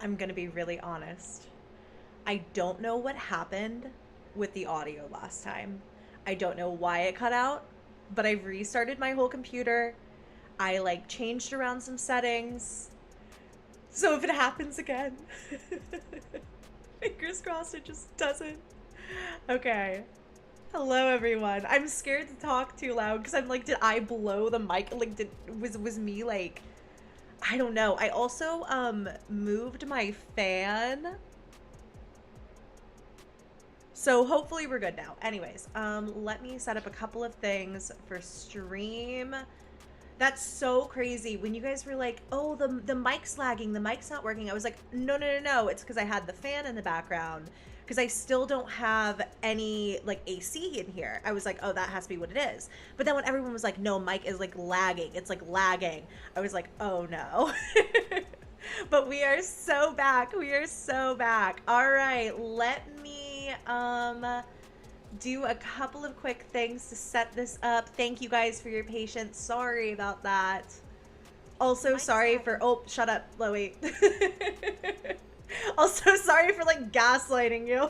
I'm gonna be really honest. I don't know what happened with the audio last time. I don't know why it cut out, but I've restarted my whole computer. I like changed around some settings. So if it happens again, fingers crossed it just doesn't. Okay. Hello everyone. I'm scared to talk too loud because I'm like, did I blow the mic? Like, was me like, I don't know. I also moved my fan. So hopefully we're good now. Anyways, let me set up a couple of things for stream. That's so crazy. When you guys were like, oh, the mic's lagging, the mic's not working. I was like, no, no, no, no. It's because I had the fan in the background. Because I still don't have any like AC in here. I was like, oh, that has to be what it is. But then when everyone was like, no, mic is like lagging. It's like lagging. I was like, oh no. But we are so back. We are so back. All right, let me do a couple of quick things to set this up. Thank you guys for your patience. Sorry about that. Also sorry for, oh, shut up, Chloe. Also sorry for like gaslighting you.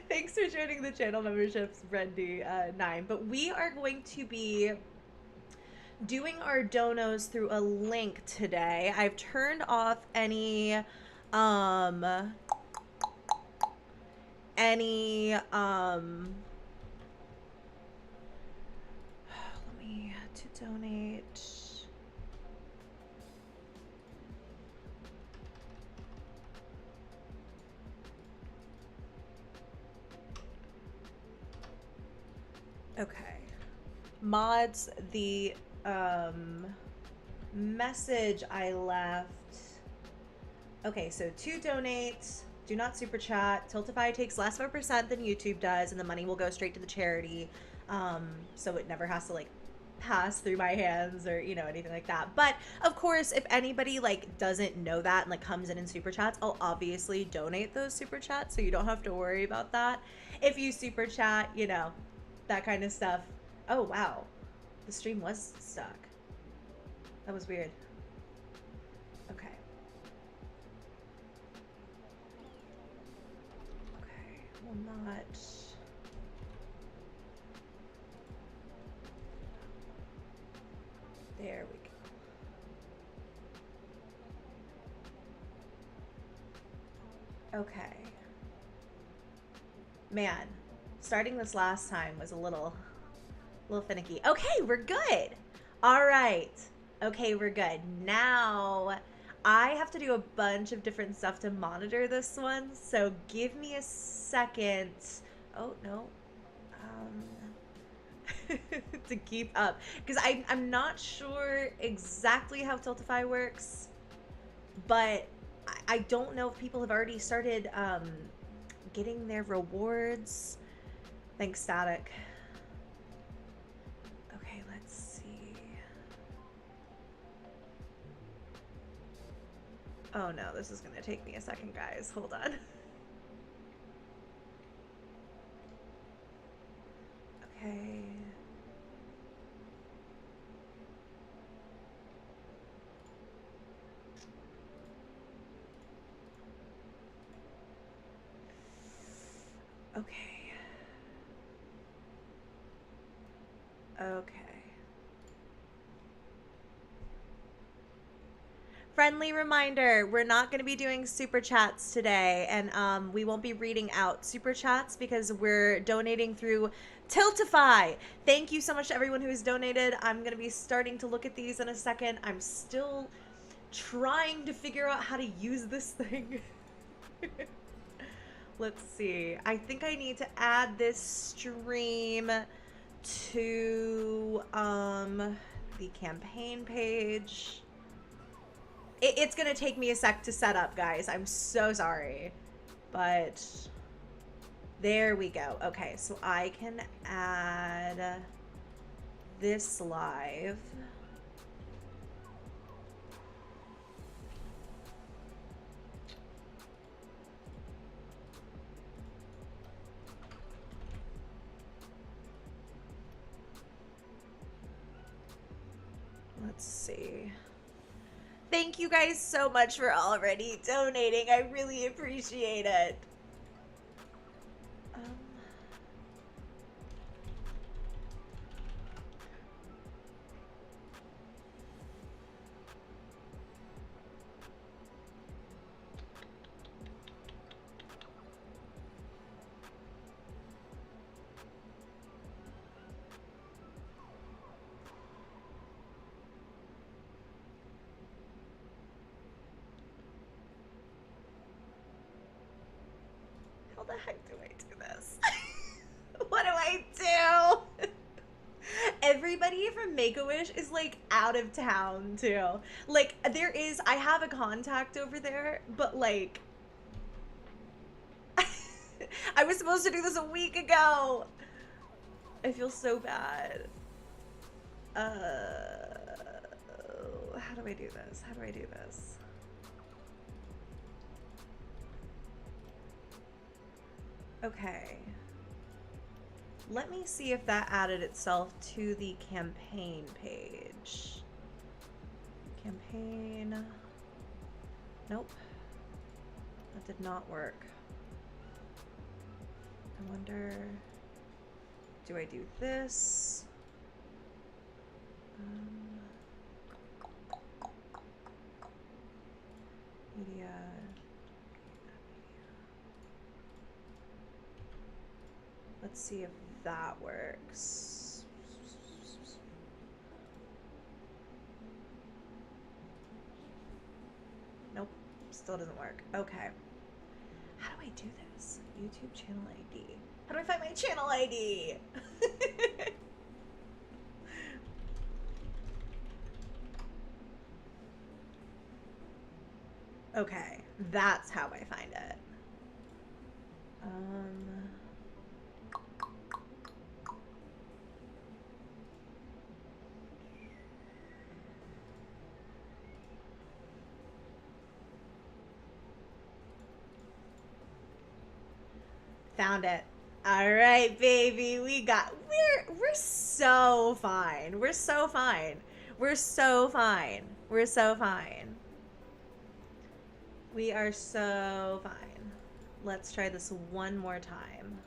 Thanks for joining the channel memberships, Brendy9. But we are going to be doing our donos through a link today. I've turned off um any let me to donate. Okay. Mods, the message I left. Okay, so to donate, do not super chat. Tiltify takes less of a percent than YouTube does, and the money will go straight to the charity. So it never has to like pass through my hands or anything like that. But of course, if anybody like doesn't know that and like comes in and super chats, I'll obviously donate those super chats, so you don't have to worry about that. If you super chat, that kind of stuff. Oh wow, the stream was stuck. That was weird. Okay. Okay, well not. There we go. Okay. Man, starting this last time was a little finicky. Okay, we're good. All right. Okay, we're good. Now, I have to do a bunch of different stuff to monitor this one, so give me a second. Oh, no. To keep up. Because I'm not sure exactly how Tiltify works, but I don't know if people have already started getting their rewards. Thanks, Static. Okay, let's see. Oh no, this is gonna take me a second, guys. Hold on. Okay. Okay. Okay. Friendly reminder, we're not going to be doing super chats today, and we won't be reading out super chats because we're donating through Tiltify. Thank you so much to everyone who has donated. I'm going to be starting to look at these in a second. I'm still trying to figure out how to use this thing. Let's see. I think I need to add this stream to the campaign page. It's gonna take me a sec to set up, guys. I'm so sorry, but there we go. Okay, so I can add this live. Let's see. Thank you guys so much for already donating. I really appreciate it. How the heck do I do this? What do I do? Everybody from Make-A-Wish is like out of town too. Like I have a contact over there, but like I was supposed to do this a week ago. I feel so bad. How do I do this? How do I do this? Okay. Let me see if that added itself to the campaign page. Campaign. Nope. That did not work. I wonder, do I do this? Media. Let's see if that works. Nope, still doesn't work. Okay. How do I do this? YouTube channel ID. How do I find my channel ID? Okay, that's how I find it. Found it. All right, baby. We're so fine. We're so fine. We're so fine. We're so fine. We are so fine. Let's try this one more time.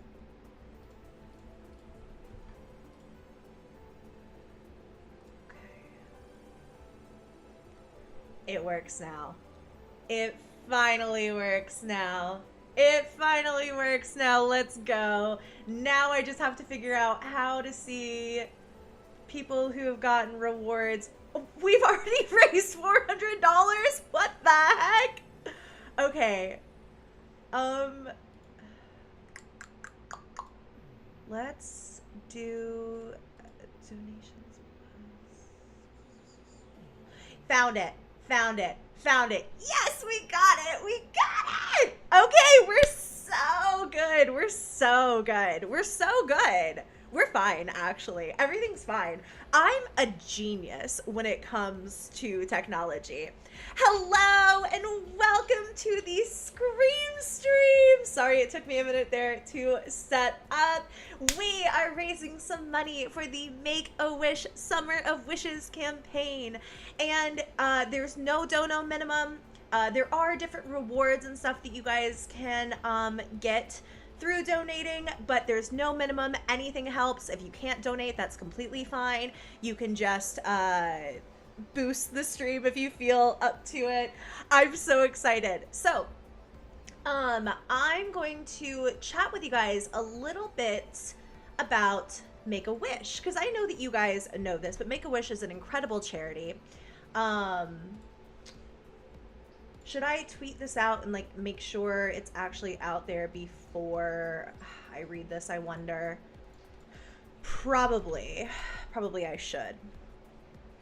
Okay. It works now. It finally works now. It finally works now. Let's go. Now I just have to figure out how to see people who have gotten rewards. We've already raised $400. What the heck? Okay. Let's do donations. Found it. Found it. Found it. Yes, we got it. We got it. Okay, we're so good. We're so good. We're so good. We're fine, actually. Everything's fine. I'm a genius when it comes to technology. Hello and welcome to the Scream stream. Sorry, it took me a minute there to set up. We are raising some money for the Make-A-Wish Summer of Wishes campaign. And there's no dono minimum. There are different rewards and stuff that you guys can get through donating, but there's no minimum. Anything helps. If you can't donate, that's completely fine. You can just boost the stream if you feel up to it. I'm so excited. So I'm going to chat with you guys a little bit about Make-A-Wish, because I know that you guys know this, but Make-A-Wish is an incredible charity. Should I tweet this out and like make sure it's actually out there before I read this, I wonder? Probably I should.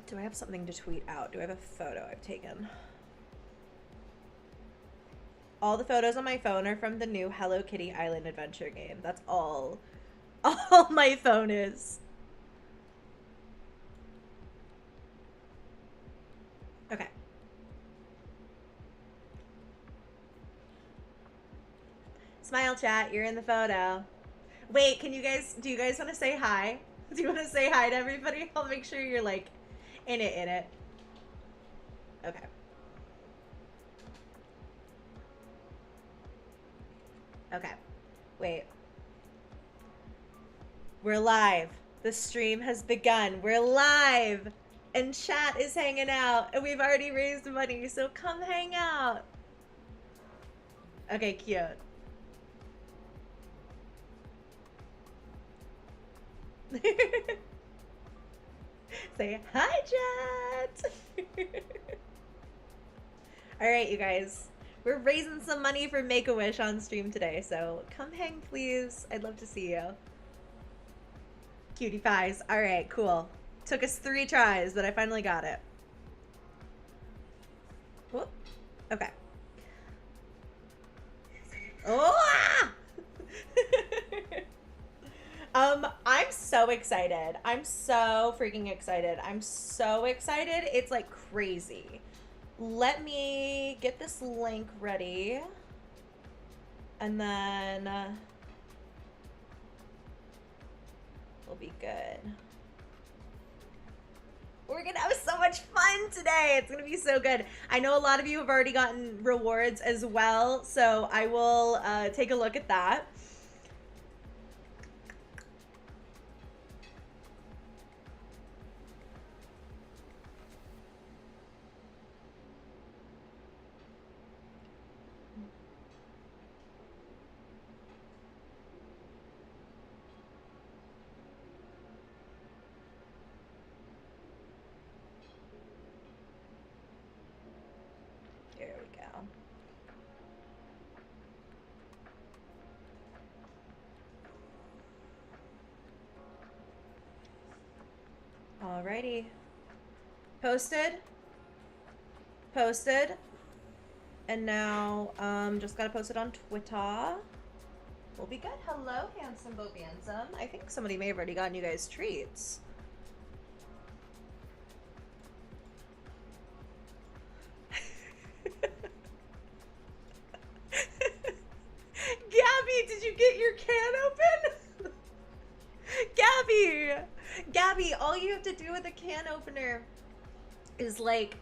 Do I have something to tweet out? Do I have a photo I've taken? All the photos on my phone are from the new Hello Kitty Island Adventure game. That's all my phone is. Okay. Smile chat, you're in the photo. Wait, do you guys want to say hi? Do you want to say hi to everybody? I'll make sure you're like in it. Okay. Okay. Wait. We're live. The stream has begun. We're live. And chat is hanging out. And we've already raised money, so come hang out. Okay, cute. Say hi, chat. Alright, you guys. We're raising some money for Make-A-Wish on stream today, so come hang, please. I'd love to see you. Cutie pies. Alright, cool. Took us 3 tries, but I finally got it. Whoop. Okay. Oh! I'm so excited. I'm so freaking excited. I'm so excited. It's like crazy. Let me get this link ready. And then we'll be good. We're gonna have so much fun today. It's gonna be so good. I know a lot of you have already gotten rewards as well, so I will take a look at that. There we go. Alrighty. Posted. Posted. And now, just gotta post it on Twitter. We'll be good. Hello, handsome Bobansome. I think somebody may have already gotten you guys treats. Gabby, did you get your can open? Gabby, all you have to do with a can opener is like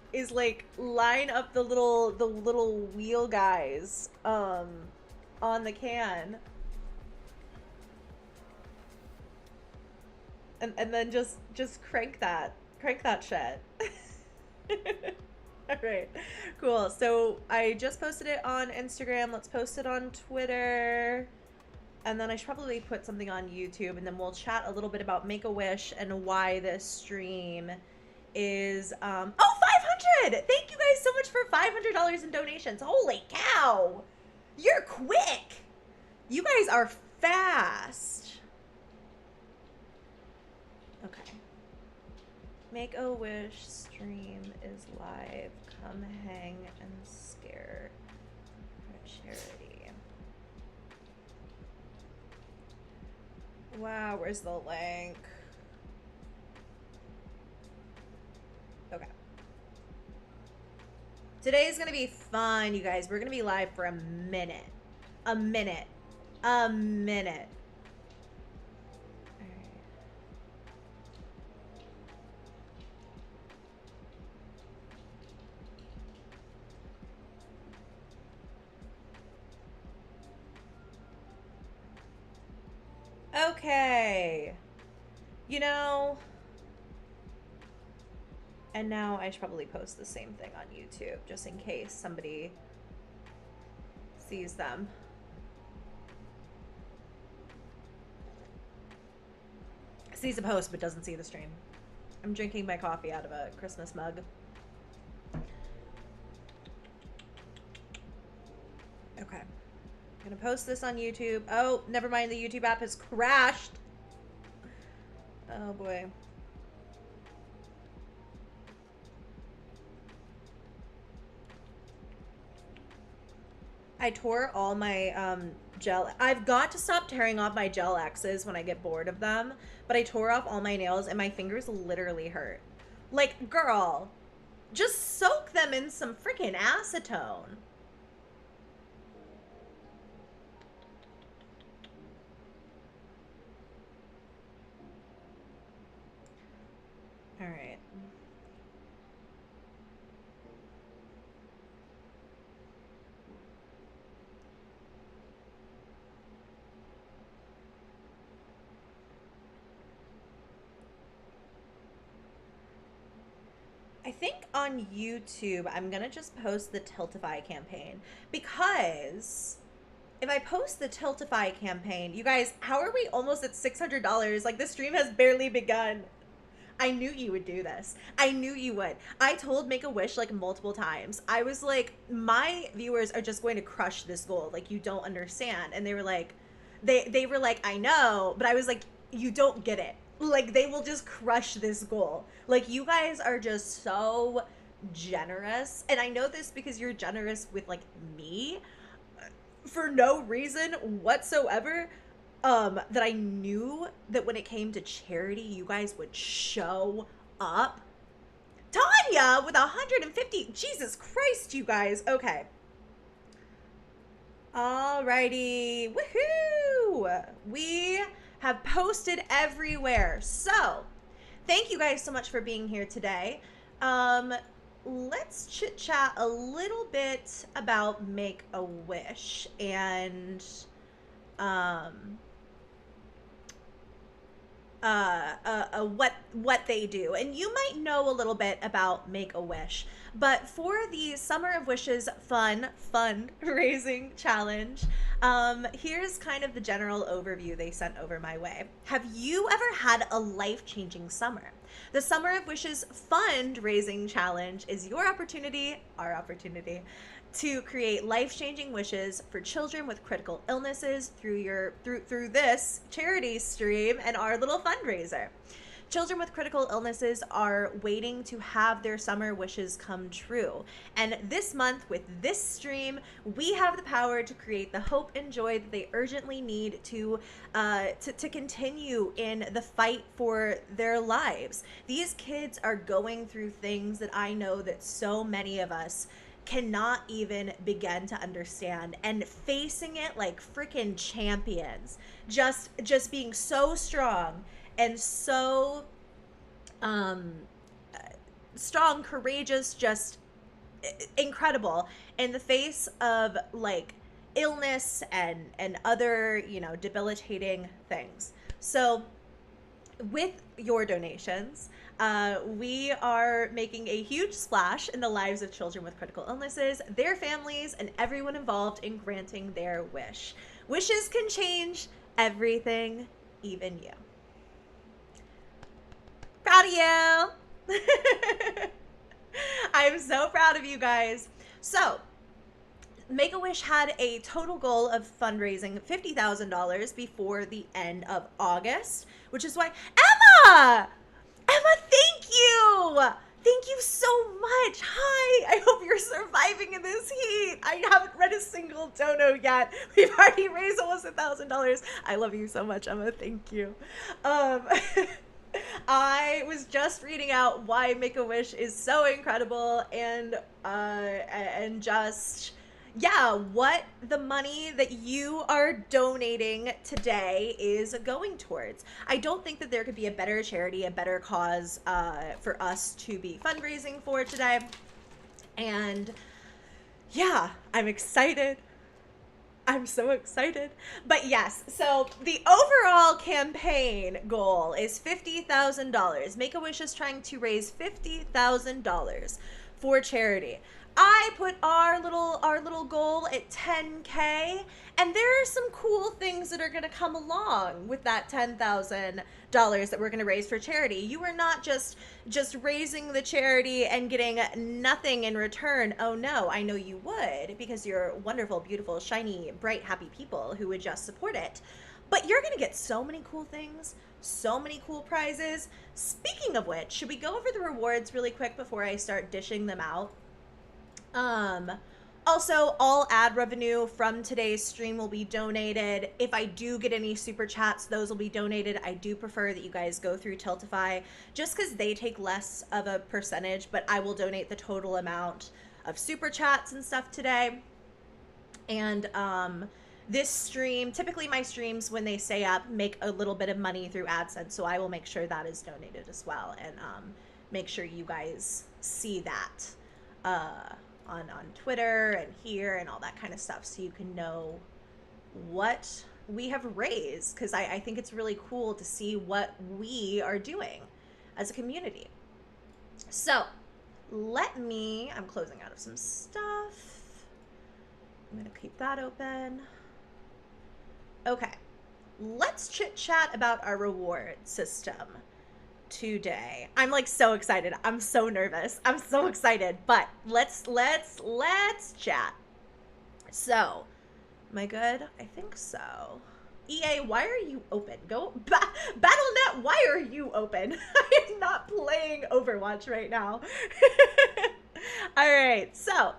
line up the little wheel guys on the can. And then just crank that shit. All right, cool. So I just posted it on Instagram. Let's post it on Twitter. And then I should probably put something on YouTube, and then we'll chat a little bit about Make-A-Wish and why this stream is, oh, 500! Thank you guys so much for $500 in donations. Holy cow! You're quick! You guys are fast. Okay. Make-A-Wish stream is live. Come hang and scare for charity. Wow, where's the link? Okay. Today's gonna be fun, you guys. We're gonna be live for a minute. A minute. A minute. Okay. You know, and now I should probably post the same thing on YouTube just in case somebody sees them. Sees the post but doesn't see the stream. I'm drinking my coffee out of a Christmas mug. Okay. I'm gonna post this on YouTube. Oh, never mind, the YouTube app has crashed. Oh boy. I tore all my gel. I've got to stop tearing off my gel X's when I get bored of them, but I tore off all my nails and my fingers literally hurt. Like, girl, just soak them in some freaking acetone. All right. think on YouTube, I'm gonna just post the Tiltify campaign because if I post the Tiltify campaign, you guys, how are we almost at $600? Like, this stream has barely begun. I knew you would do this. I knew you would. I told Make-A-Wish like multiple times. I was like, my viewers are just going to crush this goal. Like, you don't understand. And they were like, they were like, I know, but I was like, you don't get it. Like, they will just crush this goal. Like, you guys are just so generous. And I know this because you're generous with like me for no reason whatsoever. That I knew that when it came to charity, you guys would show up. Tanya with 150. Jesus Christ, you guys. Okay. Alrighty. Woohoo! We have posted everywhere. So, thank you guys so much for being here today. Let's chit chat a little bit about Make-A-Wish and what they do. And you might know a little bit about Make-A-Wish, but for the Summer of Wishes fundraising challenge, here's kind of the general overview they sent over my way. Have you ever had a life-changing summer? The Summer of Wishes fundraising challenge is your opportunity, our opportunity, to create life-changing wishes for children with critical illnesses through this charity stream and our little fundraiser. Children with critical illnesses are waiting to have their summer wishes come true. And this month, with this stream, we have the power to create the hope and joy that they urgently need to continue in the fight for their lives. These kids are going through things that I know that so many of us cannot even begin to understand, and facing it like freaking champions, just being so strong and so strong, courageous, just incredible in the face of like illness and other, you know, debilitating things. So with your donations, we are making a huge splash in the lives of children with critical illnesses, their families, and everyone involved in granting their wish. Wishes can change everything, even you. Proud of you. I'm so proud of you guys. So, Make-A-Wish had a total goal of fundraising $50,000 before the end of August, which is why Emma, thank you. Thank you so much. Hi, I hope you're surviving in this heat. I haven't read a single dono yet. We've already raised almost $1,000. I love you so much, Emma. Thank you. I was just reading out why Make-A-Wish is so incredible and just, yeah, what the money that you are donating today is going towards. I don't think that there could be a better charity, a better cause for us to be fundraising for today. And yeah, I'm excited. I'm so excited. But yes, so the overall campaign goal is $50,000. Make-A-Wish is trying to raise $50,000 for charity. I put our little goal at 10K, and there are some cool things that are going to come along with that $10,000 that we're going to raise for charity. You are not just raising the charity and getting nothing in return. Oh no, I know you would, because you're wonderful, beautiful, shiny, bright, happy people who would just support it. But you're going to get so many cool things, so many cool prizes. Speaking of which, should we go over the rewards really quick before I start dishing them out? Also, all ad revenue from today's stream will be donated. If I do get any super chats, those will be donated. I do prefer that you guys go through Tiltify just because they take less of a percentage, but I will donate the total amount of super chats and stuff today. And this stream, typically my streams when they stay up make a little bit of money through AdSense, so I will make sure that is donated as well, and make sure you guys see that on Twitter and here and all that kind of stuff, so you can know what we have raised, because I think it's really cool to see what we are doing as a community. So I'm closing out of some stuff. I'm gonna keep that open. Okay, let's chit chat about our reward system today. I'm like so excited. I'm so nervous. I'm so excited, but let's chat. So, am I good? I think so. EA, why are you open? Go Battle.net, why are you open? I am not playing Overwatch right now. All right, so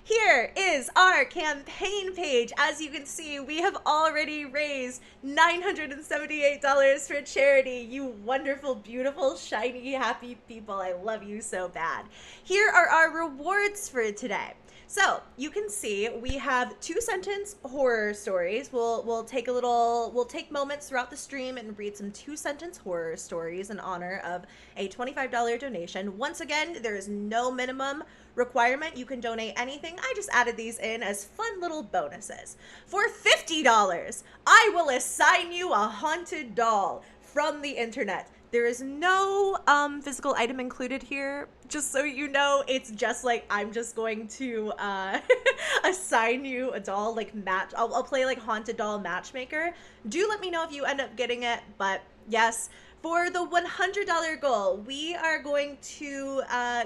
here is our campaign page. As you can see, we have already raised $978 for charity. You wonderful, beautiful, shiny, happy people. I love you so bad. Here are our rewards for today. So you can see we have 2-sentence horror stories. We'll take moments throughout the stream and read some 2-sentence horror stories in honor of a $25 donation. Once again, there is no minimum requirement. You can donate anything. I just added these in as fun little bonuses. For $50, I will assign you a haunted doll from the internet. There is no physical item included here, just so you know. It's just like, I'm just going to assign you a doll, like I'll play like haunted doll matchmaker. Do let me know if you end up getting it, but yes. For the $100 goal, we are going to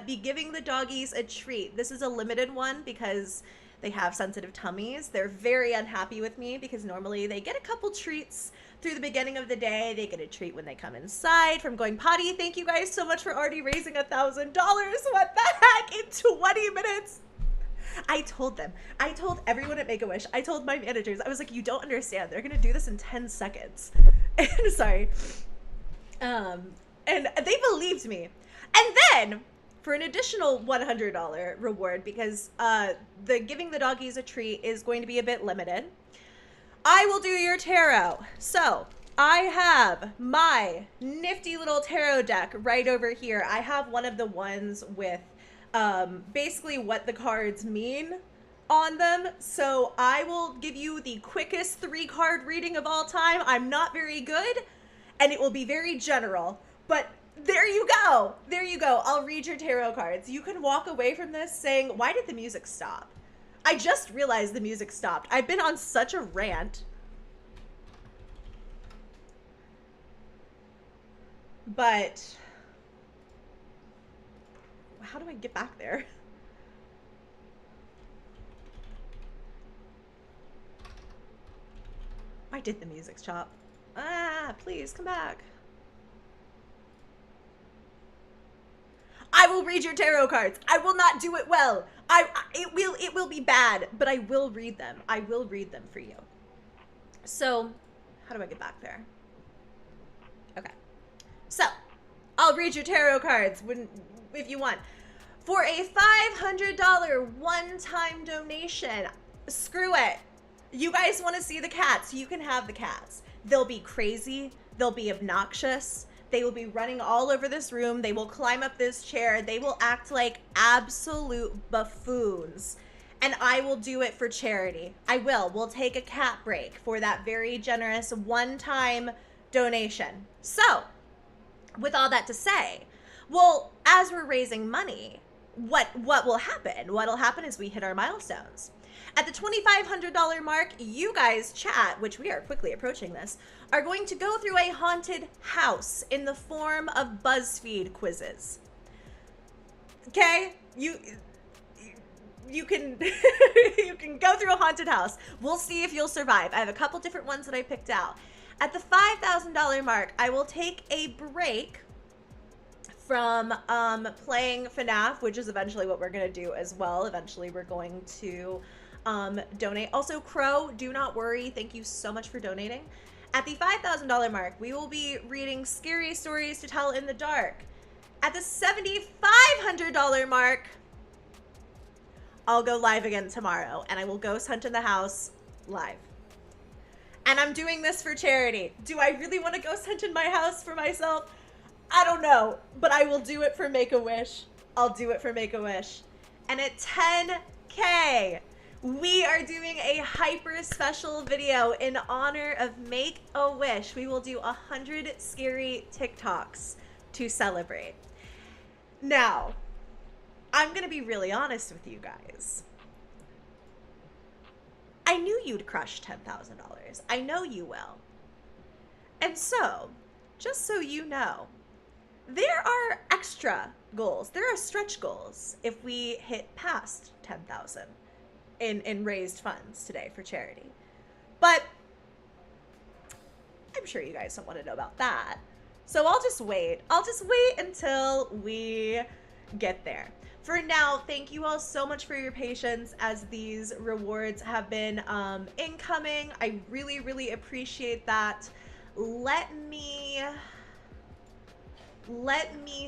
be giving the doggies a treat. This is a limited one because they have sensitive tummies. They're very unhappy with me because normally they get a couple treats through the beginning of the day. They get a treat when they come inside from going potty. Thank you guys so much for already raising $1,000. What the heck? In 20 minutes? I told them. I told everyone at Make-A-Wish. I told my managers. I was like, you don't understand. They're going to do this in 10 seconds. Sorry. And they believed me. And then, for an additional $100 reward, because the giving the doggies a treat is going to be a bit limited, I will do your tarot. So I have my nifty little tarot deck right over here. I have one of the ones with basically what the cards mean on them. So I will give you the quickest 3-card reading of all time. I'm not very good, and it will be very general, but there you go. There you go. I'll read your tarot cards. You can walk away from this saying, why did the music stop? I just realized the music stopped. I've been on such a rant. But how do I get back there? Why did the music stop? Ah, please come back. I will read your tarot cards. I will not do it well. It will be bad, but I will read them. I will read them for you. So, how do I get back there? Okay. So, I'll read your tarot cards if you want. For a $500 one-time donation, screw it. You guys want to see the cats? You can have the cats. They'll be crazy. They'll be obnoxious. They will be running all over this room. They will climb up this chair. They will act like absolute buffoons. And I will do it for charity. I will. We'll take a cat break for that very generous one-time donation. So, with all that to say, well, as we're raising money, what will happen? What'll happen is we hit our milestones. At the $2,500 mark, you guys chat, which we are quickly approaching this, are going to go through a haunted house in the form of BuzzFeed quizzes. Okay? You can you can go through a haunted house. We'll see if you'll survive. I have a couple different ones that I picked out. At the $5,000 mark, I will take a break from playing FNAF, which is eventually what we're going to do as well. Eventually, we're going to donate. Also, Crow, do not worry. Thank you so much for donating. At the $5,000 mark, we will be reading scary stories to tell in the dark. At the $7,500 mark, I'll go live again tomorrow, and I will ghost hunt in the house live. And I'm doing this for charity. Do I really want to ghost hunt in my house for myself? I don't know, but I will do it for Make-A-Wish. I'll do it for Make-A-Wish. And at 10K, we are doing a hyper special video in honor of Make-A-Wish. We will do 100 scary TikToks to celebrate. Now, I'm gonna be really honest with you guys. I knew you'd crush $10,000. I know you will. And so, just so you know, there are extra goals. There are stretch goals if we hit past 10,000 in raised funds today for charity. But I'm sure you guys don't want to know about that. So I'll just wait. I'll just wait until we get there. For now, thank you all so much for your patience as these rewards have been incoming. I really, really appreciate that. Let me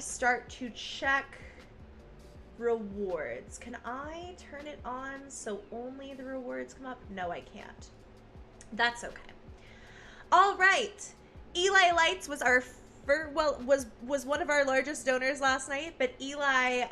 start to check rewards. Can I turn it on so only the rewards come up? No, I can't. That's okay. All right. Eli Lights was our was one of our largest donors last night, but Eli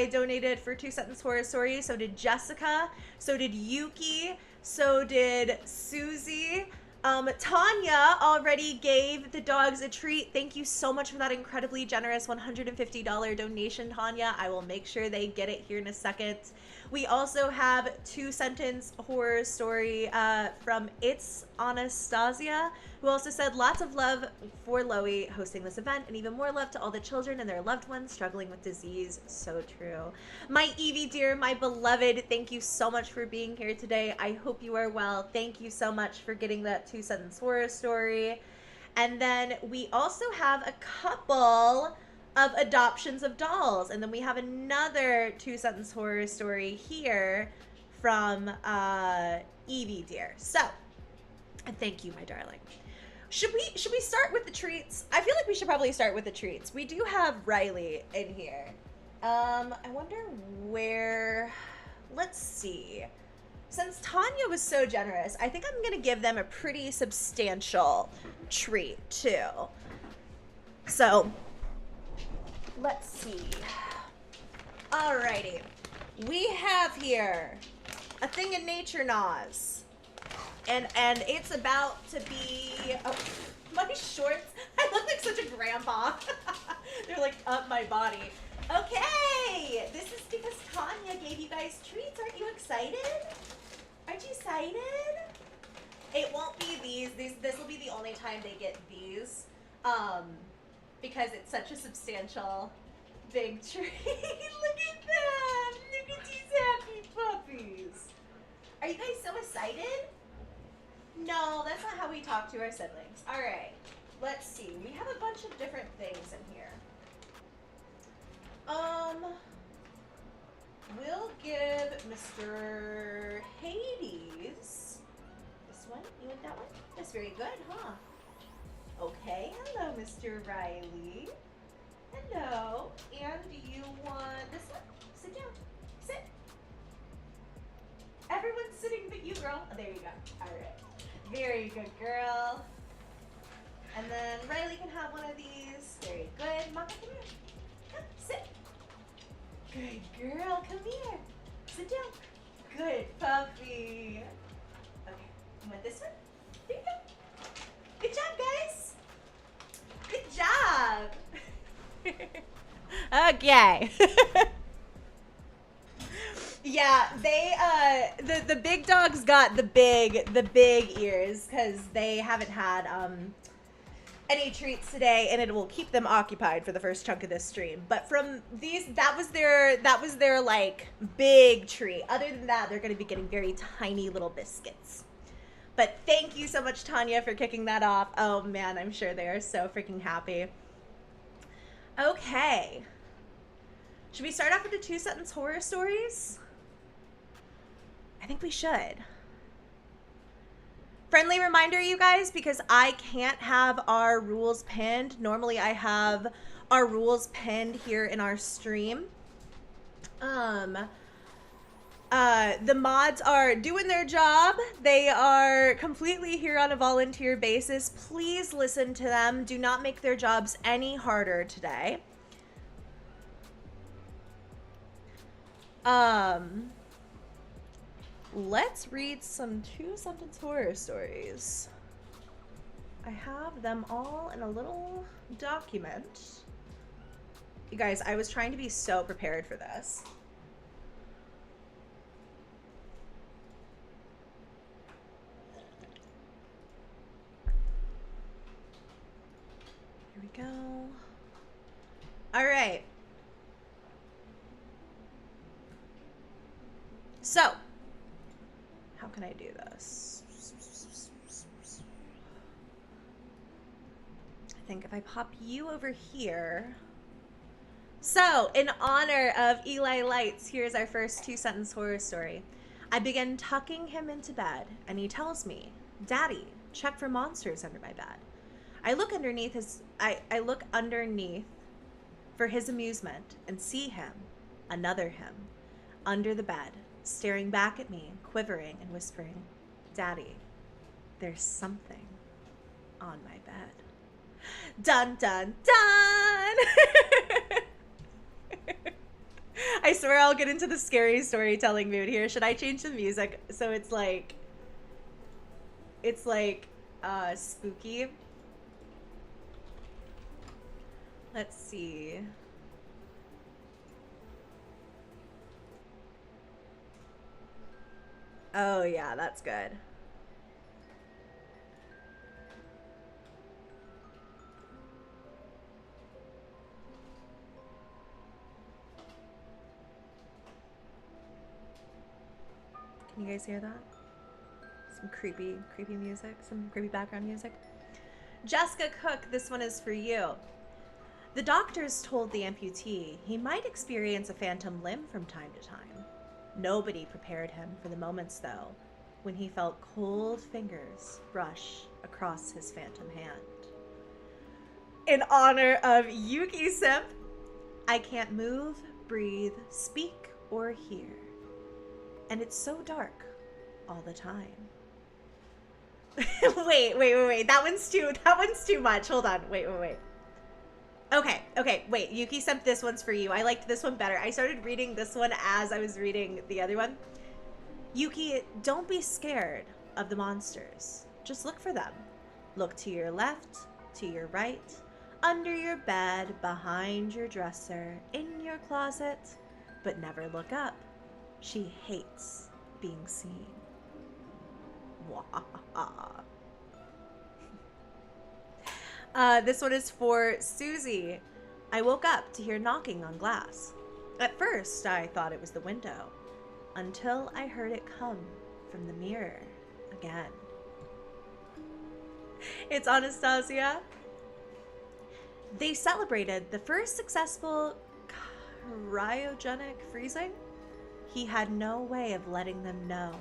donated for 2 Sentence Horror Story. So did Jessica. So did Yuki. So did Susie. Tanya already gave the dogs a treat. Thank you so much for that incredibly generous $150 donation, Tanya. I will make sure they get it here in a second. We also have 2 Sentence Horror Story from It's Anastasia, who also said lots of love for Loey hosting this event, and even more love to all the children and their loved ones struggling with disease. So true. My Evie dear, my beloved, thank you so much for being here today. I hope you are well. Thank you so much for getting that 2 Sentence Horror Story. And then we also have a couple of adoptions of dolls, and then we have another 2 Sentence Horror Story here from Evie dear. So, thank you, my darling. Should we start with the treats? I feel like we should probably start with the treats. We do have Riley in here. I wonder where. Let's see. Since Tanya was so generous, I think I'm gonna give them a pretty substantial treat too. So let's see. Alrighty. We have here a thing in nature Nas. And it's about to be, oh, my shorts. I look like such a grandpa. They're like up my body. Okay, this is because Tanya gave you guys treats. Aren't you excited? Aren't you excited? It won't be these. This will be the only time they get these. Because it's such a substantial big treat. Look at them. Look at these happy puppies. Are you guys so excited? No, that's not how we talk to our siblings. All right, let's see. We have a bunch of different things in here. We'll give Mr. Hades this one. You want that one? That's very good, huh? Okay, hello, Mr. Riley. Hello. And do you want this one? Sit down. Sit. Everyone's sitting but you, girl. Oh, there you go. All right. Very good, girl. And then Riley can have one of these. Very good. Mama, come here. Come, sit. Good girl. Come here. Sit down. Good puppy. Okay. You want this one? There you go. Good job, guys. Good job. Okay. Yeah, they the big dogs got the big ears because they haven't had any treats today, and it will keep them occupied for the first chunk of this stream. But from these, that was their like big treat. Other than that, they're going to be getting very tiny little biscuits. But thank you so much, Tanya, for kicking that off. Oh man, I'm sure they are so freaking happy. Okay. Should we start off with the 2 Sentence Horror Stories? I think we should. Friendly reminder, you guys, because I can't have our rules pinned. Normally I have our rules pinned here in our stream. The mods are doing their job. They are completely here on a volunteer basis. Please listen to them. Do not make their jobs any harder today. Let's read some 2 Sentence Horror Stories. I have them all in a little document. You guys, I was trying to be so prepared for this. Here we go. All right. So, how can I do this? I think if I pop you over here. So, in honor of Eli Lights, here's our first 2-sentence horror story. I begin tucking him into bed, and he tells me, "Daddy, check for monsters under my bed." I look underneath for his amusement and see him, another him, under the bed, staring back at me, quivering and whispering, "Daddy, there's something on my bed." Dun, dun, dun! I swear I'll get into the scary storytelling mood here. Should I change the music so it's like spooky? Let's see. Oh yeah, that's good. Can you guys hear that? Some creepy music, some creepy background music. Jessica Cook, this one is for you. The doctors told the amputee he might experience a phantom limb from time to time. Nobody prepared him for the moments, though, when he felt cold fingers brush across his phantom hand. In honor of Yuki Simp, I can't move, breathe, speak, or hear. And it's so dark all the time. wait. That one's too much. Hold on. Wait. Okay, wait. Yuki Simp, this one's for you. I liked this one better. I started reading this one as I was reading the other one. Yuki, don't be scared of the monsters. Just look for them. Look to your left, to your right, under your bed, behind your dresser, in your closet, but never look up. She hates being seen. This one is for Susie. I woke up to hear knocking on glass. At first, I thought it was the window, until I heard it come from the mirror again. It's Anastasia. They celebrated the first successful cryogenic freezing. He had no way of letting them know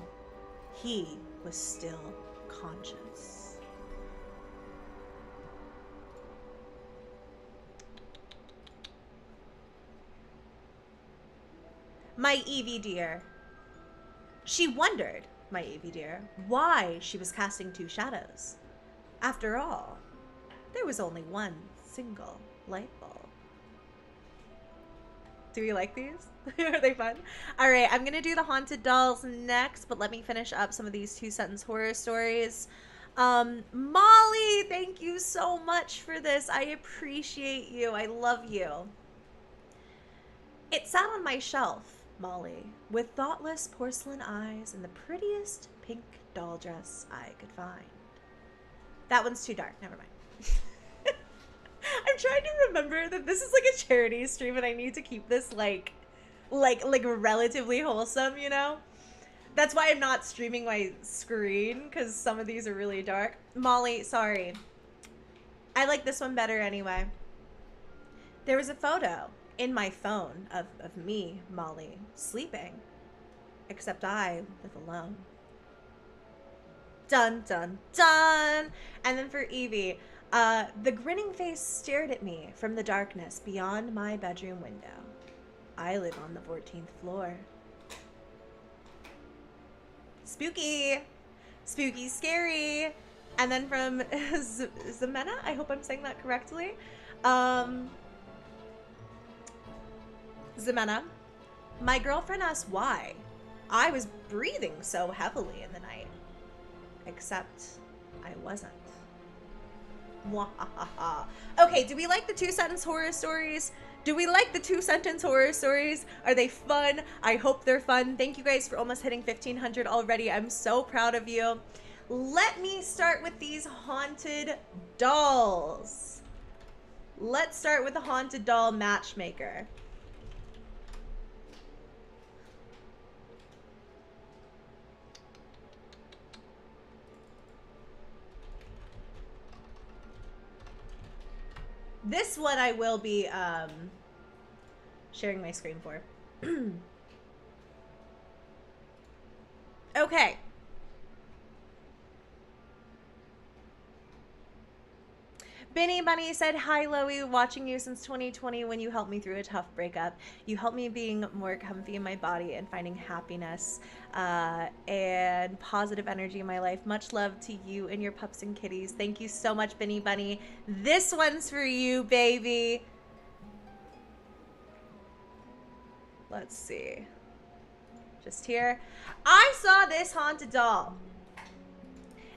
he was still conscious. My Evie dear. She wondered, my Evie dear, why she was casting two shadows. After all, there was only one single light bulb. Do you like these? Are they fun? All right, I'm gonna do the haunted dolls next, but let me finish up some of these 2-sentence horror stories. Molly, thank you so much for this. I appreciate you. I love you. It sat on my shelf, Molly, with thoughtless porcelain eyes and the prettiest pink doll dress I could find. That one's too dark. Never mind. I'm trying to remember that this is like a charity stream and I need to keep this like relatively wholesome, you know? That's why I'm not streaming my screen, because some of these are really dark. Molly, sorry. I like this one better anyway. There was a photo in my phone of me, Molly, sleeping. Except I live alone. Dun, dun, dun! And then for Evie, the grinning face stared at me from the darkness beyond my bedroom window. I live on the 14th floor. Spooky! Spooky, scary! And then from Zemena, I hope I'm saying that correctly. Zemena, my girlfriend asked why I was breathing so heavily in the night. Except I wasn't. Mwahaha. Okay, do we like the 2-sentence horror stories? Do we like the 2-sentence horror stories? Are they fun? I hope they're fun. Thank you guys for almost hitting 1,500 already. I'm so proud of you. Let me start with these haunted dolls. Let's start with the haunted doll matchmaker. This one I will be sharing my screen for. Okay. Benny Bunny said, hi, Loey, watching you since 2020 when you helped me through a tough breakup. You helped me being more comfy in my body and finding happiness and positive energy in my life. Much love to you and your pups and kitties. Thank you so much, Benny Bunny. This one's for you, baby. Let's see. Just here. I saw this haunted doll.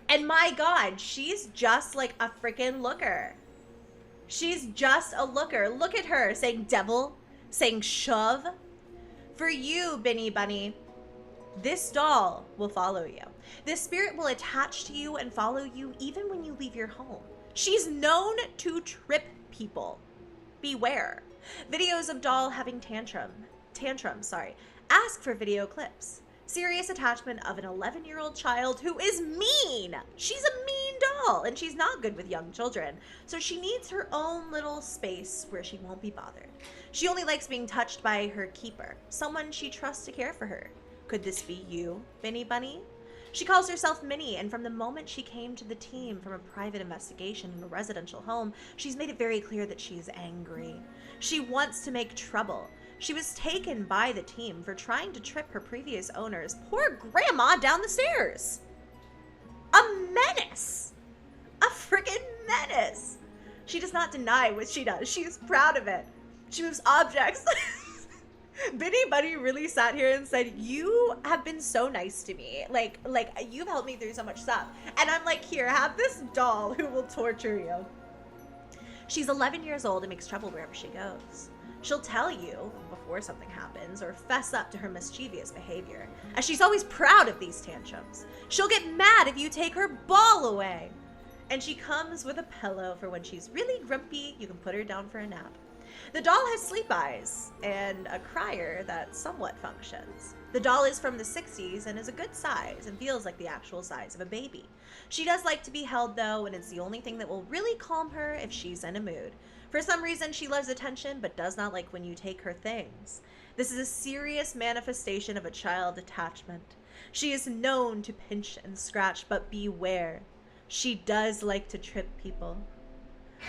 And my God, she's just like a freaking looker. She's just a looker. Look at her saying devil, saying shove. For you, Benny Bunny, this doll will follow you. This spirit will attach to you and follow you even when you leave your home. She's known to trip people. Beware. Videos of doll having tantrums. Ask for video clips. Serious attachment of an 11-year-old child who is mean. She's a mean doll, and she's not good with young children. So she needs her own little space where she won't be bothered. She only likes being touched by her keeper, someone she trusts to care for her. Could this be you, Benny Bunny? She calls herself Minnie, and from the moment she came to the team from a private investigation in a residential home, she's made it very clear that she's angry. She wants to make trouble. She was taken by the team for trying to trip her previous owner's poor grandma down the stairs. A menace. A freaking menace. She does not deny what she does. She is proud of it. She moves objects. Benny Bunny really sat here and said, you have been so nice to me. Like you've helped me through so much stuff. And I'm like, here, have this doll who will torture you. She's 11 years old and makes trouble wherever she goes. She'll tell you before something happens or fess up to her mischievous behavior, as she's always proud of these tantrums. She'll get mad if you take her ball away. And she comes with a pillow for when she's really grumpy, you can put her down for a nap. The doll has sleep eyes and a crier that somewhat functions. The doll is from the 60s and is a good size and feels like the actual size of a baby. She does like to be held though, and it's the only thing that will really calm her if she's in a mood. For some reason, she loves attention, but does not like when you take her things. This is a serious manifestation of a child attachment. She is known to pinch and scratch, but beware. She does like to trip people.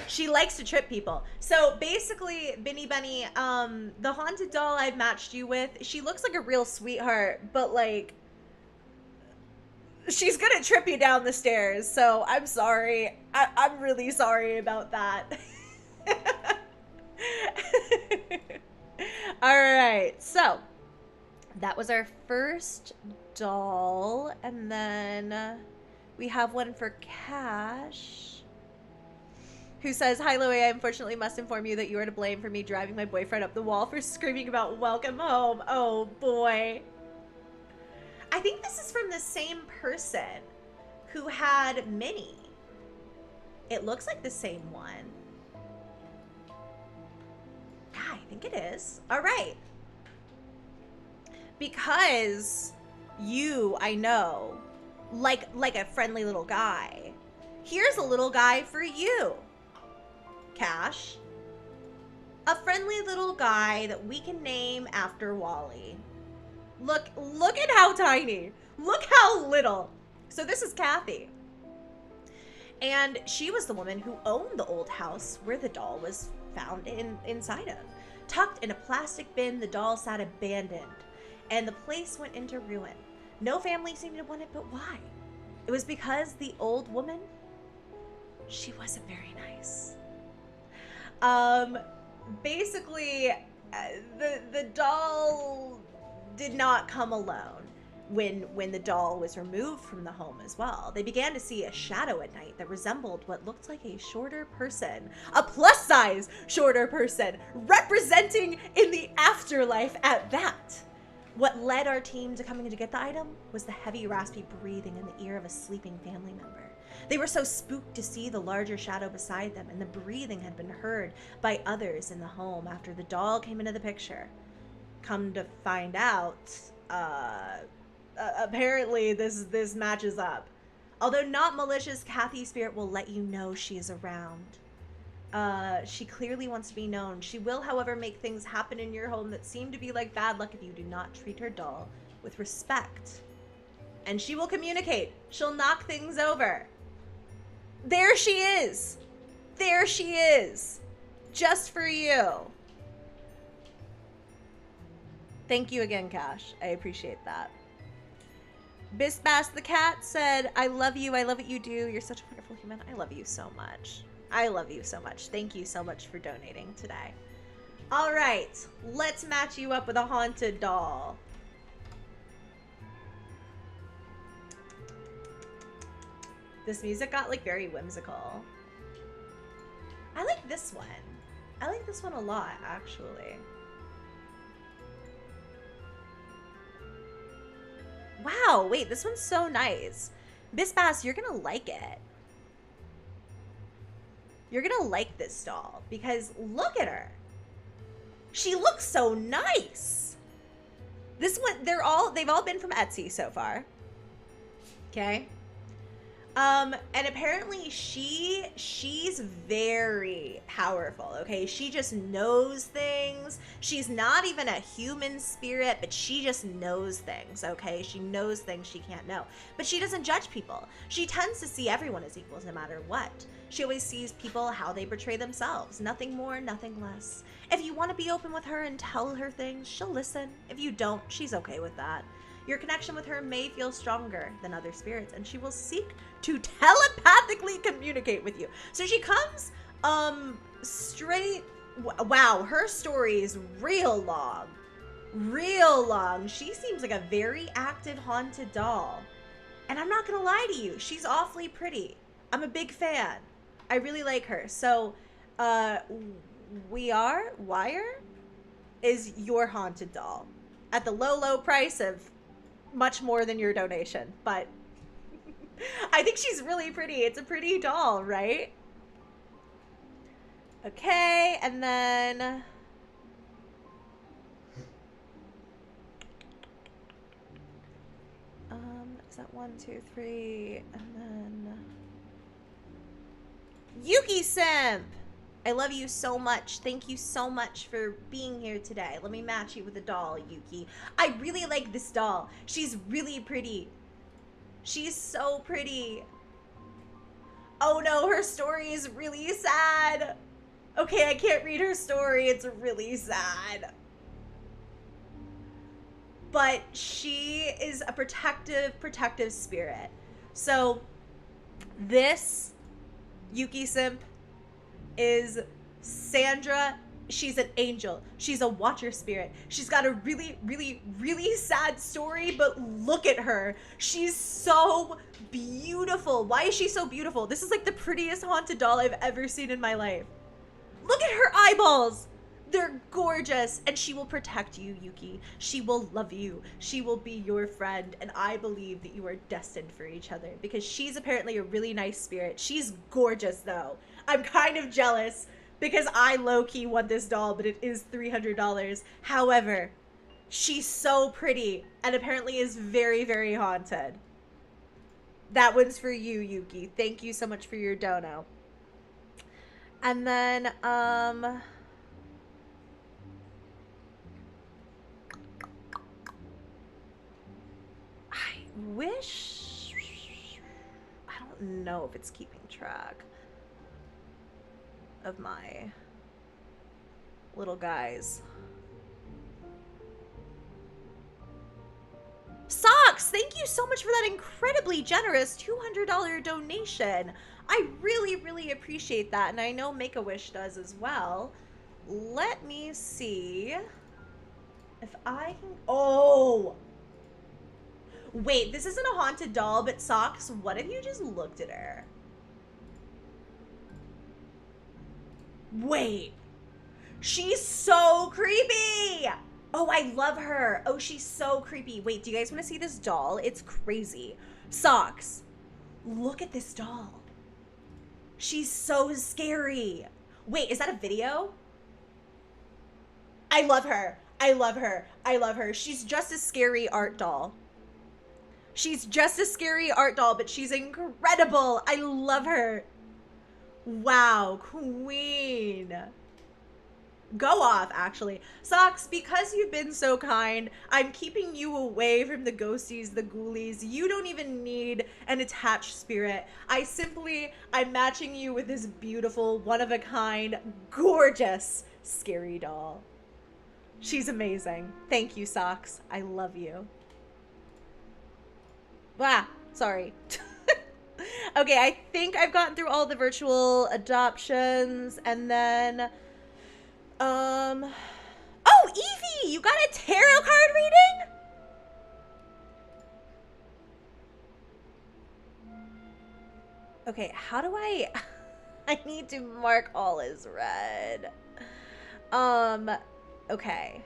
She likes to trip people. So basically, Benny Bunny, the haunted doll I've matched you with, she looks like a real sweetheart, but like, she's gonna trip you down the stairs. So I'm sorry. I'm really sorry about that. All right, so that was our first doll, and then we have one for Cash, who says, hi Loey, I unfortunately must inform you that you are to blame for me driving my boyfriend up the wall for screaming about welcome home. Oh boy. I think this is from the same person who had Minnie. It looks like the same one. Yeah, I think it is. All right. Because you, I know, like a friendly little guy. Here's a little guy for you, Cash. A friendly little guy that we can name after Wally. Look at how tiny. Look how little. So this is Kathy. And she was the woman who owned the old house where the doll was found inside of. Tucked in a plastic bin, the doll sat abandoned, and the place went into ruin. No family seemed to want it, but why? It was because the old woman, she wasn't very nice. Basically, the doll did not come alone. when the doll was removed from the home as well. They began to see a shadow at night that resembled what looked like a shorter person, a plus size shorter person, representing in the afterlife at that. What led our team to coming to get the item was the heavy, raspy breathing in the ear of a sleeping family member. They were so spooked to see the larger shadow beside them, and the breathing had been heard by others in the home after the doll came into the picture. Come to find out, apparently this matches up. Although not malicious, Kathy's spirit will let you know she is around. She clearly wants to be known. She will, however, make things happen in your home that seem to be like bad luck if you do not treat her doll with respect. And she will communicate. She'll knock things over. There she is. There she is. Just for you. Thank you again, Cash. I appreciate that. Bisbass the cat said, I love you. I love what you do. You're such a wonderful human. I love you so much. I love you so much. Thank you so much for donating today. All right. Let's match you up with a haunted doll. This music got like very whimsical. I like this one. I like this one a lot, actually. Wow, wait, this one's so nice. Bisbass, you're gonna like it. You're gonna like this doll because look at her. She looks so nice. This one, they've all been from Etsy so far. Okay. And apparently she's very powerful, okay? She just knows things. She's not even a human spirit, but she just knows things, okay? She knows things she can't know. But she doesn't judge people. She tends to see everyone as equals no matter what. She always sees people how they portray themselves. Nothing more, nothing less. If you want to be open with her and tell her things, she'll listen. If you don't, she's okay with that. Your connection with her may feel stronger than other spirits, and she will seek to telepathically communicate with you. So she comes straight. Wow, her story is real long. Real long. She seems like a very active haunted doll. And I'm not gonna lie to you, she's awfully pretty. I'm a big fan. I really like her. So Wire is your haunted doll at the low price of much more than your donation, but I think she's really pretty. It's a pretty doll, right? Okay, and then is that 1, 2, 3, and then Yuki Simp. I love you so much. Thank you so much for being here today. Let me match you with a doll, Yuki. I really like this doll. She's really pretty. She's so pretty. Oh no, her story is really sad. Okay, I can't read her story. It's really sad. But she is a protective spirit. So this Yuki Simp is Sandra. She's an angel. She's a watcher spirit. She's got a really sad story, but look at her. She's so beautiful. Why is she so beautiful? This is like the prettiest haunted doll I've ever seen in my life. Look at her eyeballs. They're gorgeous, and she will protect you, Yuki. She will love you. She will be your friend, and I believe that you are destined for each other because she's apparently a really nice spirit. She's gorgeous, though. I'm kind of jealous because I low-key want this doll, but it is $300. However, she's so pretty and apparently is very haunted. That one's for you, Yuki. Thank you so much for your dono. And then, I wish, I don't know if it's keeping track of my little guys. Socks, thank you so much for that incredibly generous $200 donation. I really appreciate that, and I know Make-A-Wish does as well. Let me see if I can. Oh, Wait, this isn't a haunted doll, but Socks, what if you just looked at her? Wait. She's so creepy! Oh, I love her. Oh, she's so creepy. Wait, do you guys want to see this doll? It's crazy. Socks, look at this doll. She's so scary. Wait, is that a video? I love her. I love her. I love her. She's just a scary art doll. She's just a scary art doll, but she's incredible. I love her. Wow, queen. Go off, actually. Socks, because you've been so kind, I'm keeping you away from the ghosties, the ghoulies. You don't even need an attached spirit. I'm matching you with this beautiful, one-of-a-kind, gorgeous, scary doll. She's amazing. Thank you, Socks. I love you. Ah, sorry. Okay, I think I've gotten through all the virtual adoptions, and then... Oh, Evie! You got a tarot card reading? Okay, how do I... I need to mark all as red. Okay.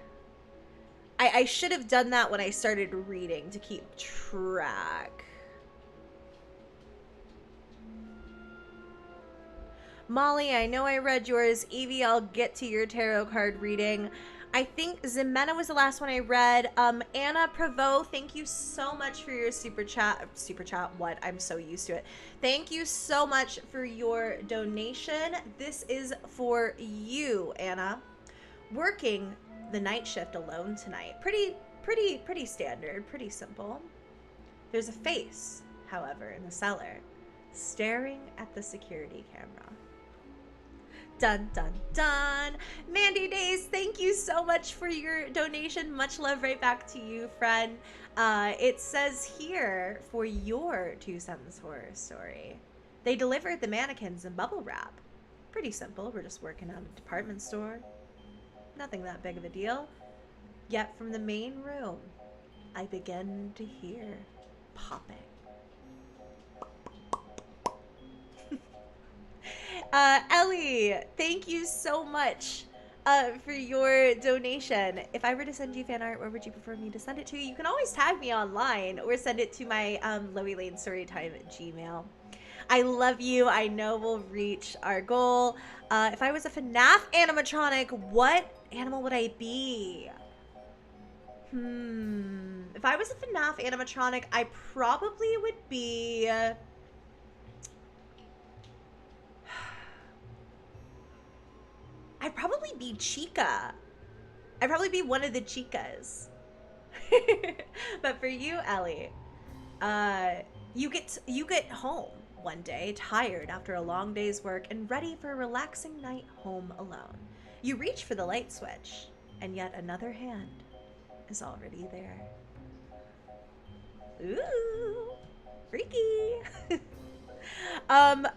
I should have done that when I started reading to keep track. Molly, I know I read yours. Evie, I'll get to your tarot card reading. I think Ximena was the last one I read. Anna Prevost, thank you so much for your super chat. Super chat, what? I'm so used to it. Thank you so much for your donation. This is for you, Anna. Working the night shift alone tonight. Pretty standard, pretty simple. There's a face, however, in the cellar, staring at the security camera. Dun, dun, dun. Mandy Days, thank you so much for your donation. Much love right back to you, friend. It says here, for your 2-sentence horror story, they delivered the mannequins in bubble wrap. Pretty simple. We're just working at a department store. Nothing that big of a deal. Yet from the main room, I begin to hear popping. Ellie, thank you so much for your donation. If I were to send you fan art, where would you prefer me to send it to? You can always tag me online or send it to my Loey Lane Storytime at Gmail. I love you. I know we'll reach our goal. If I was a FNAF animatronic, what animal would I be? If I was a FNAF animatronic, I probably would be... I'd probably be Chica. I'd probably be one of the Chicas. But for you, Ellie, you get home one day, tired after a long day's work and ready for a relaxing night home alone. You reach for the light switch, and yet another hand is already there. Ooh, freaky.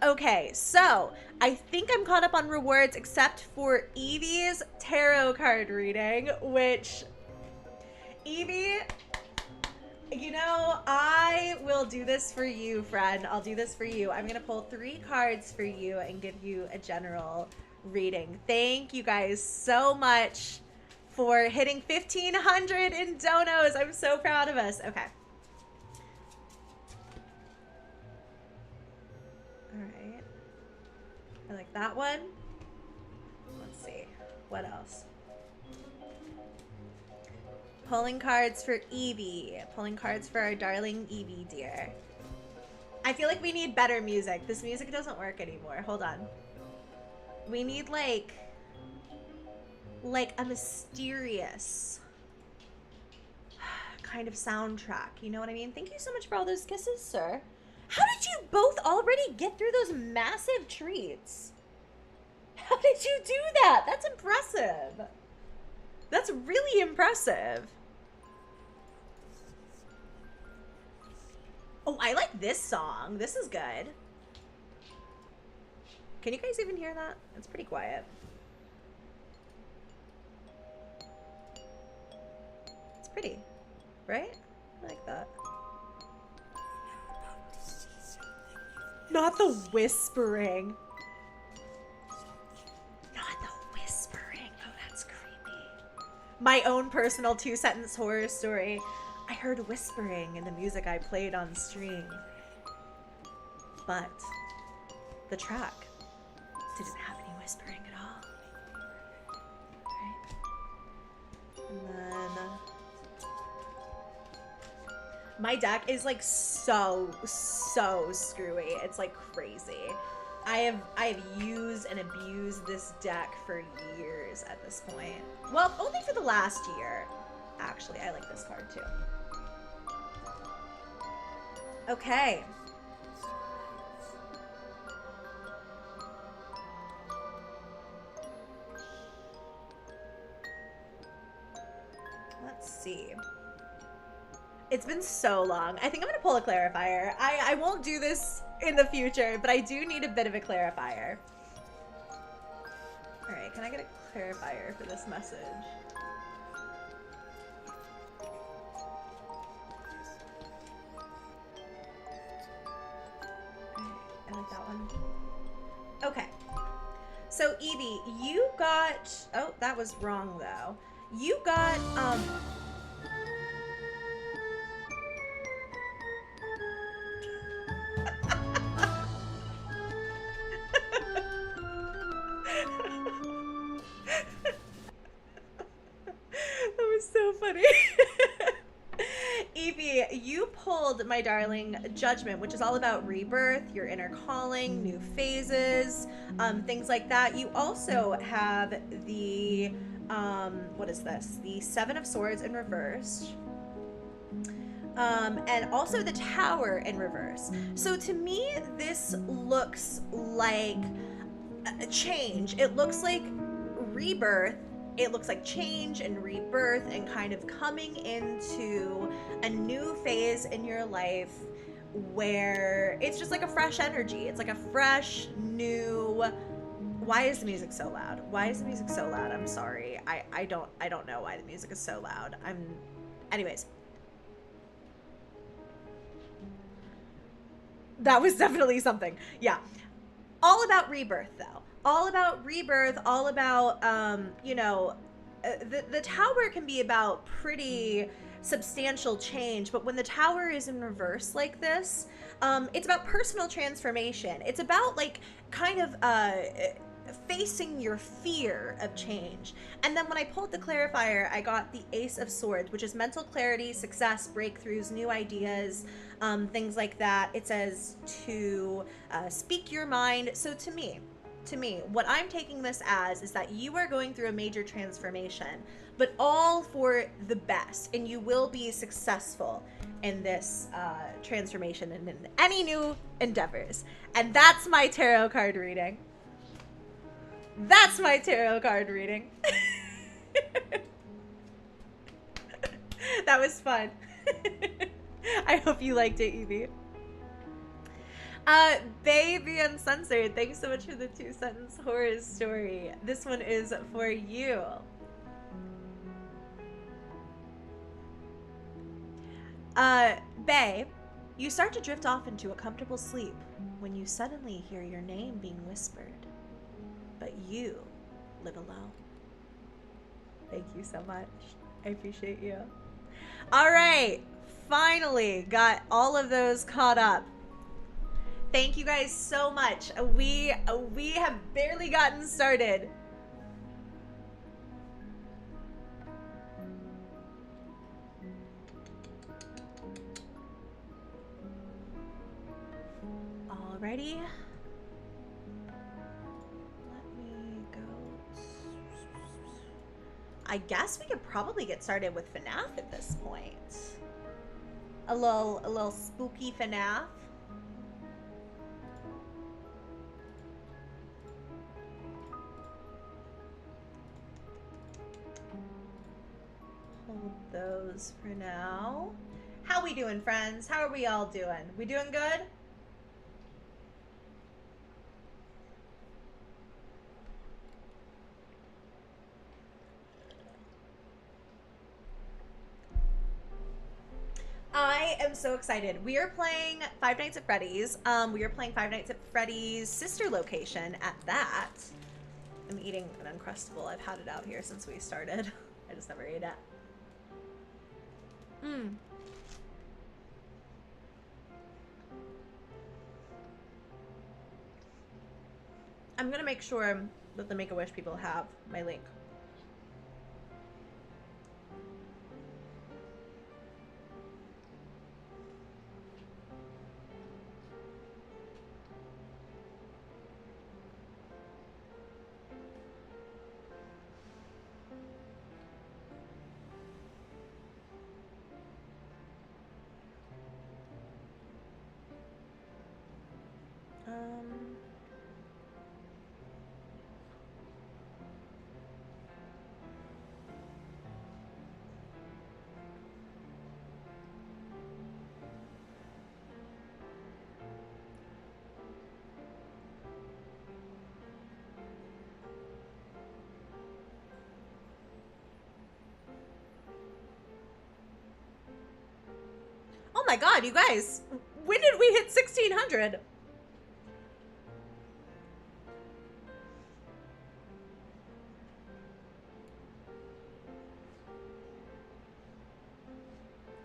Okay, so I think I'm caught up on rewards except for Evie's tarot card reading, which, Evie, you know, I will do this for you, friend. I'll do this for you. I'm going to pull 3 cards for you and give you a general reading. Thank you guys so much for hitting 1,500 in donos. I'm so proud of us. Okay. Alright. I like that one. Let's see. What else? Pulling cards for Evie. Pulling cards for our darling Evie dear. I feel like we need better music. This music doesn't work anymore. Hold on. We need like a mysterious kind of soundtrack. You know what I mean? Thank you so much for all those kisses, sir. How did you both already get through those massive treats? How did you do that? That's impressive. That's really impressive. Oh, I like this song. This is good. Can you guys even hear that? It's pretty quiet. It's pretty, right? I like that. Not the whispering. Not the whispering. Oh, that's creepy. My own personal 2-sentence horror story. I heard whispering in the music I played on stream. But the track didn't have any whispering at all. Right? And then my deck is like so screwy. It's like crazy. I have used and abused this deck for years at this point. Well, only for the last year. Actually, I like this card too. Okay. Let's see. It's been so long. I think I'm gonna pull a clarifier. I won't do this in the future, but I do need a bit of a clarifier. All right, can I get a clarifier for this message? I like that one. Okay. So Evie, you got, oh, that was wrong though. You got, that was so funny. Evie, you pulled, my darling, Judgment, which is all about rebirth, your inner calling, new phases, things like that. You also have the, what is this? The Seven of Swords in reverse. And also the Tower in reverse. So to me, this looks like a change. It looks like rebirth. It looks like change and rebirth and kind of coming into a new phase in your life where it's just like a fresh energy. It's like a fresh, new... Why is the music so loud? Why is the music so loud? I'm sorry. I don't know why the music is so loud. Anyways. That was definitely something. Yeah. All about rebirth, though. All about rebirth, all about, you know, the Tower can be about pretty substantial change, but when the Tower is in reverse like this, it's about personal transformation. It's about, like, kind of, facing your fear of change. And then when I pulled the clarifier, I got the Ace of Swords, which is mental clarity, success, breakthroughs, new ideas, things like that. It says to speak your mind. So to me, what I'm taking this as is that you are going through a major transformation, but all for the best, and you will be successful in this transformation and in any new endeavors. And that's my tarot card reading. That's my tarot card reading. That was fun. I hope you liked it, Evie. Baby Uncensored, thanks so much for the 2-sentence horror story. This one is for you. Bae, you start to drift off into a comfortable sleep when you suddenly hear your name being whispered. But you live alone. Thank you so much. I appreciate you. All right, finally got all of those caught up. Thank you guys so much. We have barely gotten started. Alrighty. I guess we could probably get started with FNAF at this point. A little spooky FNAF. Hold those for now. How we doing, friends? How are we all doing? We doing good? I am so excited. We are playing Five Nights at Freddy's. We are playing Five Nights at Freddy's sister location at that. I'm eating an Uncrustable. I've had it out here since we started. I just never ate it. I'm gonna make sure that the Make-A-Wish people have my link. Oh my god, you guys! When did we hit 1600?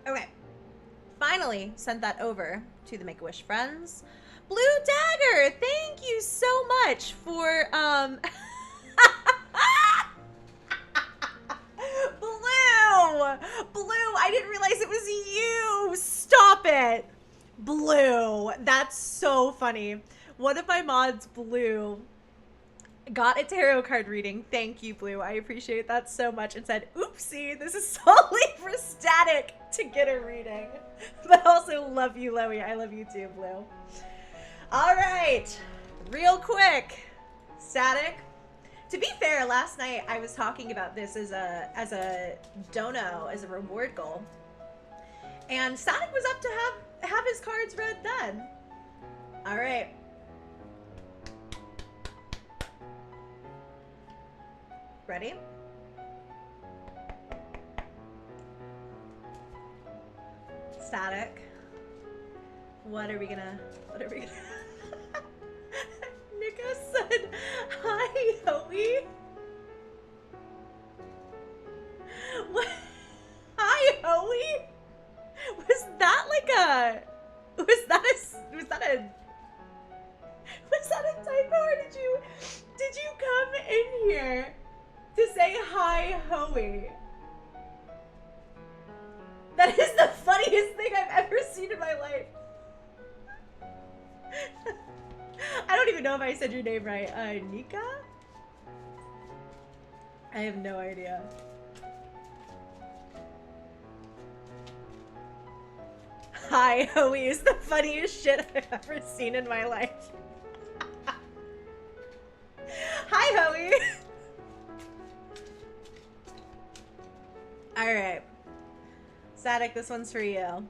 Okay. Finally sent that over to the Make-A-Wish friends. Blue Dagger, thank you so much for, Blue, I didn't realize it was you. Stop it. Blue, that's so funny. One of my mods, Blue, got a tarot card reading. Thank you, Blue. I appreciate that so much. And said, oopsie, this is solely for Static to get a reading. But also love you, Loey. I love you too, Blue. All right, real quick, Static. To be fair, last night I was talking about this as a dono, as a reward goal. And Static was up to have his cards read then. All right. Ready? Static. What are we gonna Nika said, hi, Hoey. What? Hi, Hoey. Was that a typo, or did you come in here to say hi, Hoey? That is the funniest thing I've ever seen in my life. I don't even know if I said your name right. Nika? I have no idea. Hi, Hoey is the funniest shit I've ever seen in my life. Hi, Hoey. All right. Static, this one's for you.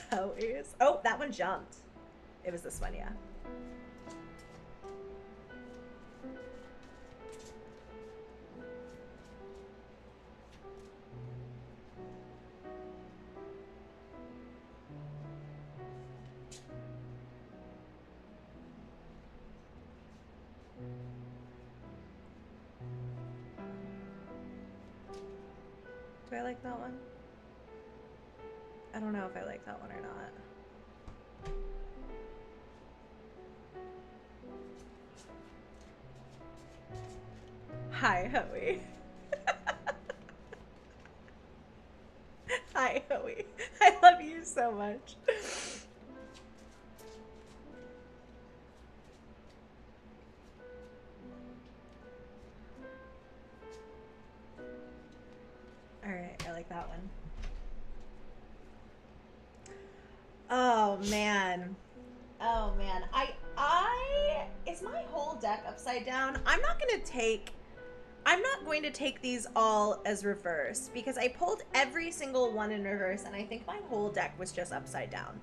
Hoey's. Oh, that one jumped. It was this one, yeah. Do I like that one? I don't know if I like that one or not. Hi, Hoey. Hi, Hoey. I love you so much. Alright, I like that one. Oh man. Oh man. Is my whole deck upside down? I'm not going to take these all as reverse because I pulled every single one in reverse and I think my whole deck was just upside down.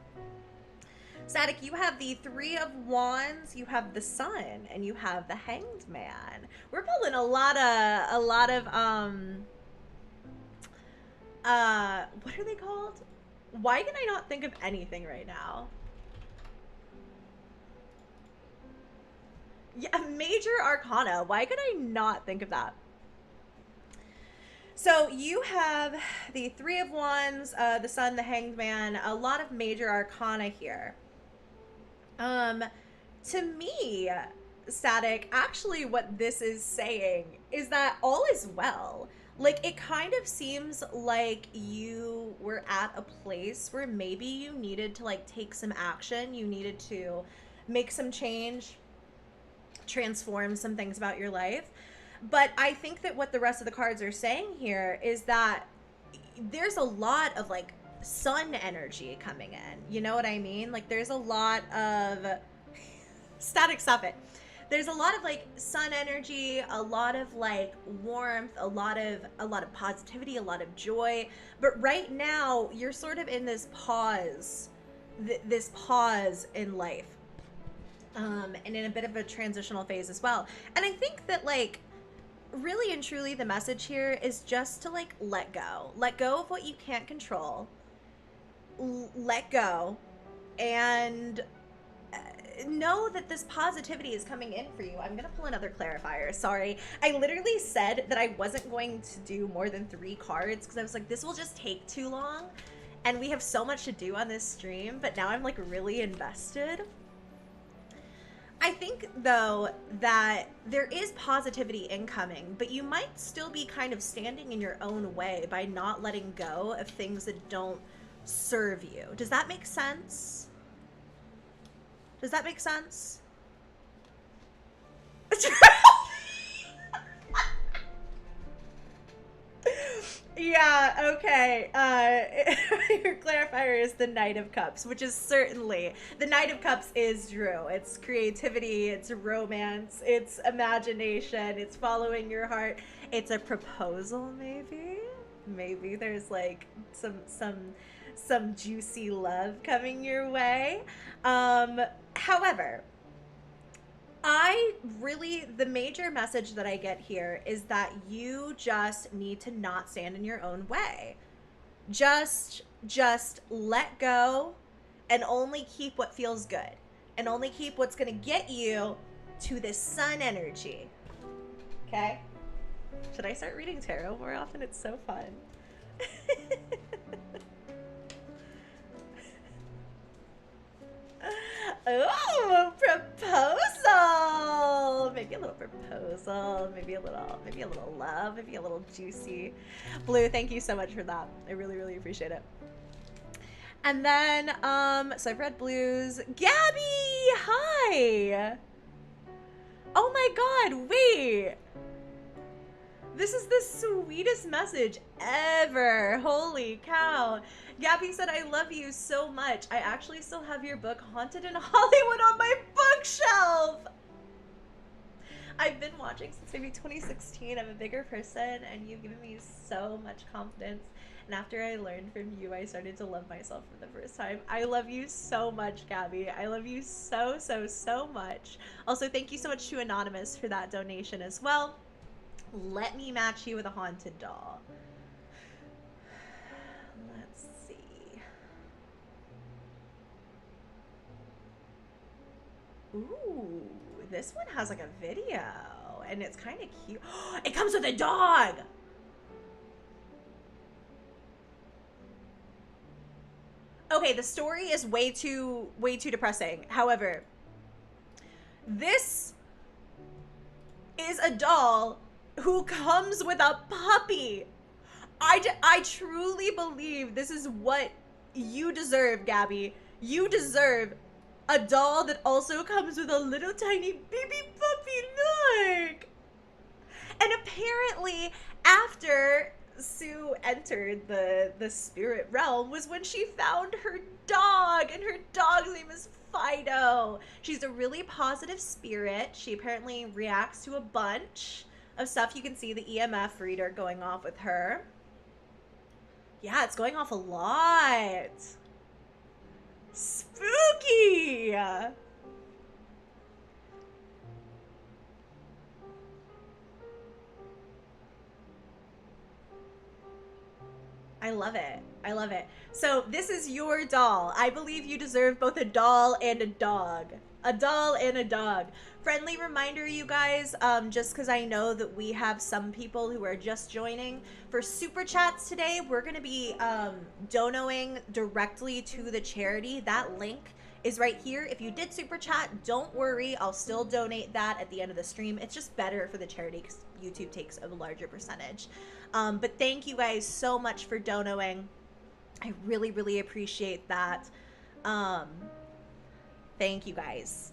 Static, you have the Three of Wands, you have the Sun, and you have the Hanged Man. We're pulling a lot of what are they called? Why can I not think of anything right now? Yeah, major arcana. Why could I not think of that? So you have the Three of Wands, the Sun, the Hanged Man, a lot of major arcana here. Um, to me, Static, actually what this is saying is that all is well. Like, it kind of seems like you were at a place where maybe you needed to, like, take some action. You needed to make some change, transform some things about your life. But I think that what the rest of the cards are saying here is that there's a lot of, like, sun energy coming in. You know what I mean? Like, there's a lot of Static, stop it. There's a lot of, like, sun energy, a lot of, like, warmth, a lot of positivity, a lot of joy. But right now you're sort of in this pause, this pause in life, and in a bit of a transitional phase as well. And I think that, like, really and truly the message here is just to, like, let go of what you can't control, let go, and know that this positivity is coming in for you. I'm gonna pull another clarifier. Sorry, I literally said that I wasn't going to do more than 3 cards because I was like, this will just take too long and we have so much to do on this stream. But now I'm, like, really invested. I think, though, that there is positivity incoming, but you might still be kind of standing in your own way by not letting go of things that don't serve you. Does that make sense? Does that make sense? Yeah, okay. Your clarifier is the Knight of Cups, which is certainly, the Knight of Cups is Drew. It's creativity, it's romance, it's imagination, it's following your heart. It's a proposal, maybe? Maybe there's, like, some juicy love coming your way. However, the major message that I get here is that you just need to not stand in your own way. Just let go and only keep what feels good and only keep what's going to get you to this sun energy. Okay? Should I start reading tarot more often? It's so fun. Oh, proposal! Maybe a little proposal, maybe a little love, maybe a little juicy. Blue, thank you so much for that. I really, really appreciate it. And then, so I've read Blues. Gabby, hi! Oh my god, wait! This is the sweetest message ever. Holy cow. Gabby said, I love you so much. I actually still have your book, Haunted in Hollywood, on my bookshelf. I've been watching since maybe 2016. I'm a bigger person, and you've given me so much confidence. And after I learned from you, I started to love myself for the first time. I love you so much, Gabby. I love you so, so, so much. Also, thank you so much to Anonymous for that donation as well. Let me match you with a haunted doll. Let's see. Ooh, this one has, like, a video, and it's kind of cute. It comes with a dog! Okay, the story is way too depressing. However, this is a doll who comes with a puppy. I truly believe this is what you deserve, Gabby. You deserve a doll that also comes with a little tiny baby puppy, look! And apparently, after Sue entered the spirit realm was when she found her dog, and her dog's name is Fido. She's a really positive spirit. She apparently reacts to a bunch of stuff. You can see the EMF reader going off with her. Yeah, it's going off a lot. Spooky! I love it. I love it. So this is your doll. I believe you deserve both a doll and a dog. A doll and a dog. Friendly reminder, you guys, just because I know that we have some people who are just joining. For Super Chats today, we're going to be donoing directly to the charity. That link is right here. If you did Super Chat, don't worry. I'll still donate that at the end of the stream. It's just better for the charity because YouTube takes a larger percentage. But thank you guys so much for donoing. I really, really appreciate that. Thank you guys.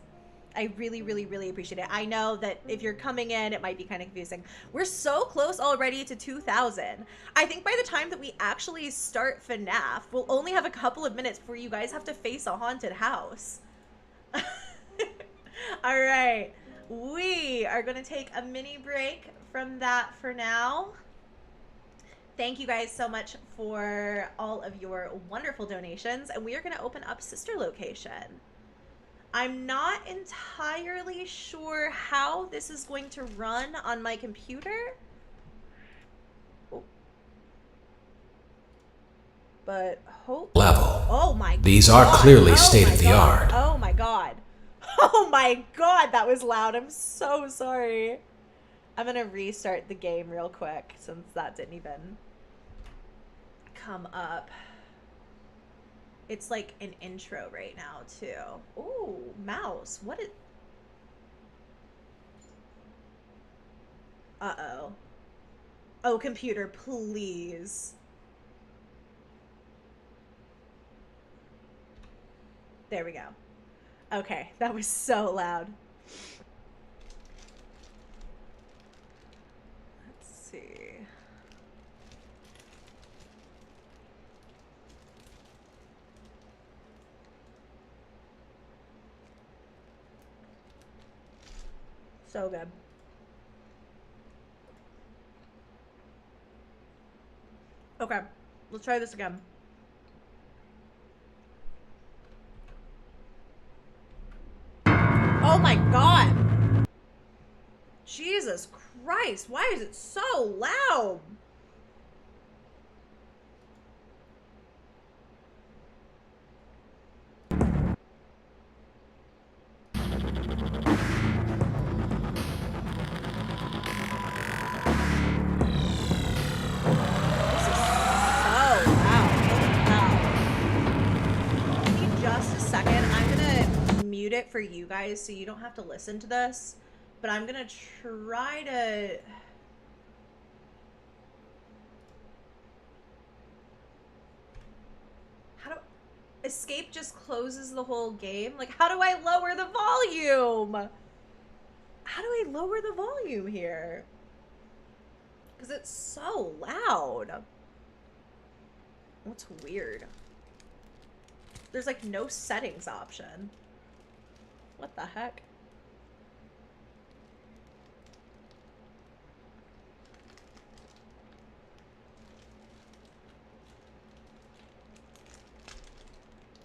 I really, really, really appreciate it. I know that if you're coming in, it might be kind of confusing. We're so close already to 2,000. I think by the time that we actually start FNAF, we'll only have a couple of minutes before you guys have to face a haunted house. All right. We are going to take a mini break from that for now. Thank you guys so much for all of your wonderful donations. And we are going to open up Sister Location. I'm not entirely sure how this is going to run on my computer. Oh. But hope level. Oh my These God. are clearly state of the art. Oh my God. Oh my God, that was loud. I'm so sorry. I'm gonna restart the game real quick since that didn't even come up. It's like an intro right now, too. Ooh, mouse. What is... Uh-oh. Oh, computer, please. There we go. Okay, that was so loud. Let's see. So good. Okay, let's try this again. Oh my God. Jesus Christ, why is it so loud? It for you guys so you don't have to listen to this, but I'm gonna try to escape just closes the whole game. Like, how do I lower the volume? How do I lower the volume here? Because it's so loud. What's weird? There's like no settings option. What the heck?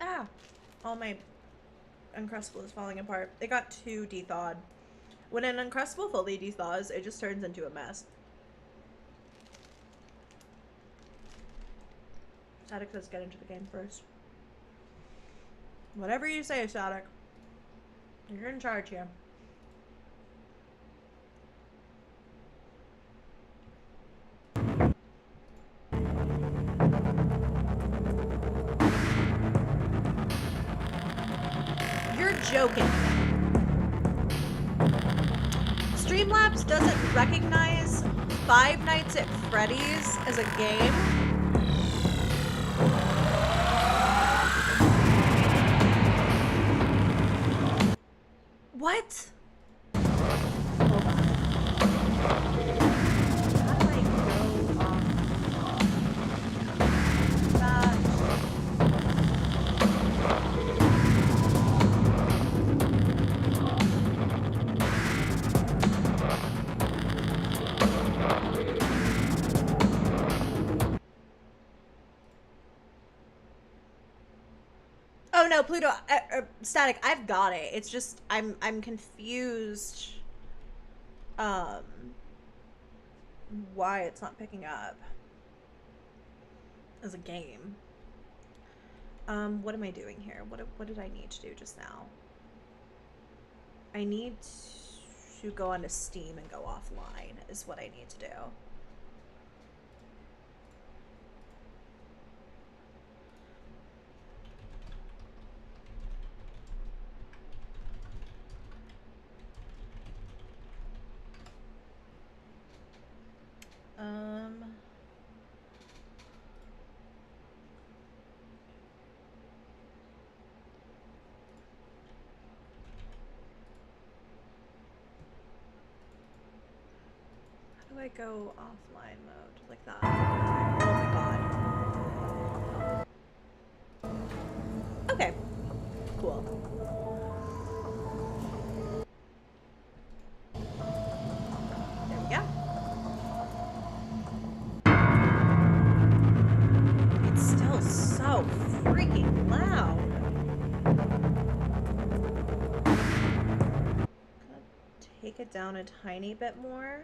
Ah! All my Uncrustable is falling apart. It got too de-thawed. When an Uncrustable fully de-thaws, it just turns into a mess. Static says get into the game first. Whatever you say, Static. You're in charge here. You're joking. Streamlabs doesn't recognize Five Nights at Freddy's as a game. What? Hold on. How do I go off that? Oh no, Pluto, Static, I've got it. It's just I'm confused. Why it's not picking up. as a game. What am I doing here? What did I need to do just now? I need to go onto Steam and go offline is what I need to do. How do I go offline mode like that? Oh my god. Okay. Cool. There we go. It's still so freaking loud. Gonna take it down a tiny bit more.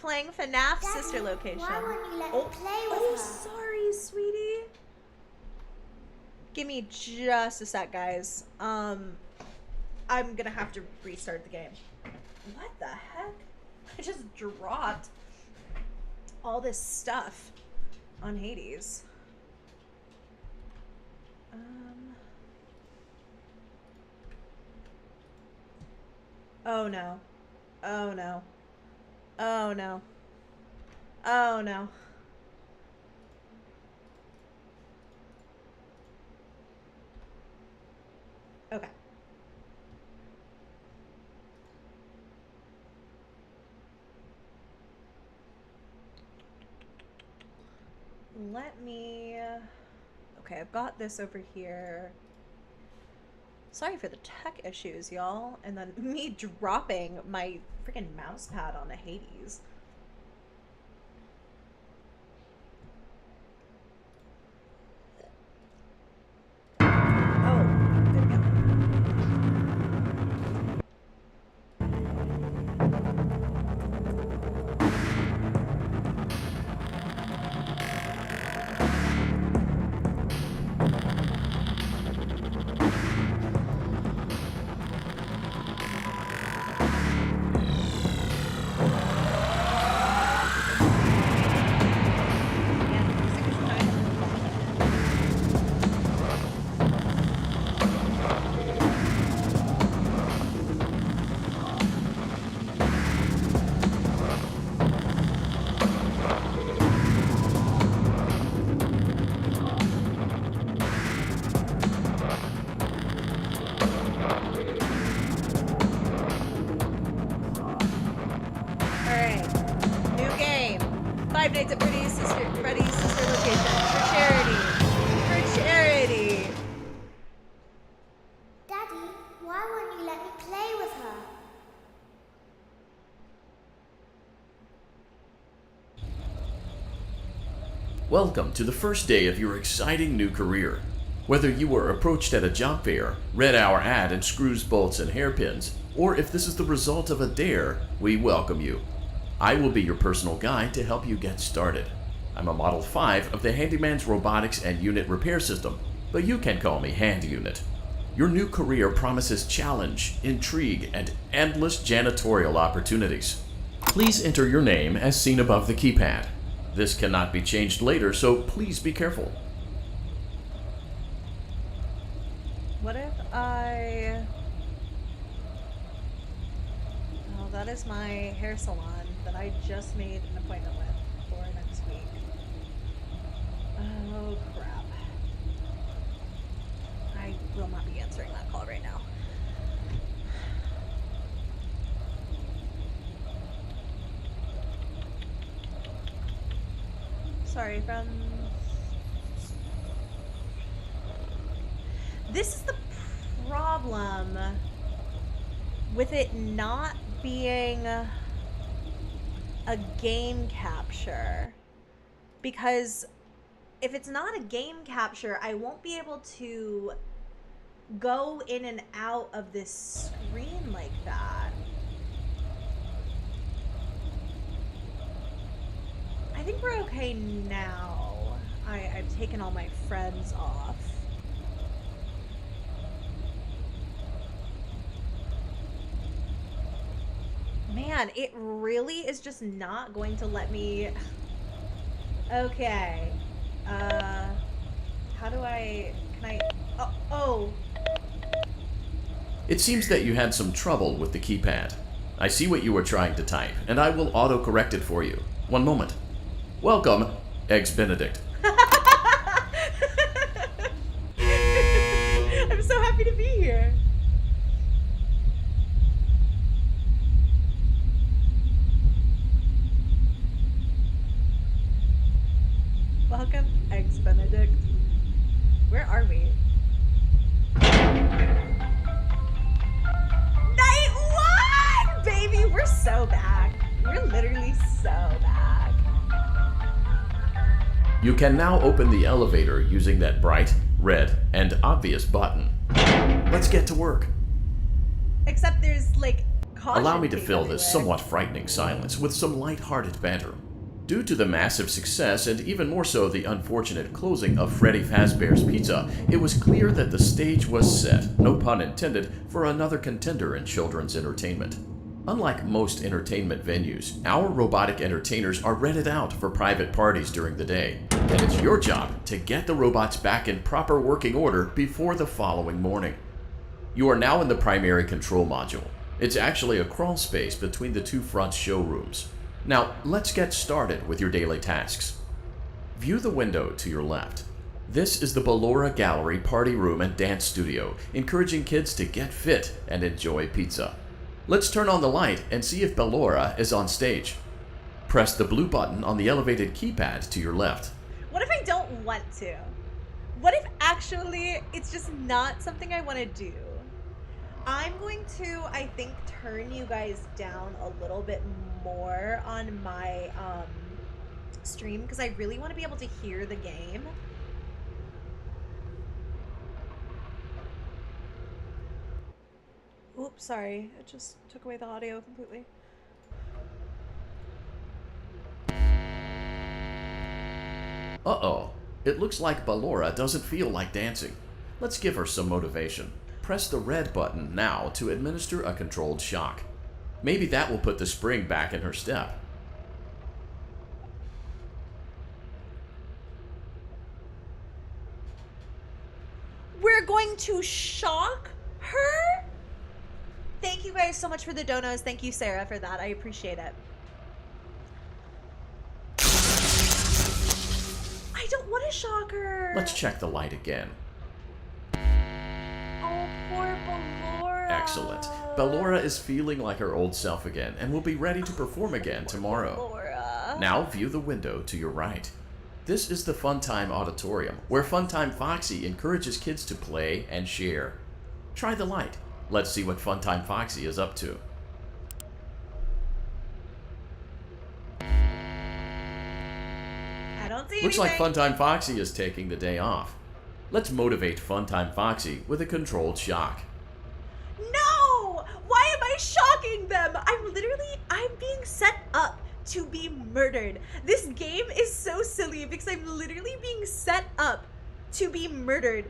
Playing FNAF Daddy, sister location. Why won't you let me play with her? Sorry, sweetie. Give me just a sec, guys. I'm gonna have to restart the game. What the heck? I just dropped all this stuff on Hades. Oh no. Oh no. Oh no. Oh no. Okay. Let me... Okay, I've got this over here. Sorry for the tech issues, y'all. And then me dropping my freaking mouse pad onto Hades. Five Nights at Freddy's sister location for charity. For charity. Daddy, why won't you let me play with her? Welcome to the first day of your exciting new career. Whether you were approached at a job fair, read our ad in screws, bolts, and hairpins, or if this is the result of a dare, we welcome you. I will be your personal guide to help you get started. I'm a Model 5 of the Handyman's Robotics and Unit Repair System, but you can call me Hand Unit. Your new career promises challenge, intrigue, and endless janitorial opportunities. Please enter your name as seen above the keypad. This cannot be changed later, so please be careful. What if I... Oh, that is my hair salon that I just made an appointment with for next week. Oh, crap. I will not be answering that call right now. Sorry, friends. This is the problem with it not being a game capture. Because if it's not a game capture, I won't be able to go in and out of this screen like that. I think we're okay now. I've taken all my friends off. Man, it really is just not going to let me... Okay. How do I... Can I... Oh. It seems that you had some trouble with the keypad. I see what you were trying to type, and I will auto-correct it for you. One moment. Welcome, Eggs Benedict. I'm so happy to be here. Welcome, Eggs Benedict. Where are we? Night 1! Baby, we're so back. We're literally so back. You can now open the elevator using that bright, red, and obvious button. Let's get to work. Except there's, like, caution Allow me to tape fill this everywhere. somewhat frightening silence with some light-hearted banter. Due to the massive success, and even more so the unfortunate closing of Freddy Fazbear's Pizza, it was clear that the stage was set, no pun intended, for another contender in children's entertainment. Unlike most entertainment venues, our robotic entertainers are rented out for private parties during the day, and it's your job to get the robots back in proper working order before the following morning. You are now in the primary control module. It's actually a crawl space between the two front showrooms. Now, let's get started with your daily tasks. View the window to your left. This is the Ballora Gallery Party Room and Dance Studio, encouraging kids to get fit and enjoy pizza. Let's turn on the light and see if Ballora is on stage. Press the blue button on the elevated keypad to your left. What if I don't want to? What if actually it's just not something I want to do? I'm going to, I think, turn you guys down a little bit more on my stream because I really want to be able to hear the game. Oops, sorry. It just took away the audio completely. Uh-oh. It looks like Ballora doesn't feel like dancing. Let's give her some motivation. Press the red button now to administer a controlled shock. Maybe that will put the spring back in her step. We're going to shock her? Thank you guys so much for the donos. Thank you, Sarah, for that. I appreciate it. I don't want to shock her. Let's check the light again. Oh, poor Ballora. Excellent. Ballora is feeling like her old self again and will be ready to perform again tomorrow. Ballora. Now view the window to your right. This is the Funtime Auditorium, where Funtime Foxy encourages kids to play and share. Try the light. Let's see what Funtime Foxy is up to. I don't see Looks anything. like Funtime Foxy is taking the day off. Let's motivate Funtime Foxy with a controlled shock. No! Why am I shocking them? I'm being set up to be murdered. This game is so silly because I'm literally being set up to be murdered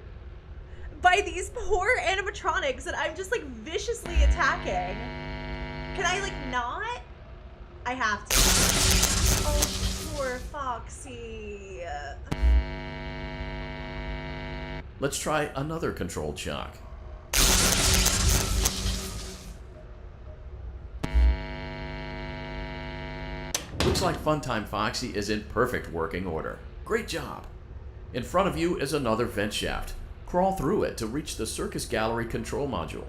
by these poor animatronics that I'm just like viciously attacking. Can I like not? I have to. Oh, poor Foxy. Let's try another controlled shock. Looks like Funtime Foxy is in perfect working order. Great job! In front of you is another vent shaft. Crawl through it to reach the Circus Gallery control module.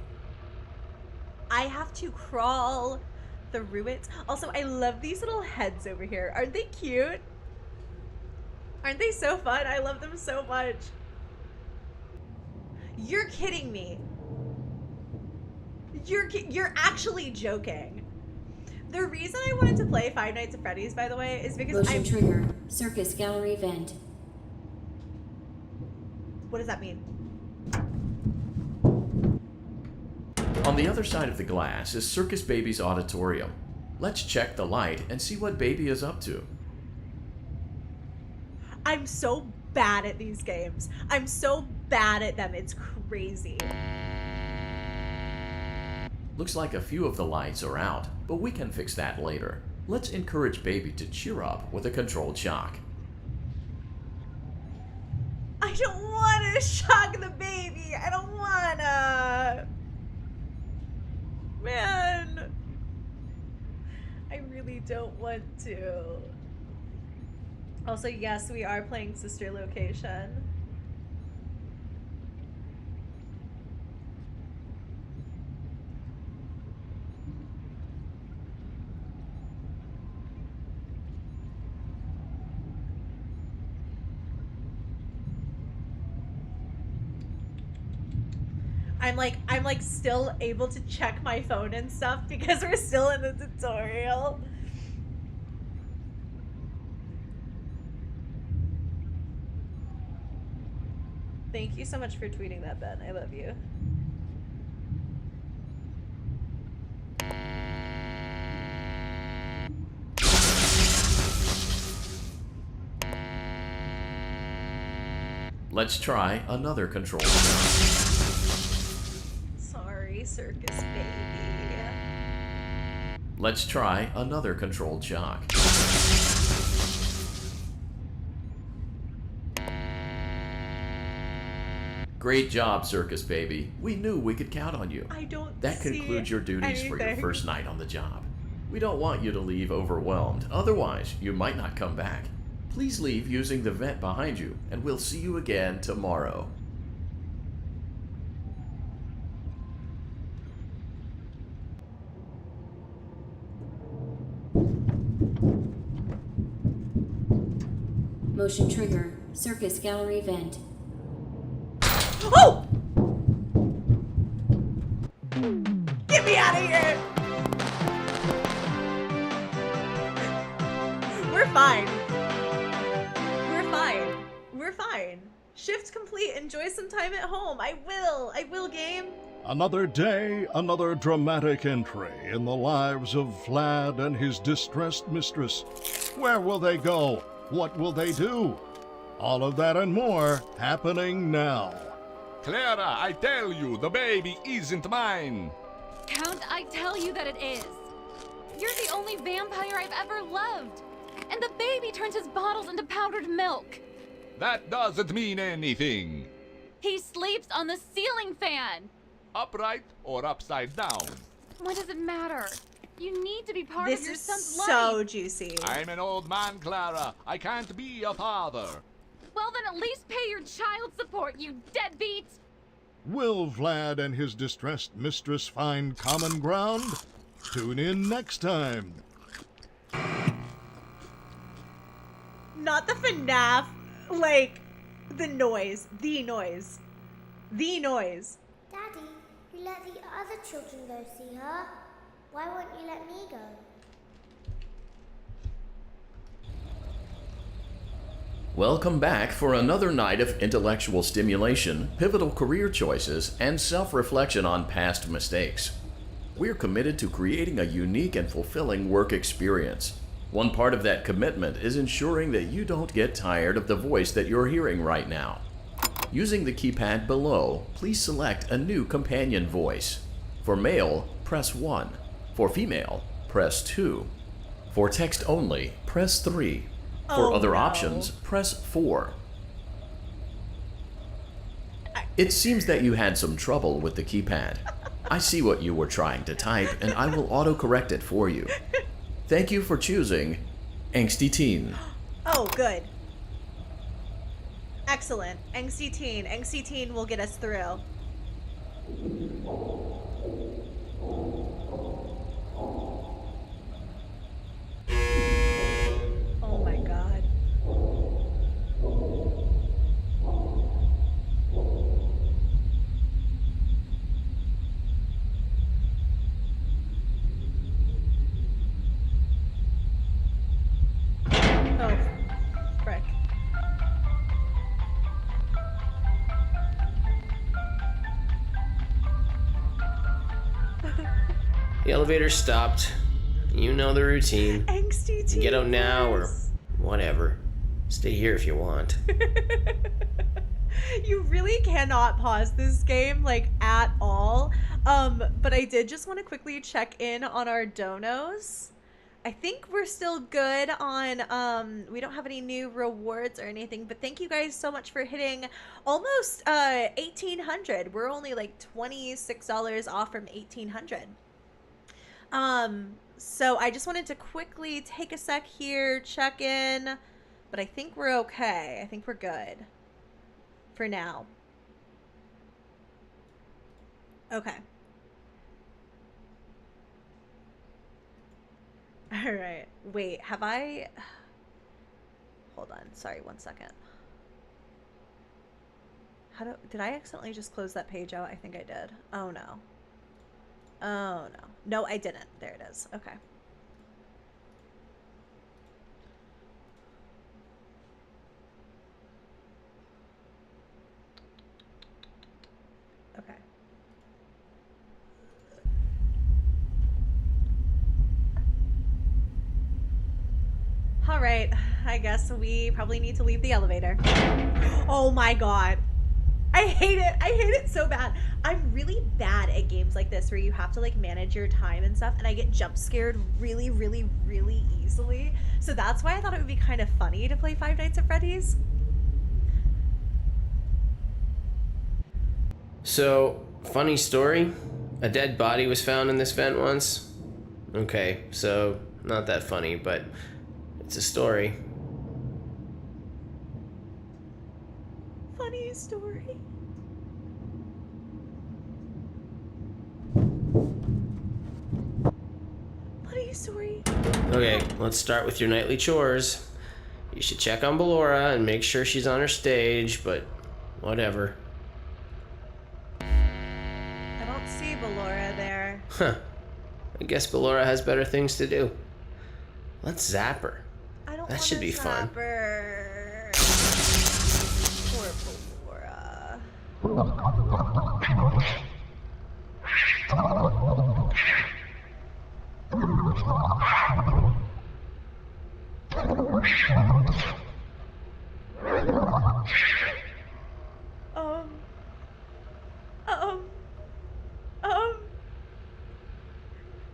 I have to crawl through it. Also, I love these little heads over here. Aren't they cute? Aren't they so fun? I love them so much. You're kidding me. You're actually joking. The reason I wanted to play Five Nights at Freddy's, by the way, is because Motion trigger. Circus gallery vent. What does that mean? On the other side of the glass is Circus Baby's auditorium. Let's check the light and see what Baby is up to. I'm so bad at these games. I'm so bad at them. It's crazy. Looks like a few of the lights are out, but we can fix that later. Let's encourage Baby to cheer up with a controlled shock. I don't want to shock the baby. I don't want to. Man. I really don't want to. Also, yes, we are playing Sister Location. I'm like still able to check my phone and stuff because we're still in the tutorial. Thank you so much for tweeting that, Ben. I love you. Let's try another control. Sorry, Circus Baby. Let's try another controlled shock. Great job, Circus Baby. We knew we could count on you. I don't That see concludes your duties for your anything. first night on the job. We don't want you to leave overwhelmed, otherwise you might not come back. Please leave using the vent behind you, and we'll see you again tomorrow. Motion trigger. Circus gallery vent. Oh! Get me out of here! We're fine. We're fine. We're fine. Shift complete. Enjoy some time at home. I will, game. Another day, another dramatic entry in the lives of Vlad and his distressed mistress. Where will they go? What will they do? All of that and more happening now. Clara, I tell you, the baby isn't mine. Count, I tell you that it is. You're the only vampire I've ever loved. And the baby turns his bottles into powdered milk. That doesn't mean anything. He sleeps on the ceiling fan. Upright or upside down. What does it matter? You need to be part This of your is son's so life. juicy. I'm an old man, Clara. I can't be a father. Well, then at least pay your child support, you deadbeat. Will Vlad and his distressed mistress find common ground? Tune in next time. Not the FNAF, like the noise. Daddy, you let the other children go see her. Why won't you let me go? Welcome back for another night of intellectual stimulation, pivotal career choices, and self-reflection on past mistakes. We're committed to creating a unique and fulfilling work experience. One part of that commitment is ensuring that you don't get tired of the voice that you're hearing right now. Using the keypad below, please select a new companion voice. For male, press 1. For female, press 2. For text only, press 3. For Oh, other no. options, press 4. It seems that you had some trouble with the keypad. I see what you were trying to type, and I will autocorrect it for you. Thank you for choosing Angsty Teen. Oh, good. Excellent. Angsty Teen. Angsty Teen will get us through. Oh my god. The elevator stopped. You know the routine. Angsty teen. Get out now or voice. whatever. Stay here if you want. You really cannot pause this game, like, at all. But I did just want to quickly check in on our donos. I think we're still good on, we don't have any new rewards or anything, but thank you guys so much for hitting almost 1,800. We're only like $26 off from 1,800. So I just wanted to quickly take a sec here, check in, but I think we're okay. I think we're good for now. Okay. All right. Wait, have I... Hold on. Sorry, one second. Did I accidentally just close that page out? I think I did. Oh, no. Oh, no. No, I didn't. There it is. Okay. Okay. All right, I guess we probably need to leave the elevator. Oh my god. I hate it. I hate it so bad. I'm really bad at games like this where you have to like manage your time and stuff, and I get jump scared really, really, really easily. So that's why I thought it would be kind of funny to play Five Nights at Freddy's. So, funny story. A dead body was found in this vent once. Okay, so not that funny, but it's a story. Funny story. Funny story. Okay, let's start with your nightly chores. You should check on Ballora and make sure she's on her stage, but whatever. I don't see Ballora there. Huh. I guess Ballora has better things to do. Let's zap her. I don't That wanna should be fun. zap her. Poor Ballora.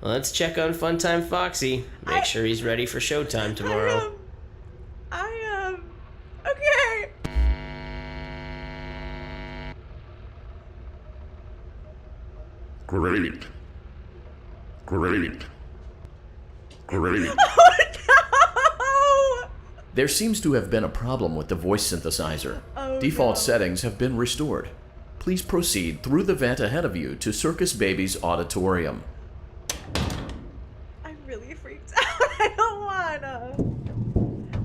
Let's check on Funtime Foxy. Make sure he's ready for showtime tomorrow. Okay. Great. Great. Great. Oh no! There seems to have been a problem with the voice synthesizer. Oh, Default no. settings have been restored. Please proceed through the vent ahead of you to Circus Baby's auditorium. I'm really freaked out. I don't wanna.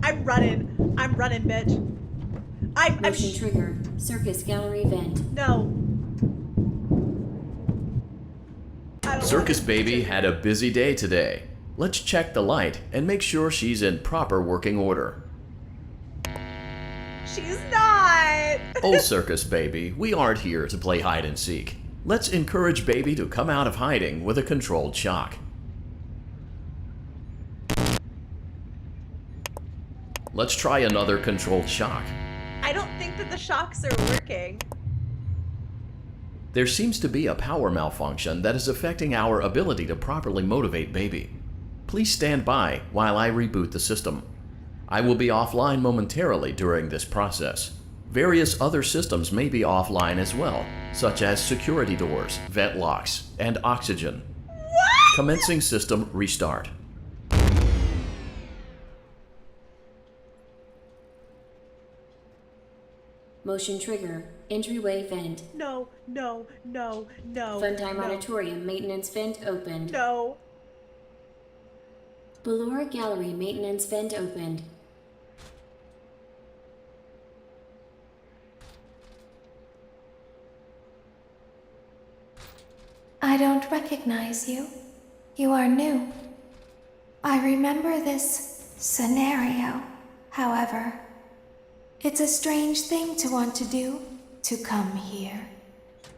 I'm running, bitch. Motion trigger. Circus gallery vent. No. I don't Circus wanna- Baby had a busy day today. Let's check the light and make sure she's in proper working order. She's not. Oh, Circus Baby, we aren't here to play hide and seek. Let's encourage Baby to come out of hiding with a controlled shock. Let's try another controlled shock. I don't think that the shocks are working. There seems to be a power malfunction that is affecting our ability to properly motivate Baby. Please stand by while I reboot the system. I will be offline momentarily during this process. Various other systems may be offline as well, such as security doors, vent locks, and oxygen. What? Commencing system restart. Motion trigger. Entryway vent. No. Funtime no. auditorium maintenance vent opened. No. Ballora gallery maintenance vent opened. I don't recognize you. You are new. I remember this scenario, however. It's a strange thing to want to do, to come here.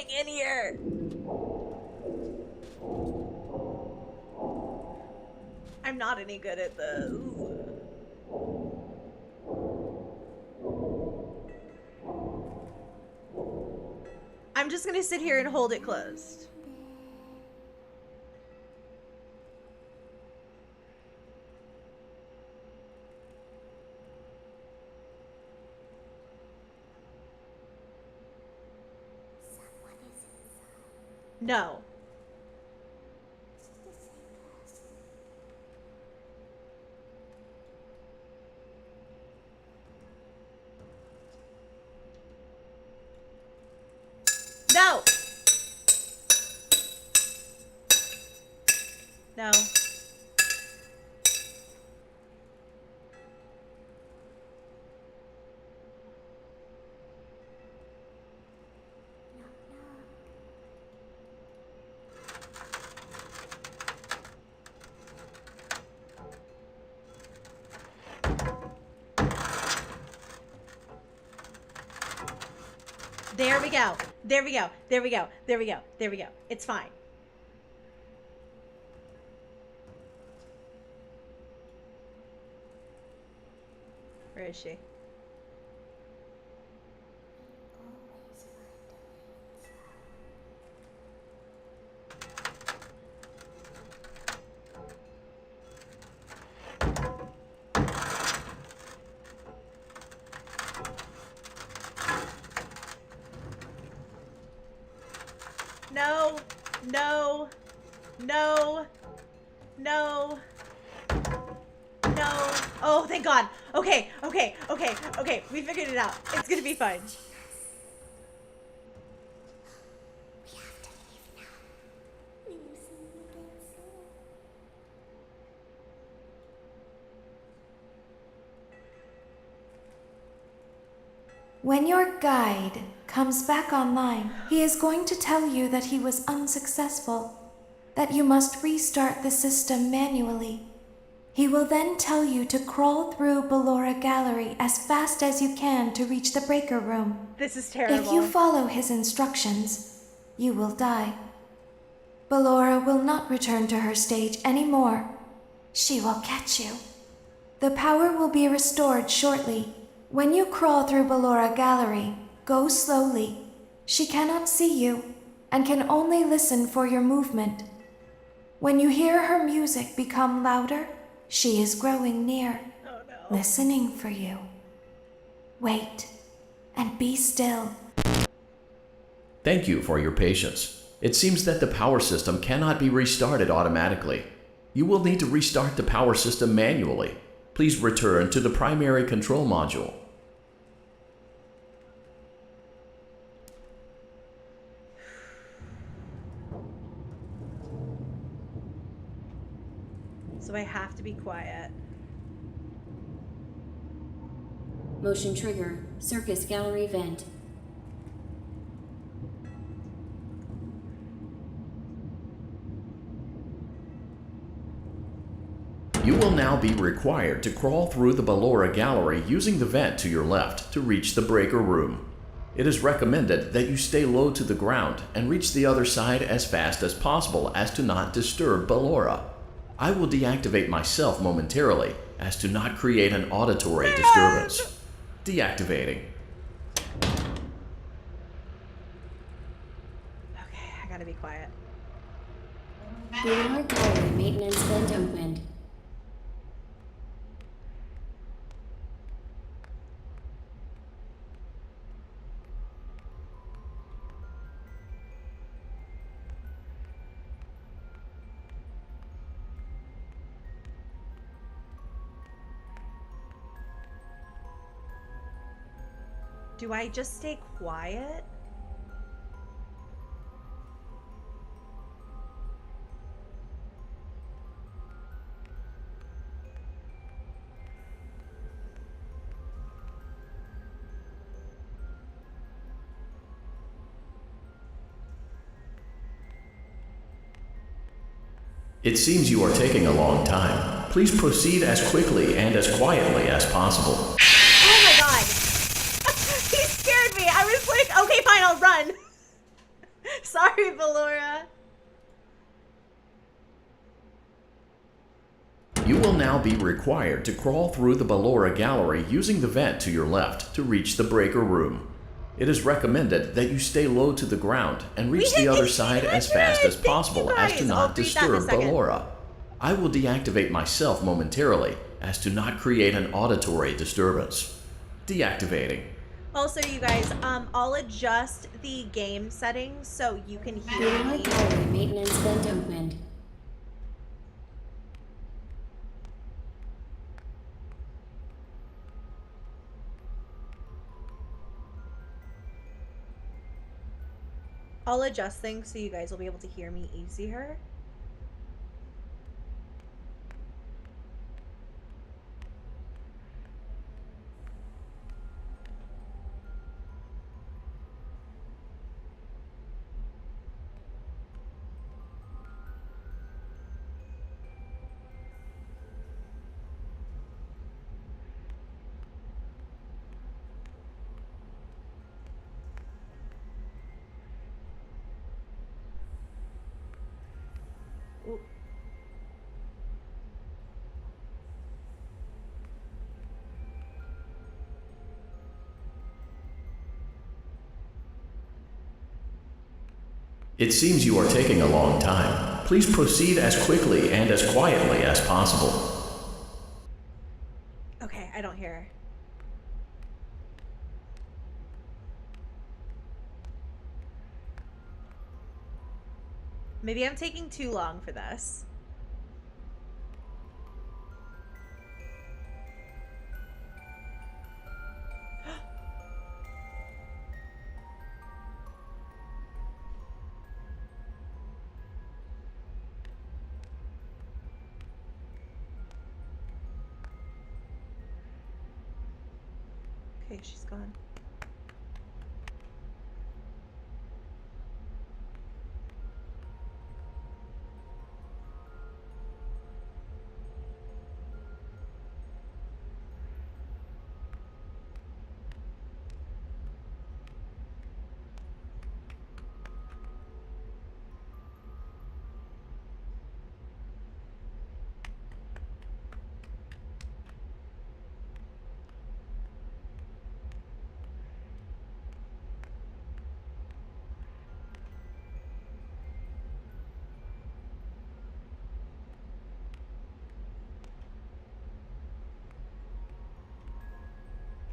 going in here? I'm not any good at this. I'm just gonna sit here and hold it closed. No. No. No. There we go. There we go. There we go. There we go. There we go. It's fine. Where is she? No, no, no, no, no. Oh, thank God. Okay, okay, okay, okay. We figured it out. It's gonna be fine. We have to leave now. We will see you again soon. When your guide comes back online, he is going to tell you that he was unsuccessful, that you must restart the system manually. He will then tell you to crawl through Ballora Gallery as fast as you can to reach the breaker room. This is terrible. If you follow his instructions, you will die. Ballora will not return to her stage anymore. She will catch you. The power will be restored shortly. When you crawl through Ballora Gallery, go slowly. She cannot see you and can only listen for your movement. When you hear her music become louder, she is growing near, listening for you. Wait and be still. Thank you for your patience. It seems that the power system cannot be restarted automatically. You will need to restart the power system manually. Please return to the primary control module. So I have to be quiet. Motion trigger. Circus gallery vent. You will now be required to crawl through the Ballora Gallery using the vent to your left to reach the breaker room. It is recommended that you stay low to the ground and reach the other side as fast as possible as to not disturb Ballora. I will deactivate myself momentarily as to not create an auditory disturbance. Deactivating. Okay, I gotta be quiet. Ballora gallery maintenance vent opened. Do I just stay quiet? It seems you are taking a long time. Please proceed as quickly and as quietly as possible. Oh my God! He scared me! I was like, okay, fine, I'll run. Sorry, Valora. You will now be required to crawl through the Ballora Gallery using the vent to your left to reach the breaker room. It is recommended that you stay low to the ground and reach the other side as fast as possible as to not disturb Ballora. I will deactivate myself momentarily as to not create an auditory disturbance. Deactivating. Also, you guys, I'll adjust the game settings so you can hear me. Gallery maintenance vent opened. I'll adjust things so you guys will be able to hear me easier. It seems you are taking a long time. Please proceed as quickly and as quietly as possible. Okay, I don't hear her. Maybe I'm taking too long for this. Okay, she's gone.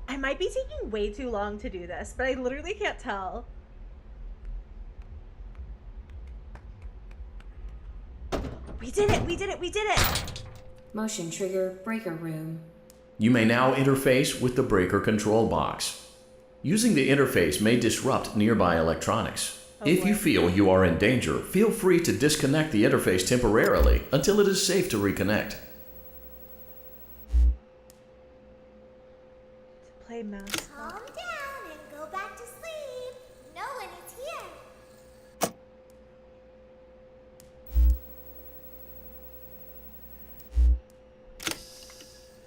I might be taking way too long to do this, but I literally can't tell. We did it! We did it! We did it! Motion trigger breaker room. You may now interface with the breaker control box. Using the interface may disrupt nearby electronics. If you feel you are in danger, feel free to disconnect the interface temporarily until it is safe to reconnect. To play mouse. Calm down and go back to sleep. No one is here.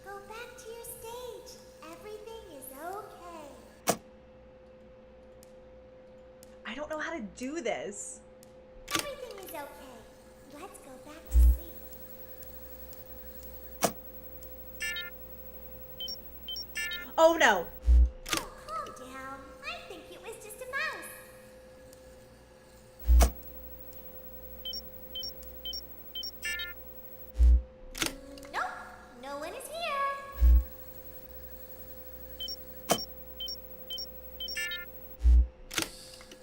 Go back to your stage. Everything is okay. I don't know how to do this. Everything is okay. Let's go back to sleep. Oh no! Oh, calm down. I think it was just a mouse. Nope, no one is here.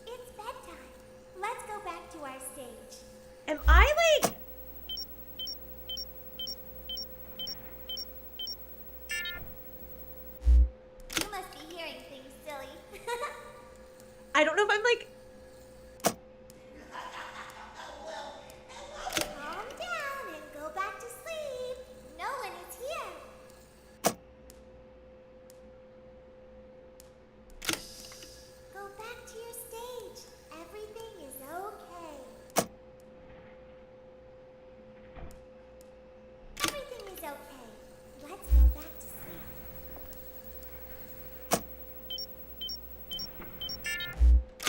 It's bedtime. Let's go back to our stage. Am I like... You must be hearing things, silly. I don't know if I'm like... Calm down and go back to sleep. No one is here. Go back to your stage. Everything is okay. Everything is okay. Let's go back to sleep.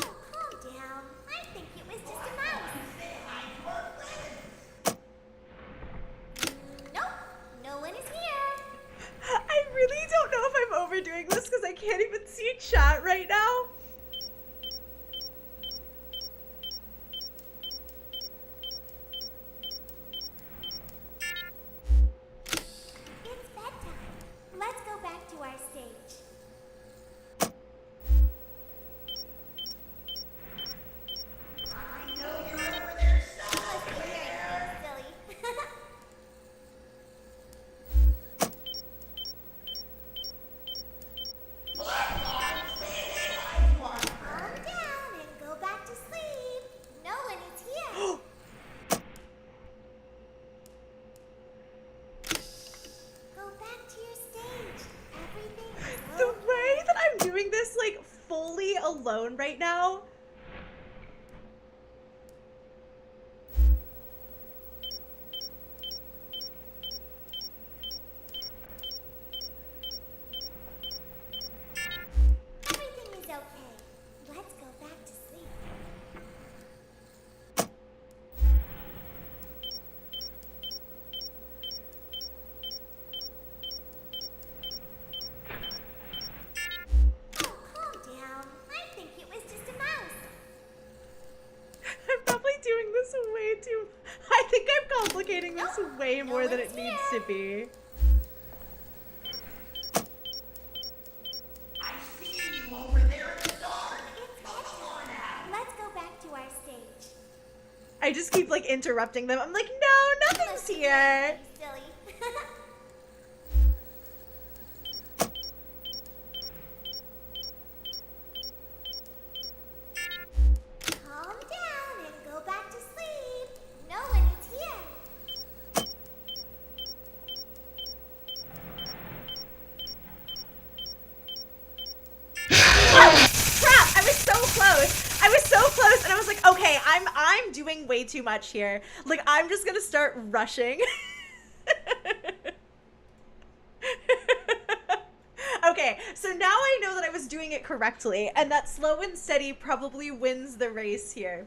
Oh, calm can't even see chat right now. It's bedtime. Let's go back to our stage. I know you're over there somewhere. Silly. Calm down and go back to sleep. Nolan is here. Go back to your stage. Everything is The okay. way that I'm doing this, like, fully alone right now. Everything is okay. Let's go back to sleep. Oh, calm down. I think it was just a mouse. I'm probably doing this way too. I think I'm complicating this way more than it needs to be. I see you over there in the dark. It's bedtime. Let's go back to our stage. I just keep like interrupting them. I'm like, no, nothing's here. Silly. Calm down and go back to sleep. Nolan is here. Crap! I was so close. I was so close, and I was like, okay, I'm doing way too much here. Like, I'm just gonna start rushing. Okay, so now I know that I was doing it correctly, and that slow and steady probably wins the race here.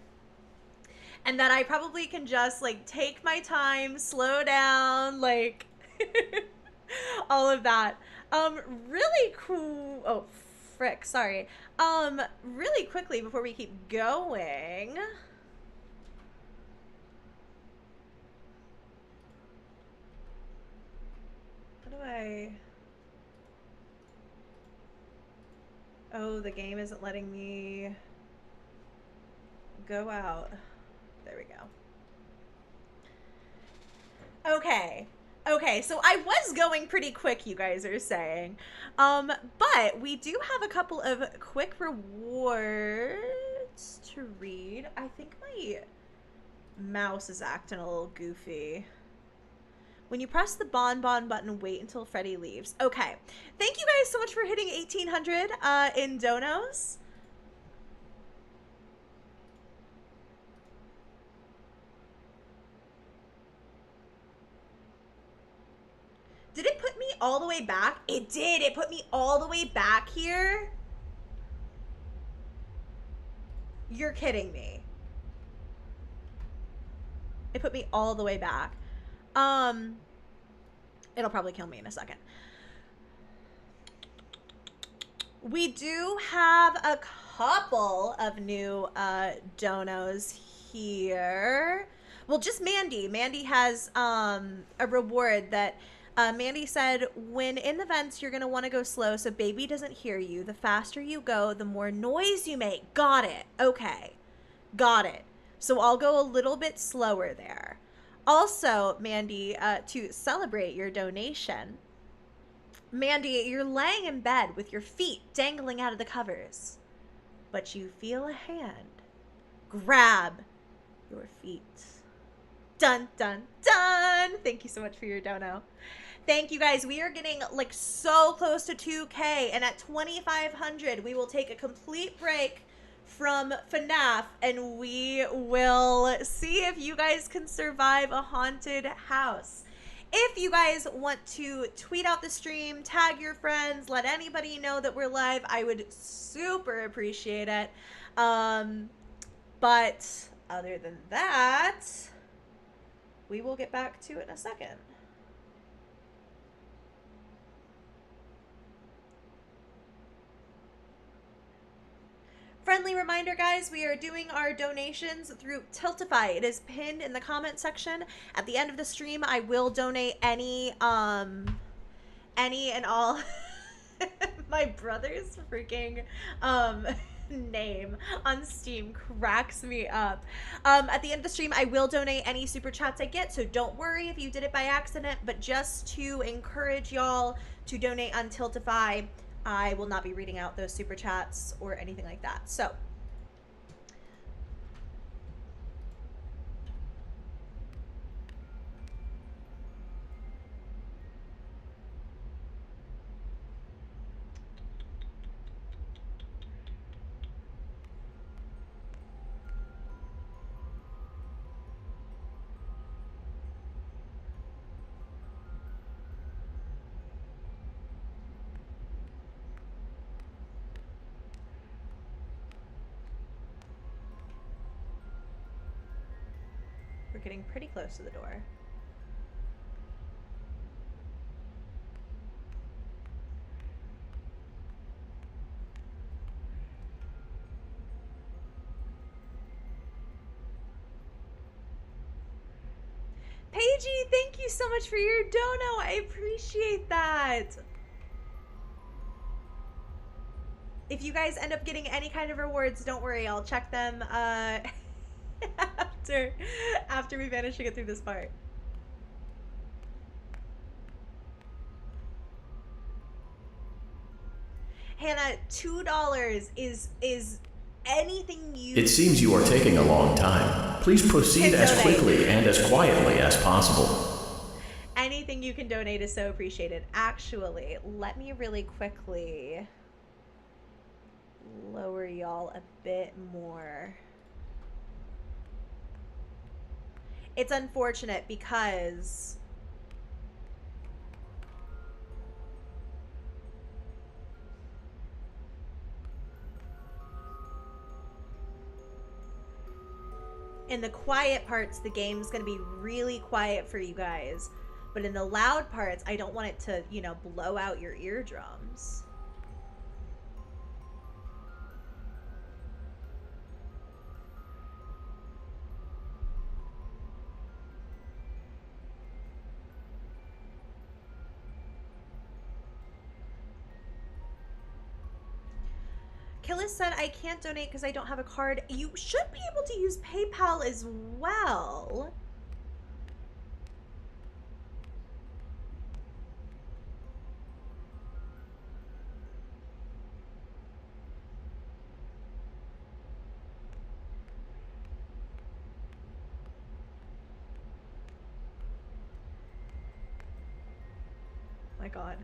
And that I probably can just, like, take my time, slow down, like, all of that. Really cool. Oh, frick, sorry. Really quickly before we keep going. How do I... Oh, the game isn't letting me go out. There we go. Okay. Okay, so I was going pretty quick, you guys are saying. But we do have a couple of quick rewards to read. I think my mouse is acting a little goofy. When you press the bonbon button, wait until Freddy leaves. Okay. Thank you guys so much for hitting 1,800 in donos. Did it put me all the way back? It did. It put me all the way back here. You're kidding me. It put me all the way back. It'll probably kill me in a second. We do have a couple of new donos here. Well, just Mandy. Mandy has a reward that Mandy said, when in the vents, you're going to want to go slow so baby doesn't hear you. The faster you go, the more noise you make. Got it. Okay. Got it. So I'll go a little bit slower there. Also, Mandy, to celebrate your donation, Mandy, you're laying in bed with your feet dangling out of the covers, but you feel a hand grab your feet. Dun, dun, dun. Thank you so much for your dono. Thank you guys. We are getting like so close to 2K, and at 2,500, we will take a complete break from FNAF, and we will see if you guys can survive a haunted house. If you guys want to tweet out the stream, tag your friends, let anybody know that we're live, I would super appreciate it. But other than that, we will get back to it in a second. Friendly reminder, guys, we are doing our donations through Tiltify. It is pinned in the comment section. At the end of the stream, I will donate any and all. My brother's freaking name on Steam cracks me up. At the end of the stream, I will donate any super chats I get, so don't worry if you did it by accident, but just to encourage y'all to donate on Tiltify, I will not be reading out those super chats or anything like that. So we're getting pretty close to the door. Paigey, thank you so much for your dono. I appreciate that. If you guys end up getting any kind of rewards, don't worry. I'll check them after we manage to get through this part. Hannah, $2 is anything you... It seems you are taking a long time. Please proceed as quickly and as quietly as possible. Anything you can donate is so appreciated. Actually, let me really quickly lower y'all a bit more. It's unfortunate because in the quiet parts, the game's gonna be really quiet for you guys. But in the loud parts, I don't want it to, you know, blow out your eardrums. Killis said, I can't donate because I don't have a card. You should be able to use PayPal as well. My God.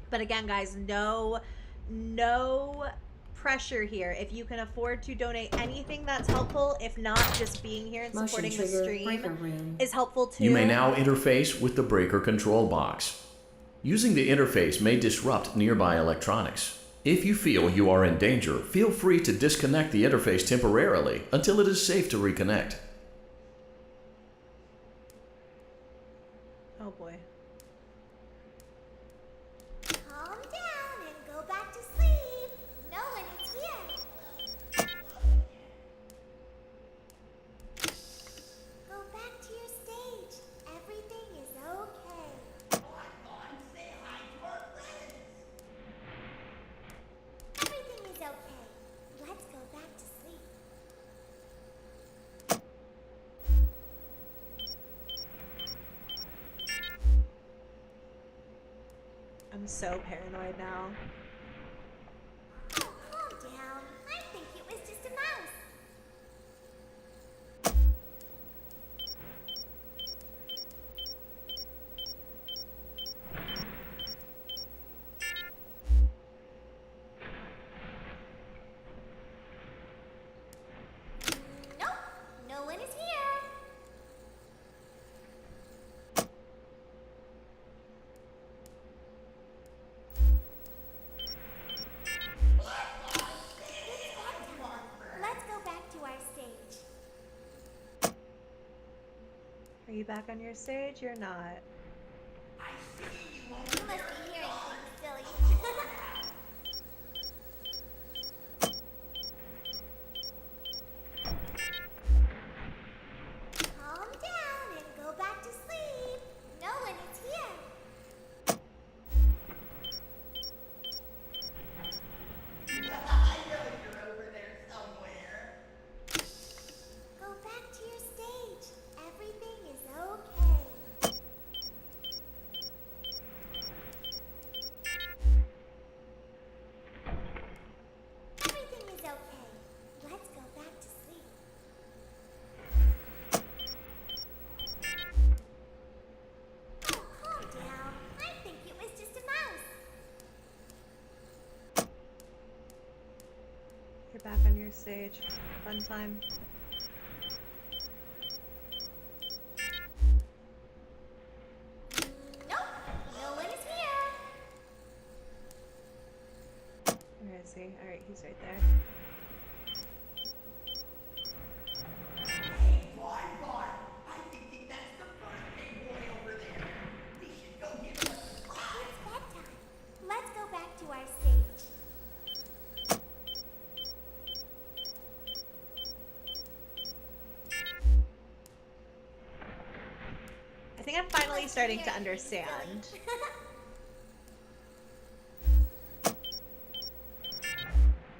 But again, guys, no pressure here. If you can afford to donate anything, that's helpful. If not, just being here and supporting the stream is helpful too. You may now interface with the breaker control box. Using the interface may disrupt nearby electronics. If you feel you are in danger, feel free to disconnect the interface temporarily until it is safe to reconnect. Oh boy. Calm down and go back to sleep. No one is here. Go back to your stage. Everything is okay. Everything is okay. Let's go back to sleep. I'm so paranoid now. Oh, calm down. I think it was just a mouse. Are you back on your stage? You're not. You must be hearing things, silly. Calm down and go back to sleep. No one is here. Go back to your stage. Everything is okay. Everything is okay. Let's go back to sleep. Oh, calm down. I think it was just a mouse. You're back on your stage. Fun time. Nope, no one is here. Where is he? Alright, he's right there. It's bedtime. Let's go back to our stage. I think I'm finally starting to understand.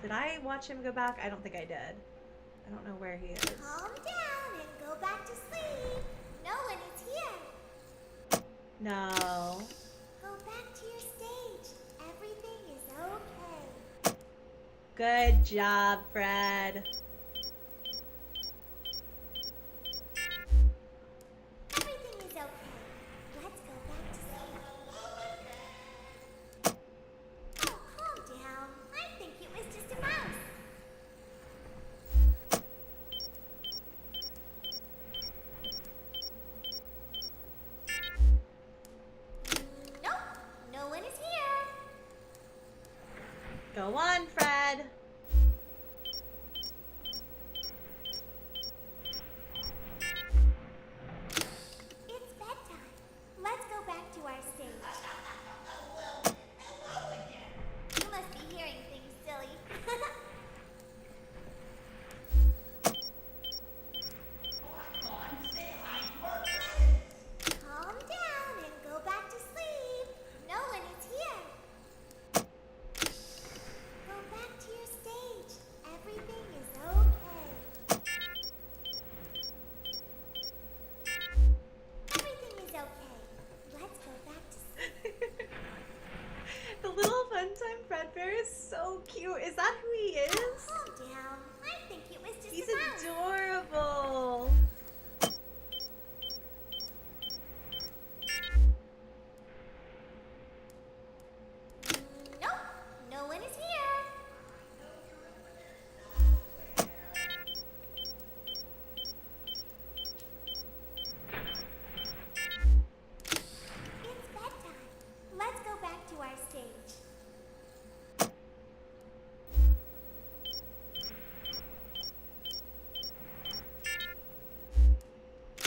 Did I watch him go back? I don't think I did. I don't know where he is. Calm down and go back to sleep. No one is here. No. Go back to your stage. Everything is okay. Good job, Fred. Everything is okay. Let's go back to sleep. Oh, calm down. I think it was just a mouse. Nope, no one is here. Go on, Fred. It's bedtime. Let's go back to our stage. You must be hearing things, silly. Calm down and go back to sleep. No one is here. Go back to your stage. Everything is okay. Everything is okay. Let's go back to sleep. The little fun time Fredbear is so cute. Is that who he is? Calm down. I think it was just He's a mouse. adorable. Nope, no one is here. It's bedtime. Let's go back to our stage.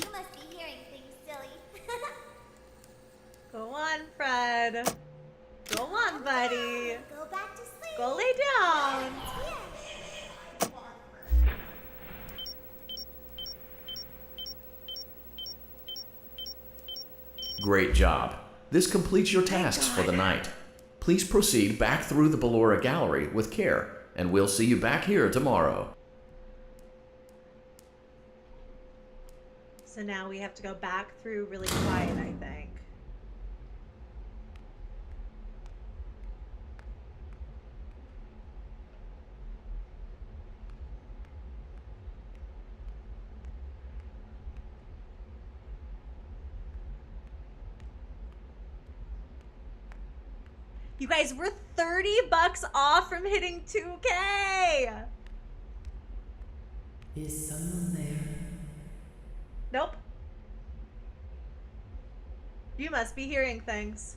You must be hearing things, silly. Go on, Fred. Go on, buddy. Go back to sleep. Go lay down. It's here. Great job. This completes your tasks for the night. Please proceed back through the Ballora Gallery with care, and we'll see you back here tomorrow. So now we have to go back through really quiet, I think. You guys, we're $30 off from hitting 2K. Is someone there? Nope. You must be hearing things.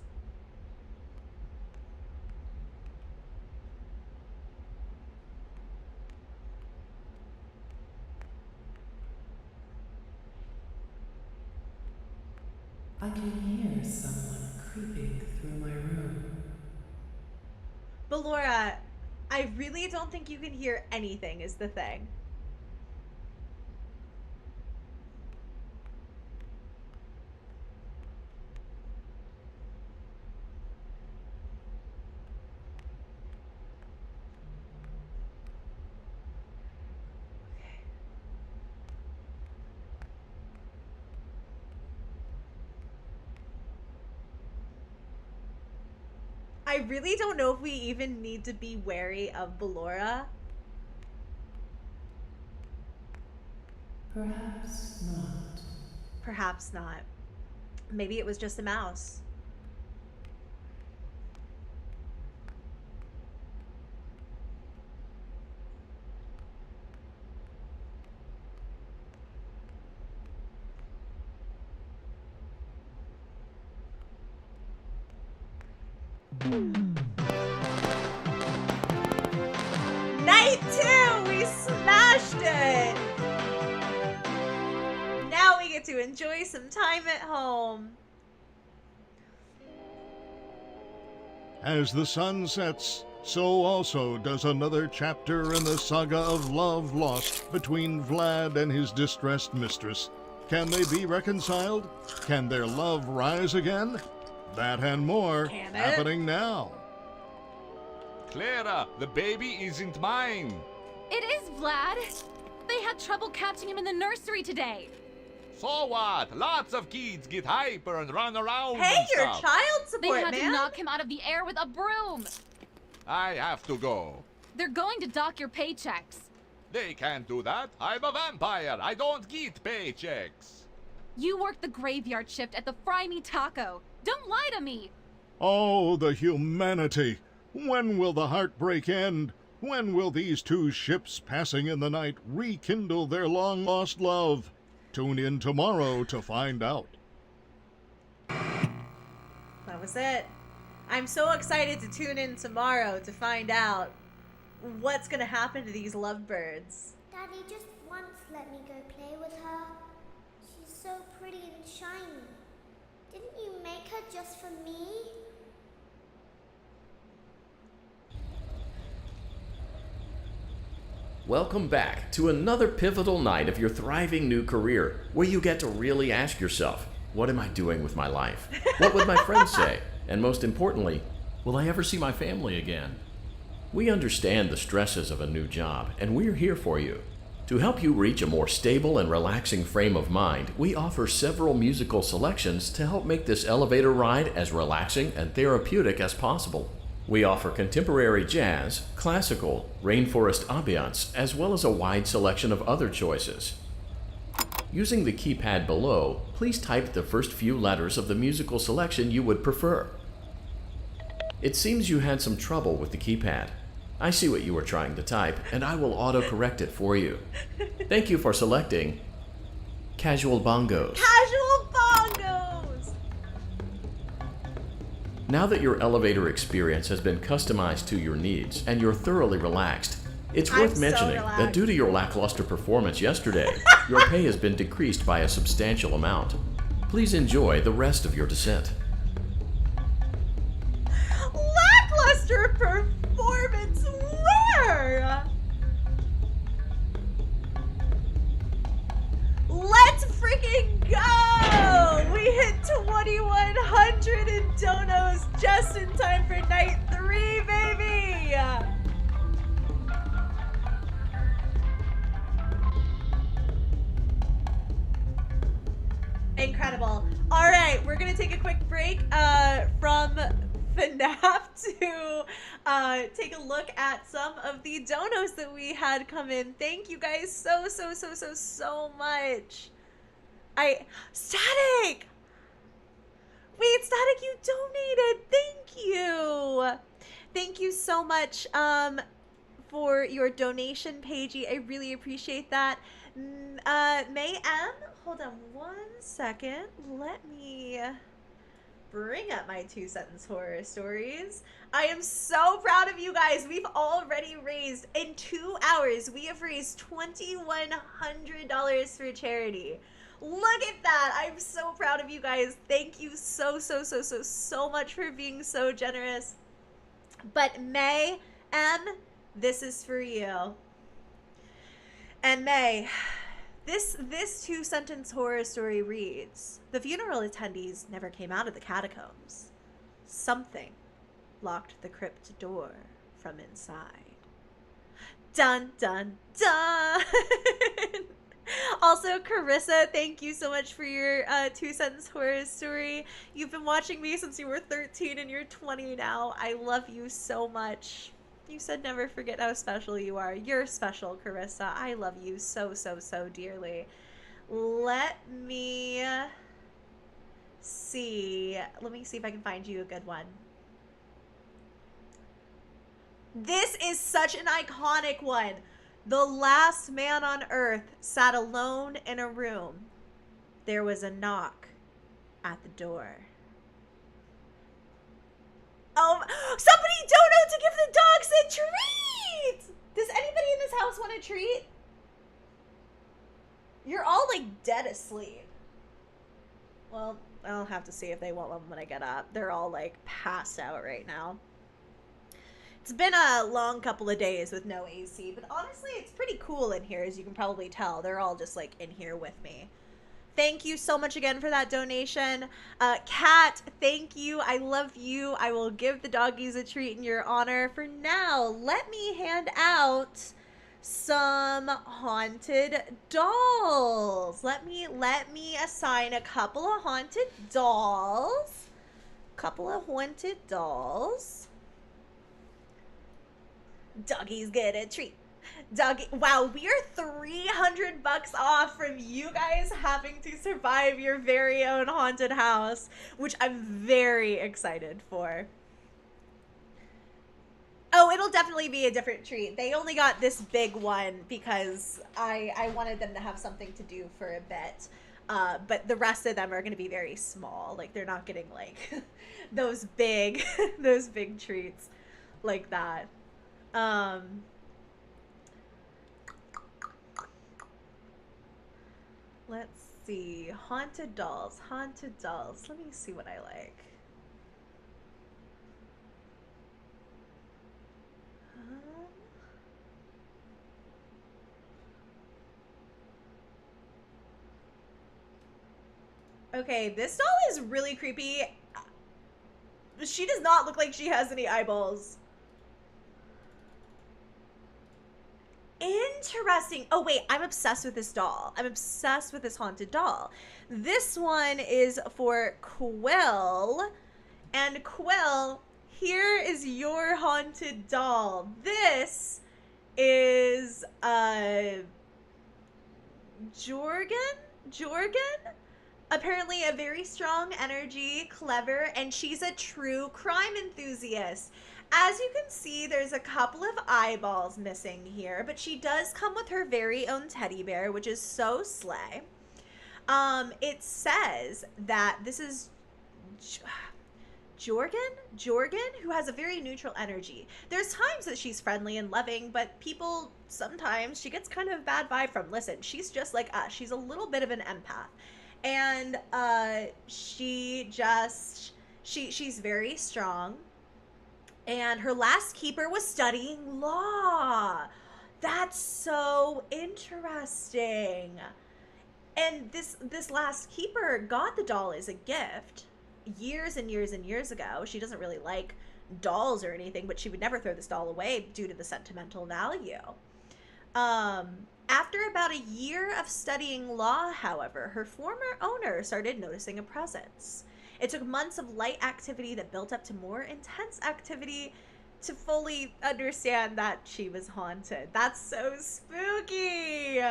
I can hear someone creeping through my room. But Laura, I really don't think you can hear anything is the thing. I really don't know if we even need to be wary of Ballora. Perhaps not. Perhaps not. Maybe it was just a mouse. Night 2! We smashed it! Now we get to enjoy some time at home. As the sun sets, so also does another chapter in the saga of love lost between Vlad and his distressed mistress. Can they be reconciled? Can their love rise again? That and more happening now. Clara, the baby isn't mine. It is Vlad. They had trouble catching him in the nursery today. So what? Lots of kids get hyper and run around Hey, and your stuff. child They support, had man. to knock him out of the air with a broom. I have to go. They're going to dock your paychecks. They can't do that. I'm a vampire. I don't get paychecks. You work the graveyard shift at the Fry Me Taco. Don't lie to me. Oh, the humanity! When will the heartbreak end? When will these two ships passing in the night rekindle their long-lost love? Tune in tomorrow to find out. That was it. I'm so excited to tune in tomorrow to find out what's gonna happen to these lovebirds. Daddy just once let me go play with her. She's so pretty and shiny. Didn't you make her just for me? Welcome back to another pivotal night of your thriving new career, where you get to really ask yourself, what am I doing with my life? What would my friends say? And most importantly, will I ever see my family again? We understand the stresses of a new job, and we're here for you. To help you reach a more stable and relaxing frame of mind, we offer several musical selections to help make this elevator ride as relaxing and therapeutic as possible. We offer contemporary jazz, classical, rainforest ambiance, as well as a wide selection of other choices. Using the keypad below, please type the first few letters of the musical selection you would prefer. It seems you had some trouble with the keypad. I see what you were trying to type, and I will auto-correct it for you. Thank you for selecting Casual Bongos. Casual bongos! Now that your elevator experience has been customized to your needs and you're thoroughly relaxed, it's worth so mentioning that relaxed. due to your lackluster performance yesterday, your pay has been decreased by a substantial amount. Please enjoy the rest of your descent. Lackluster performance where? Let's freaking go! We hit 2,100 in donos just in time for night 3, baby! Incredible. All right, we're gonna take a quick break from FNAF to take a look at some of the donos that we had come in. Thank you guys so much. Static! Wait, Static, you donated. Thank you. Thank you so much for your donation, Paigey. I really appreciate that. May M, hold on one second. Let me bring up my 2-sentence horror stories. I am so proud of you guys. We've already raised, in 2 hours, we have raised $2,100 for charity. Look at that. I'm so proud of you guys. Thank you so much for being so generous. But May M, this is for you. And May, this two-sentence horror story reads, the funeral attendees never came out of the catacombs. Something locked the crypt door from inside. Dun, dun, dun! Also, Carissa, thank you so much for your two-sentence horror story. You've been watching me since you were 13 and you're 20 now. I love you so much. You said never forget how special you are. You're special, Carissa. I love you so dearly. Let me see. Let me see if I can find you a good one. This is such an iconic one. The last man on Earth sat alone in a room. There was a knock at the door. Somebody dono to give the dogs a treat! Does anybody in this house want a treat? You're all like dead asleep. Well, I'll have to see if they want one when I get up. They're all like passed out right now. It's been a long couple of days with no AC, but honestly, it's pretty cool in here, as you can probably tell. They're all just like in here with me. Thank you so much again for that donation. Kat, thank you. I love you. I will give the doggies a treat in your honor. For now, let me hand out some haunted dolls. Let me assign a couple of haunted dolls. Doggies get a treat. Doggy, wow, we are $300 off from you guys having to survive your very own haunted house, which I'm very excited for. Oh, it'll definitely be a different treat. They only got this big one because I wanted them to have something to do for a bit. But the rest of them are going to be very small. Like, they're not getting like those big treats like that. Let's see. Haunted dolls. Let me see what I like. Okay, this doll is really creepy. She does not look like she has any eyeballs. Interesting. Oh, wait, I'm obsessed with this doll. I'm obsessed with this haunted doll. This one is for Quill. And Quill, here is your haunted doll. This is, Jorgen? Apparently a very strong energy, clever, and she's a true crime enthusiast. As you can see, there's a couple of eyeballs missing here, but she does come with her very own teddy bear, which is so slay. It says that this is Jorgen, who has a very neutral energy. There's times that she's friendly and loving, but people, sometimes she gets kind of a bad vibe from. Listen, she's just like us. She's a little bit of an empath. And she's very strong. And her last keeper was studying law. That's so interesting. And this last keeper got the doll as a gift years and years ago. She doesn't really like dolls or anything, but she would never throw this doll away due to the sentimental value. After about a year of studying law, however, her former owner started noticing a presence. It took months of light activity that built up to more intense activity to fully understand that she was haunted. That's so spooky!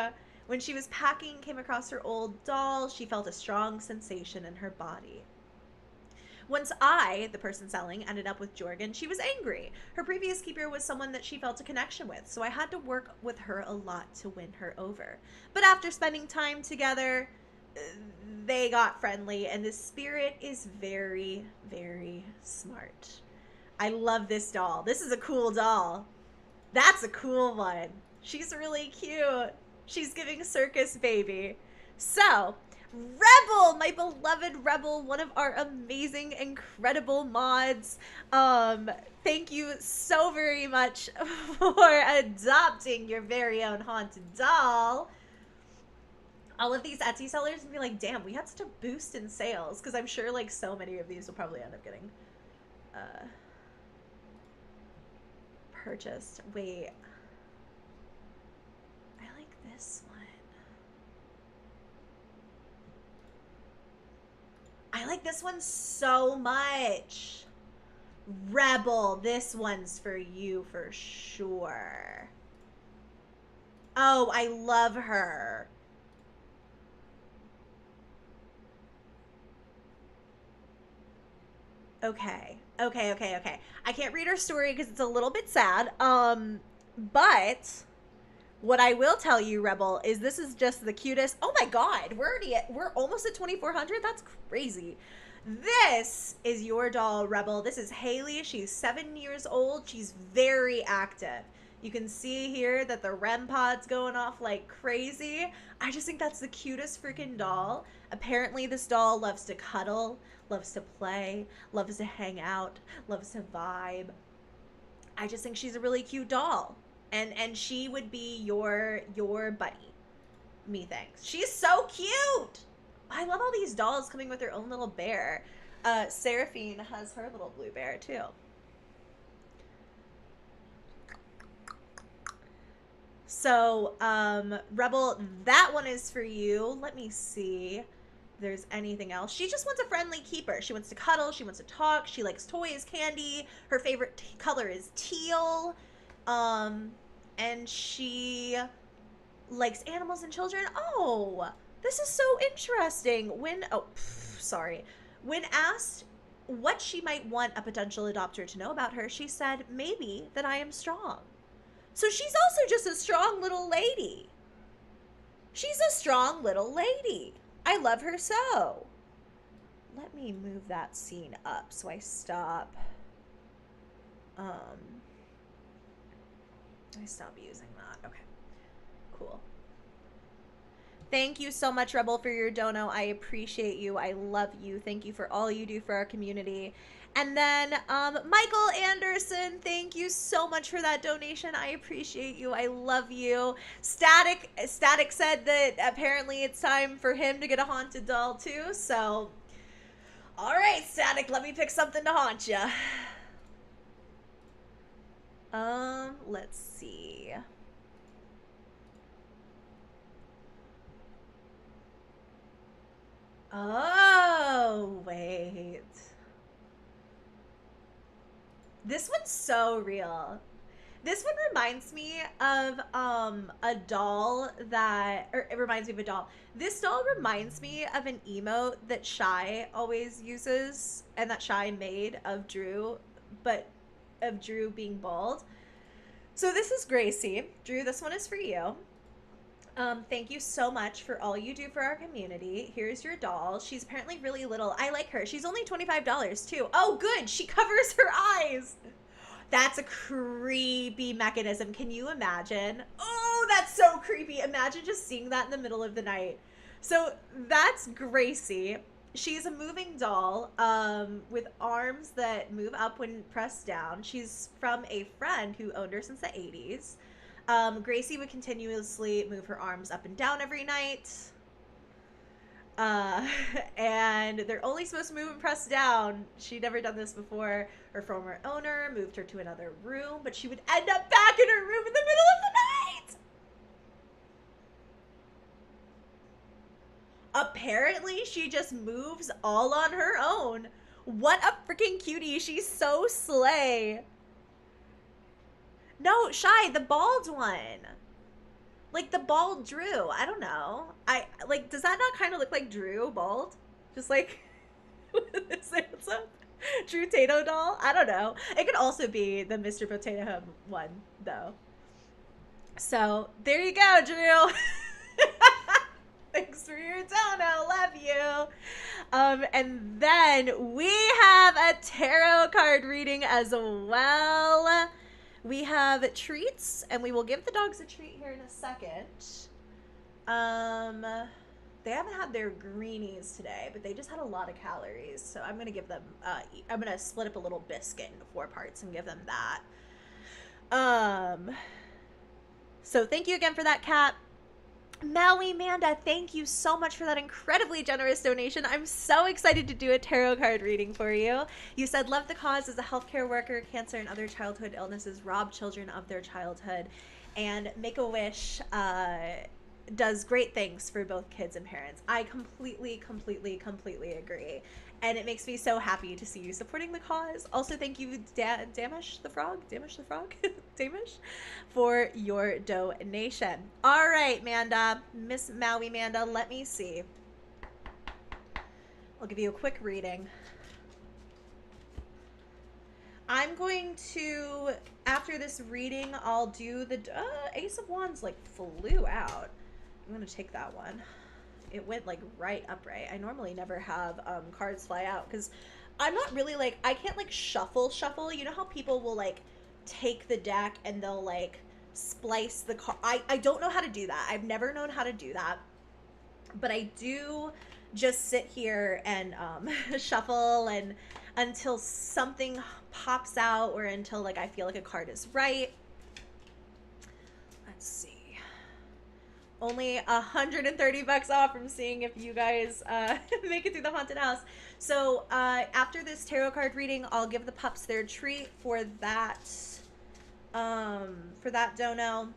When she was packing and came across her old doll, she felt a strong sensation in her body. Once I, the person selling, ended up with Jorgen, she was angry. Her previous keeper was someone that she felt a connection with, so I had to work with her a lot to win her over. But after spending time together, they got friendly, and the spirit is very, very smart. I love this doll. This is a cool doll. That's a cool one. She's really cute. She's giving circus baby. So, Rebel, my beloved Rebel, one of our amazing, incredible mods. Thank you so very much for adopting your very own haunted doll. All of these Etsy sellers would be like, damn, we had such a boost in sales, because I'm sure like so many of these will probably end up getting purchased. Wait, I like this one. I like this one so much. Rebel, this one's for you for sure. Oh, I love her. Okay. I can't read her story because it's a little bit sad. But what I will tell you, Rebel, is this is just the cutest. Oh my God, we're almost at 2,400. That's crazy. This is your doll, Rebel. This is Haley. She's 7 years old. She's very active. You can see here that the REM pod's going off like crazy. I just think that's the cutest freaking doll. Apparently this doll loves to cuddle, loves to play, loves to hang out, loves to vibe. I just think she's a really cute doll. And she would be your buddy, methinks. She's so cute. I love all these dolls coming with their own little bear. Seraphine has her little blue bear too. So, Rebel, that one is for you. Let me see if there's anything else. She just wants a friendly keeper. She wants to cuddle. She wants to talk. She likes toys, candy. Her favorite color is teal. And she likes animals and children. Oh, this is so interesting. When asked what she might want a potential adopter to know about her, she said, maybe that I am strong. So she's also just a strong little lady. She's a strong little lady. I love her so. Let me move that scene up so I stop. I stop using that. Okay, cool. Thank you so much, Rebel, for your dono. I appreciate you. I love you. Thank you for all you do for our community. And then Michael Anderson, thank you so much for that donation. I appreciate you. I love you. Static said that apparently it's time for him to get a haunted doll too. So, all right, Static, let me pick something to haunt you. Let's see. Oh, wait. This one's so real. This one reminds me of a doll that, or it reminds me of a doll. This doll reminds me of an emote that Shy always uses and that Shy made of Drew, but of Drew being bald. So this is Gracie. Drew, this one is for you. Thank you so much for all you do for our community. Here's your doll. She's apparently really little. I like her. She's only $25 too. Oh, good. She covers her eyes. That's a creepy mechanism. Can you imagine? Oh, that's so creepy. Imagine just seeing that in the middle of the night. So that's Gracie. She's a moving doll with arms that move up when pressed down. She's from a friend who owned her since the 80s. Gracie would continuously move her arms up and down every night. And they're only supposed to move and press down. She'd never done this before. Her former owner moved her to another room, but she would end up back in her room in the middle of the night. Apparently, she just moves all on her own. What a freaking cutie. She's so slay. No, Shy, the bald one. Like the bald Drew. I don't know. Does that not kind of look like Drew bald? Just like this handsome Drew Tato doll? I don't know. It could also be the Mr. Potato Head one, though. So, there you go, Drew. Thanks for your dono. Love you. And then we have a tarot card reading as well. We have treats, and we will give the dogs a treat here in a second. They haven't had their greenies today, but they just had a lot of calories. So I'm going to give them, I'm going to split up a little biscuit into 4 parts and give them that. So thank you again for that, Kat. Maui Manda, thank you so much for that incredibly generous donation. I'm so excited to do a tarot card reading for you. You said, love the cause as a healthcare worker. Cancer and other childhood illnesses rob children of their childhood. And Make-A-Wish does great things for both kids and parents. I completely agree. And it makes me so happy to see you supporting the cause. Also, thank you, Damish the Frog, Damish, for your donation. All right, Manda, Miss Maui Manda, let me see. I'll give you a quick reading. I'm going to, after this reading, I'll do the Ace of Wands like flew out. I'm going to take that one. It went like right upright. I normally never have cards fly out because I'm not really like, I can't like shuffle. You know how people will like take the deck and they'll like splice the card. I don't know how to do that. I've never known how to do that. But I do just sit here and shuffle and until something pops out or until like I feel like a card is right. Let's see. Only $130 off from seeing if you guys make it through the haunted house. So after this tarot card reading, I'll give the pups their treat for that dono,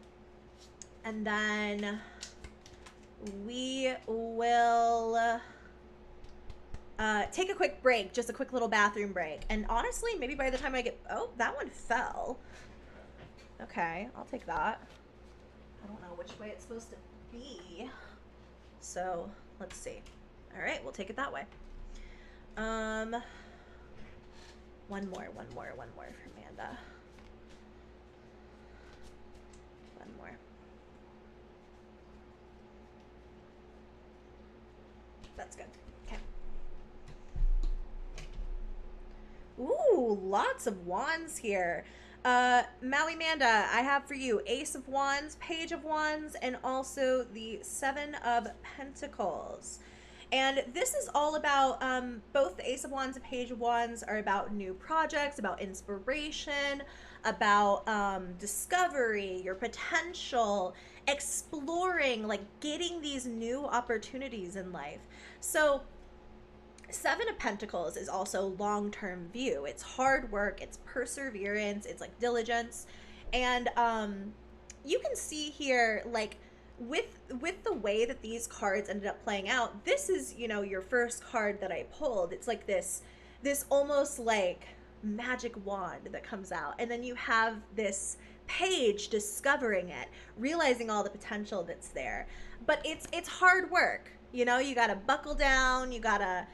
and then we will take a quick break, just a quick little bathroom break. And honestly, maybe by the time I get, oh, that one fell. Okay, I'll take that. I don't know which way it's supposed to be. So let's see. All right, we'll take it that way. One more for Amanda. One more. That's good. Okay. Ooh, lots of wands here. Maui Manda, I have for you Ace of Wands, Page of Wands, and also the Seven of Pentacles. And this is all about, both the Ace of Wands and Page of Wands are about new projects, about inspiration, about discovery, your potential, exploring, like getting these new opportunities in life. So Seven of Pentacles is also long-term view. It's hard work, it's perseverance, it's like diligence. And you can see here, like with the way that these cards ended up playing out, this is, you know, your first card that I pulled. It's like this almost like magic wand that comes out. And then you have this page discovering it, realizing all the potential that's there. But it's hard work. You know, you gotta buckle down, you gotta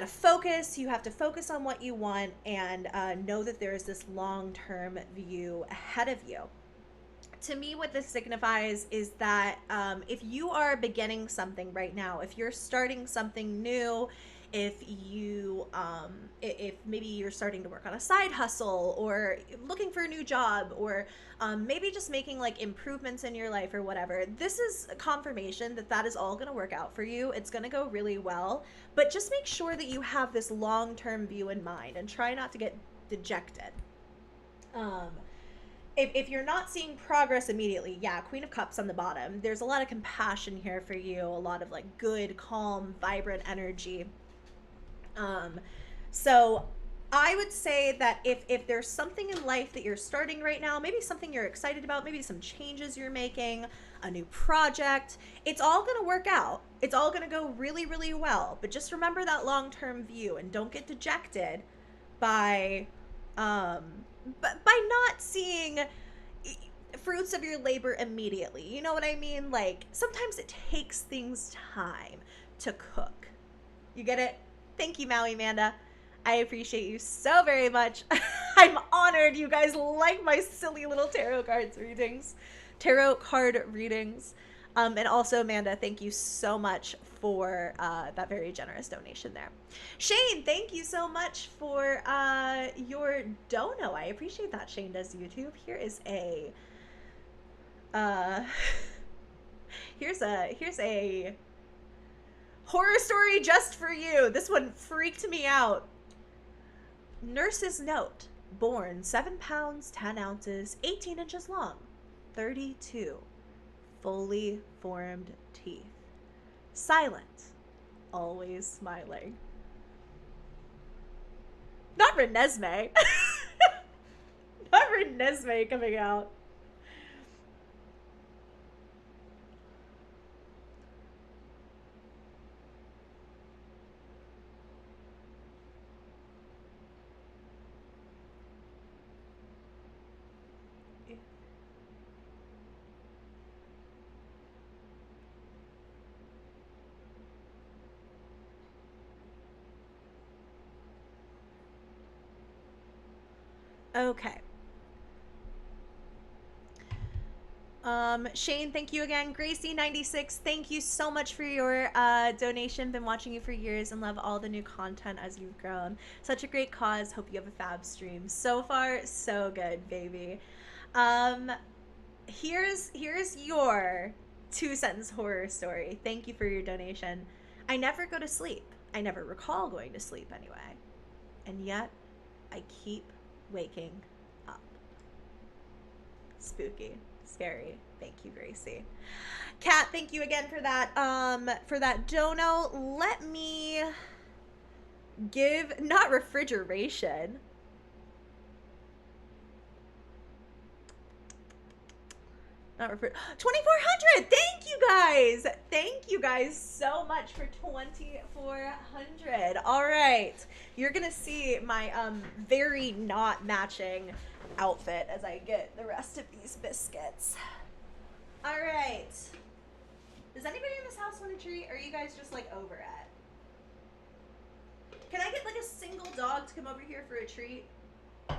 focus. You have to focus on what you want and know that there is this long-term view ahead of you. To me, what this signifies is that if you are beginning something right now, if you're starting something new, if you if maybe you're starting to work on a side hustle or looking for a new job, or maybe just making like improvements in your life or whatever, this is a confirmation that that is all going to work out for you. It's going to go really well, but just make sure that you have this long-term view in mind and try not to get dejected. If you're not seeing progress immediately, yeah, Queen of Cups on the bottom, there's a lot of compassion here for you, a lot of like good, calm, vibrant energy. So I would say that if there's something in life that you're starting right now, maybe something you're excited about, maybe some changes you're making, a new project, it's all going to work out. It's all going to go really, really well. But just remember that long-term view and don't get dejected by not seeing fruits of your labor immediately. You know what I mean? Like, sometimes it takes things time to cook. You get it? Thank you, Maui Amanda. I appreciate you so very much. I'm honored you guys like my silly little tarot card readings. And also, Amanda, thank you so much for that very generous donation there. Shane, thank you so much for your dono. I appreciate that. Shane does YouTube. Here is a here's a Horror story just for you. This one freaked me out. Nurse's note. Born 7 pounds, 10 ounces, 18 inches long. 32. Fully formed teeth. Silent. Always smiling. Not Renesmee. Not Renesmee coming out. Okay. Shane, thank you again. Gracie96, thank you so much for your donation. Been watching you for years and love all the new content as you've grown. Such a great cause. Hope you have a fab stream. So far, so good, baby. Here's your 2-sentence horror story. Thank you for your donation. I never go to sleep. I never recall going to sleep anyway. And yet, I keep waking up. Spooky, scary. Thank you, Gracie. Kat, thank you again for that dono. Let me give, not refrigeration. Not 2,400. Thank you guys. Thank you guys so much for 2,400. All right, you're gonna see my very not matching outfit as I get the rest of these biscuits. All right. Does anybody in this house want a treat, or are you guys just like over it? Can I get like a single dog to come over here for a treat?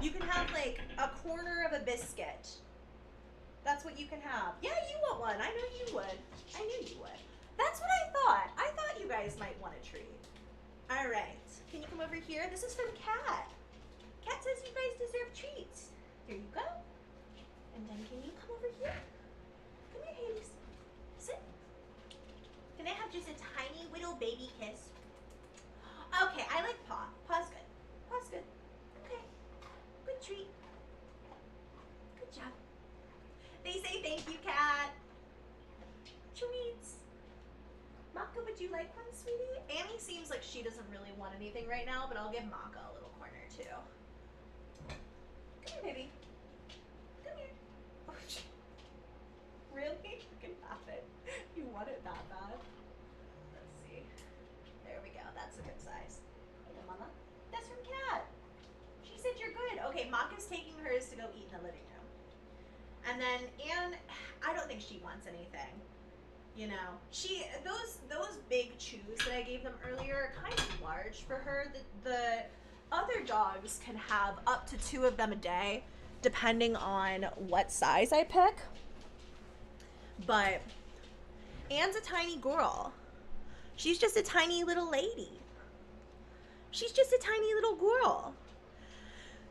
You can have like a corner of a biscuit. That's what you can have. Yeah, you want one. I know you would. I knew you would. That's what I thought. I thought you guys might want a treat. All right. Can you come over here? This is from Kat. Kat says you guys deserve treats. Here you go. And then can you come over here? Come here, Hades. Sit. Can I have just a tiny little baby kiss? Okay, I like paw. Paw's good. Paw's good. Okay. Good treat. Good job. They say thank you, Kat. Treats. Maka, would you like one, sweetie? Annie seems like she doesn't really want anything right now, but I'll give Maka a little corner, too. Come here, baby. Come here. Oh, really? You can have it. You want it that bad? Let's see. There we go. That's a good size. Hey, Mama. That's from Kat. She said you're good. Okay, Maka's taking hers to go eat in the living room. And then Anne, I don't think she wants anything. You know, those big chews that I gave them earlier are kind of large for her. The other dogs can have up to 2 of them a day, depending on what size I pick. But Anne's a tiny girl. She's just a tiny little lady. She's just a tiny little girl.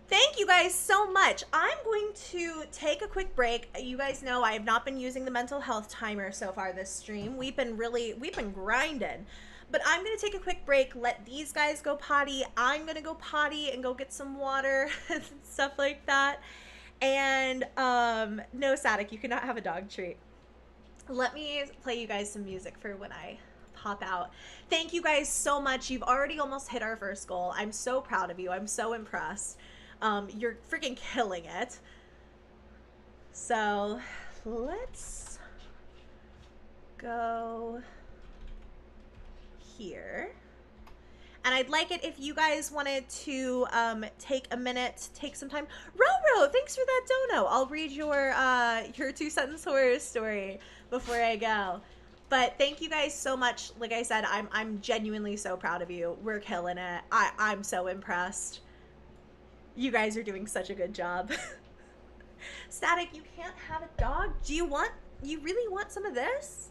Thank you guys so much. I'm going to take a quick break. You guys know I have not been using the mental health timer so far this stream. We've been grinding. But I'm going to take a quick break, let these guys go potty. I'm going to go potty and go get some water and stuff like that. And no, Static, you cannot have a dog treat. Let me play you guys some music for when I pop out. Thank you guys so much. You've already almost hit our first goal. I'm so proud of you. I'm so impressed. You're freaking killing it. So let's go here. And I'd like it if you guys wanted to take a minute, take some time. Roro, thanks for that dono. I'll read your 2-sentence horror story before I go. But thank you guys so much. Like I said, I'm genuinely so proud of you. We're killing it. I'm so impressed. You guys are doing such a good job. Static, you can't have a dog. Do you really want some of this?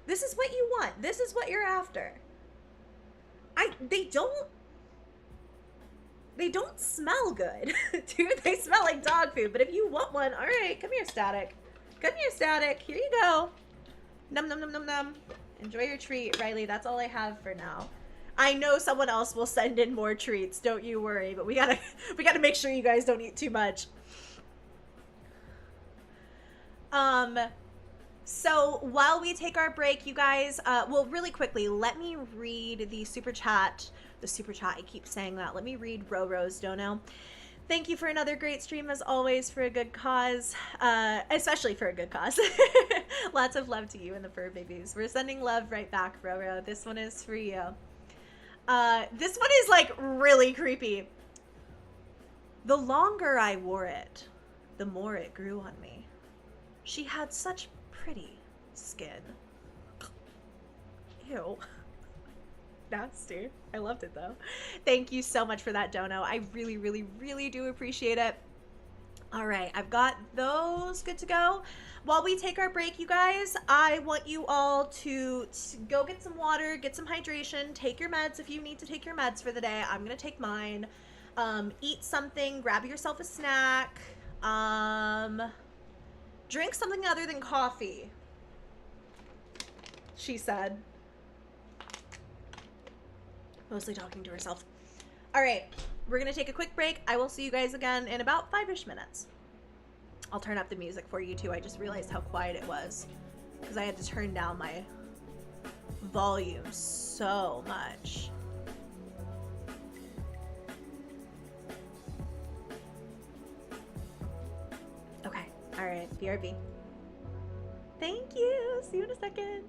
This is what you want. This is what you're after. They don't smell good. Dude, they smell like dog food. But if you want one, all right, come here, Static. Come here, Static. Here you go. Num, num, num, num, num. Enjoy your treat, Riley. That's all I have for now. I know someone else will send in more treats. Don't you worry. But we gotta make sure you guys don't eat too much. So while we take our break, you guys, well, really quickly, let me read the super chat. The super chat, I keep saying that. Let me read Roro's dono. Thank you for another great stream, as always, for a good cause, especially for a good cause. Lots of love to you and the fur babies. We're sending love right back, Roro. This one is for you. This one is, like, really creepy. The longer I wore it, the more it grew on me. She had such pretty skin. Ew. Nasty. I loved it though. Thank you so much for that, Dono. I really, really, really do appreciate it. All right, I've got those good to go. While we take our break, you guys, I want you all to go get some water, get some hydration, take your meds if you need to take your meds for the day. I'm gonna take mine. Eat something, grab yourself a snack. Drink something other than coffee, she said. Mostly talking to herself. All right, we're gonna take a quick break. I will see you guys again in about 5-ish minutes. I'll turn up the music for you too. I just realized how quiet it was because I had to turn down my volume so much. Okay, all right, BRB. Thank you, see you in a second.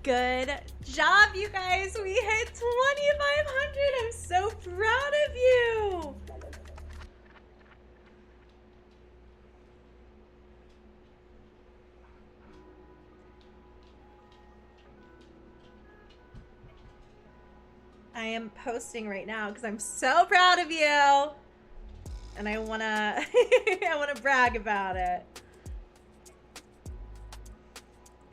Good job, you guys. We hit 2,500. I'm so proud of you. I am posting right now because I'm so proud of you. And I wanna I wanna brag about it.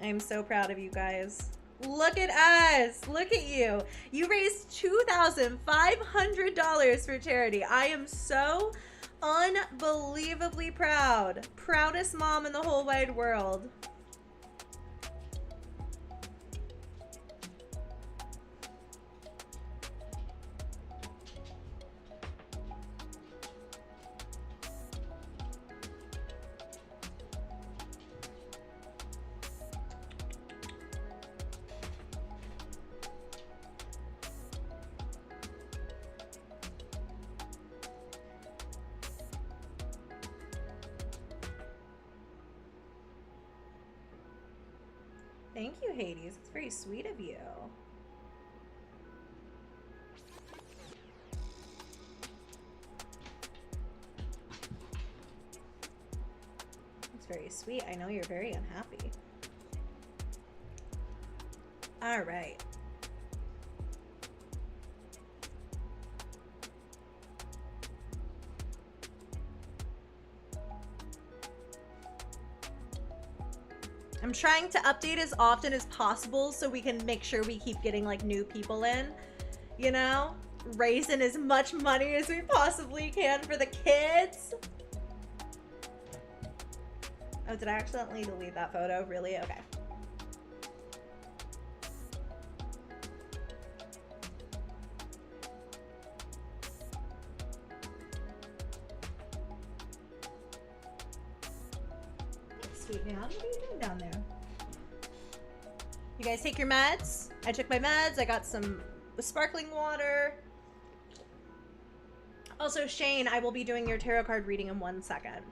I'm so proud of you guys. Look at us. Look at you. You raised $2,500 for charity. I am so unbelievably proud. Proudest mom in the whole wide world. Thank you, Hades. It's very sweet of you. It's very sweet. I know you're very unhappy. All right. I'm trying to update as often as possible so we can make sure we keep getting like new people in, you know, raising as much money as we possibly can for the kids. Oh, did I accidentally delete that photo? Really? Okay. Sweet man, what are you doing down there? You guys take your meds? I took my meds. I got some sparkling water. Also, Shane, I will be doing your tarot card reading in 1 second.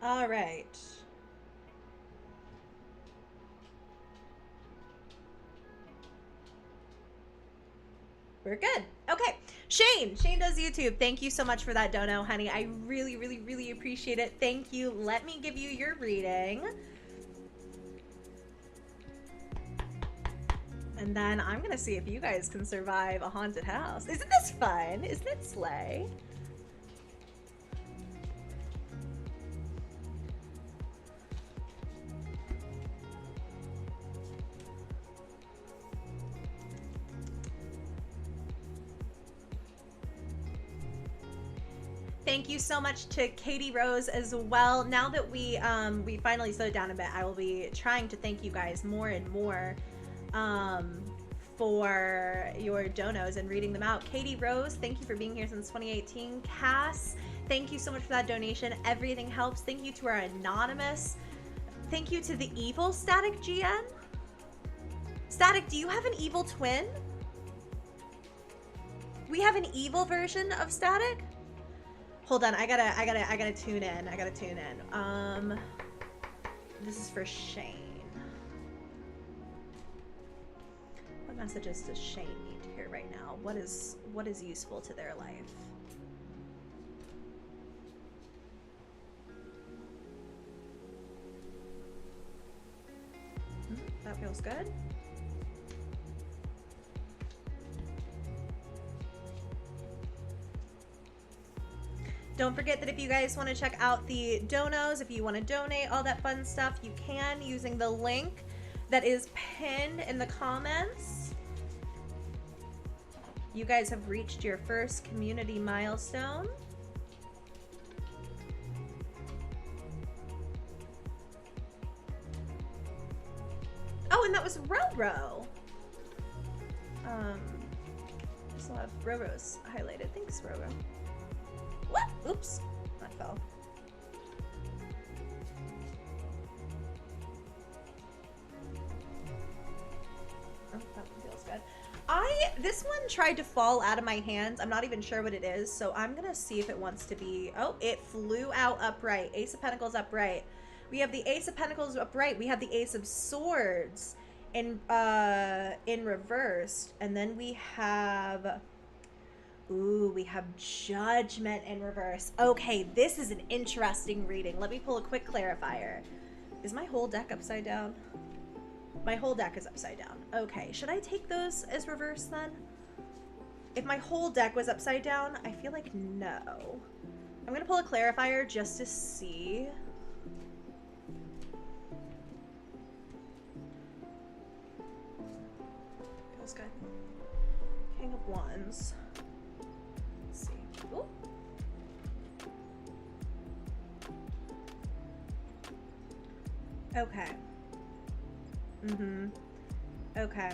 All right. We're good. Okay. Shane does YouTube. Thank you so much for that dono, honey. I really, really, really appreciate it. Thank you. Let me give you your reading. And then I'm going to see if you guys can survive a haunted house. Isn't this fun? Isn't it slay? Thank you so much to Katie Rose as well. Now that we finally slowed down a bit, I will be trying to thank you guys more and more for your donos and reading them out. Katie Rose, thank you for being here since 2018. Cass, thank you so much for that donation. Everything helps. Thank you to our anonymous. Thank you to the evil Static GN. Static, do you have an evil twin? We have an evil version of Static? Hold on, I gotta tune in. I gotta tune in. This is for Shane. What messages does Shane need to hear right now? What is useful to their life? That feels good. Don't forget that if you guys want to check out the donos, if you want to donate, all that fun stuff, you can using the link that is pinned in the comments. You guys have reached your first community milestone. Roro. Still have Roro's highlighted. Thanks, Roro. What? Oops. That fell. Oh, that one feels good. This one tried to fall out of my hands. I'm not even sure what it is, so I'm gonna see if it wants to be. Oh, it flew out upright. Ace of Pentacles upright. We have the Ace of Pentacles upright. We have the Ace of Swords in reverse, and then we have, ooh, we have Judgment in reverse. Okay, this is an interesting reading. Let me pull a quick clarifier. Is my whole deck upside down? My whole deck is upside down. Okay, should I take those as reverse then? If my whole deck was upside down, I feel like no. I'm gonna pull a clarifier just to see. Feels good. King of Wands. Let's see. Ooh. Okay. Okay.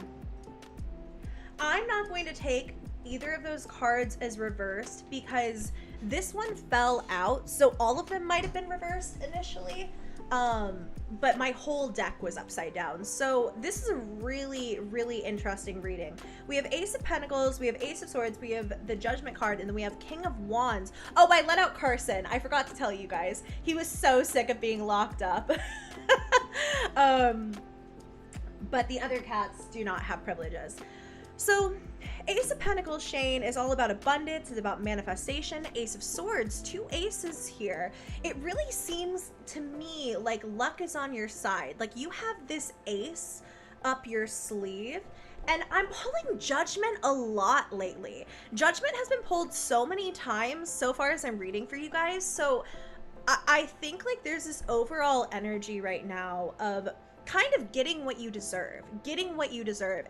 I'm not going to take either of those cards as reversed because this one fell out, so all of them might have been reversed initially, but my whole deck was upside down. So this is a really, really interesting reading. We have Ace of Pentacles, we have Ace of Swords, we have the Judgment card, and then we have King of Wands. Oh, I let out Carson. I forgot to tell you guys. He was so sick of being locked up. But the other cats do not have privileges. So Ace of Pentacles, Shane, is all about abundance. It's about manifestation. Ace of Swords, 2 aces here. It really seems to me like luck is on your side. Like you have this ace up your sleeve. And I'm pulling Judgment a lot lately. Judgment has been pulled so many times so far as I'm reading for you guys. So I think like there's this overall energy right now of kind of getting what you deserve,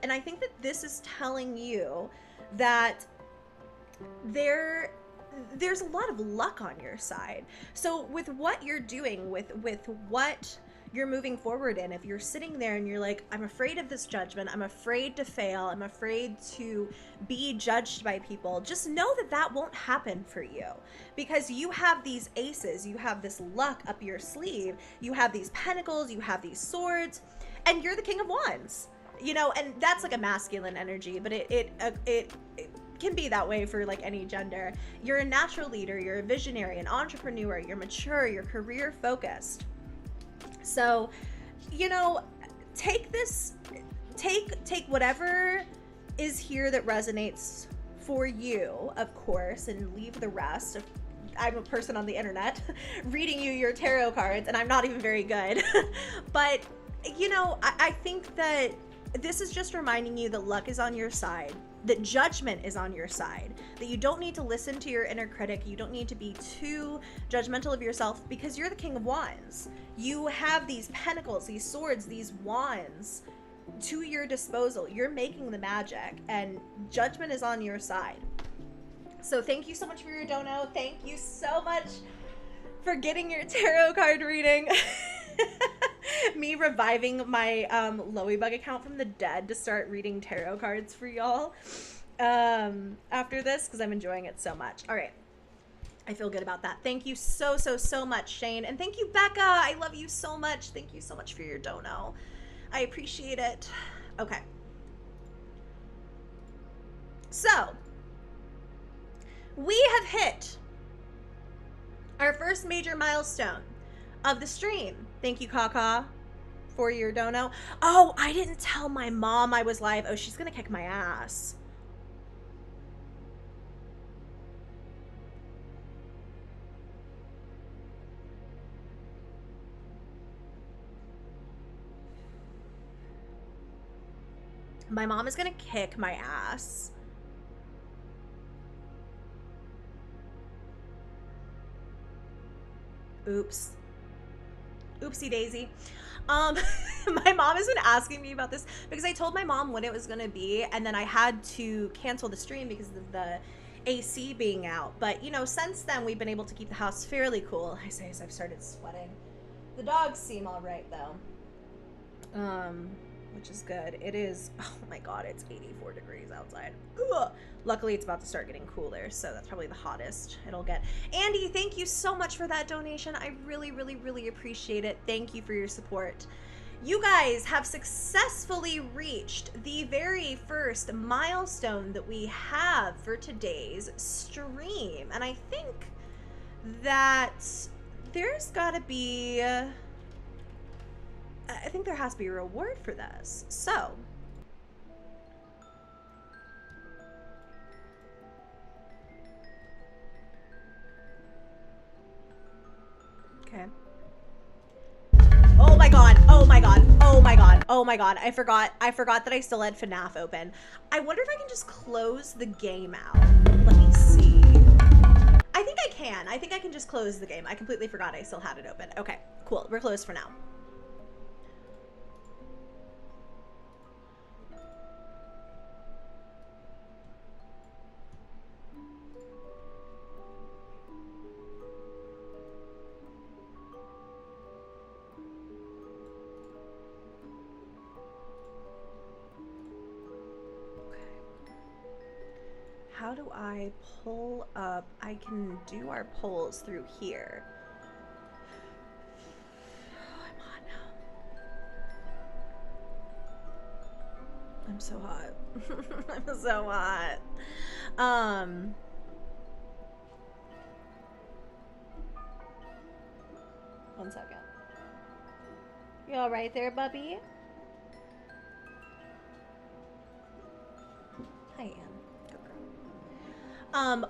And I think that this is telling you that there's a lot of luck on your side. So with what you're doing, with what you're moving forward in, if you're sitting there and you're like, I'm afraid of this judgment, I'm afraid to fail, I'm afraid to be judged by people, just know that that won't happen for you because you have these aces, you have this luck up your sleeve, you have these pentacles, you have these swords, and you're the King of Wands, you know, and that's like a masculine energy, but it can be that way for like any gender. You're a natural leader, you're a visionary, an entrepreneur, you're mature, you're career focused. So, you know, take whatever is here that resonates for you, of course, and leave the rest. I'm a person on the internet reading you your tarot cards, and I'm not even very good. But, you know, I think that this is just reminding you that luck is on your side, that judgment is on your side, that you don't need to listen to your inner critic, you don't need to be too judgmental of yourself because you're the King of Wands. You have these pentacles, these swords, these wands to your disposal. You're making the magic, and judgment is on your side. So thank you so much for your dono. Thank you so much for getting your tarot card reading. Me reviving my Loeybug account from the dead to start reading tarot cards for y'all after this because I'm enjoying it so much. All right. I feel good about that. Thank you so much, Shane. And thank you, Becca. I love you so much. Thank you so much for your dono. I appreciate it. Okay. So, we have hit our first major milestone of the stream. Thank you, Kaka, for your dono. Oh, I didn't tell my mom I was live. Oh, she's gonna kick my ass. My mom is gonna kick my ass. Oops. Oopsie daisy. My mom has been asking me about this because I told my mom when it was gonna be, and then I had to cancel the stream because of the AC being out. But you know, since then we've been able to keep the house fairly cool. I say as I've started sweating. The dogs seem all right though. which is good. It is, oh my god, it's 84 degrees outside. Ugh. Luckily, it's about to start getting cooler, so that's probably the hottest it'll get. Andy, thank you so much for that donation. I really, really, really appreciate it. Thank you for your support. You guys have successfully reached the very first milestone that we have for today's stream. And I think that there's gotta be, I think there has to be a reward for this. So, okay. Oh my god, oh my god, oh my god, oh my god. I forgot that I still had FNAF open. I wonder if I can just close the game out. Let me see. I think I can. I think I can just close the game. I completely forgot I still had it open. Okay, cool. We're closed for now. How do I pull up? I can do our polls through here. Oh, I'm hot now. I'm so hot. I'm so hot. One second. You all right there, Bubby? I am.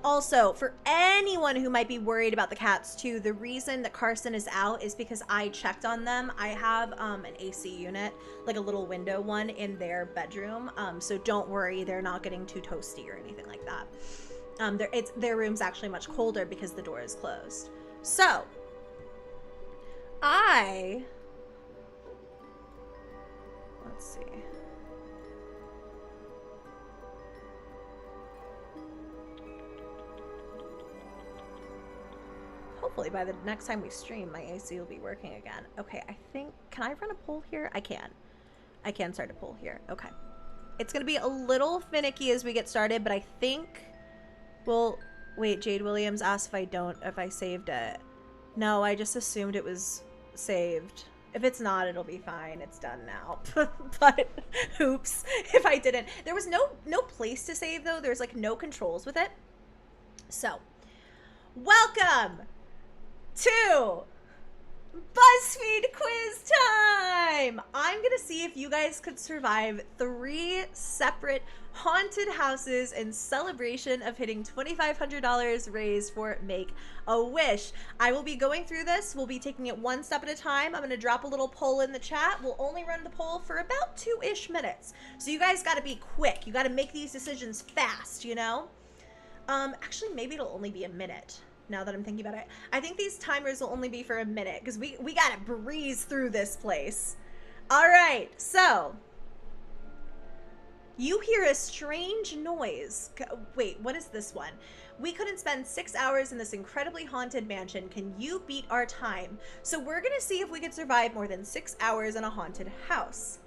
Also, for anyone who might be worried about the cats too, the reason that Carson is out is because I checked on them. I have an AC unit, like a little window one in their bedroom. So don't worry, they're not getting too toasty or anything like that. Their room's actually much colder because the door is closed. So, let's see. Hopefully by the next time we stream, my AC will be working again. Okay, I think, can I run a poll here? I can. I can start a poll here. Okay. It's going to be a little finicky as we get started, but I think, well, wait, Jade Williams asked if I saved it. No, I just assumed it was saved. If it's not, it'll be fine. It's done now. But, oops, if I didn't. There was no place to save, though. There's, like, no controls with it. So, welcome to BuzzFeed quiz time! I'm gonna see if you guys could survive 3 separate haunted houses in celebration of hitting $2,500 raised for Make-A-Wish. I will be going through this. We'll be taking it one step at a time. I'm gonna drop a little poll in the chat. We'll only run the poll for about 2-ish minutes. So you guys gotta be quick. You gotta make these decisions fast, you know? Actually, maybe it'll only be a minute. Now that I'm thinking about it, I think these timers will only be for a minute because we gotta breeze through this place. All right, so you hear a strange noise. Wait, what is this one? We couldn't spend 6 hours in this incredibly haunted mansion. Can you beat our time? So we're gonna see if we could survive more than 6 hours in a haunted house.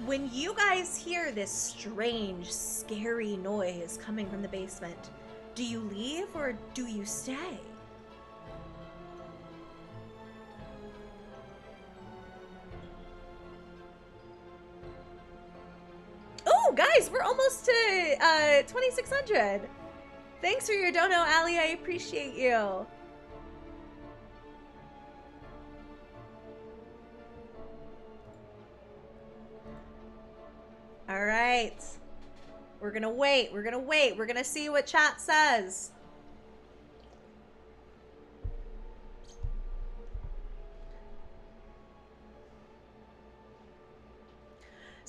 When you guys hear this strange, scary noise coming from the basement, do you leave or do you stay? Oh, guys, we're almost to 2,600. Thanks for your dono, Ali. I appreciate you. All right, we're gonna wait. We're gonna see what chat says.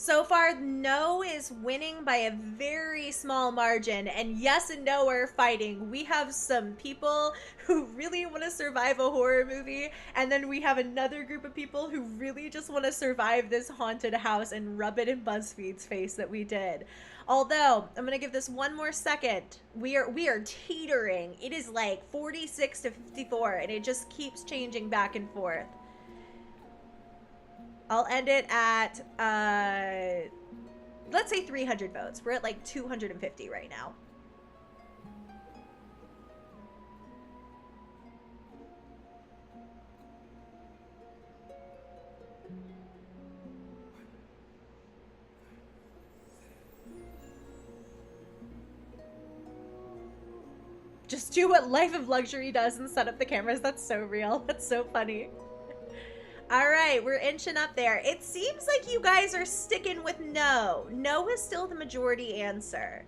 So far, no is winning by a very small margin, and yes and no are fighting. We have some people who really want to survive a horror movie, and then we have another group of people who really just want to survive this haunted house and rub it in BuzzFeed's face that we did. Although, I'm gonna give this one more second. We are teetering. It is like 46 to 54, and it just keeps changing back and forth. I'll end it at, let's say 300 votes. We're at like 250 right now. Just do what Life of Luxury does and set up the cameras. That's so real. That's so funny. All right, we're inching up there. It seems like you guys are sticking with no. No is still the majority answer.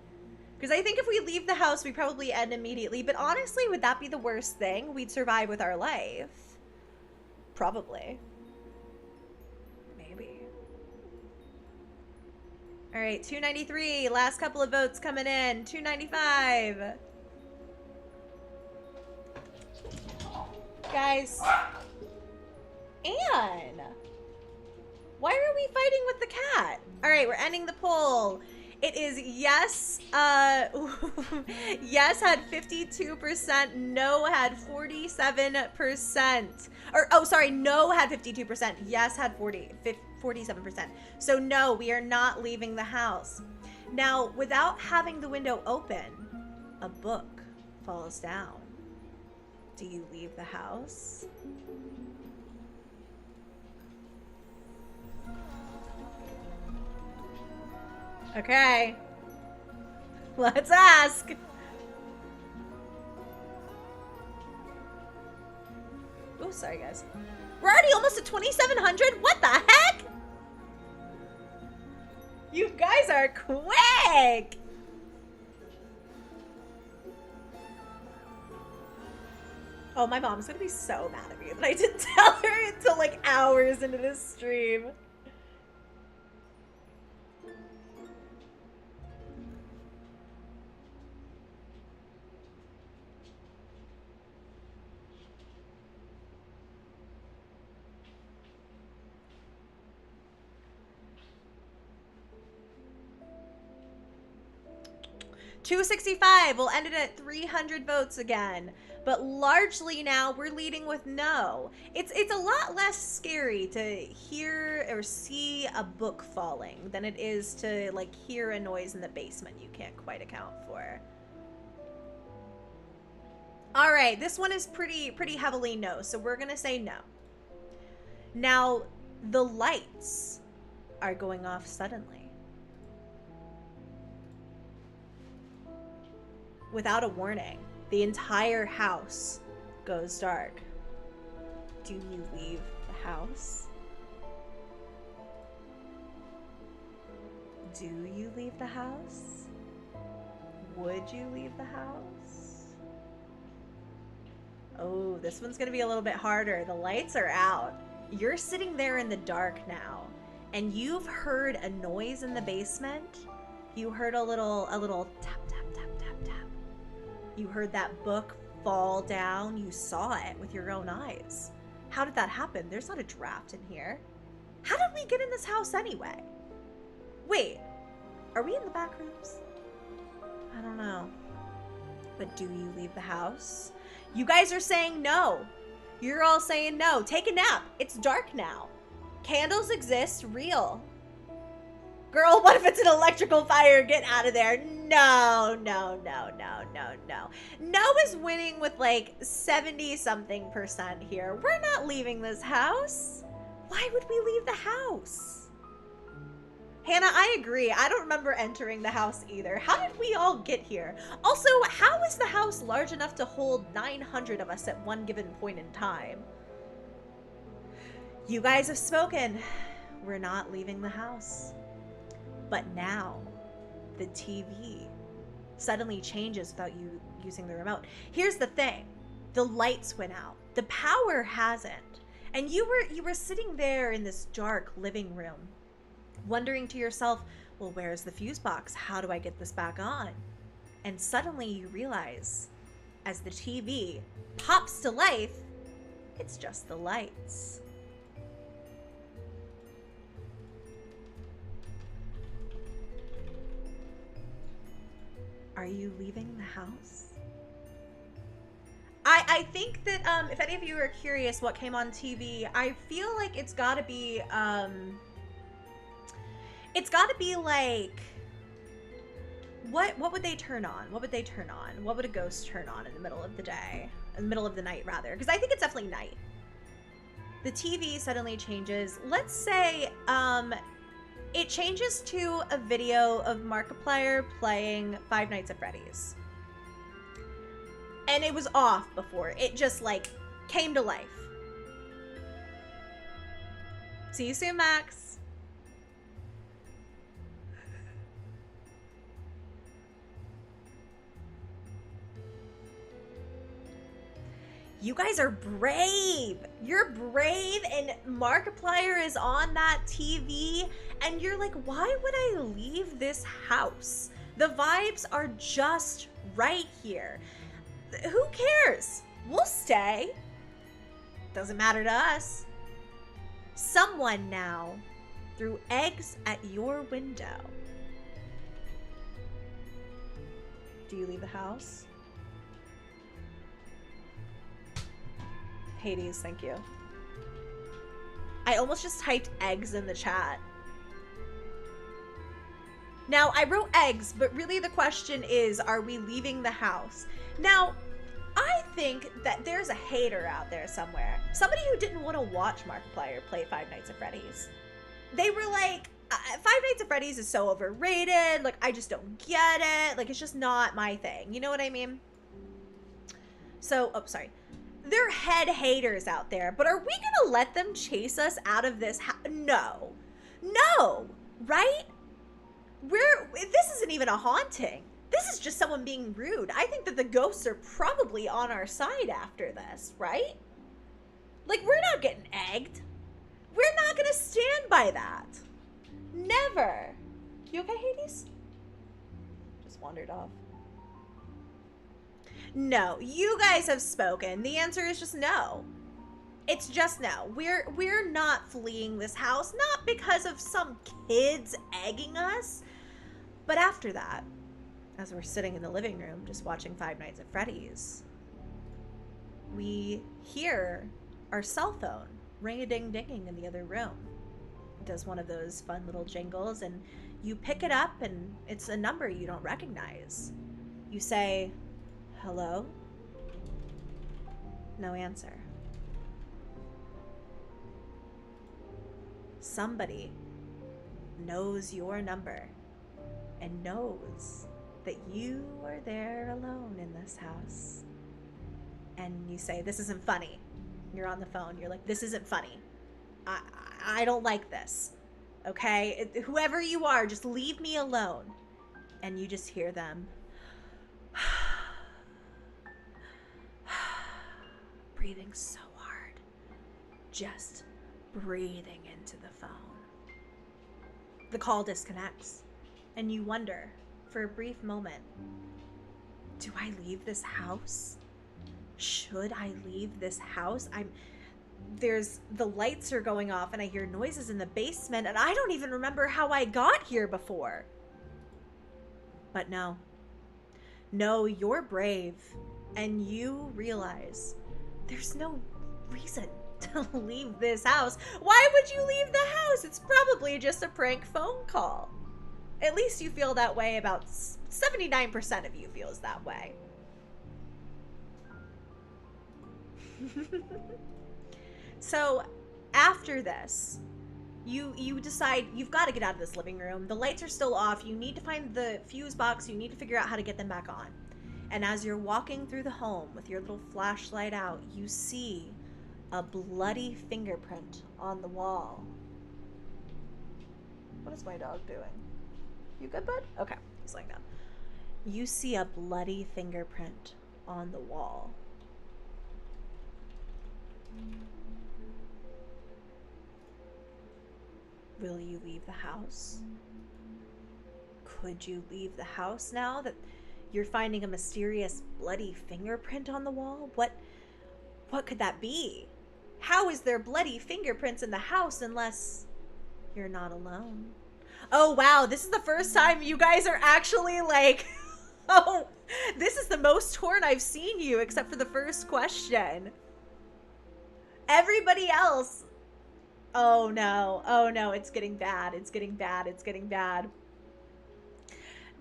Because I think if we leave the house, we probably end immediately. But honestly, would that be the worst thing? We'd survive with our life. Probably. Maybe. All right, 293. Last couple of votes coming in. 295. Guys. Anne! Why are we fighting with the cat? All right, we're ending the poll. It is yes, yes had 52%, no had 47%. Or, oh, sorry, no had 52%, yes had 47%. So no, we are not leaving the house. Now, without having the window open, a book falls down. Do you leave the house? Okay. Let's ask. Oh, sorry, guys. We're already almost at 2,700? What the heck? You guys are quick. Oh, my mom's gonna be so mad at me that I didn't tell her until like hours into this stream. $265. We'll end it at 300 votes again. But largely now we're leading with no. It's a lot less scary to hear or see a book falling than it is to like hear a noise in the basement you can't quite account for. All right, this one is pretty heavily no, so we're gonna say no. Now, the lights are going off suddenly. Without a warning, the entire house goes dark. Do you leave the house? Do you leave the house? Would you leave the house? Oh, this one's gonna be a little bit harder. The lights are out. You're sitting there in the dark now, and you've heard a noise in the basement. You heard a little tap, tap, tap, tap, tap. You heard that book fall down. You saw it with your own eyes. How did that happen? There's not a draft in here. How did we get in this house anyway? Wait, are we in the back rooms? I don't know. But do you leave the house? You guys are saying no. You're all saying no. Take a nap. It's dark now. Candles exist, real. Girl, what if it's an electrical fire? Get out of there. No, no, no, no, no, no. No is winning with like 70-something% here. We're not leaving this house. Why would we leave the house? Hannah, I agree. I don't remember entering the house either. How did we all get here? Also, how is the house large enough to hold 900 of us at one given point in time? You guys have spoken. We're not leaving the house. But now, the TV suddenly changes without you using the remote. Here's the thing. The lights went out. The power hasn't. And you were sitting there in this dark living room. wondering to yourself, well, where's the fuse box? How do I get this back on? And suddenly you realize, as the TV pops to life, it's just the lights. Are you leaving the house? I think that if any of you are curious what came on TV, I feel like it's gotta be like, what would they turn on? What would they turn on? What would a ghost turn on in the middle of the day? In the middle of the night, rather. Because I think it's definitely night. The TV suddenly changes. Let's say it changes to a video of Markiplier playing Five Nights at Freddy's. And it was off before. It just, like, came to life. See you soon, Max. You guys are brave. You're brave, and Markiplier is on that TV, and you're like, why would I leave this house? The vibes are just right here. Who cares? We'll stay. Doesn't matter to us. Someone now threw eggs at your window. Do you leave the house? Hades, thank you. I almost just typed eggs in the chat. Now, I wrote eggs, but really the question is, are we leaving the house? Now, I think that there's a hater out there somewhere. Somebody who didn't want to watch Markiplier play Five Nights at Freddy's. They were like, Five Nights at Freddy's is so overrated. Like, I just don't get it. Like, it's just not my thing. You know what I mean? So, oh, sorry. There are head haters out there, but are we gonna let them chase us out of this house? No. No, right? This isn't even a haunting. This is just someone being rude. I think that the ghosts are probably on our side after this, right? Like, we're not getting egged. We're not gonna stand by that. Never. You okay, Hades? Just wandered off. No, you guys have spoken. The answer is just no. It's just no. We're not fleeing this house, not because of some kids egging us, but after that, as we're sitting in the living room just watching Five Nights at Freddy's, we hear our cell phone ring-a-ding-dinging in the other room. It does one of those fun little jingles, and you pick it up, and it's a number you don't recognize. You say, hello? No answer. Somebody knows your number and knows that you are there alone in this house. And you say, this isn't funny. You're on the phone. You're like, this isn't funny. I don't like this. Okay? Whoever you are, just leave me alone. And you just hear them breathing so hard, just breathing into the phone. The call disconnects, and you wonder for a brief moment, do I leave this house? Should I leave this house? The lights are going off, and I hear noises in the basement, and I don't even remember how I got here before. But no, you're brave, and you realize there's no reason to leave this house. Why would you leave the house? It's probably just a prank phone call. At least you feel that way. About 79% of you feels that way. So after this, you decide you've got to get out of this living room. The lights are still off. You need to find the fuse box. You need to figure out how to get them back on. And as you're walking through the home with your little flashlight out, you see a bloody fingerprint on the wall. What is my dog doing? You good, bud? Okay, he's laying down. You see a bloody fingerprint on the wall. Will you leave the house? Could you leave the house now that you're finding a mysterious bloody fingerprint on the wall? What could that be? How is there bloody fingerprints in the house unless you're not alone? Oh, wow. This is the first time you guys are actually like, oh, this is the most torn I've seen you, except for the first question. Everybody else. Oh, no. Oh, no. It's getting bad. It's getting bad. It's getting bad.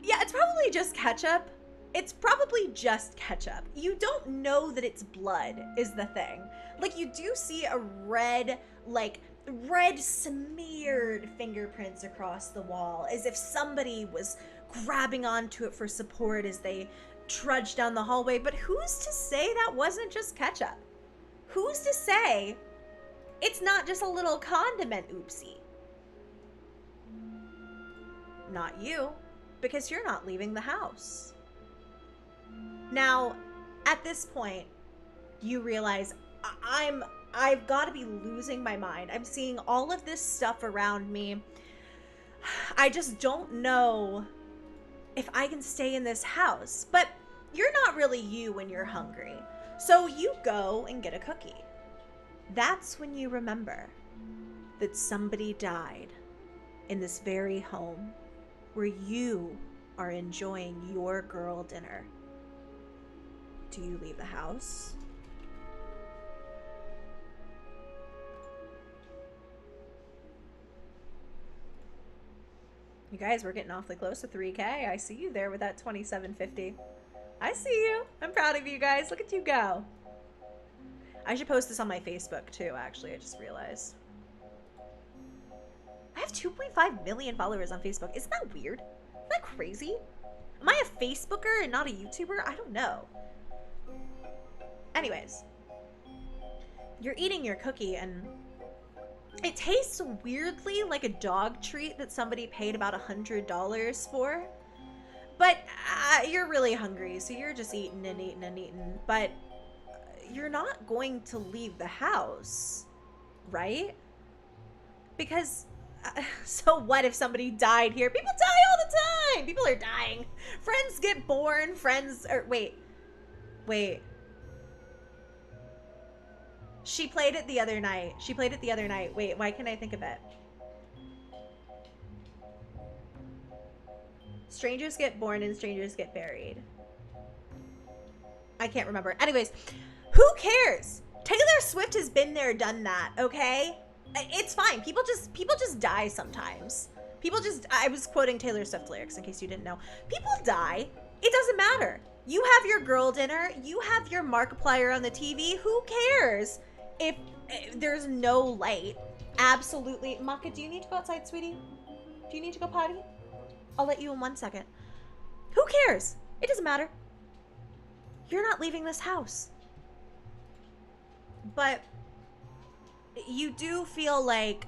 Yeah, it's probably just ketchup. It's probably just ketchup. You don't know that it's blood is the thing. Like, you do see a red, like, red smeared fingerprints across the wall, as if somebody was grabbing onto it for support as they trudged down the hallway. But who's to say that wasn't just ketchup? Who's to say it's not just a little condiment oopsie? Not you, because you're not leaving the house. Now, at this point, you realize I've got to be losing my mind. I'm seeing all of this stuff around me. I just don't know if I can stay in this house. But you're not really you when you're hungry. So you go and get a cookie. That's when you remember that somebody died in this very home where you are enjoying your girl dinner. Do you leave the house? You guys, we're getting awfully close to 3K. I see you there with that 2750. I see you. I'm proud of you guys. Look at you go. I should post this on my Facebook too, actually. I just realized. I have 2.5 million followers on Facebook. Isn't that weird? Isn't that crazy? Am I a Facebooker and not a YouTuber? I don't know. Anyways, you're eating your cookie and it tastes weirdly like a dog treat that somebody paid about $100 for. But you're really hungry, so you're just eating and eating and eating. But you're not going to leave the house, right? Because, so what if somebody died here? People die all the time! People are dying. Friends get born, wait. She played it the other night. Wait, why can't I think of it? Strangers get born and strangers get buried. I can't remember. Anyways, who cares? Taylor Swift has been there, done that, okay? It's fine. People just die sometimes. I was quoting Taylor Swift lyrics in case you didn't know. People die. It doesn't matter. You have your girl dinner. You have your Markiplier on the TV. Who cares if there's no light? Absolutely. Maka, do you need to go outside, sweetie? Do you need to go potty? I'll let you in 1 second. Who cares? It doesn't matter. You're not leaving this house. But you do feel like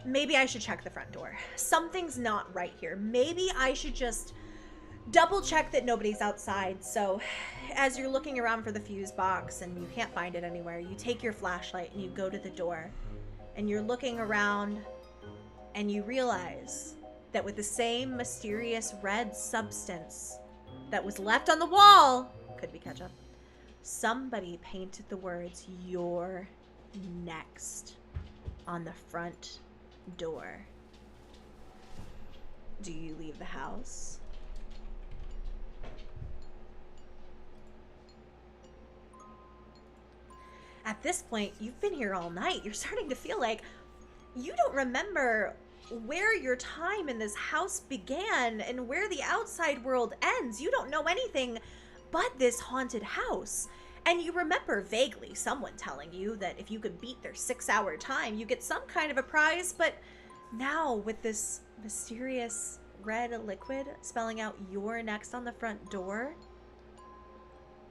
maybe I should check the front door. Something's not right here. Maybe I should just double check that nobody's outside. So as you're looking around for the fuse box and you can't find it anywhere, you take your flashlight and you go to the door and you're looking around and you realize that with the same mysterious red substance that was left on the wall, could be ketchup, somebody painted the words "You're next" on the front door. Do you leave the house? At this point, you've been here all night. You're starting to feel like you don't remember where your time in this house began and where the outside world ends. You don't know anything but this haunted house. And you remember vaguely someone telling you that if you could beat their 6-hour time, you get some kind of a prize. But now with this mysterious red liquid spelling out "You're next" on the front door,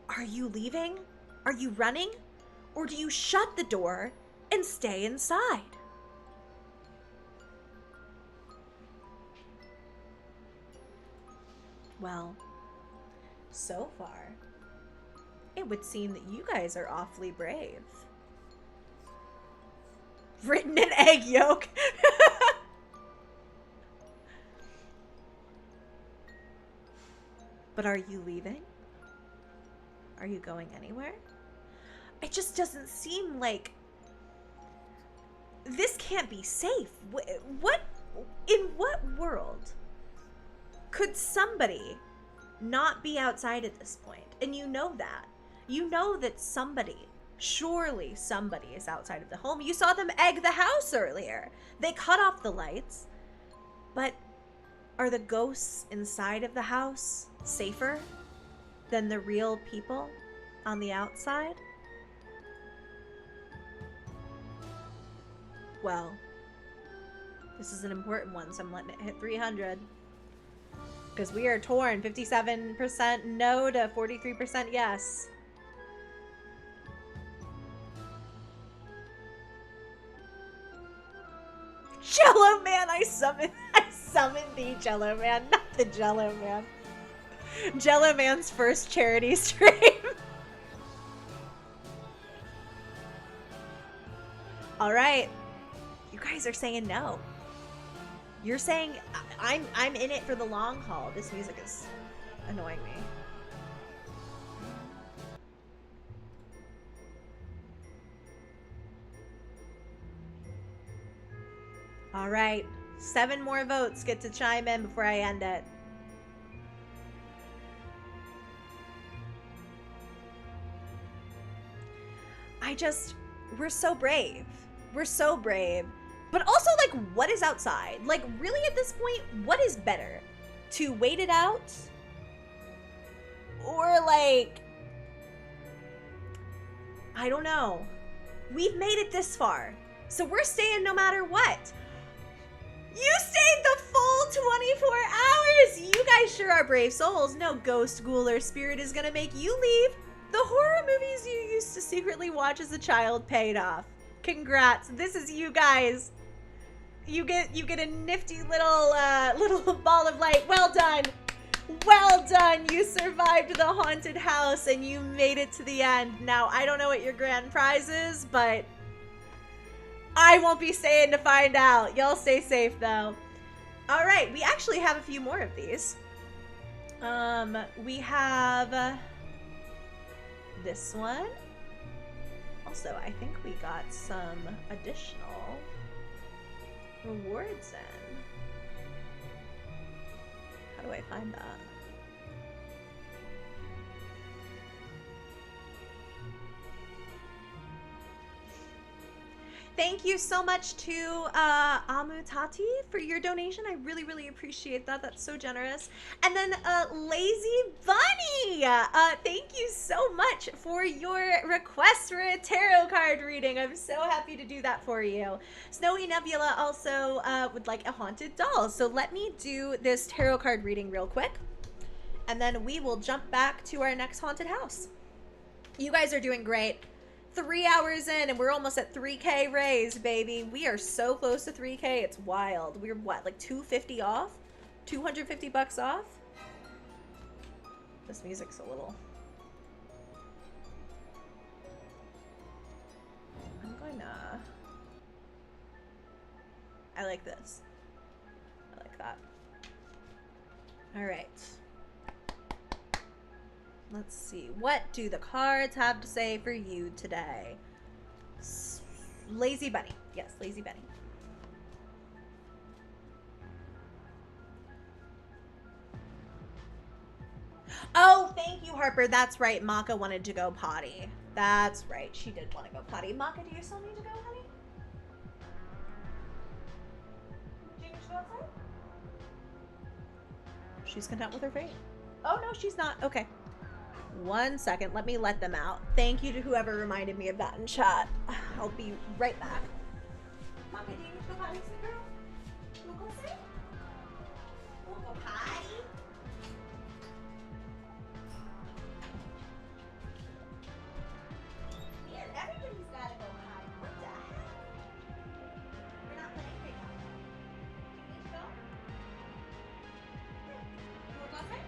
are you leaving? Are you running? Or do you shut the door and stay inside? Well, so far, it would seem that you guys are awfully brave. Written in egg yolk. But are you leaving? Are you going anywhere? It just doesn't seem like this can't be safe. In what world could somebody not be outside at this point? And you know that. You know that surely somebody is outside of the home. You saw them egg the house earlier. They cut off the lights. But are the ghosts inside of the house safer than the real people on the outside? Well, this is an important one, so I'm letting it hit 300. Because we are torn. 57% no to 43% yes. Jello Man, I summoned the Jello Man, not the Jello Man. Jello Man's first charity stream. All right. You guys are saying no. You're saying I'm in it for the long haul. This music is annoying me. All right. 7 more votes get to chime in before I end it. We're so brave. We're so brave. But also, like, what is outside? Like, really at this point, what is better? To wait it out? Or, like, I don't know. We've made it this far. So we're staying no matter what. You stayed the full 24 hours! You guys sure are brave souls. No ghost, ghoul, or spirit is gonna make you leave. The horror movies you used to secretly watch as a child paid off. Congrats. This is you guys. You get a nifty little ball of light. Well done. Well done. You survived the haunted house and you made it to the end. Now, I don't know what your grand prize is, but I won't be staying to find out. Y'all stay safe though. All right, we actually have a few more of these. We have this one. Also, I think we got some additional rewards in. How do I find that? Thank you so much to Amutati for your donation. I really, really appreciate that. That's so generous. And then Lazy Bunny, thank you so much for your request for a tarot card reading. I'm so happy to do that for you. Snowy Nebula also would like a haunted doll. So let me do this tarot card reading real quick. And then we will jump back to our next haunted house. You guys are doing great. 3 hours in and we're almost at 3K raised, baby. We are so close to 3K. It's wild. We're what, like 250 off? 250 bucks off? This music's a little... I like this. I like that. All right. Let's see. What do the cards have to say for you today? Lazy Bunny. Yes, Lazy Bunny. Oh, thank you, Harper. That's right. Maka wanted to go potty. That's right. She did want to go potty. Maka, do you still need to go, honey? Do you need to go outside? She's content with her fate. Oh, no, she's not. Okay. 1 second. Let me let them out. Thank you to whoever reminded me of that in chat. I'll be right back. Maka, do you need to go potty, sweet girl? You wanna go outside? You wanna go potty? Man, everybody's gotta go potty. What the heck? We're not playing right now. Do you need to go? Yeah. You wanna go outside?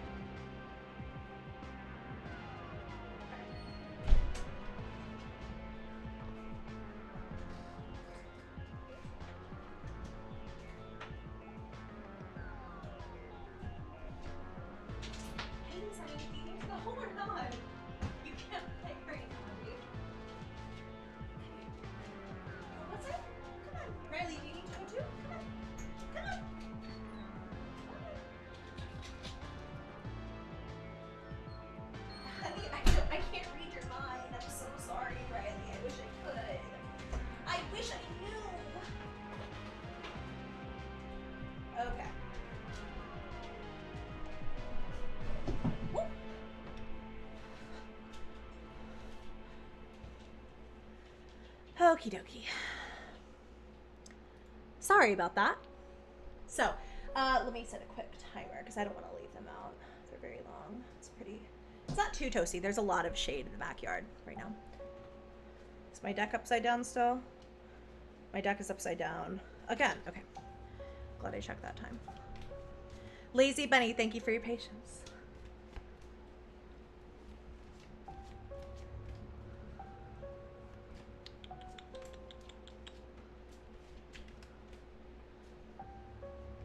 Okie dokie. Sorry about that. So, let me set a quick timer because I don't want to leave them out. They're very long. It's not too toasty. There's a lot of shade in the backyard right now. Is my deck upside down still? My deck is upside down. Again. Okay. Glad I checked that time. Lazy Bunny, thank you for your patience.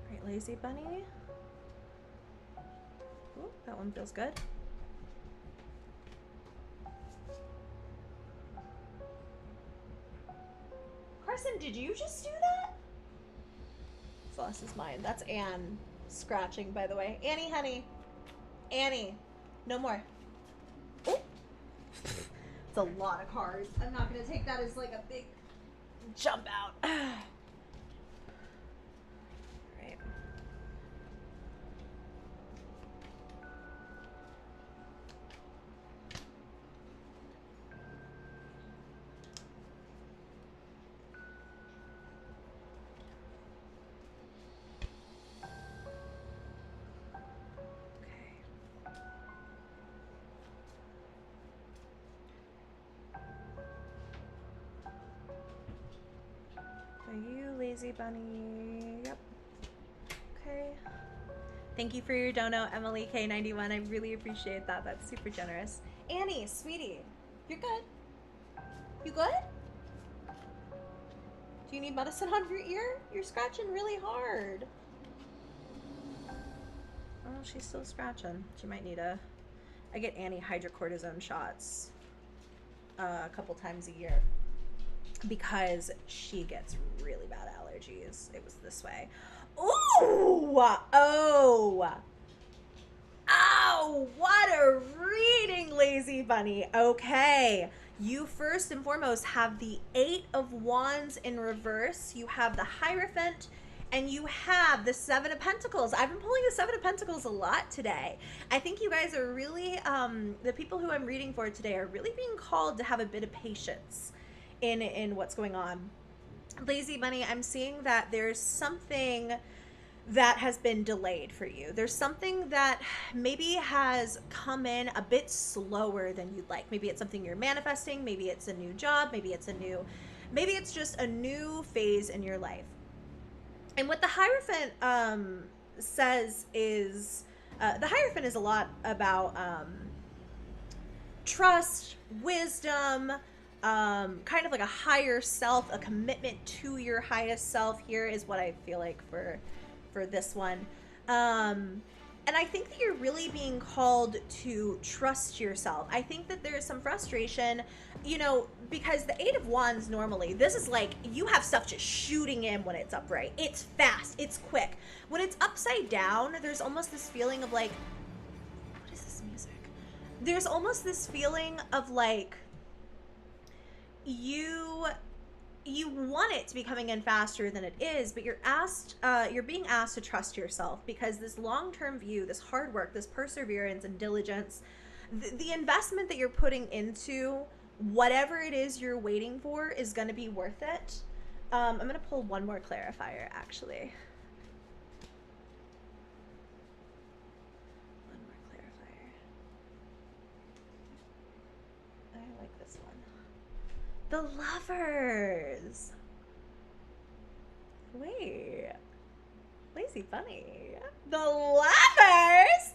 Right, Lazy Bunny. Ooh, that one feels good. Carson, did you just do that? Celeste is mine. That's Anne scratching, by the way. Annie, honey. Annie. No more. Oh. It's a lot of cards. I'm not going to take that as like a big jump out. Right. You lazy bunny. Yep. Okay. Thank you for your dono, Emily K91. I really appreciate that. That's super generous. Annie, sweetie, you're good. You good? Do you need medicine on your ear? You're scratching really hard. Oh, she's still scratching. She might need a... I get Annie hydrocortisone shots a couple times a year, because she gets really bad allergies. It was this way. Ooh! Oh! Oh! What a reading, Lazy Bunny. Okay. You first and foremost have the 8 of Wands in reverse. You have the Hierophant. And you have the 7 of Pentacles. I've been pulling the 7 of Pentacles a lot today. I think you guys are really, the people who I'm reading for today are really being called to have a bit of patience in what's going on. Lazy Bunny, I'm seeing that there's something that has been delayed for you. There's something that maybe has come in a bit slower than you'd like. Maybe it's something you're manifesting. Maybe it's a new job. Maybe it's just a new phase in your life. And what the Hierophant says is, the Hierophant is a lot about trust, wisdom, kind of like a higher self, a commitment to your highest self here is what I feel like for this one. And I think that you're really being called to trust yourself. I think that there's some frustration, you know, because the 8 of Wands normally, this is like, you have stuff just shooting in when it's upright. It's fast, it's quick. When it's upside down, there's almost this feeling of like, what is this music? There's almost this feeling of like, you want it to be coming in faster than it is, but you're being asked to trust yourself, because this long-term view, this hard work, this perseverance and diligence, the investment that you're putting into whatever it is you're waiting for is going to be worth it. I'm going to pull one more clarifier, actually. One more clarifier. I like this one. The Lovers. Wait. Lazy Bunny. The Lovers!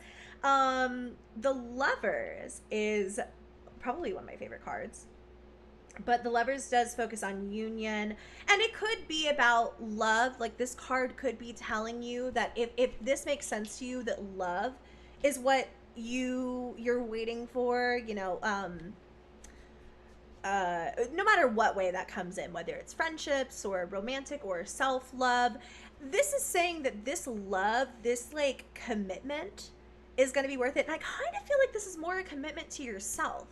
The Lovers is probably one of my favorite cards. But the Lovers does focus on union. And it could be about love. Like, this card could be telling you that if this makes sense to you, that love is what you're waiting for, you know, no matter what way that comes in, whether it's friendships or romantic or self-love, this is saying that this love, this like commitment is going to be worth it. And I kind of feel like this is more a commitment to yourself.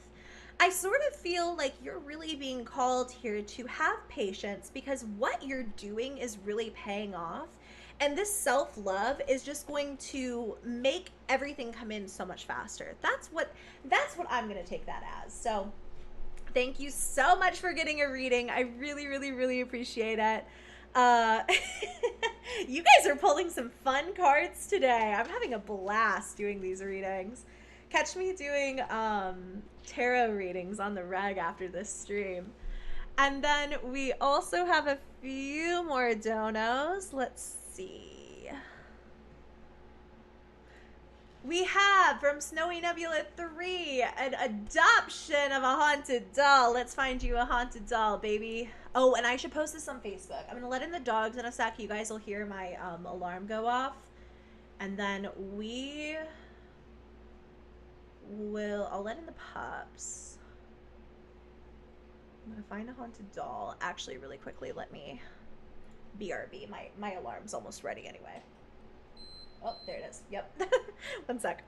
I sort of feel like you're really being called here to have patience, because what you're doing is really paying off. And this self-love is just going to make everything come in so much faster. That's what I'm going to take that as. So Thank you so much for getting a reading. I really, really, really appreciate it. You guys are pulling some fun cards today. I'm having a blast doing these readings. Catch me doing tarot readings on the reg after this stream. And then we also have a few more donos. Let's see. We have from Snowy Nebula 3 an adoption of a haunted doll. Let's find you a haunted doll, baby. Oh, and I should post this on Facebook. I'm gonna let in the dogs in a sec. You guys will hear my alarm go off, and then I'll let in the pups. I'm gonna find a haunted doll. Actually, really quickly, let me BRB. My alarm's almost ready anyway. Oh, there it is. Yep. One sec.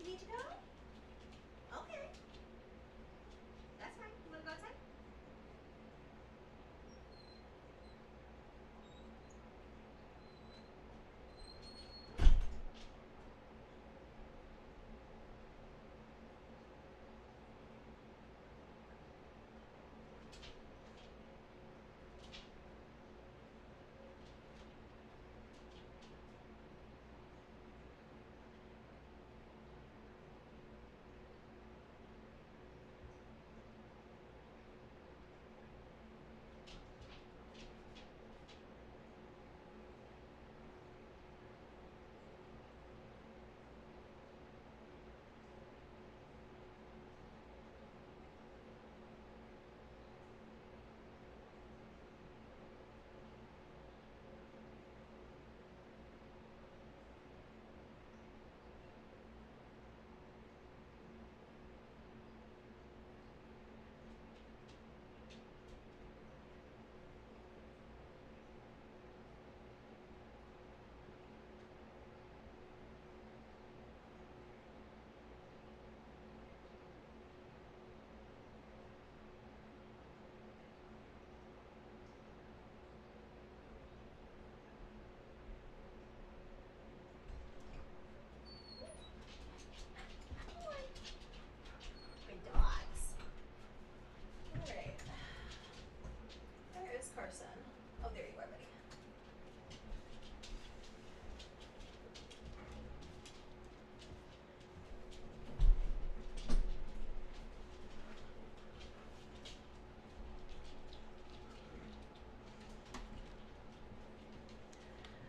You need to go? Okay. That's fine. You wanna go outside?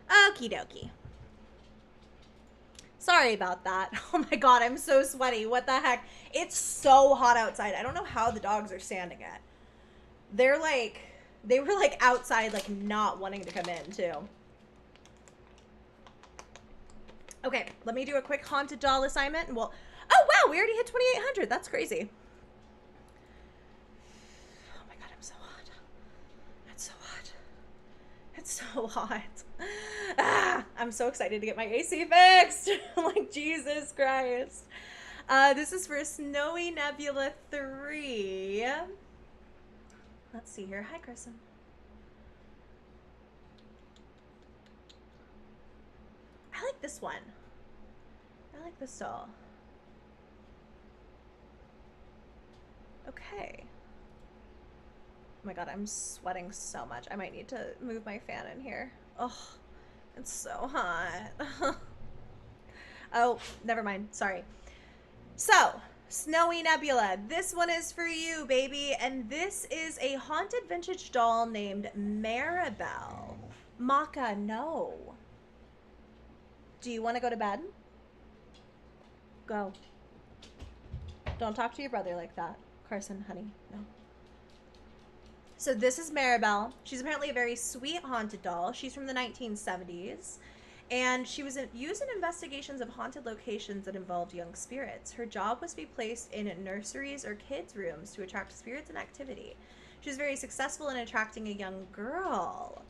Okie dokie. Sorry about that. Oh my god, I'm so sweaty. What the heck? It's so hot outside. I don't know how the dogs are standing it. They were like outside, like not wanting to come in too. Okay, let me do a quick haunted doll assignment. And oh wow, we already hit 2,800. That's crazy. Oh my god, I'm so hot. It's so hot. It's so hot. I'm so excited to get my AC fixed. Like, Jesus Christ. This is for Snowy Nebula 3. Let's see here. Hi, Kristen. I like this one. I like this doll. Okay. Oh my god, I'm sweating so much. I might need to move my fan in here. Oh, it's so hot. Oh, never mind. Sorry. So, Snowy Nebula, this one is for you, baby. And this is a haunted vintage doll named Maribel. Maka, no. Do you want to go to bed? Go. Don't talk to your brother like that. Carson, honey, no. So this is Maribel. She's apparently a very sweet haunted doll. She's from the 1970s. And she was used in investigations of haunted locations that involved young spirits. Her job was to be placed in nurseries or kids' rooms to attract spirits and activity. She was very successful in attracting a young girl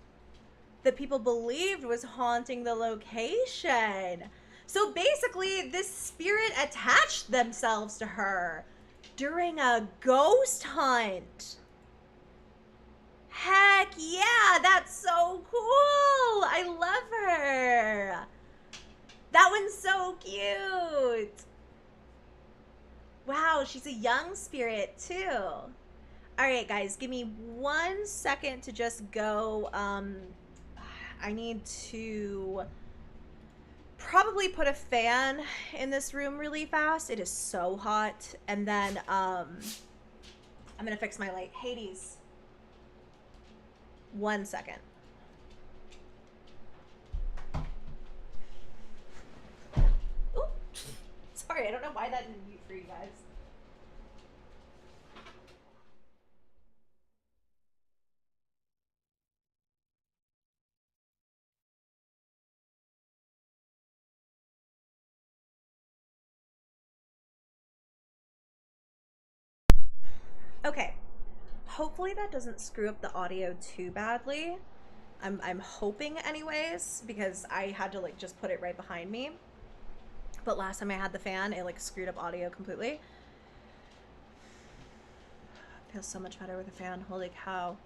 that people believed was haunting the location. So basically, this spirit attached themselves to her during a ghost hunt. Heck yeah, that's so cool. I love her. That one's so cute. Wow, she's a young spirit too. All right, guys, give me 1 second to just go. I need to probably put a fan in this room really fast. It is so hot. And then I'm gonna fix my light. Hades. 1 second. Ooh. Sorry, I don't know why that didn't mute for you guys. Okay. Hopefully that doesn't screw up the audio too badly. I'm hoping anyways, because I had to like just put it right behind me. But last time I had the fan, it like screwed up audio completely. It feels so much better with a fan. Holy cow.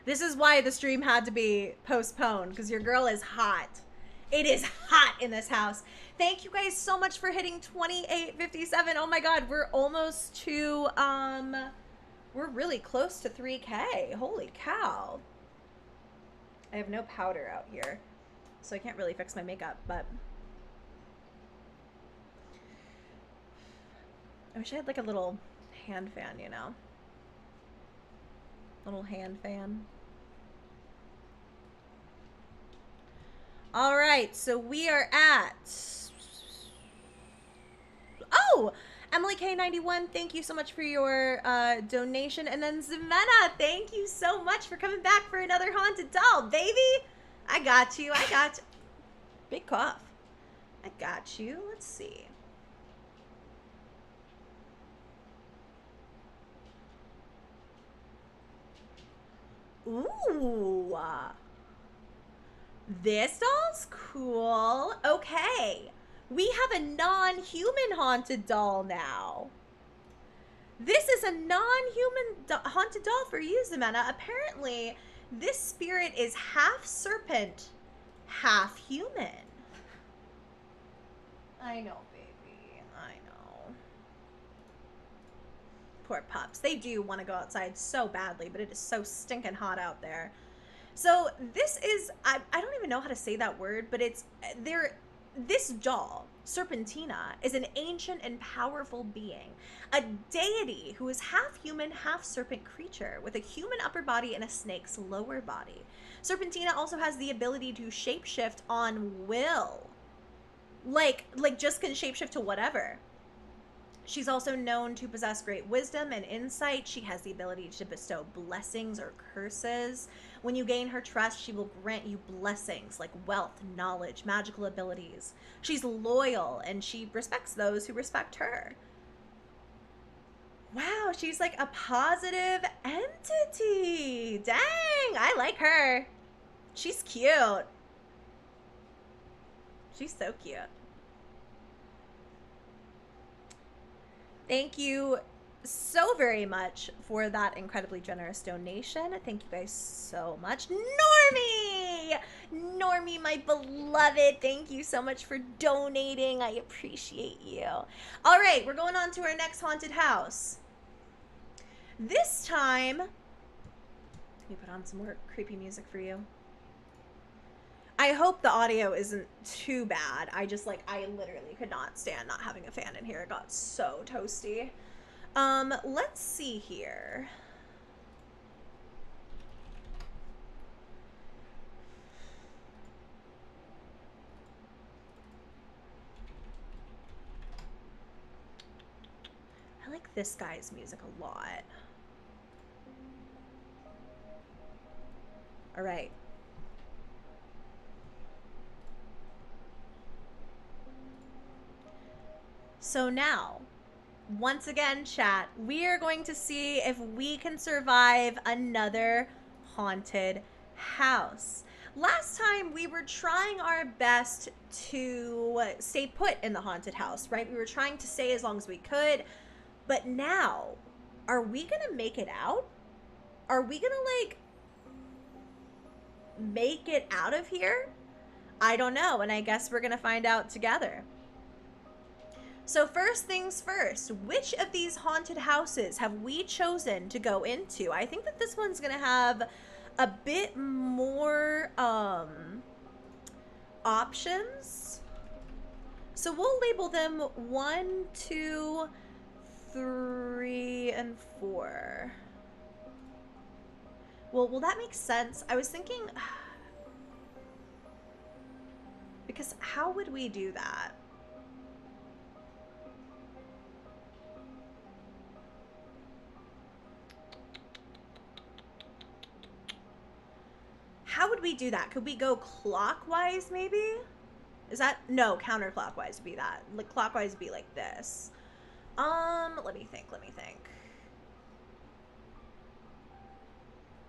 This is why the stream had to be postponed, because your girl is hot. It is hot in this house. Thank you guys so much for hitting 2857. Oh my god, we're almost to we're really close to 3K. Holy cow. I have no powder out here, so I can't really fix my makeup, but I wish I had like a little hand fan, you know? Little hand fan. All right, so we are at... Oh! Emily K91, thank you so much for your donation. And then Ximena, thank you so much for coming back for another haunted doll, baby. I got you. I got you. Big cough. I got you. Let's see. Ooh. This doll's cool. Okay. We have a non-human haunted doll now. This is a non-human haunted doll for you, Ximena. Apparently, this spirit is half serpent, half human. I know, baby. I know. Poor pups. They do want to go outside so badly, but it is so stinking hot out there. So this is, I don't even know how to say that word, but it's, this doll, Serpentina, is an ancient and powerful being, a deity who is half human, half serpent creature with a human upper body and a snake's lower body. Serpentina also has the ability to shapeshift on will. Like just can shapeshift to whatever. She's also known to possess great wisdom and insight. She has the ability to bestow blessings or curses. When you gain her trust, she will grant you blessings like wealth, knowledge, magical abilities. She's loyal and she respects those who respect her. Wow, she's like a positive entity. Dang, I like her. She's cute. She's so cute. Thank you so very much for that incredibly generous donation. Thank you guys so much. Normie! Normie, my beloved, thank you so much for donating. I appreciate you. All right, we're going on to our next haunted house. This time, let me put on some more creepy music for you. I hope the audio isn't too bad. I literally could not stand not having a fan in here. It got so toasty. Let's see here. I like this guy's music a lot. All right. So now, once again, chat, we are going to see if we can survive another haunted house. Last time we were trying our best to stay put in the haunted house, right? We were trying to stay as long as we could. But now, are we gonna make it out? Are we gonna, like, make it out of here? I don't know, and I guess we're gonna find out together. So first things first, which of these haunted houses have we chosen to go into? I think that this one's gonna have a bit more options. So we'll label them 1, 2, 3, and 4. Well, will that make sense? I was thinking, because how would we do that? How would we do that? Could we go clockwise maybe? Is that, no, counterclockwise would be that. Like clockwise would be like this. Let me think.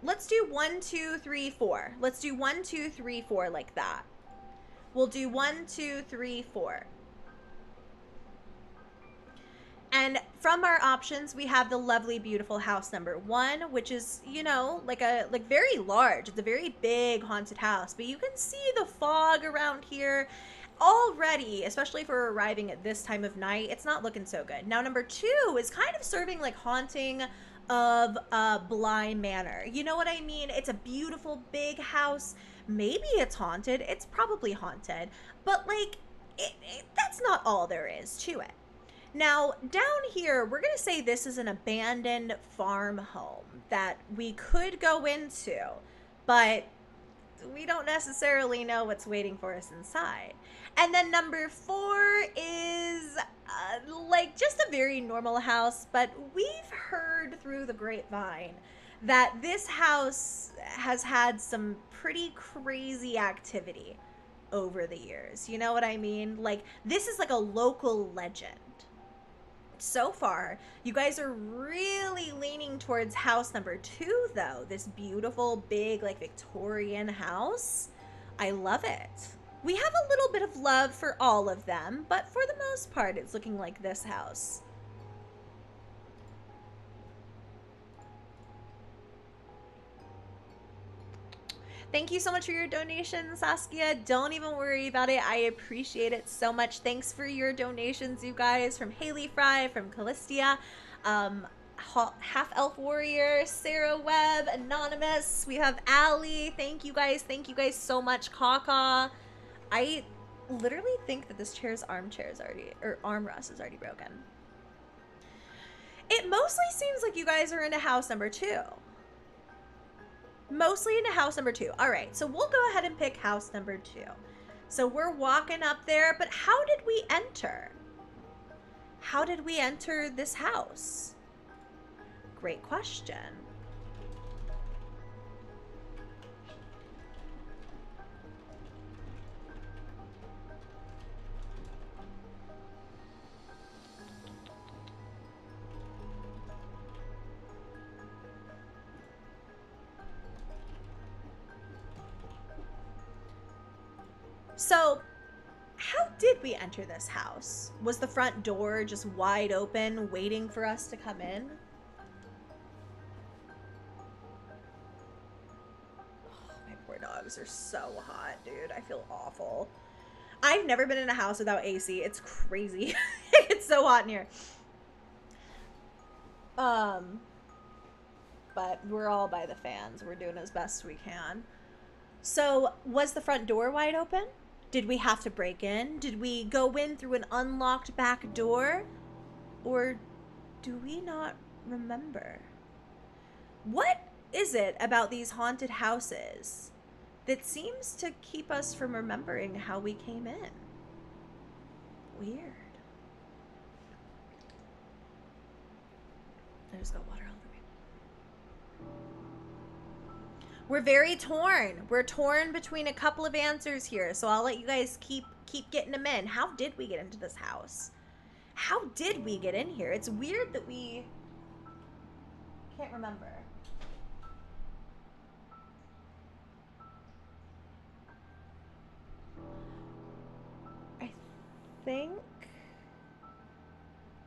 Let's do 1, 2, 3, 4. Let's do 1, 2, 3, 4 like that. We'll do 1, 2, 3, 4. And from our options, we have the lovely, beautiful house number 1, which is, you know, like very large. It's a very big haunted house, but you can see the fog around here already, especially for arriving at this time of night. It's not looking so good. Now, number 2 is kind of serving like haunting of Bly Manor. You know what I mean? It's a beautiful big house. Maybe it's haunted. It's probably haunted, but like that's not all there is to it. Now, down here, we're going to say this is an abandoned farm home that we could go into, but we don't necessarily know what's waiting for us inside. And then number 4 is like just a very normal house, but we've heard through the grapevine that this house has had some pretty crazy activity over the years. You know what I mean? Like, this is like a local legend. So far, you guys are really leaning towards house number 2, though. This beautiful, big, like, Victorian house. I love it. We have a little bit of love for all of them, but for the most part, it's looking like this house. Thank you so much for your donation, Saskia. Don't even worry about it. I appreciate it so much. Thanks for your donations, you guys, from Haley Fry, from Callistia, Half Elf Warrior, Sarah Webb, Anonymous. We have Allie. Thank you guys. Thank you guys so much. Kaka. I literally think that this chair's armrest is already broken. It mostly seems like you guys are into house number 2. Mostly into house number 2. All right, so we'll go ahead and pick house number 2. So we're walking up there, but how did we enter? How did we enter this house? Great question. So, how did we enter this house? Was the front door just wide open, waiting for us to come in? Oh, my poor dogs are so hot, dude. I feel awful. I've never been in a house without AC. It's crazy. It's so hot in here. But we're all by the fans. We're doing as best we can. So, was the front door wide open? Did we have to break in? Did we go in through an unlocked back door? Or do we not remember? What is it about these haunted houses that seems to keep us from remembering how we came in? Weird. I just got water all over me. We're very torn. We're torn between a couple of answers here, so I'll let you guys keep getting them in. How did we get into this house? How did we get in here? It's weird that we can't remember. think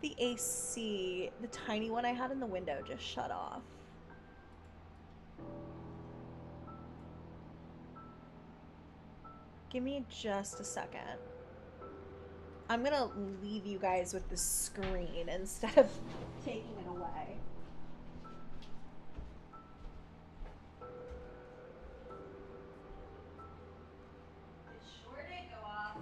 the AC, the tiny one I had in the window, just shut off. Give me just a second. I'm gonna leave you guys with the screen instead of taking it away. It sure did go off.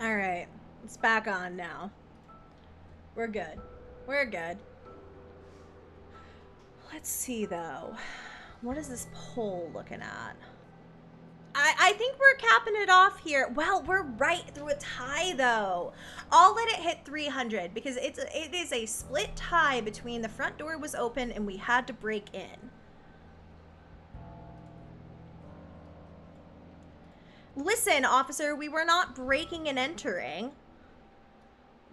All right, it's back on now. We're good. We're good. Let's see though. What is this poll looking at? I think we're capping it off here. Well, we're right through a tie though. I'll let it hit 300 because it is a split tie between the front door was open and we had to break in. Listen, officer, we were not breaking and entering.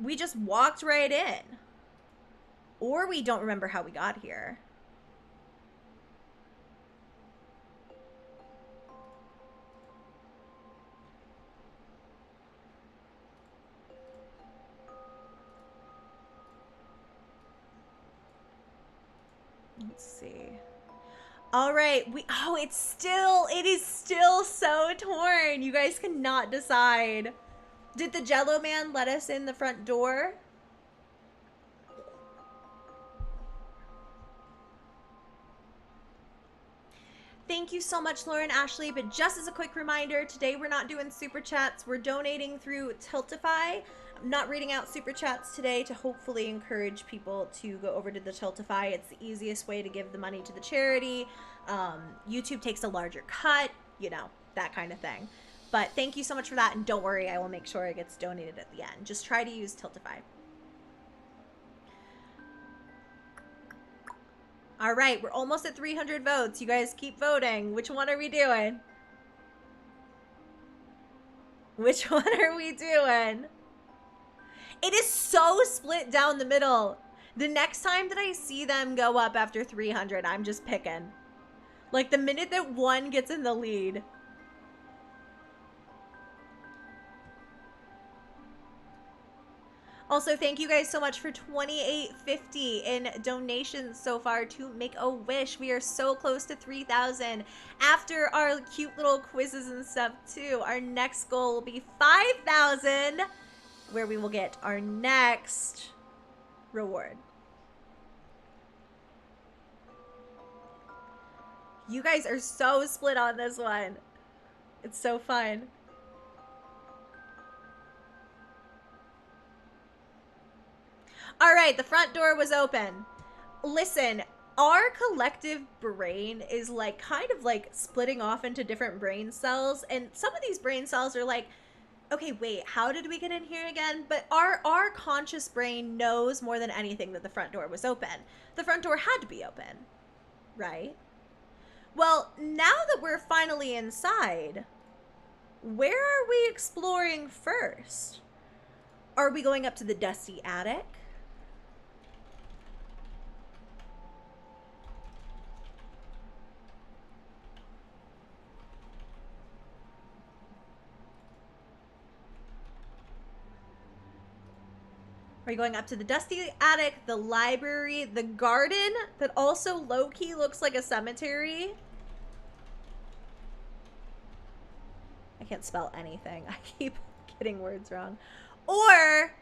We just walked right in. Or we don't remember how we got here. Let's see. All right, it is still so torn. You guys cannot decide. Did the Jello Man let us in the front door? Thank you so much, Lauren Ashley. But just as a quick reminder, today we're not doing super chats. We're donating through Tiltify. I'm not reading out super chats today to hopefully encourage people to go over to the Tiltify. It's the easiest way to give the money to the charity. YouTube takes a larger cut, you know, that kind of thing. But thank you so much for that. And don't worry, I will make sure it gets donated at the end. Just try to use Tiltify. All right, we're almost at 300 votes. You guys keep voting. Which one are we doing? Which one are we doing? It is so split down the middle. The next time that I see them go up after 300, I'm just picking. Like the minute that one gets in the lead. Also, thank you guys so much for $28.50 in donations so far to Make-A-Wish. We are so close to 3,000 after our cute little quizzes and stuff too. Our next goal will be 5,000, where we will get our next reward. You guys are so split on this one. It's so fun. All right, the front door was open. Listen, our collective brain is like kind of like splitting off into different brain cells, and some of these brain cells are like, okay, wait, how did we get in here again? But our conscious brain knows more than anything that the front door was open. The front door had to be open, right? Well, now that we're finally inside, where are we exploring first? Are we going up to the dusty attic? Are you going up to the dusty attic, the library, the garden that also low-key looks like a cemetery? I can't spell anything. I keep getting words wrong. Or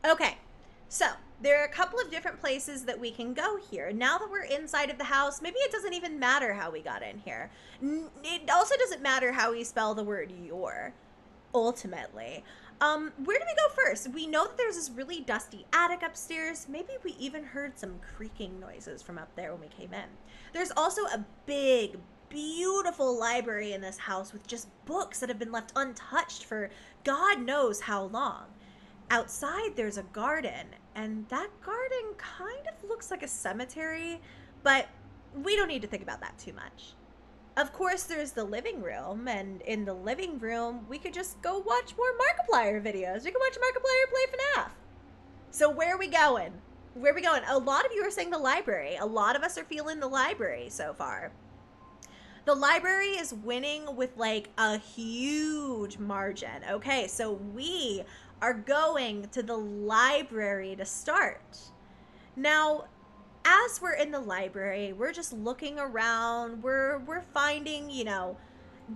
okay, so there are a couple of different places that we can go here. Now that we're inside of the house, maybe it doesn't even matter how we got in here. It also doesn't matter how we spell the word your, ultimately. Where do we go first? We know that there's this really dusty attic upstairs. Maybe we even heard some creaking noises from up there when we came in. There's also a big, beautiful library in this house with just books that have been left untouched for God knows how long. Outside, there's a garden, and that garden kind of looks like a cemetery, but we don't need to think about that too much. Of course, there's the living room, and in the living room, we could just go watch more Markiplier videos. We could watch Markiplier play FNAF. So where are we going? Where are we going? A lot of you are saying the library. A lot of us are feeling the library so far. The library is winning with like a huge margin. Okay, so we are going to the library to start. Now, as we're in the library, we're just looking around. We're finding, you know,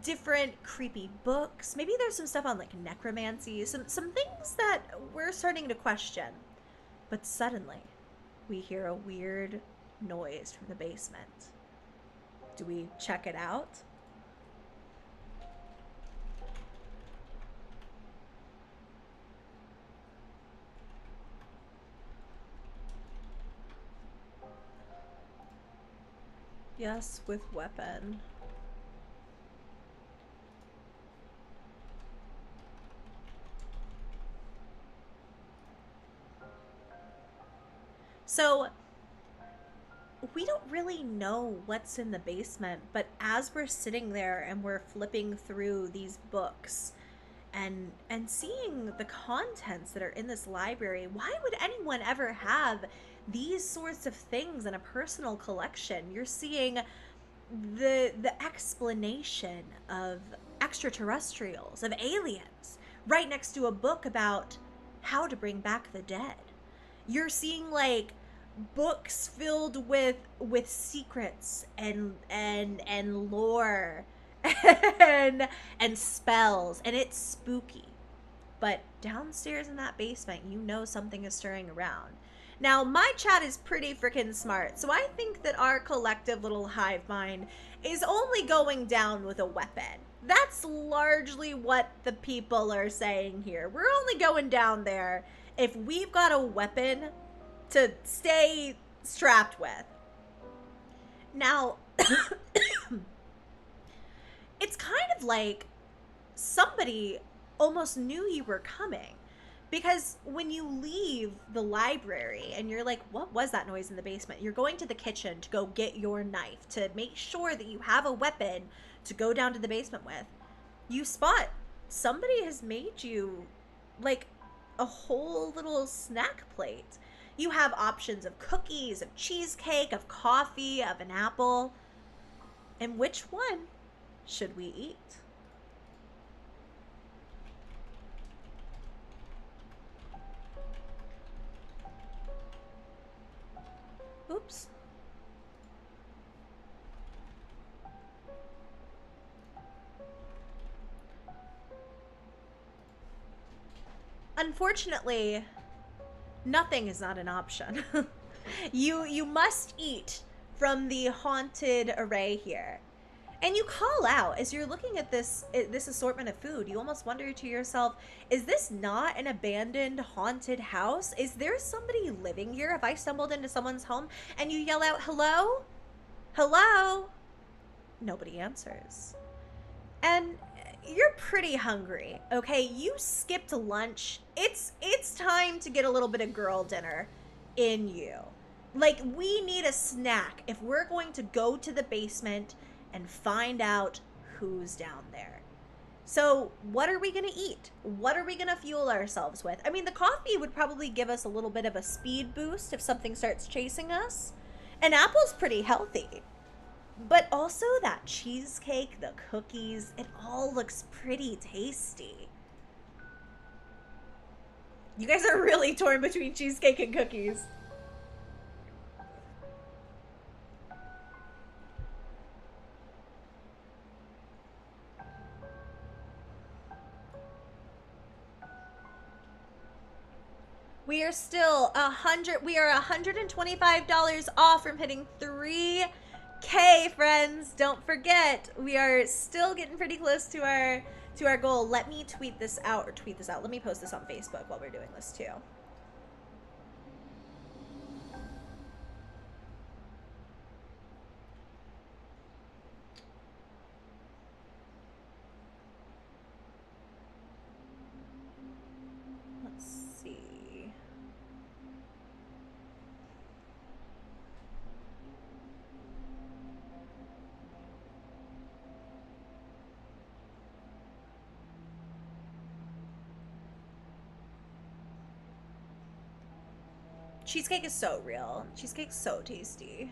different creepy books. Maybe there's some stuff on like necromancy, some things that we're starting to question. But suddenly, we hear a weird noise from the basement. Do we check it out? Yes, with weapon. So, we don't really know what's in the basement, but as we're sitting there and we're flipping through these books and seeing the contents that are in this library, why would anyone ever have these sorts of things in a personal collection? You're seeing the explanation of extraterrestrials, of aliens, right next to a book about how to bring back the dead. You're seeing like books filled with secrets and lore and spells, and it's spooky. But downstairs in that basement, you know something is stirring around. Now, my chat is pretty freaking smart, so I think that our collective little hive mind is only going down with a weapon. That's largely what the people are saying here. We're only going down there if we've got a weapon to stay strapped with. Now, it's kind of like somebody almost knew you were coming, because when you leave the library and you're like, what was that noise in the basement? You're going to the kitchen to go get your knife to make sure that you have a weapon to go down to the basement with. You spot somebody has made you like a whole little snack plate. You have options of cookies, of cheesecake, of coffee, of an apple. And which one should we eat? Oops. Unfortunately, nothing is not an option. You must eat from the haunted array here. And you call out as you're looking at this assortment of food. You almost wonder to yourself, is this not an abandoned haunted house? Is there somebody living here? Have I stumbled into someone's home? And you yell out, hello? Hello? Nobody answers. And you're pretty hungry, okay? You skipped lunch. It's time to get a little bit of girl dinner in you. Like, we need a snack if we're going to go to the basement and find out who's down there. So what are we gonna eat? What are we gonna fuel ourselves with? I mean, the coffee would probably give us a little bit of a speed boost if something starts chasing us. An apple's pretty healthy. But also that cheesecake, the cookies, it all looks pretty tasty. You guys are really torn between cheesecake and cookies. We are still $125 off from hitting 3 Okay, friends, don't forget, we are still getting pretty close to our goal. Let me tweet this out. Let me post this on Facebook while we're doing this too. Let's see. Cheesecake is so real. Cheesecake's so tasty.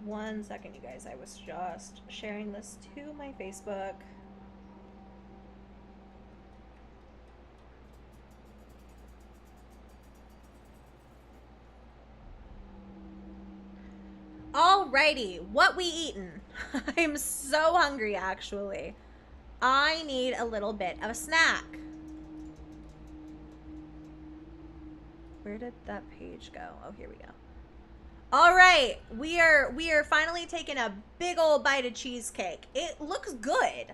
One second, you guys. I was just sharing this to my Facebook. Alrighty, what we eatin'? I'm so hungry, actually. I need a little bit of a snack. Where did that page go? Oh, here we go. All right, we are finally taking a big old bite of cheesecake. It looks good.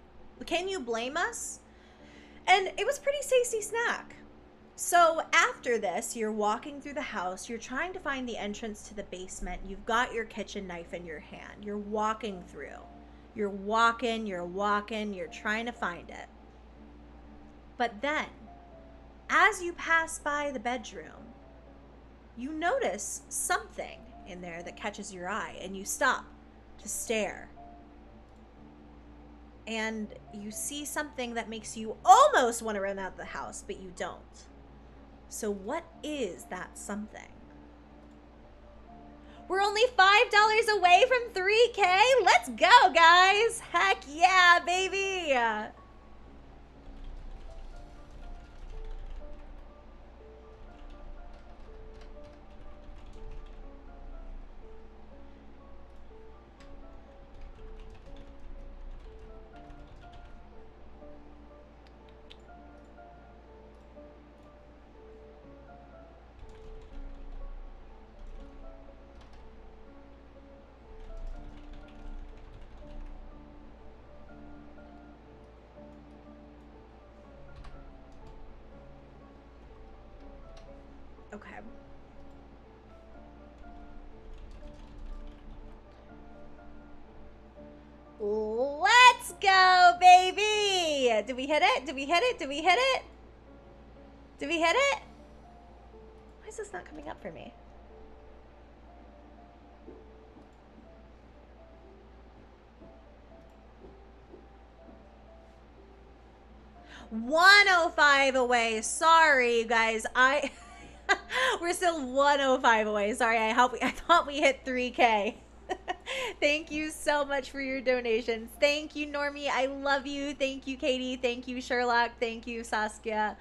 Can you blame us? And it was a pretty tasty snack. So after this, you're walking through the house. You're trying to find the entrance to the basement. You've got your kitchen knife in your hand. You're walking through. You're walking, you're trying to find it. But then, as you pass by the bedroom, you notice something in there that catches your eye, and you stop to stare. And you see something that makes you almost want to run out of the house, but you don't. So what is that something? We're only $5 away from 3K. Let's go, guys. Heck yeah, baby. Okay. Let's go, baby! Did we hit it? Did we hit it? Did we hit it? Did we hit it? Why is this not coming up for me? $105 away. Sorry, you guys. We're still 105 away. Sorry, I thought we hit 3K. Thank you so much for your donations. Thank you, Normie. I love you. Thank you, Katie. Thank you, Sherlock. Thank you, Saskia.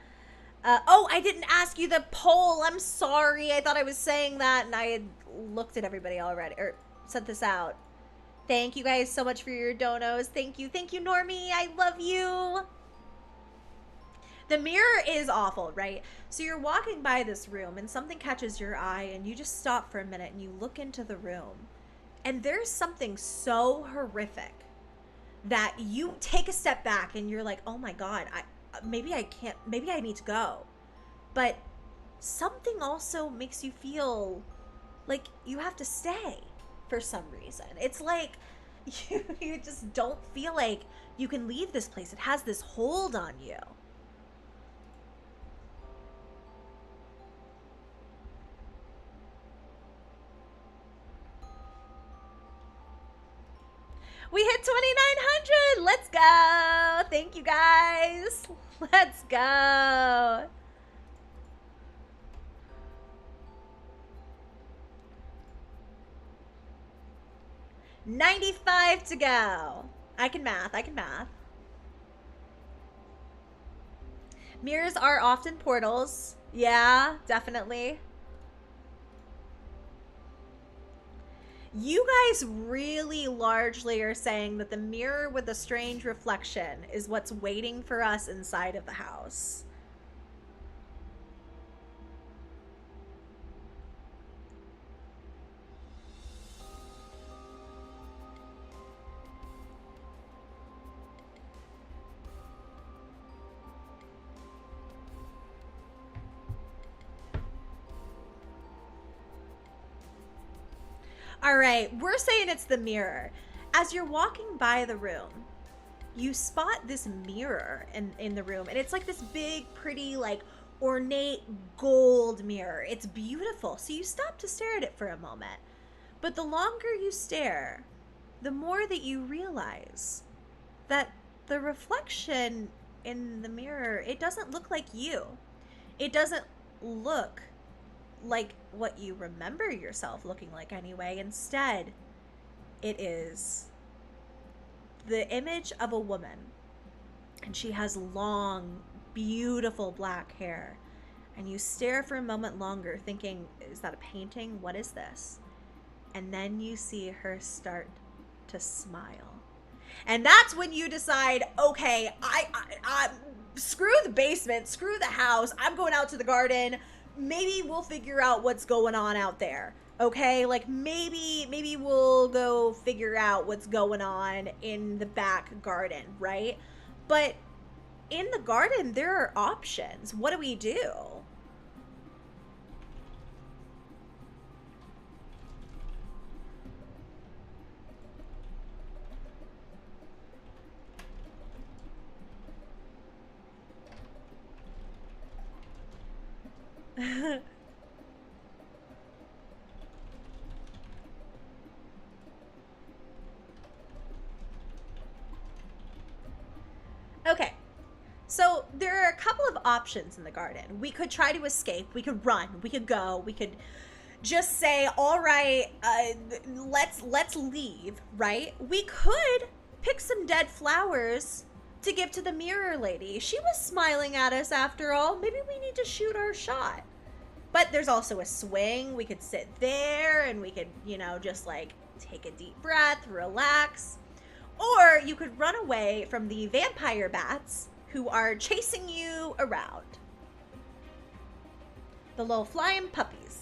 Oh, I didn't ask you the poll. I'm sorry. I thought I was saying that, and I had looked at everybody already, or sent this out. Thank you guys so much for your donos. Thank you. Thank you, Normie. I love you. The mirror is awful, right? So you're walking by this room and something catches your eye and you just stop for a minute and you look into the room and there's something so horrific that you take a step back and you're like, oh my God, maybe I need to go. But something also makes you feel like you have to stay for some reason. It's like You just don't feel like you can leave this place. It has this hold on you. We hit 2,900. Let's go. Thank you guys. Let's go. $95 to go. I can math. I can math. Mirrors are often portals. Yeah, definitely. You guys really largely are saying that the mirror with the strange reflection is what's waiting for us inside of the house. All right, we're saying it's the mirror. As you're walking by the room, you spot this mirror in the room, and it's like this big, pretty, like ornate gold mirror. It's beautiful. So you stop to stare at it for a moment. But the longer you stare, the more that you realize that the reflection in the mirror, it doesn't look like you. It doesn't look like what you remember yourself looking like anyway. Instead, it is the image of a woman, and she has long, beautiful black hair. And you stare for a moment longer thinking, is that a painting? What is this? And then you see her start to smile. And that's when you decide, okay, I screw the basement, screw the house, I'm going out to the garden. Maybe we'll figure out what's going on out there. Okay, like maybe we'll go figure out what's going on in the back garden, right? But in the garden, there are options. What do we do? Okay, so there are a couple of options in the garden. We could try to escape. We could run. We could go. We could just say, all right, let's leave, right? We could pick some dead flowers to give to the mirror lady. She was smiling at us after all. Maybe we need to shoot our shot. But there's also a swing. We could sit there and we could, you know, just like take a deep breath, relax. Or you could run away from the vampire bats who are chasing you around. The little flying puppies.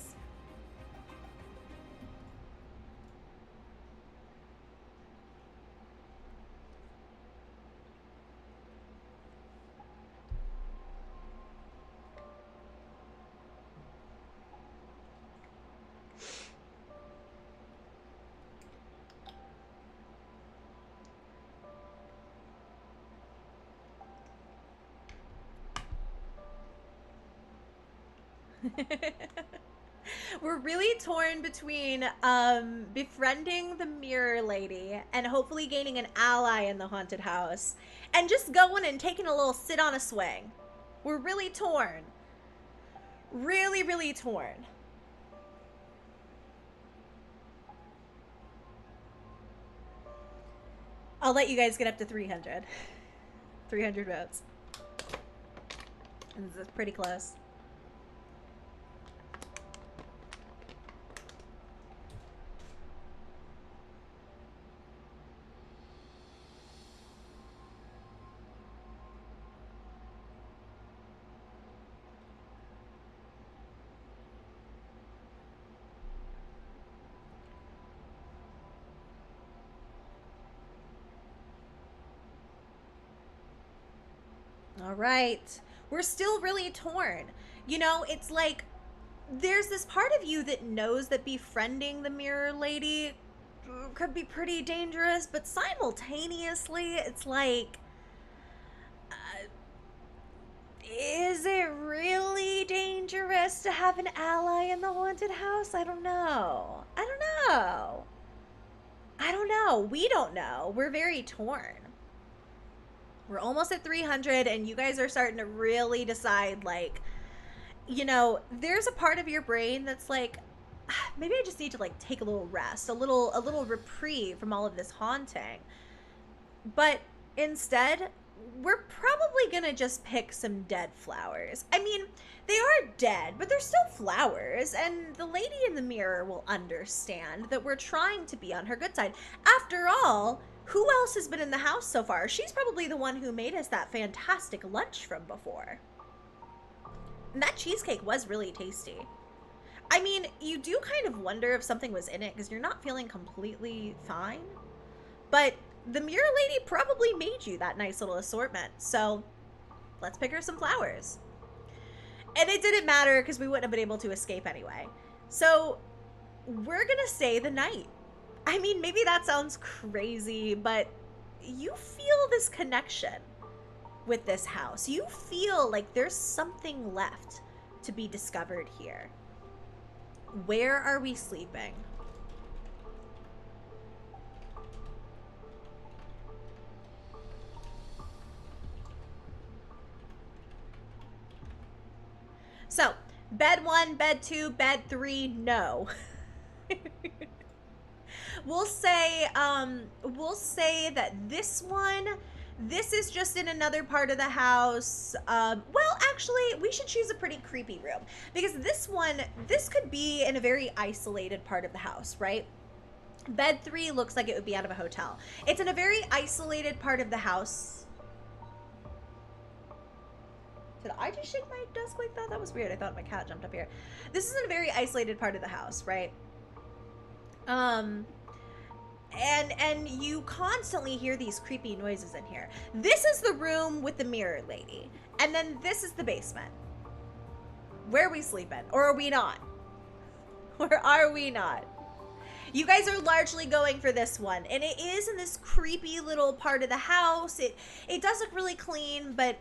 We're really torn between befriending the mirror lady and hopefully gaining an ally in the haunted house and just going and taking a little sit on a swing. We're really torn. Really, really torn. I'll let you guys get up to 300. 300 votes. And this is pretty close. All right. We're still really torn. You know, it's like there's this part of you that knows that befriending the mirror lady could be pretty dangerous, but simultaneously, it's like, is it really dangerous to have an ally in the haunted house? I don't know. I don't know. I don't know. We don't know. We're very torn. We're almost at 300, and you guys are starting to really decide, like, you know, there's a part of your brain that's like, maybe I just need to, like, take a little rest, a little reprieve from all of this haunting. But instead, we're probably gonna just pick some dead flowers. I mean, they are dead, but they're still flowers, and the lady in the mirror will understand that we're trying to be on her good side. After all, who else has been in the house so far? She's probably the one who made us that fantastic lunch from before. And that cheesecake was really tasty. I mean, you do kind of wonder if something was in it because you're not feeling completely fine. But the mirror lady probably made you that nice little assortment. So let's pick her some flowers. And it didn't matter because we wouldn't have been able to escape anyway. So we're going to stay the night. I mean, maybe that sounds crazy, but you feel this connection with this house. You feel like there's something left to be discovered here. Where are we sleeping? So, bed 1, bed 2, bed 3, no. We'll say that this one, this is just in another part of the house. Well, actually, we should choose a pretty creepy room because this one, this could be in a very isolated part of the house, right? Bed 3 looks like it would be out of a hotel. It's in a very isolated part of the house. Did I just shake my desk like that? That was weird. I thought my cat jumped up here. This is in a very isolated part of the house, right? And you constantly hear these creepy noises in here. This is the room with the mirror lady. And then this is the basement. Where are we sleeping? Or are we not? Or are we not? You guys are largely going for this one. And it is in this creepy little part of the house. It does look really clean, but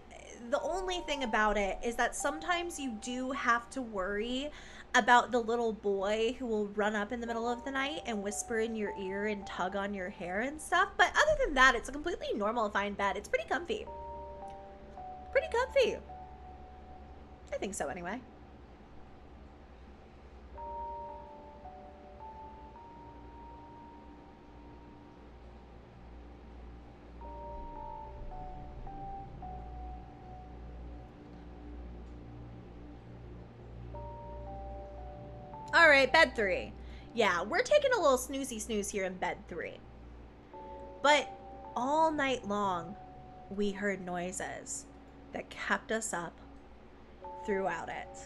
the only thing about it is that sometimes you do have to worry about the little boy who will run up in the middle of the night and whisper in your ear and tug on your hair and stuff. But other than that, it's a completely normal, fine bed. It's pretty comfy. Pretty comfy. I think so anyway. All right, bed 3. Yeah, we're taking a little snoozy snooze here in bed 3. But all night long, we heard noises that kept us up throughout it.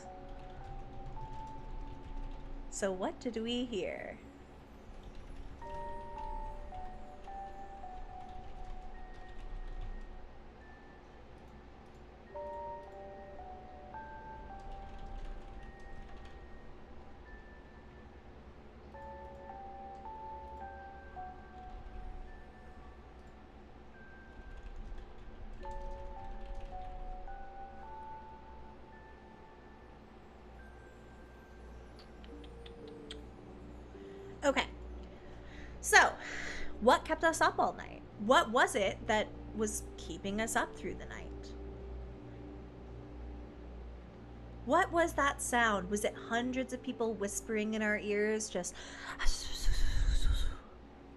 So what did we hear? Okay, so what kept us up all night? What was it that was keeping us up through the night? What was that sound? Was it hundreds of people whispering in our ears? Just...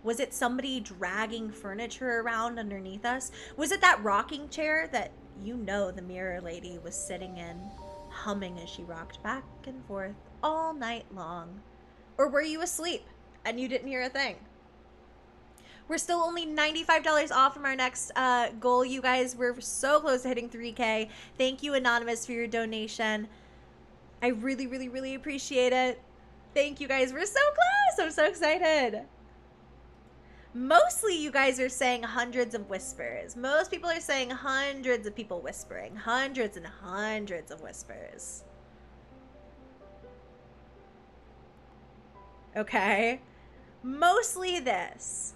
Was it somebody dragging furniture around underneath us? Was it that rocking chair that you know the mirror lady was sitting in, humming as she rocked back and forth all night long? Or were you asleep and you didn't hear a thing? We're still only $95 off from our next goal, you guys. We're so close to hitting 3K. Thank you, Anonymous, for your donation. I really, really, really appreciate it. Thank you, guys. We're so close. I'm so excited. Mostly you guys are saying hundreds of whispers. Most people are saying hundreds of people whispering. Hundreds and hundreds of whispers. Okay. Mostly this.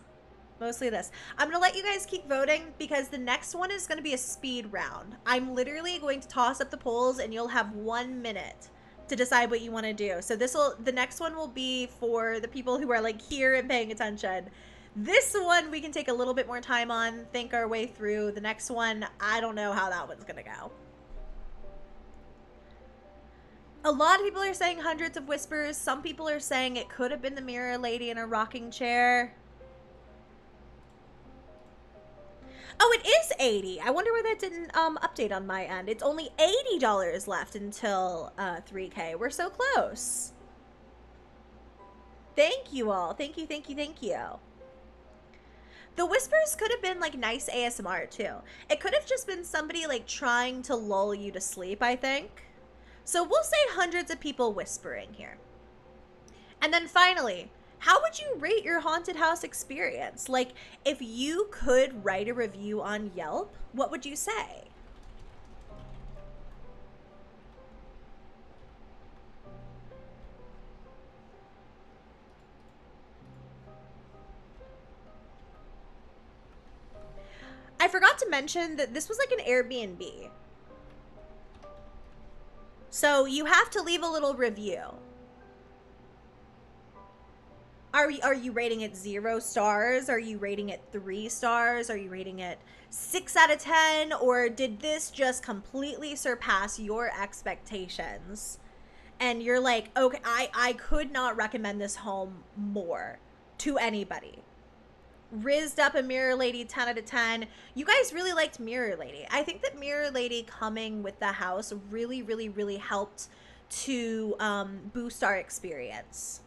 Mostly this. I'm going to let you guys keep voting because the next one is going to be a speed round. I'm literally going to toss up the polls and you'll have 1 minute to decide what you want to do. So the next one will be for the people who are like here and paying attention. This one we can take a little bit more time on, think our way through. The next one, I don't know how that one's going to go. A lot of people are saying hundreds of whispers. Some people are saying it could have been the mirror lady in a rocking chair. Oh, it is 80. I wonder why that didn't update on my end. It's only $80 left until 3K. We're so close. Thank you all. Thank you, thank you, thank you. The whispers could have been like nice ASMR too. It could have just been somebody like trying to lull you to sleep, I think. So we'll say hundreds of people whispering here. And then finally, how would you rate your haunted house experience? Like, if you could write a review on Yelp, what would you say? I forgot to mention that this was like an Airbnb. So you have to leave a little review. Are you rating it 0 stars? Are you rating it 3 stars? Are you rating it 6 out of 10? Or did this just completely surpass your expectations? And you're like, okay, I could not recommend this home more to anybody. Rizzed up a Mirror Lady 10 out of 10. You guys really liked Mirror Lady. I think that Mirror Lady coming with the house really, really, really helped to boost our experience.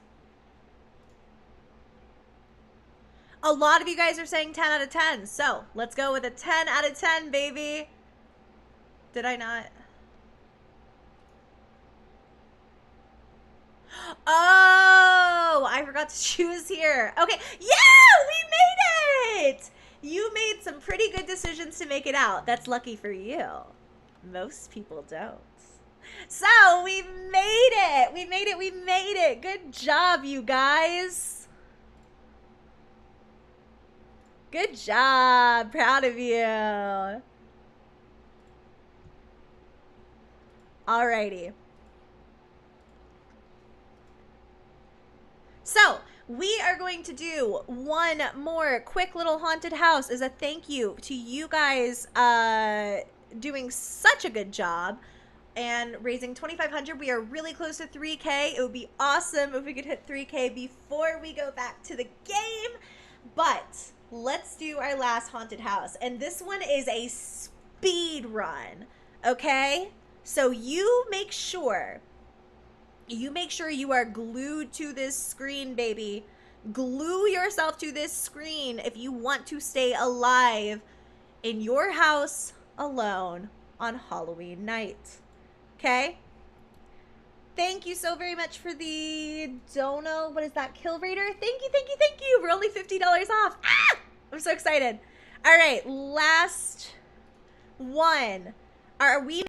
A lot of you guys are saying 10 out of 10. So let's go with a 10 out of 10, baby. Did I not? Oh, I forgot to choose here. Okay. Yeah, we made it. You made some pretty good decisions to make it out. That's lucky for you. Most people don't. So we made it. We made it. We made it. Good job, you guys. Good job. Proud of you. Alrighty. So, we are going to do one more quick little haunted house as a thank you to you guys doing such a good job and raising 2,500. We are really close to 3K. It would be awesome if we could hit 3K before we go back to the game. But let's do our last haunted house. And this one is a speed run, okay? So you make sure you are glued to this screen, baby. Glue yourself to this screen if you want to stay alive in your house alone on Halloween night. Okay? Thank you so very much for the dono. What is that? Kill Raider? Thank you, thank you, thank you. We're only $50 off. Ah! I'm so excited. All right, last one. Are we...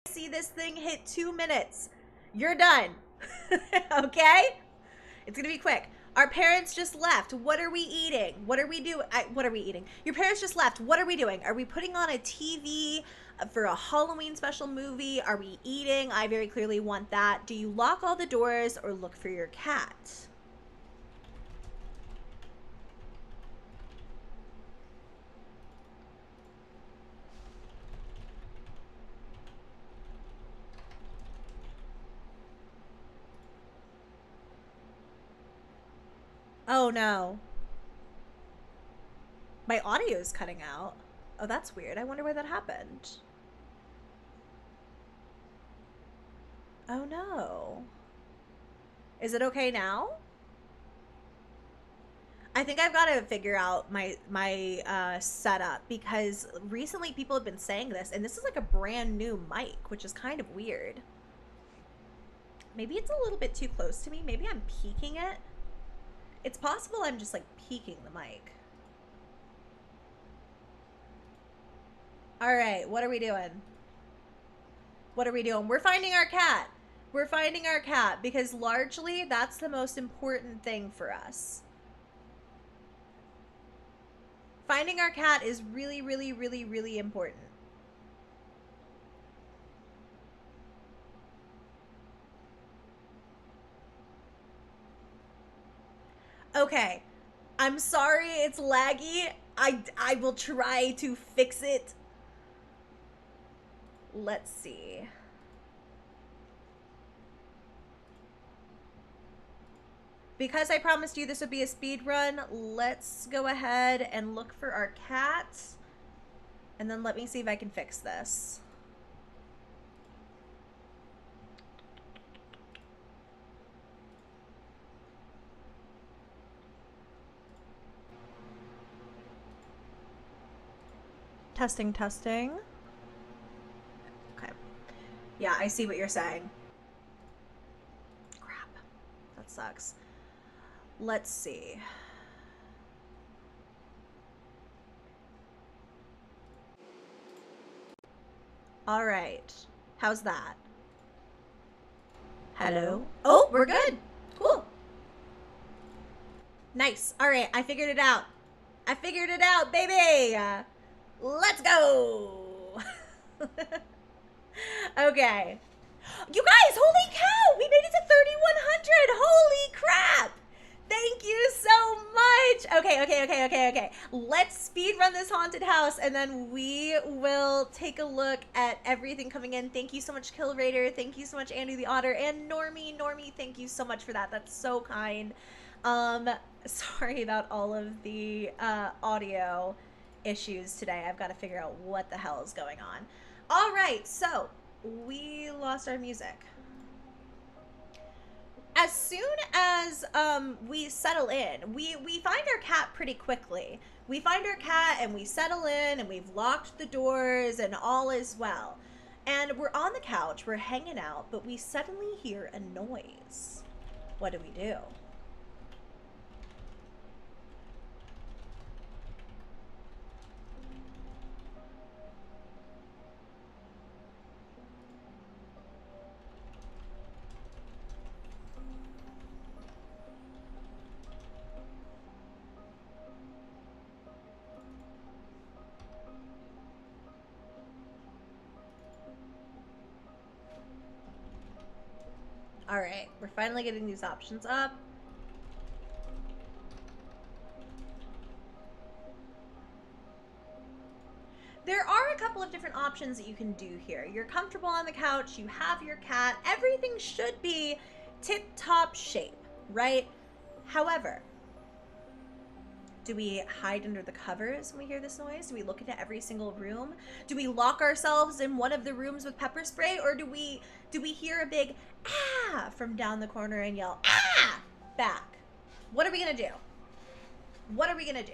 see this thing hit 2 minutes, you're done. Okay, it's gonna be quick. Our parents just left. What are we eating? What are we doing? What are we eating? Your parents just left. What are we doing? Are we putting on a TV for a Halloween special movie? Are we eating? I very clearly want that. Do you lock all the doors or look for your cat? Oh no. My audio is cutting out. Oh, that's weird. I wonder why that happened. Oh no. Is it okay now? I think I've got to figure out my setup because recently people have been saying this and this is like a brand new mic, which is kind of weird. Maybe it's a little bit too close to me. Maybe I'm peeking it. It's possible I'm just like peeking the mic. All right, what are we doing? What are we doing? We're finding our cat. We're finding our cat because largely that's the most important thing for us. Finding our cat is really, really, really, really important. Okay. I'm sorry it's laggy. I will try to fix it. Let's see. Because I promised you this would be a speed run, let's go ahead and look for our cat. And then let me see if I can fix this. Testing, testing. Okay. Yeah, I see what you're saying. Crap. That sucks. Let's see. All right. How's that? Hello? Oh, we're good. Cool. Nice. All right, I figured it out. I figured it out, baby. Let's go. Okay. You guys, holy cow, we made it to 3,100. Holy crap. Thank you so much. Okay. Let's speed run this haunted house and then we will take a look at everything coming in. Thank you so much, Kill Raider. Thank you so much, Andy the Otter. And Normie, thank you so much for that. That's so kind. Sorry about all of the audio issues today. I've got to figure out what the hell is going on. All right, so we lost our music. As soon as we settle in, we find our cat pretty quickly. We find our cat and we settle in and we've locked the doors and all is well. And we're on the couch, we're hanging out, but we suddenly hear a noise. What do we do? All right, we're finally getting these options up. There are a couple of different options that you can do here. You're comfortable on the couch, you have your cat, everything should be tip-top shape, right? However, do we hide under the covers when we hear this noise? Do we look into every single room? Do we lock ourselves in one of the rooms with pepper spray? Or do we hear a big ah from down the corner and yell ah back? What are we gonna do? What are we gonna do?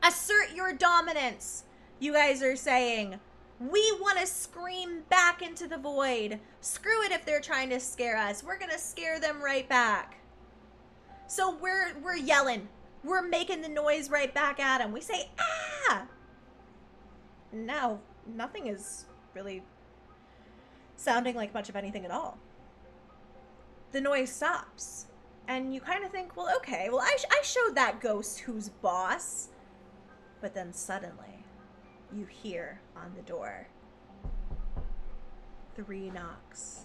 Assert your dominance. You guys are saying, we want to scream back into the void. Screw it if they're trying to scare us. We're gonna scare them right back. So we're yelling. We're making the noise right back at them. We say, ah! Now, nothing is really sounding like much of anything at all. The noise stops. And you kind of think, well, okay, well, I showed that ghost who's boss. But then suddenly, you hear on the door 3 knocks.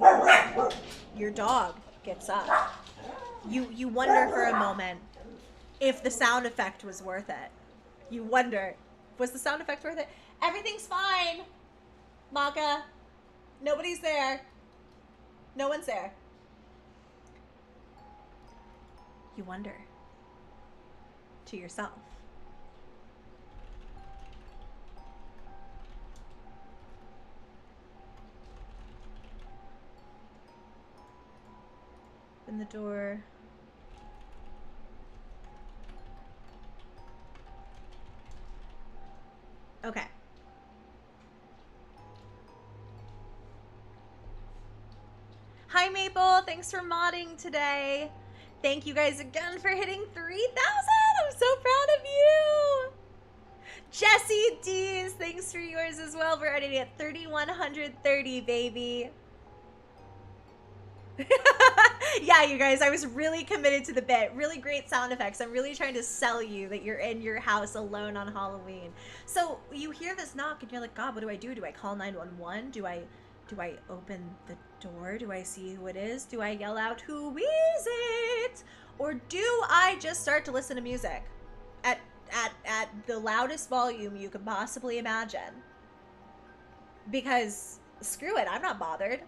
Your dog gets up. You wonder for a moment if the sound effect was worth it. You wonder, was the sound effect worth it? Everything's fine, Maka. Nobody's there. No one's there. You wonder to yourself. Open the door. Okay. Hi, Maple. Thanks for modding today. Thank you guys again for hitting 3,000. I'm so proud of you. Jesse D's, thanks for yours as well. We're already at 3,130, baby. Yeah, you guys, I was really committed to the bit. Really great sound effects. I'm really trying to sell you that you're in your house alone on Halloween. So you hear this knock and you're like, God, what do I do? Do I call 911? Do I open the door? Do I see who it is? Do I yell out, who is it? Or do I just start to listen to music at the loudest volume you could possibly imagine? Because screw it, I'm not bothered.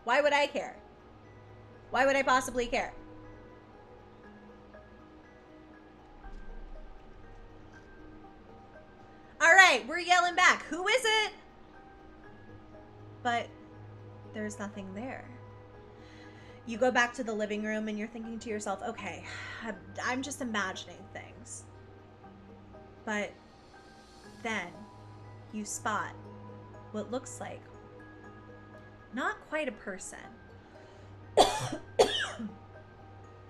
Why would I care? Why would I possibly care? All right, we're yelling back. Who is it? But there's nothing there. You go back to the living room and you're thinking to yourself, okay, I'm just imagining things. But then you spot what looks like not quite a person.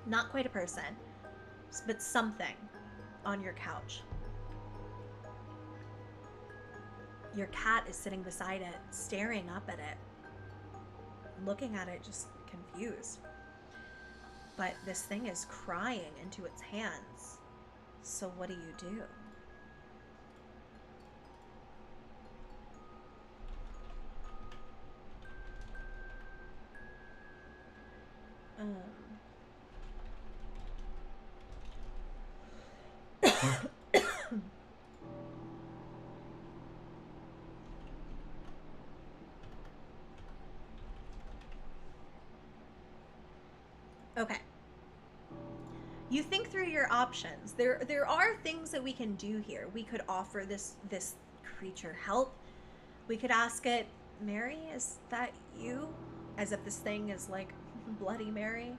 Not quite a person, but something on your couch. Your cat is sitting beside it, staring up at it, looking at it just confused. But this thing is crying into its hands. So what do you do? Okay. You think through your options. There are things that we can do here. We could offer this creature help. We could ask it, Mary, is that you? As if this thing is like Bloody Mary.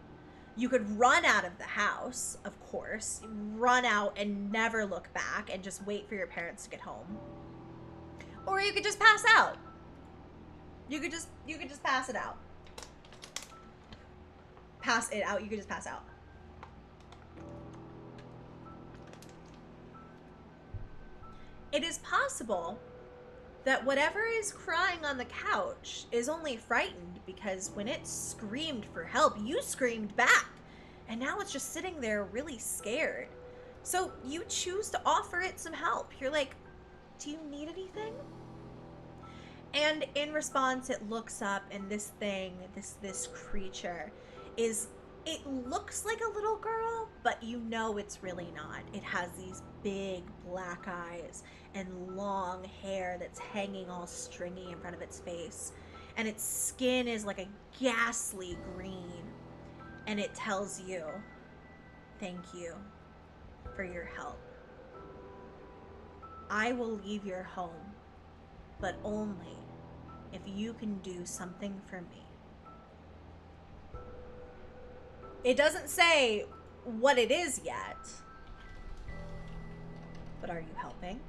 You could run out of the house, of course. Run out and never look back and just wait for your parents to get home. Or you could just pass out. You could just pass it out. Pass it out. You could just pass out. It is possible that whatever is crying on the couch is only frightened because when it screamed for help, you screamed back. And now it's just sitting there really scared. So you choose to offer it some help. You're like, do you need anything? And in response, it looks up and this thing, this creature it looks like a little girl, but you know it's really not. It has these big black eyes and long hair that's hanging all stringy in front of its face. And its skin is like a ghastly green. And it tells you, thank you for your help. I will leave your home, but only if you can do something for me. It doesn't say what it is yet, but are you helping?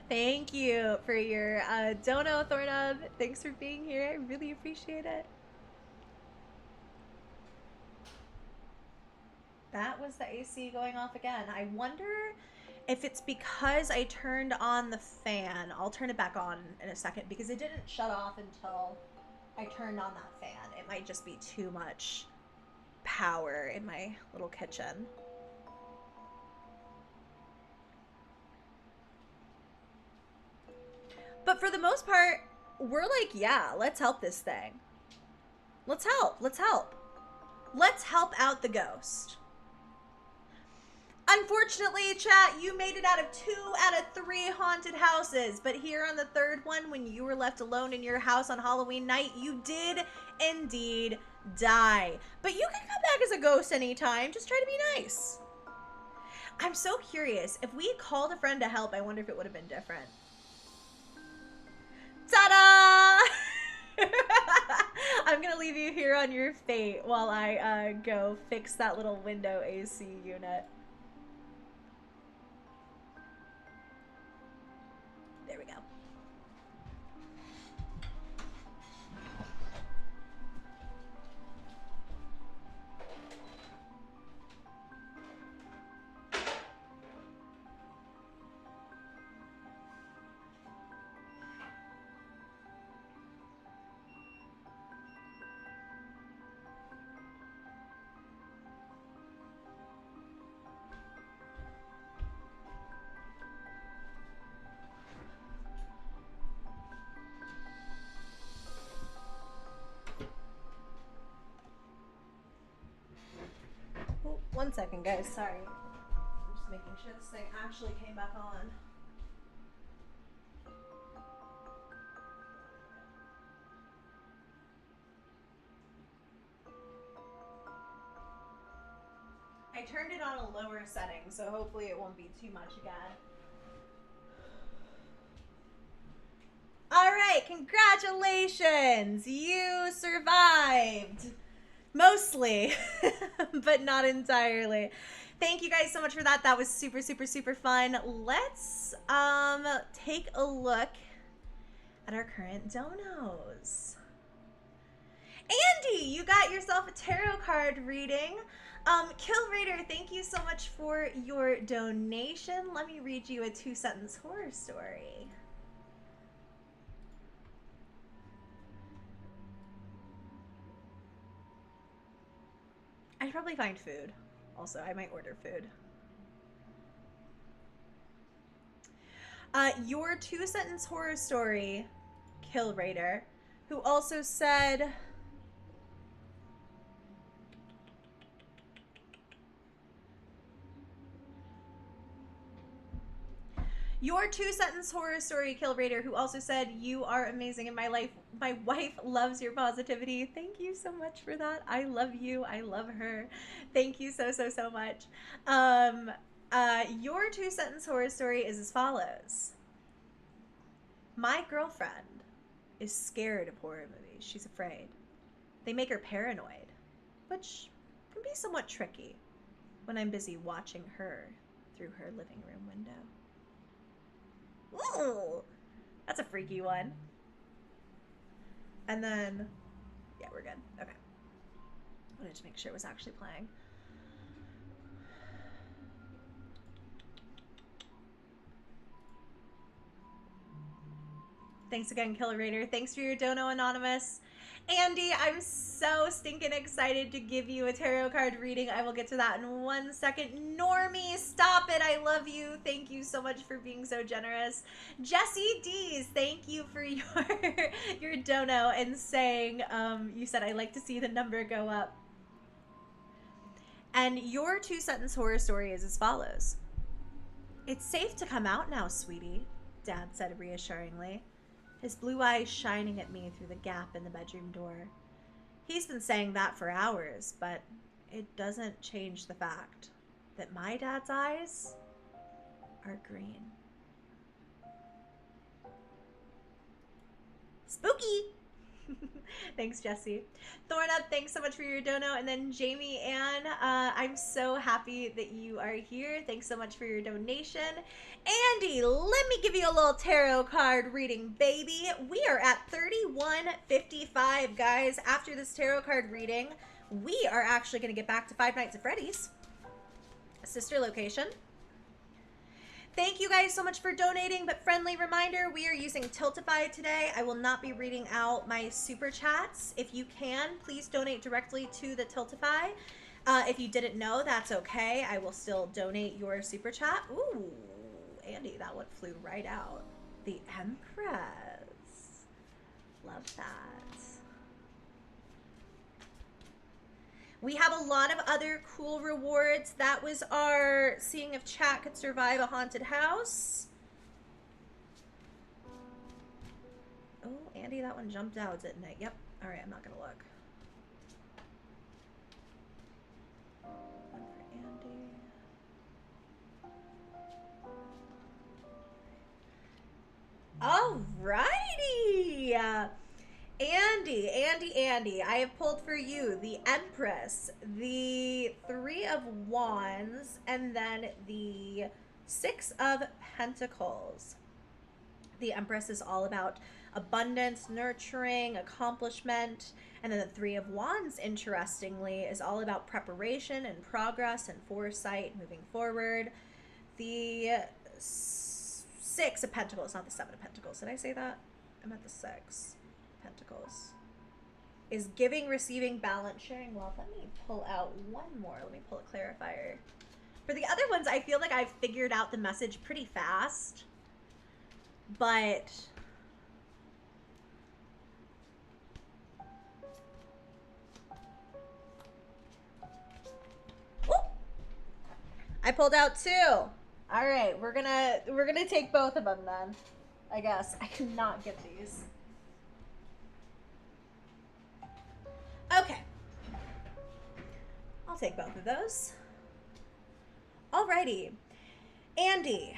Thank you for your dono, Thornub. Thanks for being here. I really appreciate it. That was the AC going off again. I wonder if it's because I turned on the fan. I'll turn it back on in a second because it didn't shut off until I turned on that fan. It might just be too much power in my little kitchen. But for the most part, we're like, yeah, let's help this thing. Let's help. Let's help. Let's help out the ghost. Unfortunately, chat, you made it out of 2 out of 3 haunted houses. But here on the 3rd one, when you were left alone in your house on Halloween night, you did indeed die. But you can come back as a ghost anytime. Just try to be nice. I'm so curious. If we called a friend to help, I wonder if it would have been different. Ta-da! I'm gonna leave you here on your fate while I go fix that little window AC unit. 1 second, guys. Sorry. I'm just making sure this thing actually came back on. I turned it on a lower setting, so hopefully it won't be too much again. All right, congratulations! You survived. Mostly, but not entirely. Thank you guys so much for that. That was super, super, super fun. Let's take a look at our current donos. Andy, you got yourself a tarot card reading. Kill Raider, thank you so much for your donation. Let me read you a 2-sentence horror story. I should probably find food. Also, I might order food. Your 2-sentence horror story, Kill Raider, who also said... Your 2-sentence horror story, Kill Raider, who also said, you are amazing in my life. My wife loves your positivity. Thank you so much for that. I love you. I love her. Thank you so, so, so much. Your 2-sentence horror story is as follows. My girlfriend is scared of horror movies. She's afraid. They make her paranoid, which can be somewhat tricky when I'm busy watching her through her living room window. Ooh, that's a freaky one. And then, yeah, we're good. Okay. I wanted to make sure it was actually playing. Thanks again, Killer Raider. Thanks for your dono, Anonymous. Andy, I'm so stinking excited to give you a tarot card reading. I will get to that in 1 second. Normie, stop it. I love you. Thank you so much for being so generous. Jesse Dees, thank you for your dono and saying, you said, I like to see the number go up. And your 2-sentence horror story is as follows. It's safe to come out now, sweetie, Dad said reassuringly, his blue eyes shining at me through the gap in the bedroom door. He's been saying that for hours, but it doesn't change the fact that my dad's eyes are green. Spooky! Thanks, Jesse. Thornup, thanks so much for your dono. And then Jamie Ann, I'm so happy that you are here. Thanks so much for your donation. Andy, let me give you a little tarot card reading, baby. We are at 31:55, guys. After this tarot card reading, we are actually going to get back to Five Nights at Freddy's, a sister location. Thank you guys so much for donating, but friendly reminder, we are using Tiltify today. I will not be reading out my super chats. If you can, please donate directly to the Tiltify. If you didn't know, that's okay. I will still donate your super chat. Ooh, Andy, that one flew right out. The Empress. Love that. We have a lot of other cool rewards. That was our seeing if chat could survive a haunted house. Oh, Andy, that one jumped out, didn't it? Yep. All right, I'm not going to look. One for Andy. Alrighty. Andy, I have pulled for you the Empress, the 3 of Wands, and then the 6 of Pentacles. The Empress is all about abundance, nurturing, accomplishment, and then the 3 of Wands, interestingly, is all about preparation and progress and foresight moving forward. The 6 of Pentacles, not the 7 of Pentacles. Did I say that? I'm at the 6. Pentacles is giving, receiving, balance, sharing wealth. Let me pull out one more. Let me pull a clarifier. For the other ones, I feel like I've figured out the message pretty fast, but I pulled out 2. All right, we're gonna take both of them then. I guess I cannot get these. Okay, I'll take both of those. Alrighty, Andy,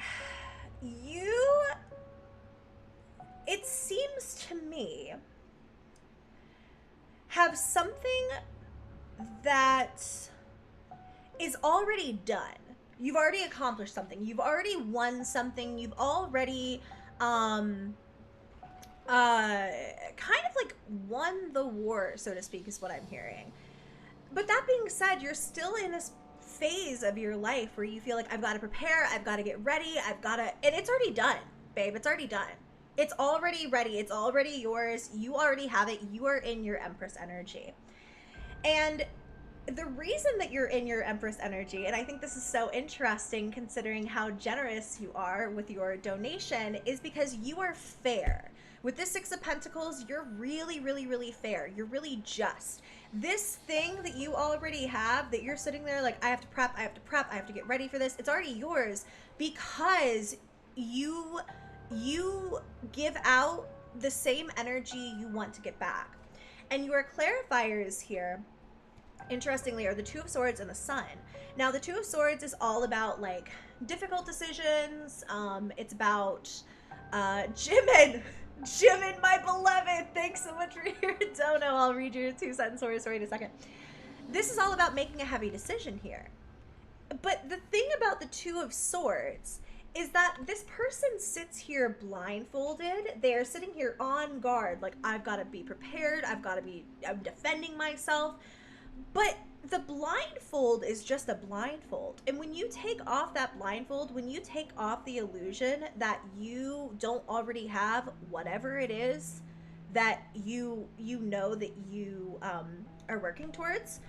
it seems to me, have something that is already done. You've already accomplished something. You've already won something. You've already kind of like won the war, so to speak, is what I'm hearing. But that being said, you're still in this phase of your life where you feel like, I've got to prepare, I've got to get ready, and it's already done, babe. It's already done. It's already ready. It's already yours. You already have it. You are in your Empress energy. And the reason that you're in your Empress energy, and I think this is so interesting considering how generous you are with your donation, is because you are fair. With this 6 of Pentacles, you're really, really, really fair. You're really just. This thing that you already have, that you're sitting there like, I have to prep, I have to get ready for this, it's already yours because you give out the same energy you want to get back. And your clarifiers here, interestingly, are the 2 of Swords and the Sun. Now, the 2 of Swords is all about like difficult decisions. It's about Jimin, my beloved. Thanks so much for your dono. I'll read your 2-sentence horror story in a second. This is all about making a heavy decision here. But the thing about the 2 of Swords is that this person sits here blindfolded. They're sitting here on guard, like, I've got to be prepared, I'm defending myself. But the blindfold is just a blindfold. And when you take off that blindfold, when you take off the illusion that you don't already have whatever it is that you know that you are working towards,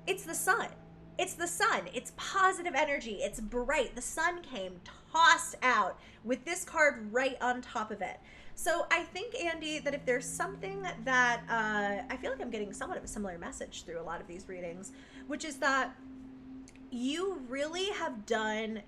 it's the sun. It's the sun. It's positive energy. It's bright. The sun came tossed out with this card right on top of it. So I think, Andy, that if there's something that I feel like I'm getting somewhat of a similar message through a lot of these readings, which is that you really have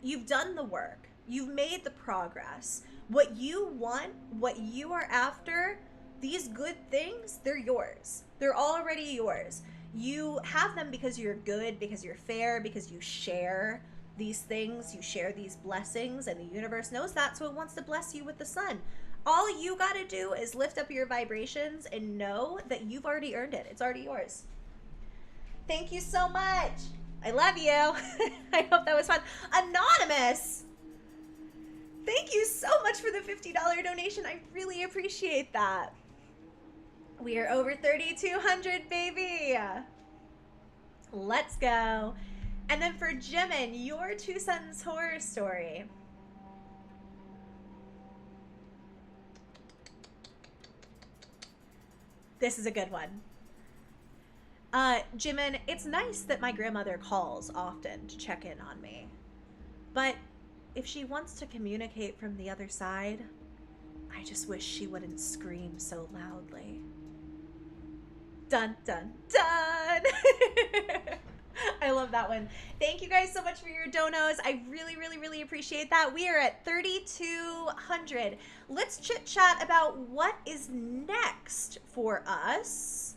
you've done the work. You've made the progress. What you want, what you are after, these good things, they're yours. They're already yours. You have them because you're good, because you're fair, because you share these things, you share these blessings, and the universe knows that, so it wants to bless you with the sun. All you gotta do is lift up your vibrations and know that you've already earned it. It's already yours. Thank you so much. I love you. I hope that was fun. Anonymous, thank you so much for the $50 donation. I really appreciate that. We are over 3,200, baby. Let's go. And then for Jimin, your 2-sentence horror story. This is a good one. Jimin, it's nice that my grandmother calls often to check in on me. But if she wants to communicate from the other side, I just wish she wouldn't scream so loudly. Dun, dun, dun. I love that one. Thank you guys so much for your donos. I really, really, really appreciate that. We are at 3,200. Let's chit chat about what is next for us.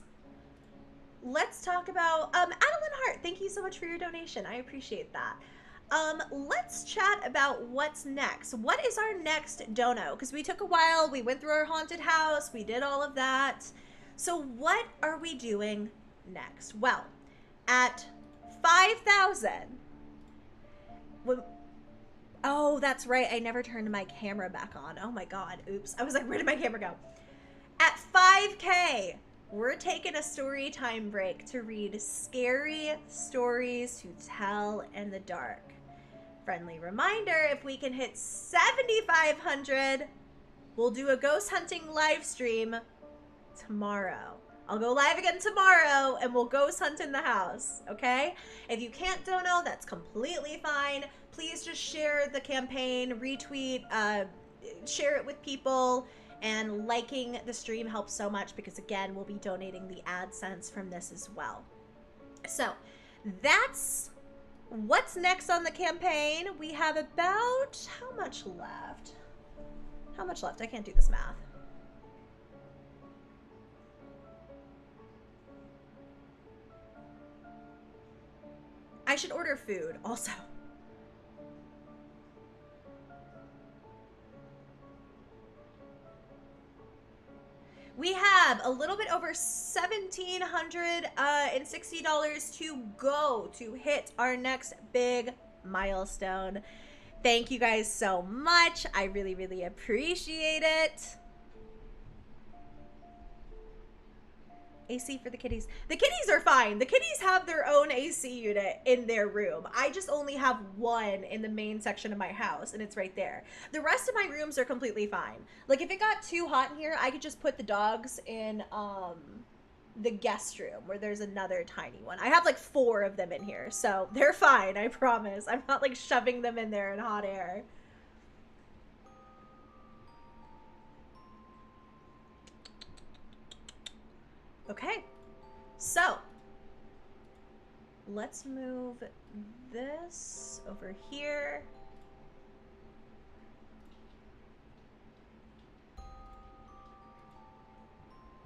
Let's talk about, Adeline Hart, thank you so much for your donation. I appreciate that. Let's chat about what's next. What is our next dono? Because we took a while, we went through our haunted house, we did all of that. So what are we doing next? Well, at 5,000. Oh, that's right. I never turned my camera back on. Oh my God. Oops. I was like, where did my camera go? At 5K, we're taking a story time break to read scary stories to tell in the dark. Friendly reminder, if we can hit 7,500, we'll do a ghost hunting live stream tomorrow. I'll go live again tomorrow and we'll ghost hunt in the house, okay? If you can't dono, that's completely fine. Please just share the campaign, retweet, share it with people, and liking the stream helps so much because, again, we'll be donating the AdSense from this as well. So that's What's next on the campaign? We have about, how much left? How much left? I can't do this math. I should order food also. We have a little bit over $1,760 to go to hit our next big milestone. Thank you guys so much. I really, really appreciate it. AC for the kitties. The kitties are fine. The kitties have their own AC unit in their room. I just only have one in the main section of my house, and it's right there. The rest of my rooms are completely fine. Like, if it got too hot in here, I could just put the dogs in the guest room where there's another tiny one. I have like 4 of them in here, so they're fine, I promise. I'm not like shoving them in there in hot air. Okay, so let's move this over here.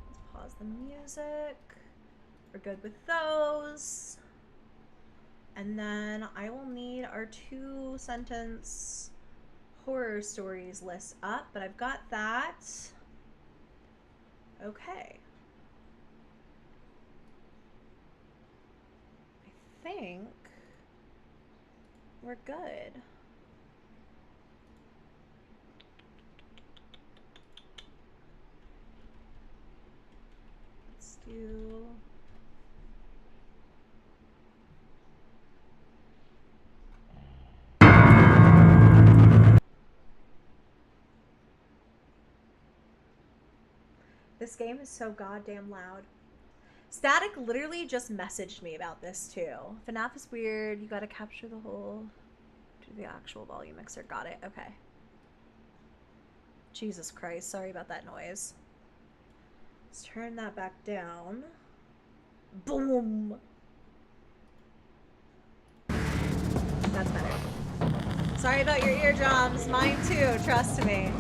Let's pause the music. We're good with those. And then I will need our 2-sentence horror stories list up, but I've got that. Okay. I think we're good. Let's do this game is so goddamn loud. Static literally just messaged me about this too. FNAF is weird. You gotta capture the whole to the actual volume mixer. Got it. Okay. Jesus Christ. Sorry about that noise. Let's turn that back down. Boom. That's better. Sorry about your eardrums. Mine too. Trust me.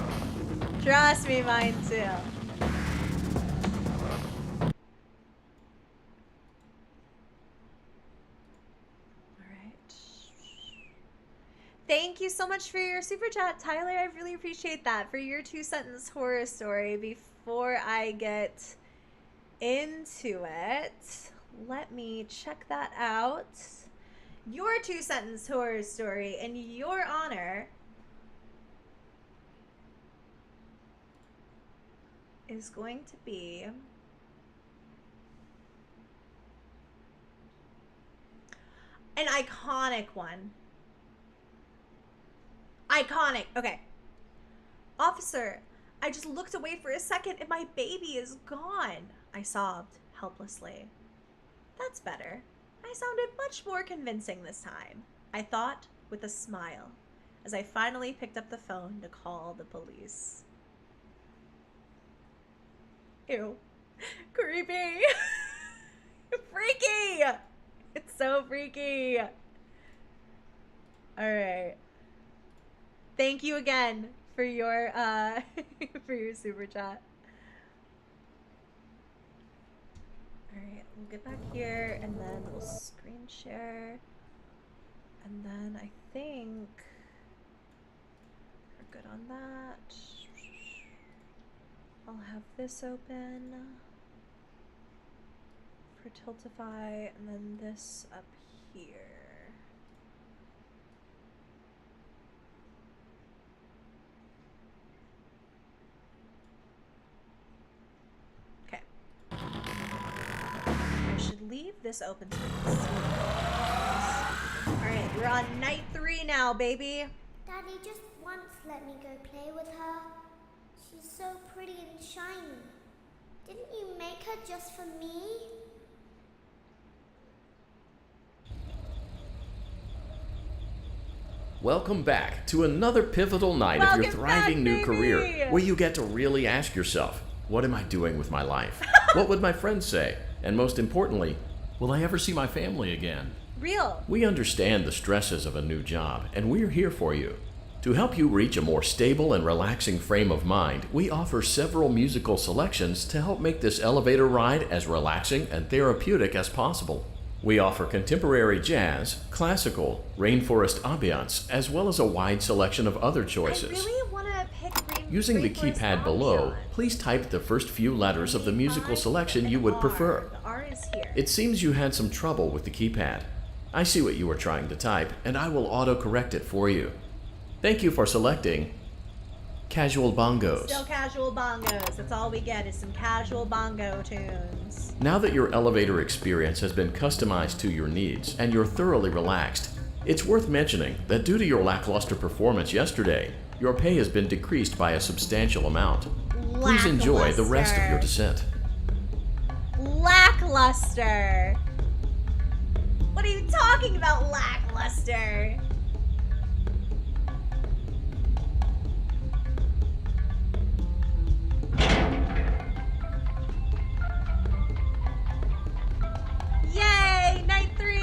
Trust me, mine too. Thank you so much for your super chat, Tyler. I really appreciate that. For your 2-sentence horror story, before I get into it, let me check that out. Your 2-sentence horror story in your honor is going to be an iconic one. Iconic. Okay. Officer, I just looked away for a second and my baby is gone. I sobbed helplessly. That's better. I sounded much more convincing this time, I thought with a smile, as I finally picked up the phone to call the police. Ew. Creepy. Freaky. It's so freaky. All right. Thank you again for your for your super chat. All right, we'll get back here and then we'll screen share. And then I think we're good on that. I'll have this open for Tiltify and then this up here. Leave this open so we can see. Alright, we're on night 3 now, baby. Daddy just once let me go play with her. She's so pretty and shiny. Didn't you make her just for me? Welcome back to another pivotal night of your thriving new career, where you get to really ask yourself, what am I doing with my life? What would my friends say? And most importantly, will I ever see my family again? Real. We understand the stresses of a new job, and we're here for you. To help you reach a more stable and relaxing frame of mind, we offer several musical selections to help make this elevator ride as relaxing and therapeutic as possible. We offer contemporary jazz, classical, rainforest ambiance, as well as a wide selection of other choices. I really want to pick Using the Rainforest keypad below, Ambiance. please type the first few letters of the musical selection you would prefer. The R is here. It seems you had some trouble with the keypad. I see what you were trying to type, and I will auto-correct it for you. Thank you for selecting Casual Bongos. Still casual bongos. That's all we get is some casual bongo tunes. Now that your elevator experience has been customized to your needs and you're thoroughly relaxed, it's worth mentioning that due to your lackluster performance yesterday, your pay has been decreased by a substantial amount. Please enjoy the rest of your descent. Lackluster. What are you talking about, lackluster? Yay, night 3!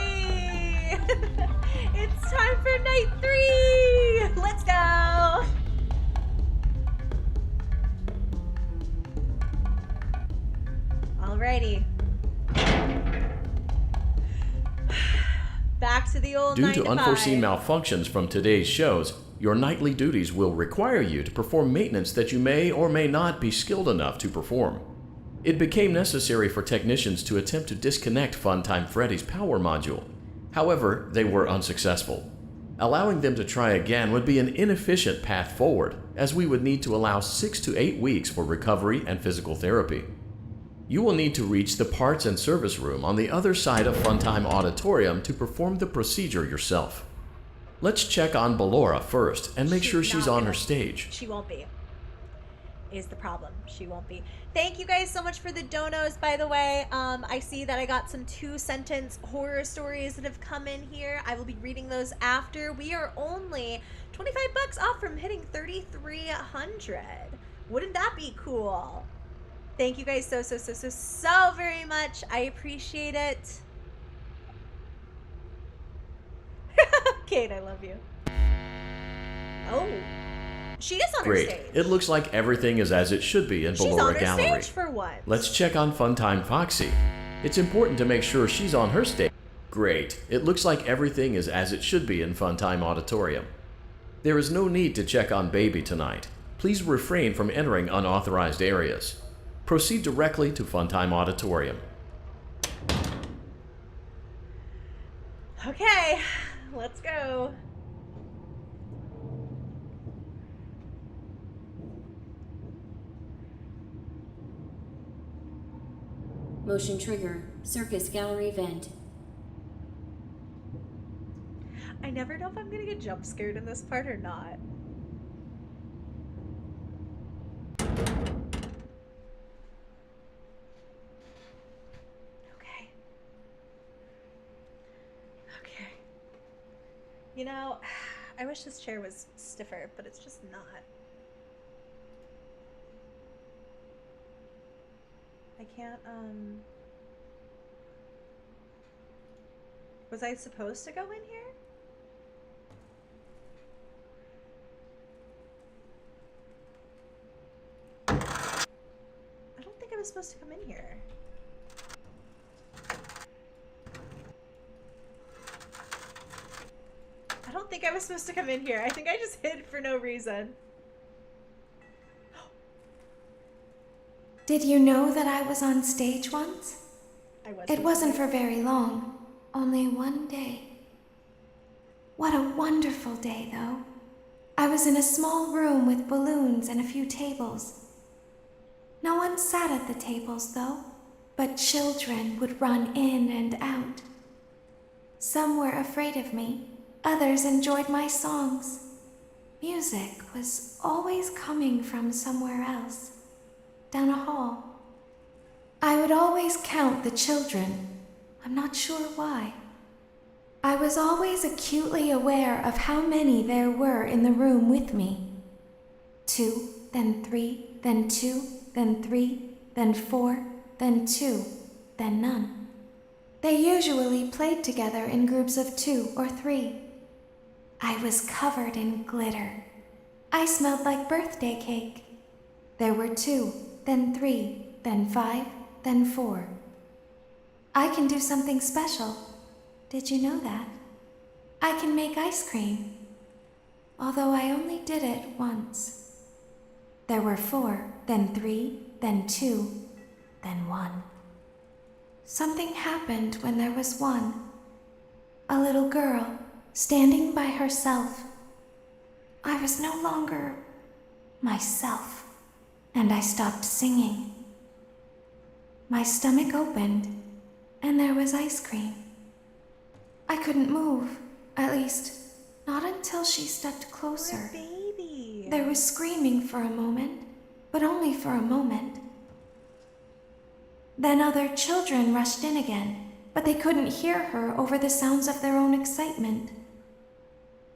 It's time for night 3! Let's go! Alrighty. Back to the old Due 9 to to unforeseen 5. malfunctions from today's shows, your nightly duties will require you to perform maintenance that you may or may not be skilled enough to perform. It became necessary for technicians to attempt to disconnect Funtime Freddy's power module. However, they were unsuccessful. Allowing them to try again would be an inefficient path forward, as we would need to allow 6 to 8 weeks for recovery and physical therapy. You will need to reach the parts and service room on the other side of Funtime Auditorium to perform the procedure yourself. Let's check on Ballora first and make sure she's on her stage. She won't be. Is the problem. She won't be. Thank you guys so much for the donos, by the way. I see that I got some 2-sentence horror stories that have come in here. I will be reading those after. We are only 25 bucks off from hitting 3,300. Wouldn't that be cool? Thank you guys so very much. I appreciate it. Kate, I love you. Oh. She is on her Great. stage. It looks like everything is as it should be in She's Ballora on her Gallery. stage for once. Let's check on Funtime Foxy. It's important to make sure she's on her stage. Great. It looks like everything is as it should be in Funtime Auditorium. There is no need to check on Baby tonight. Please refrain from entering unauthorized areas. Proceed directly to Funtime Auditorium. Okay, let's go. Motion trigger. Circus gallery vent. I never know if I'm gonna get jump scared in this part or not. Okay. You know, I wish this chair was stiffer, but it's just not. I can't, was I supposed to go in here? I don't think I was supposed to come in here. I don't think I was supposed to come in here. I think I just hid for no reason. Did you know that I was on stage once? I was. It wasn't for very long, only one day. What a wonderful day, though. I was in a small room with balloons and a few tables. No one sat at the tables, though, but children would run in and out. Some were afraid of me, others enjoyed my songs. Music was always coming from somewhere else, down a hall. I would always count the children. I'm not sure why. I was always acutely aware of how many there were in the room with me. 2, then 3, then 2, then 3, then 4, then 2, then none. They usually played together in groups of 2 or 3. I was covered in glitter. I smelled like birthday cake. There were 2, then 3, then 5, then 4. I can do something special. Did you know that? I can make ice cream. Although I only did it once. There were 4, then 3, then 2, then 1. Something happened when there was 1. A little girl standing by herself. I was no longer myself, and I stopped singing. My stomach opened, and there was ice cream. I couldn't move, at least, not until she stepped closer. Poor baby. There was screaming for a moment, but only for a moment. Then other children rushed in again, but they couldn't hear her over the sounds of their own excitement.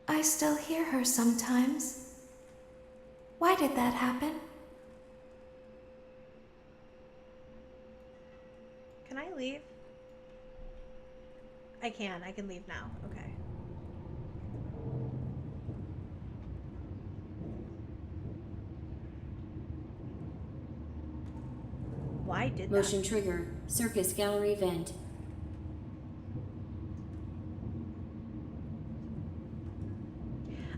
I still hear her sometimes. Why did that happen? Can I leave? I can leave now. Okay. Why did that? Motion trigger. Circus gallery vent.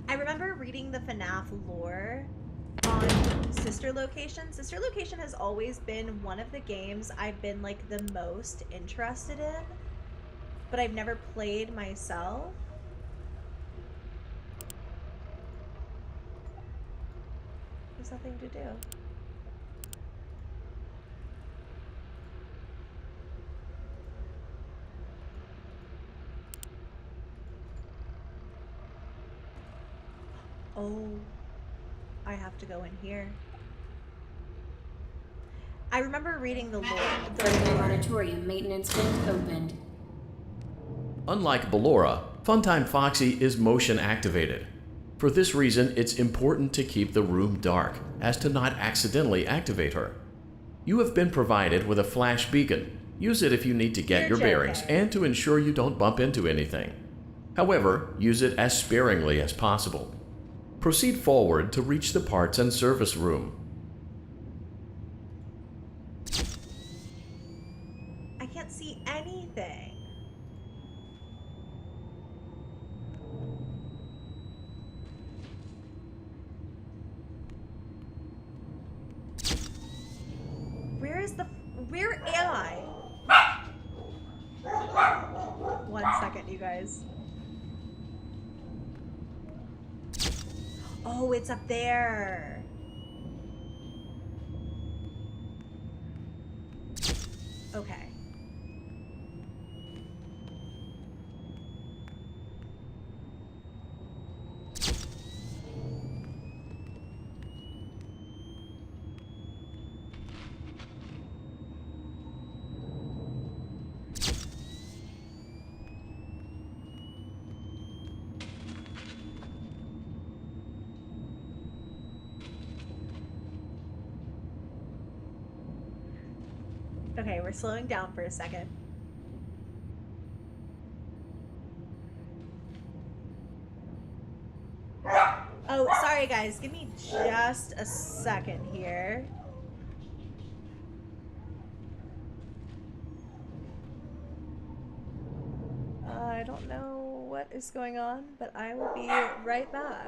I remember reading the FNAF lore on Sister Location. Sister Location has always been one of the games I've been like the most interested in, but I've never played myself. There's nothing to do. Oh, I have to go in here. I remember reading the lore. Friendly auditorium maintenance vent opened. Unlike Ballora, Funtime Foxy is motion activated. For this reason, it's important to keep the room dark, as to not accidentally activate her. You have been provided with a flash beacon. Use it if you need to get your bearings and to ensure you don't bump into anything. However, use it as sparingly as possible. Proceed forward to reach the parts and service room. I can't see anything. Where am I? 1 second, you guys. Oh, it's up there. Okay. Okay, we're slowing down for a second. Oh, sorry guys, give me just a second here. I don't know what is going on, but I will be right back.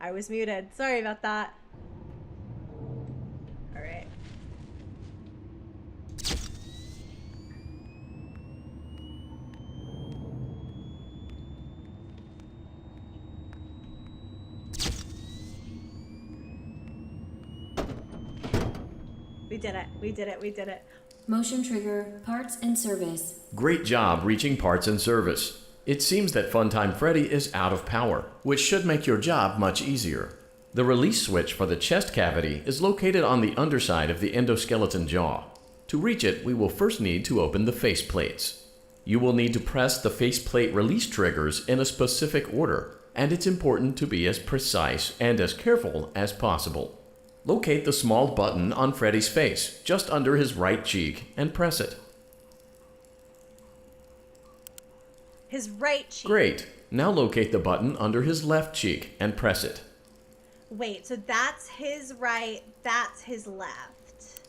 I was muted. Sorry about that. All right. We did it. We did it. We did it. Motion trigger, parts and service. Great job reaching parts and service. It seems that Funtime Freddy is out of power, which should make your job much easier. The release switch for the chest cavity is located on the underside of the endoskeleton jaw. To reach it, we will first need to open the face plates. You will need to press the faceplate release triggers in a specific order, and it's important to be as precise and as careful as possible. Locate the small button on Freddy's face, just under his right cheek, and press it. His right cheek. Great. Now locate the button under his left cheek and press it. Wait, so that's his right, that's his left.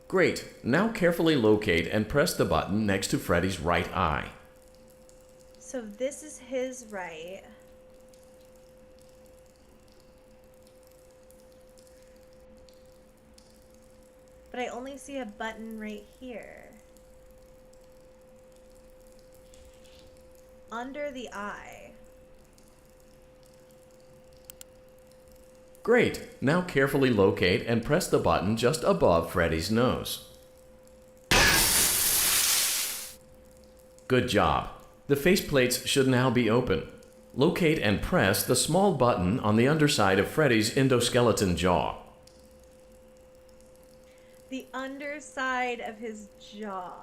Great. Now carefully locate and press the button next to Freddy's right eye. So this is his right. But I only see a button right here. Under the eye. Great. Now carefully locate and press the button just above Freddy's nose. Good job. The faceplates should now be open. Locate and press the small button on the underside of Freddy's endoskeleton jaw. The underside of his jaw.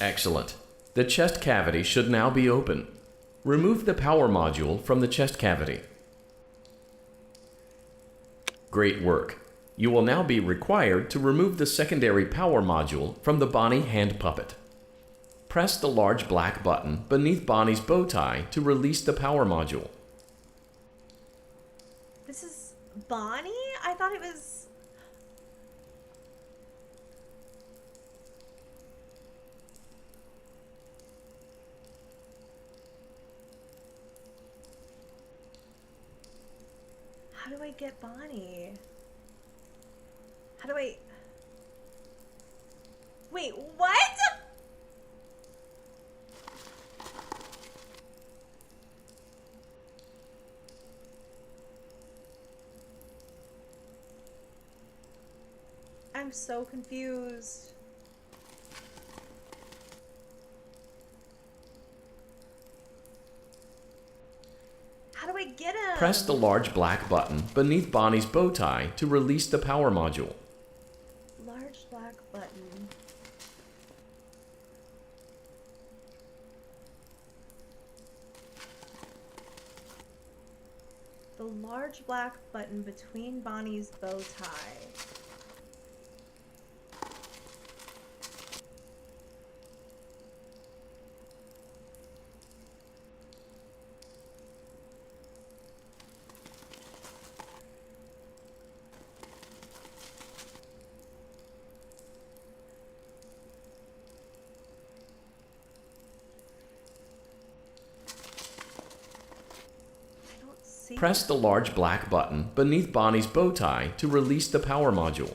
Excellent. The chest cavity should now be open. Remove the power module from the chest cavity. Great work. You will now be required to remove the secondary power module from the Bonnie hand puppet. Press the large black button beneath Bonnie's bow tie to release the power module. This is Bonnie? I thought it was... How do I get Bonnie? How do I... Wait, what? I'm so confused. How do I get him? Press the large black button beneath Bonnie's bow tie to release the power module. Large black button. The large black button between Bonnie's bow tie. Press the large black button beneath Bonnie's bow tie to release the power module.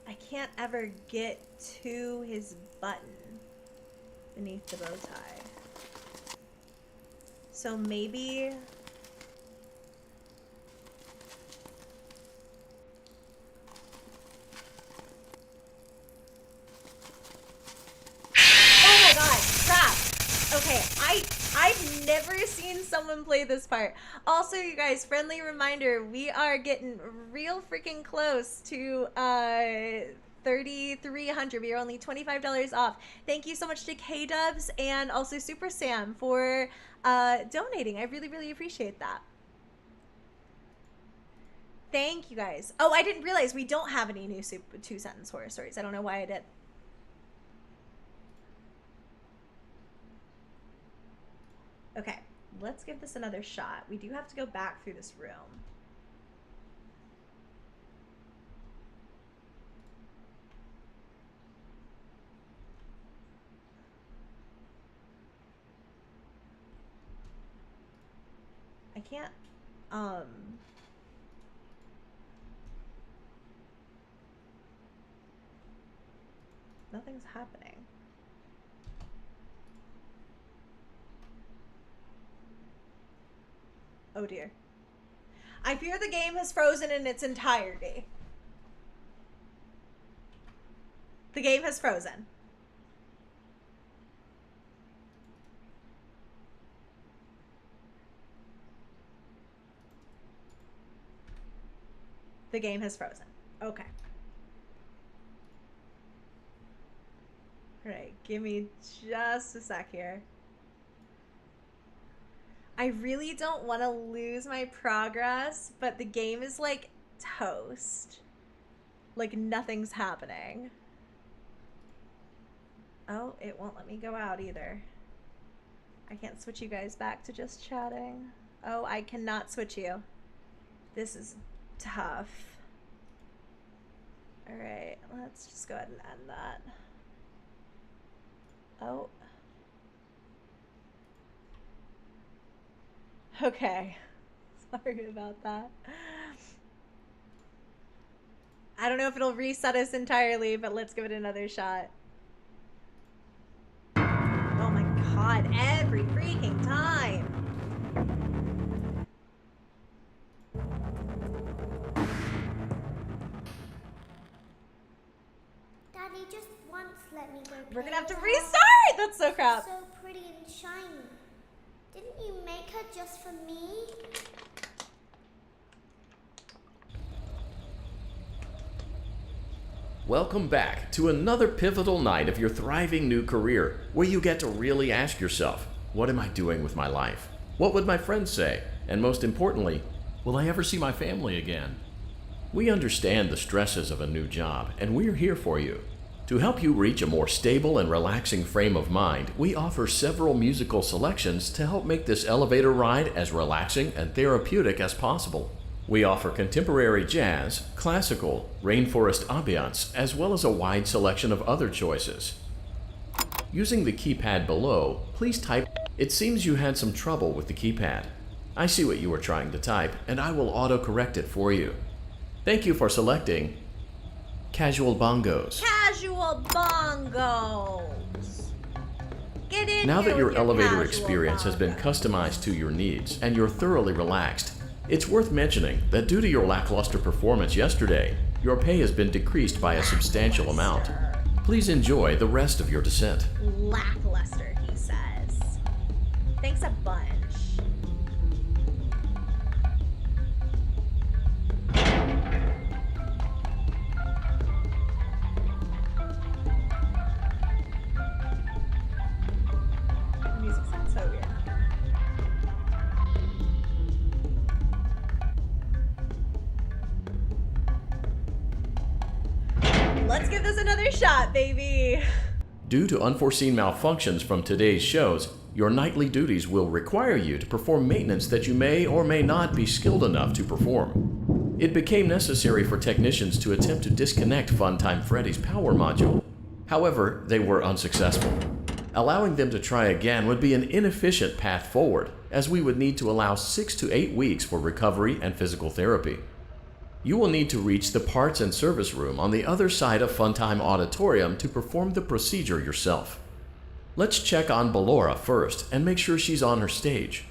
I can't ever get to his button beneath the bow tie. So maybe... Okay, I've never seen someone play this part. Also, you guys, friendly reminder, we are getting real freaking close to 3,300. We are only $25 off. Thank you so much to K-Dubs and also Super Sam for donating. I really, really appreciate that. Thank you guys. Oh, I didn't realize we don't have any new two-sentence horror stories. I don't know why I did. Okay, let's give this another shot. We do have to go back through this room. I can't, nothing's happening. Oh dear. I fear the game has frozen in its entirety. The game has frozen. The game has frozen. Okay. All right, give me just a sec here. I really don't want to lose my progress, but the game is like toast. Like nothing's happening. Oh, it won't let me go out either. I can't switch you guys back to just chatting. Oh, I cannot switch you. This is tough. All right, let's just go ahead and end that. Oh. Okay. Sorry about that. I don't know if it'll reset us entirely, but let's give it another shot. Oh my god, every freaking time. Daddy, just once let me go. We're gonna have to play with her. restart! That's so crap. So pretty and shiny. Didn't you make her just for me? Welcome back to another pivotal night of your thriving new career, where you get to really ask yourself, what am I doing with my life? What would my friends say? And most importantly, will I ever see my family again? We understand the stresses of a new job, and we're here for you. To help you reach a more stable and relaxing frame of mind, we offer several musical selections to help make this elevator ride as relaxing and therapeutic as possible. We offer contemporary jazz, classical, rainforest ambiance, as well as a wide selection of other choices. Using the keypad below, please type. It seems you had some trouble with the keypad. I see what you were trying to type, and I will auto-correct it for you. Thank you for selecting Casual Bongos. Casual bongos. Get in Now here that your with elevator casual experience has been bongos. customized to your needs and you're thoroughly relaxed, it's worth mentioning that due to your lackluster performance yesterday, your pay has been decreased by a substantial amount. Please enjoy the rest of your descent. Lackluster, he says. Thanks a bunch. The music sounds so weird. Let's give this another shot, baby. Due to unforeseen malfunctions from today's shows, your nightly duties will require you to perform maintenance that you may or may not be skilled enough to perform. It became necessary for technicians to attempt to disconnect Funtime Freddy's power module. However, they were unsuccessful. Allowing them to try again would be an inefficient path forward, as we would need to allow 6 to 8 weeks for recovery and physical therapy. You will need to reach the parts and service room on the other side of Funtime Auditorium to perform the procedure yourself. Let's check on Ballora first and make sure she's on her stage.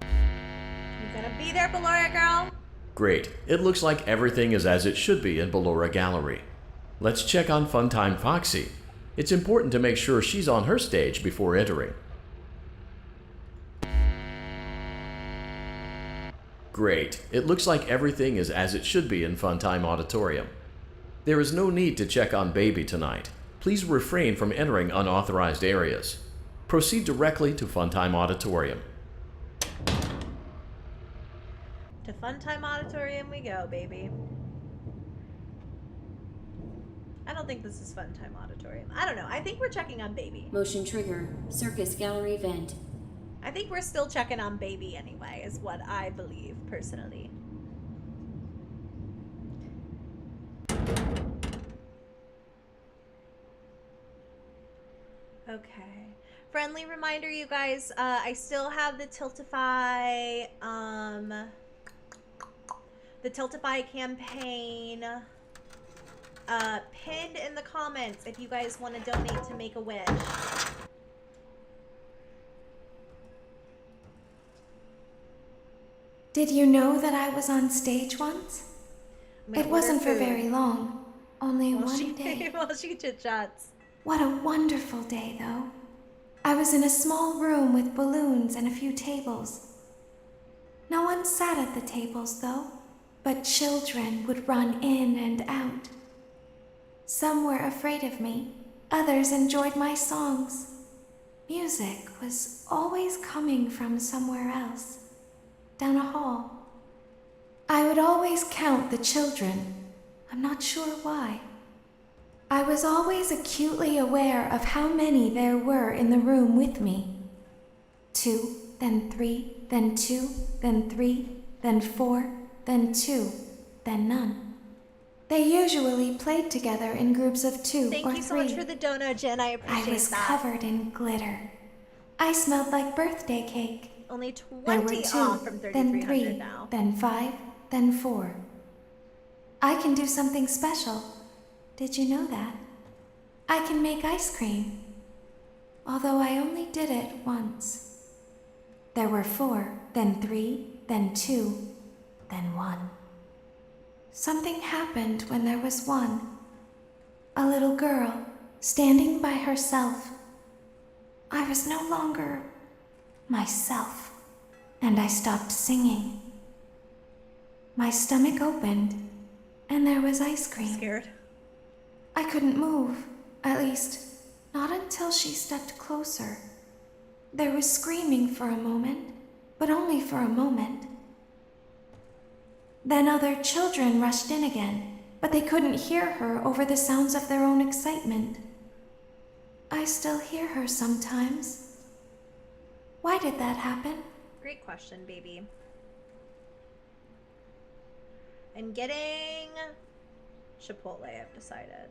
You gonna be there, Ballora girl? Great. It looks like everything is as it should be in Ballora Gallery. Let's check on Funtime Foxy. It's important to make sure she's on her stage before entering. Great. It looks like everything is as it should be in Funtime Auditorium. There is no need to check on Baby tonight. Please refrain from entering unauthorized areas. Proceed directly to Funtime Auditorium. To Funtime Auditorium we go, baby. I don't think this is Funtime Auditorium. I don't know. I think we're checking on Baby. Motion trigger. Circus gallery vent. I think we're still checking on Baby anyway, is what I believe, personally. Okay. Friendly reminder, you guys, I still have the Tiltify campaign pinned in the comments if you guys want to donate to Make-A-Wish. Did you know that I was on stage once? I'm gonna It wasn't order for food very long. Only while one day. while she chit-chats. What a wonderful day, though. I was in a small room with balloons and a few tables. No one sat at the tables, though, but children would run in and out. Some were afraid of me. Others enjoyed my songs. Music was always coming from somewhere else, down a hall. I would always count the children. I'm not sure why. I was always acutely aware of how many there were in the room with me. 2, then 3, then 2, then 3, then 4, then 2, then none. They usually played together in groups of 2 or 3. Thank you so much for the donut, Jen. I appreciate that. I was covered in glitter. I smelled like birthday cake. Only There were 20 2, off from then 3,300 3, now. then 5, then 4. I can do something special. Did you know that? I can make ice cream. Although I only did it once. There were 4, then 3, then 2, then 1. Something happened when there was 1. A little girl, standing by herself. I was no longer myself, and I stopped singing. My stomach opened, and there was ice cream. Scared? I couldn't move, at least, not until she stepped closer. There was screaming for a moment, but only for a moment. Then other children rushed in again, but they couldn't hear her over the sounds of their own excitement. I still hear her sometimes. Why did that happen? Great question, baby. And getting Chipotle, I've decided.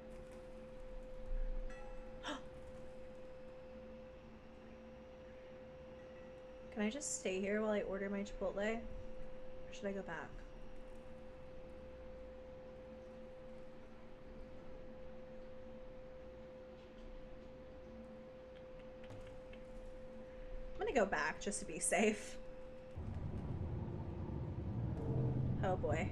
Can I just stay here while I order my Chipotle? Or should I go back? I'm gonna go back just to be safe. Oh boy.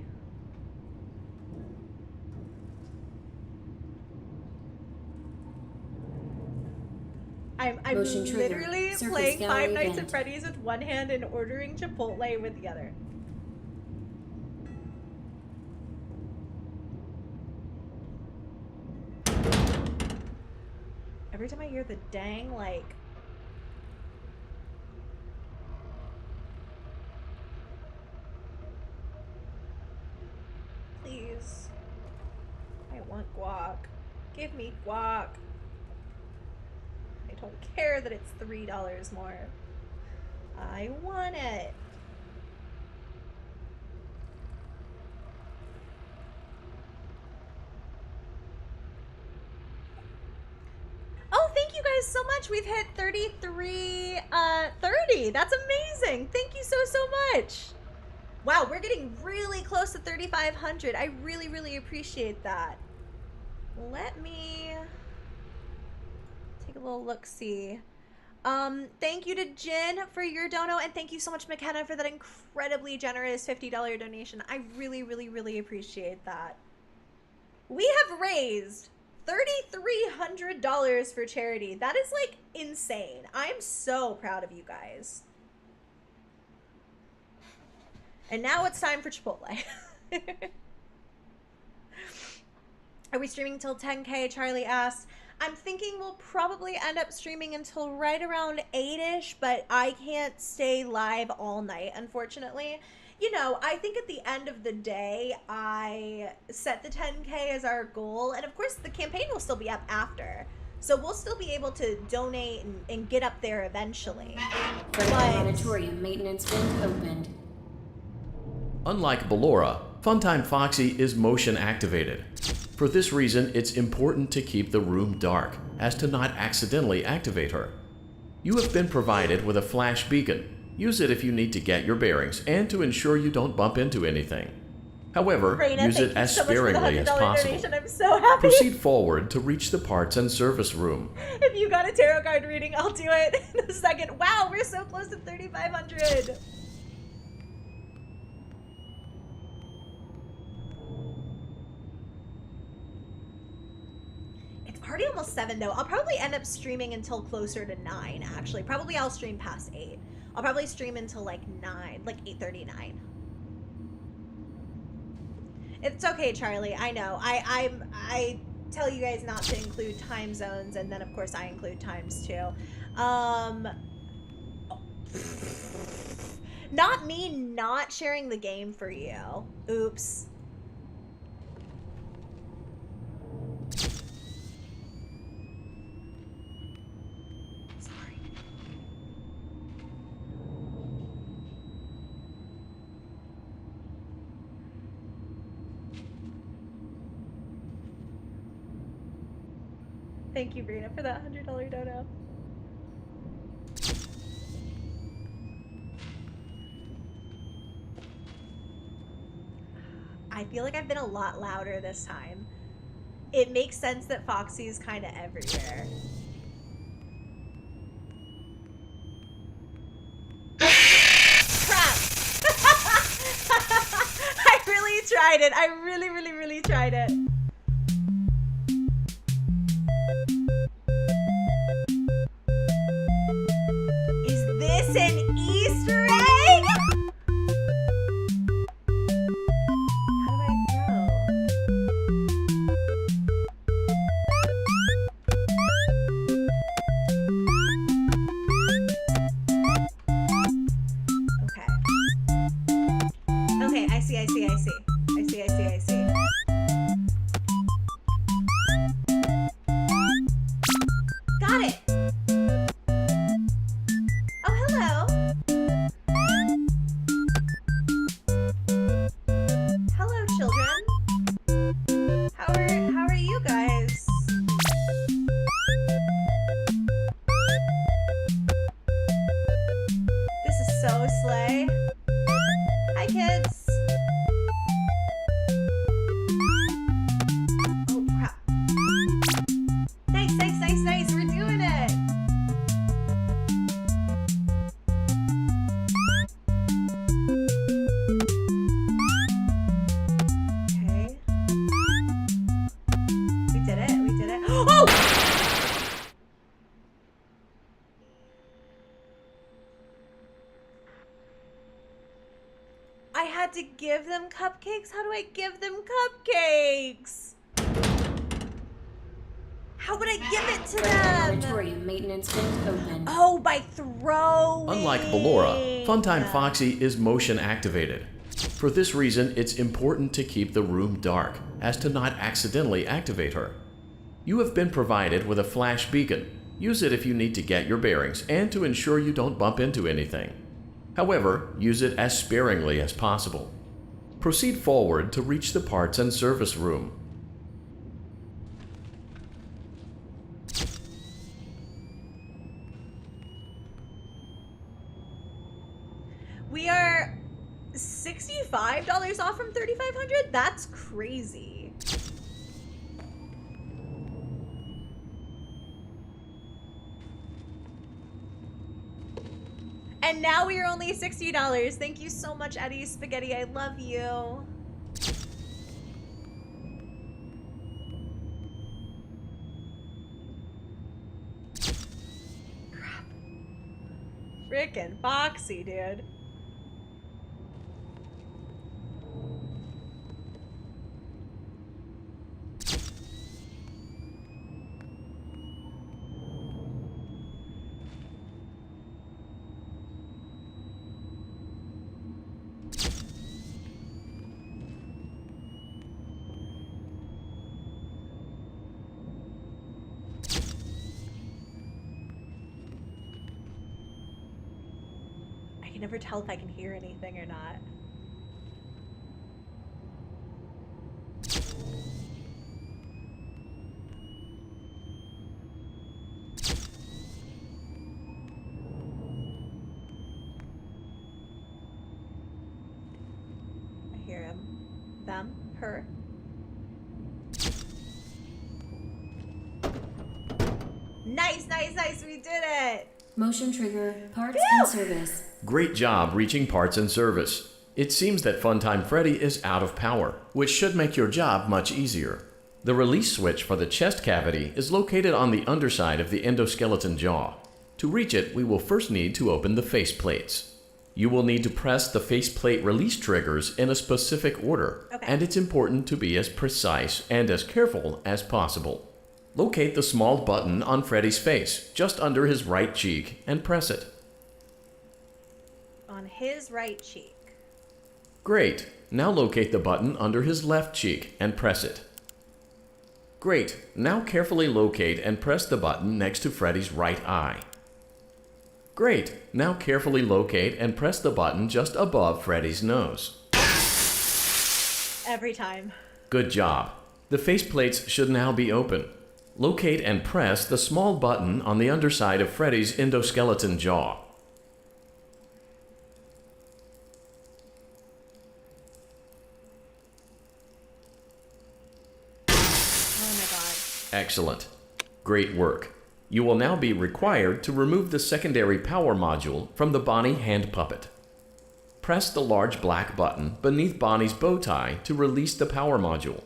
I'm Motion trigger. literally Circus playing gallery Five Nights at event. Freddy's with one hand and ordering Chipotle with the other. Every time I hear the dang, like... Please. I want guac. Give me guac. I don't care that it's $3 more. I want it. Oh, thank you guys so much. We've hit 30. That's amazing. Thank you so much. Wow, we're getting really close to 3,500. I really appreciate that. Let me take a little look-see. Thank you to Jin for your dono, and thank you so much, McKenna, for that incredibly generous $50 donation. I really appreciate that. We have raised $3,300 for charity. That is, like, insane. I'm so proud of you guys. And now it's time for Chipotle. Are we streaming till 10K? Charlie asked. I'm thinking we'll probably end up streaming until right around 8-ish, but I can't stay live all night, unfortunately. You know, I think at the end of the day, I set the 10K as our goal, and of course the campaign will still be up after. So we'll still be able to donate and get up there eventually. Further auditorium maintenance vent opened. Unlike Ballora, Funtime Foxy is motion activated. For this reason, it's important to keep the room dark, as to not accidentally activate her. You have been provided with a flash beacon. Use it if you need to get your bearings and to ensure you don't bump into anything. However, Raina, use thank it you as so much for the sparingly as $100 possible. donation. I'm so happy. Proceed forward to reach the parts and service room. If you got a tarot card reading, I'll do it in a second. Wow, we're so close to 3,500. It's already almost 7 though. I'll probably end up streaming until closer to 9 actually. Probably I'll stream past 8. I'll probably stream until like 9, like 8:39. It's okay, Charlie. I know. I tell you guys not to include time zones, and then of course I include times too. Not me not sharing the game for you. Oops. Sorry. Thank you, Brina, for that $100 dono. I feel like I've been a lot louder this time. It makes sense that Foxy's kind of everywhere. Crap! I really tried it. I really tried it. Is this an Easter egg? How do I go? Okay. Okay, I see. Got it! Oh, hello! Hello, children. How are you guys? This is so slay. Hi, kids. Oh, crap. Nice. We're doing it. Okay. We did it. Oh! I had to give them cupcakes? How do I give them cupcakes? How would I give it to them? Auditorium maintenance vent open. Oh, by throwing. Unlike Ballora, Funtime Foxy is motion activated. For this reason, it's important to keep the room dark, as to not accidentally activate her. You have been provided with a flash beacon. Use it if you need to get your bearings and to ensure you don't bump into anything. However, use it as sparingly as possible. Proceed forward to reach the parts and service room. We are $65 off from $3,500? That's crazy. And now we are only $60. Thank you so much, Eddie Spaghetti. I love you. Crap. Frickin' Foxy, dude. I can never tell if I can hear anything or not. them. Her. Nice, nice, nice. We did it. Motion trigger, parts and service. Great job reaching parts and service. It seems that Funtime Freddy is out of power, which should make your job much easier. The release switch for the chest cavity is located on the underside of the endoskeleton jaw. To reach it, we will first need to open the face plates. You will need to press the faceplate release triggers in a specific order, and it's important to be as precise and as careful as possible. Locate the small button on Freddy's face, just under his right cheek, and press it. On his right cheek. Great. Now locate the button under his left cheek and press it. Great. Now carefully locate and press the button next to Freddy's right eye. Great. Now carefully locate and press the button just above Freddy's nose. Every time. Good job. The faceplates should now be open. Locate and press the small button on the underside of Freddy's endoskeleton jaw. Oh my god. Excellent. Great work. You will now be required to remove the secondary power module from the Bonnie hand puppet. Press the large black button beneath Bonnie's bow tie to release the power module.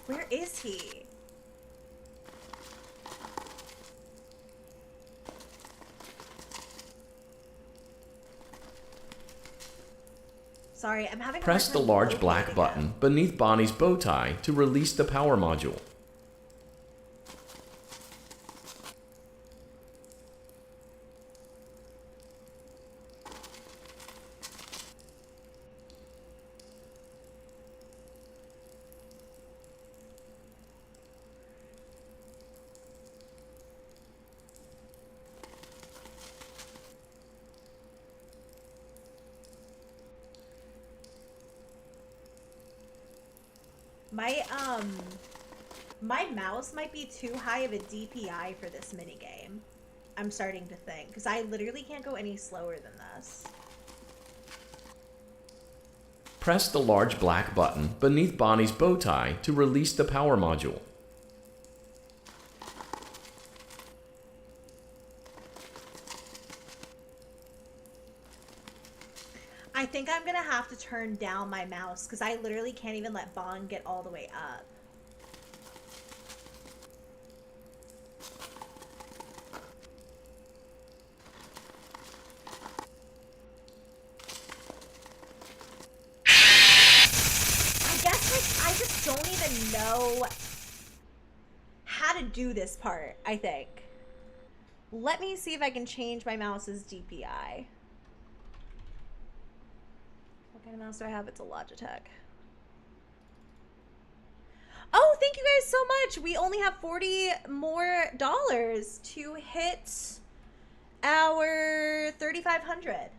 Where is he? Sorry, I'm having a Press hard the time large black locating button beneath Bonnie's bow tie to release the power module. My mouse might be too high of a DPI for this minigame. I'm starting to think, because I literally can't go any slower than this. Press the large black button beneath Bonnie's bow tie to release the power module. I think I'm gonna have to turn down my mouse, because I literally can't even let Bond get all the way up. I just don't even know how to do this part, I think. Let me see if I can change my mouse's DPI. What kind of mouse do I have? It's a Logitech. Oh, thank you guys so much. We only have $40 more to hit our 3,500.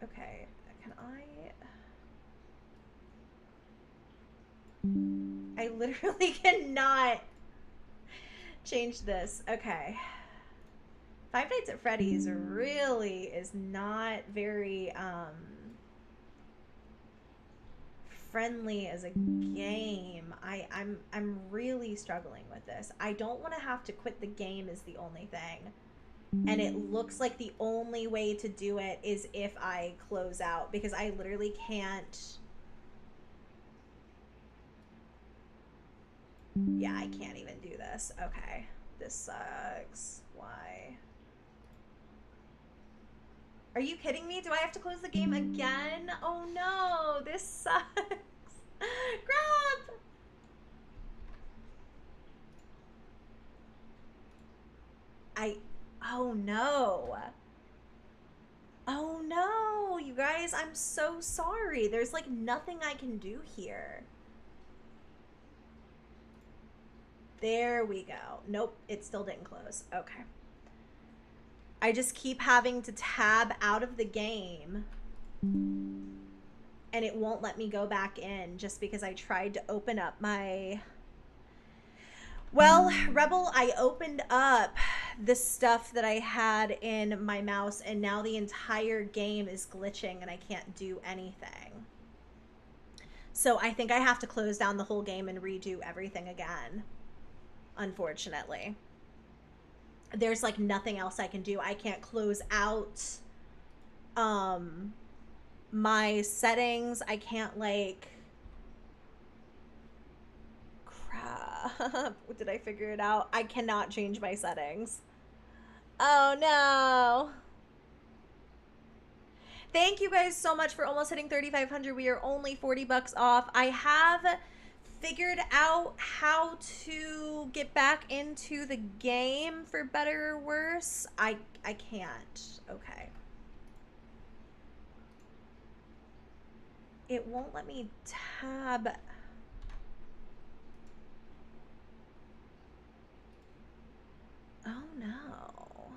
Okay, can I literally cannot change this. Okay. Five Nights at Freddy's really is not very friendly as a game. I'm really struggling with this. I don't want to have to quit the game is the only thing. And it looks like the only way to do it is if I close out, because I literally can't. Yeah, I can't even do this. Okay. This sucks. Why? Are you kidding me? Do I have to close the game again? Oh no, this sucks. Crap! Oh no. Oh no, you guys, I'm so sorry. There's like nothing I can do here. There we go. Nope, it still didn't close. Okay. I just keep having to tab out of the game and it won't let me go back in just because I tried to open up my... Well, Rebel, I opened up the stuff that I had in my mouse and now the entire game is glitching and I can't do anything. So I think I have to close down the whole game and redo everything again, unfortunately. There's like nothing else I can do. I can't close out my settings. I can't like... Crap. Did I figure it out? I cannot change my settings. Oh no. Thank you guys so much for almost hitting 3,500. We are only 40 bucks off. I have figured out how to get back into the game, for better or worse. I can't. Okay. It won't let me tab. Oh no.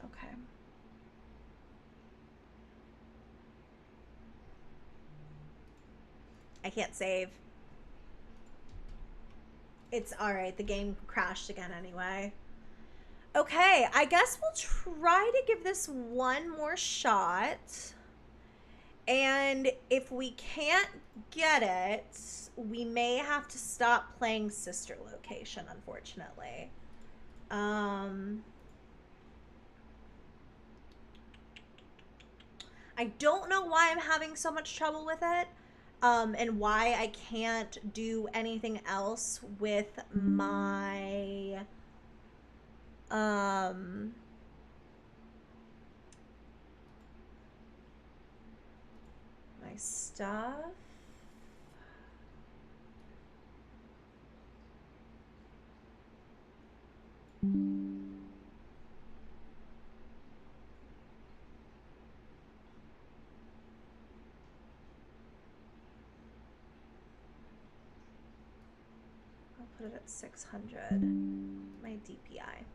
Okay. I can't save. It's alright, the game crashed again anyway. Okay, I guess we'll try to give this one more shot. And if we can't get it, we may have to stop playing Sister Location, unfortunately. I don't know why I'm having so much trouble with it. And why I can't do anything else with my my stuff. I'll put it at 600. My DPI.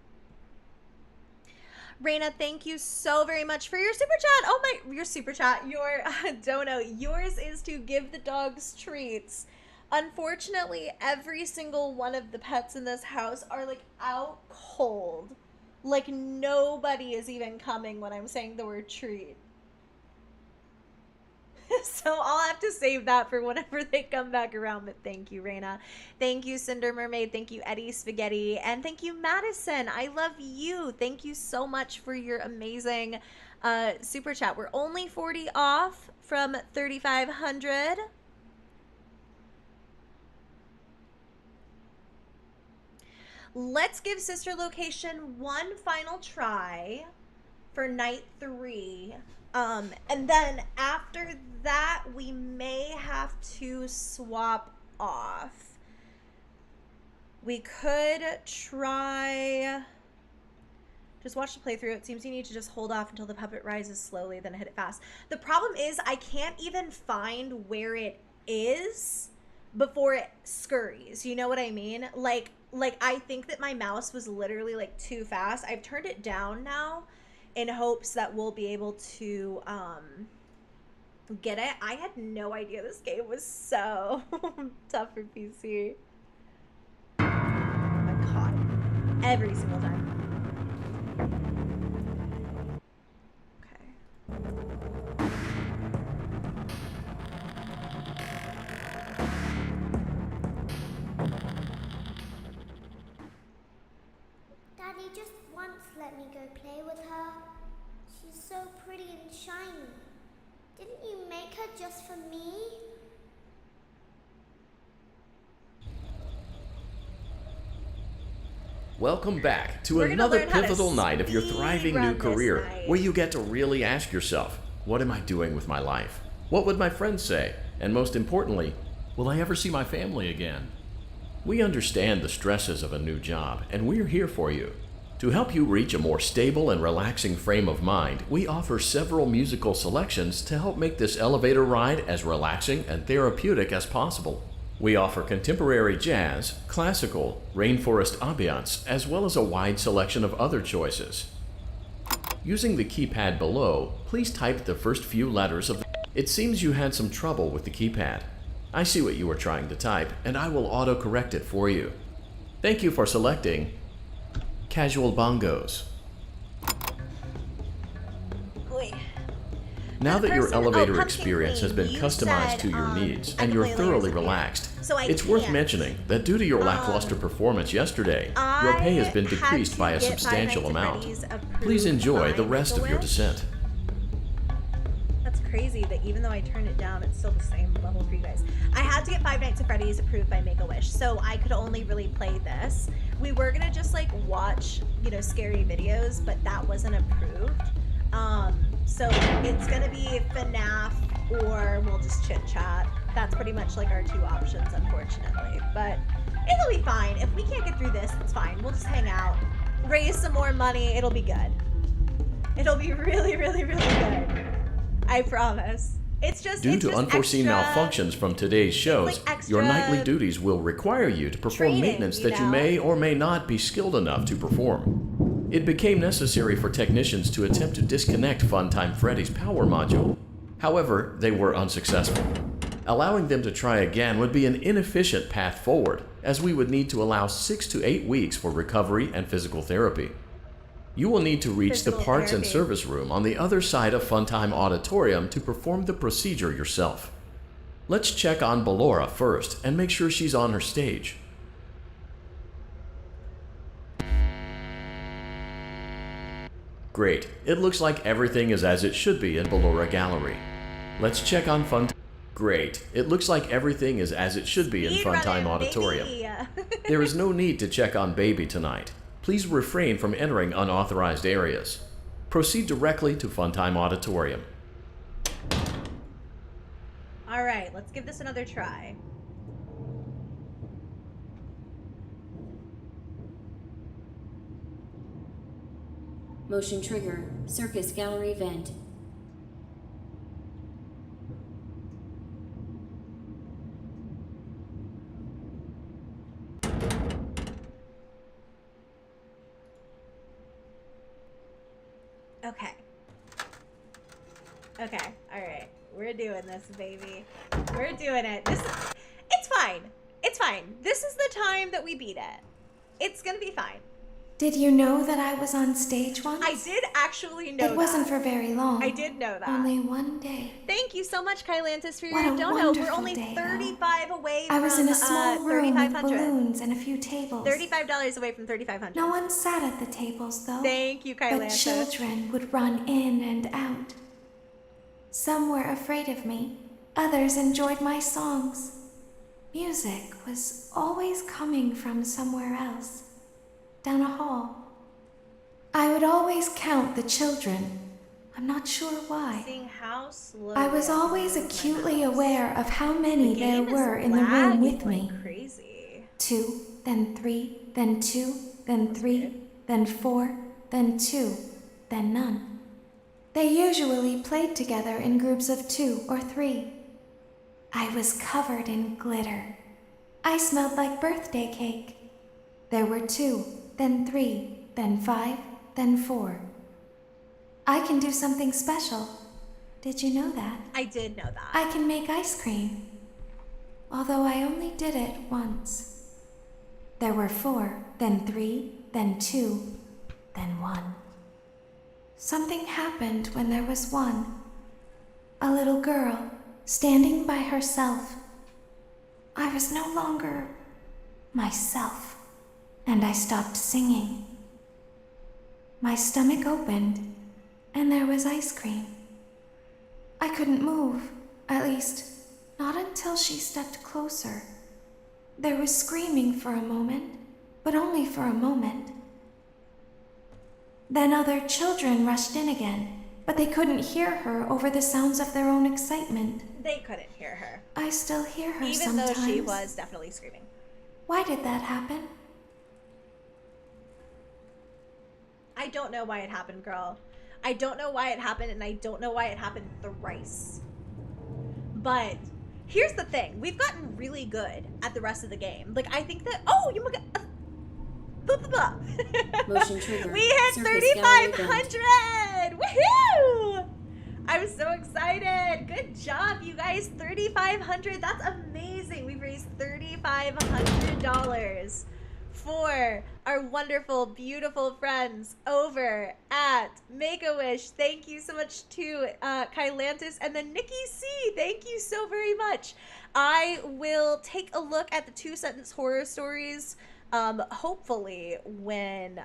Raina, thank you so very much for your super chat. Oh my, your super chat, your dono. Yours is to give the dogs treats. Unfortunately, every single one of the pets in this house are like out cold. Like nobody is even coming when I'm saying the word treat. So I'll have to save that for whenever they come back around. But thank you, Raina. Thank you, Cinder Mermaid. Thank you, Eddie Spaghetti. And thank you, Madison. I love you. Thank you so much for your amazing super chat. We're only 40 off from 3,500. Let's give Sister Location one final try for night 3. And then after that, we may have to swap off. We could try... Just watch the playthrough. It seems you need to just hold off until the puppet rises slowly, then hit it fast. The problem is I can't even find where it is before it scurries. You know what I mean? Like I think that my mouse was literally like too fast. I've turned it down now in hopes that we'll be able to get it. I had no idea this game was so tough for PC. Oh my god. Every single time. Okay. Daddy just once let me go play with her. She's so pretty and shiny. Didn't you make her just for me? Welcome back to We're gonna another learn how to pivotal night of your thriving new speedrun this career, night. where you get to really ask yourself, What am I doing with my life? What would my friends say? And most importantly, will I ever see my family again? We understand the stresses of a new job, and we're here for you. To help you reach a more stable and relaxing frame of mind, we offer several musical selections to help make this elevator ride as relaxing and therapeutic as possible. We offer contemporary jazz, classical, rainforest ambiance, as well as a wide selection of other choices. Using the keypad below, please type the first few letters of the... It seems you had some trouble with the keypad. I see what you were trying to type, and I will auto-correct it for you. Thank you for selecting Casual Bongos. Now that your elevator experience has been customized to your needs and you're thoroughly relaxed, it's worth mentioning that due to your lackluster performance yesterday, your pay has been decreased by a substantial amount. Please enjoy the rest of your descent. That's crazy that even though I turned it down, it's still the same level for you guys. I had to get Five Nights at Freddy's approved by Make-A-Wish, so I could only really play this. We were gonna just like watch, scary videos, but that wasn't approved. So it's gonna be FNAF or we'll just chit chat. That's pretty much like our two options, unfortunately, but it'll be fine. If we can't get through this, it's fine. We'll just hang out, raise some more money. It'll be good. It'll be really, really, really good. I promise. Due to unforeseen malfunctions from today's shows, your nightly duties will require you to perform maintenance that you may or may not be skilled enough to perform. It became necessary for technicians to attempt to disconnect Funtime Freddy's power module. However, they were unsuccessful. Allowing them to try again would be an inefficient path forward, as we would need to allow 6 to 8 weeks for recovery and physical therapy. You will need to reach the parts and service room on the other side of Funtime Auditorium to perform the procedure yourself. Let's check on Ballora first and make sure she's on her stage. Great. It looks like everything is as it should be in Ballora Gallery. Let's check on Funtime. Great. It looks like everything is as it should be in Funtime Auditorium. There is no need to check on Baby tonight. Please refrain from entering unauthorized areas. Proceed directly to Funtime Auditorium. All right, let's give this another try. Motion trigger. Circus gallery vent. Okay, all right. We're doing this, baby. We're doing it. It's fine. It's fine. This is the time that we beat it. It's gonna be fine. Did you know that I was on stage once? I did actually know that. It wasn't for very long. I did know that. Only one day. Thank you so much, Kylantis, for What your a dono. We're wonderful only day, 35 away from I was in a small room with 3,500. balloons and a few tables. $35 away from 3,500. No one sat at the tables, though. Thank you, But Kylantis. children would run in and out. Some were afraid of me. Others enjoyed my songs. Music was always coming from somewhere else. Down a hall. I would always count the children. I'm not sure why. Seeing how slow I was always acutely aware of how many there were in the room with me. Crazy. 2, then 3, then 2, then 3, then 4, then 2, then none. They usually played together in groups of 2 or 3. I was covered in glitter. I smelled like birthday cake. There were 2, then 3, then 5, then 4. I can do something special. Did you know that? I did know that. I can make ice cream. Although I only did it once. There were 4, then 3, then 2, then 1. Something happened when there was 1. A little girl standing by herself. I was no longer myself, and I stopped singing. My stomach opened, and there was ice cream. I couldn't move, at least, not until she stepped closer. There was screaming for a moment, but only for a moment. Then other children rushed in again, but they couldn't hear her over the sounds of their own excitement. They couldn't hear her. I still hear her Even sometimes. though she was definitely screaming. Why did that happen? I don't know why it happened, girl. I don't know why it happened, and I don't know why it happened thrice. But here's the thing. We've gotten really good at the rest of the game. Like, I think that... Oh, you look at... Motion trigger. We hit Surface gallery 3,500! Woohoo! I'm so excited. Good job, you guys. 3,500. That's amazing. We've raised $3,500 for our wonderful, beautiful friends over at Make-A-Wish. Thank you so much to Kylantis and then Nikki C. Thank you so very much. I will take a look at the 2-sentence horror stories, hopefully when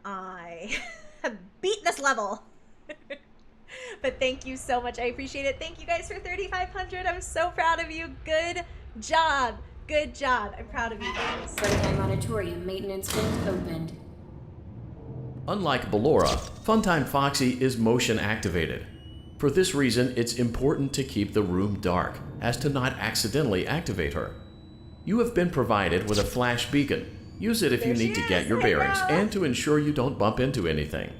I have beat this level. But thank you so much. I appreciate it. Thank you guys for 3,500. I'm so proud of you. Good job. Good job. I'm proud of you guys. Funtime Auditorium maintenance vent opened. Unlike Ballora, Funtime Foxy is motion activated. For this reason, it's important to keep the room dark, as to not accidentally activate her. You have been provided with a flash beacon. Use it if you need to get your bearings and to ensure you don't bump into anything.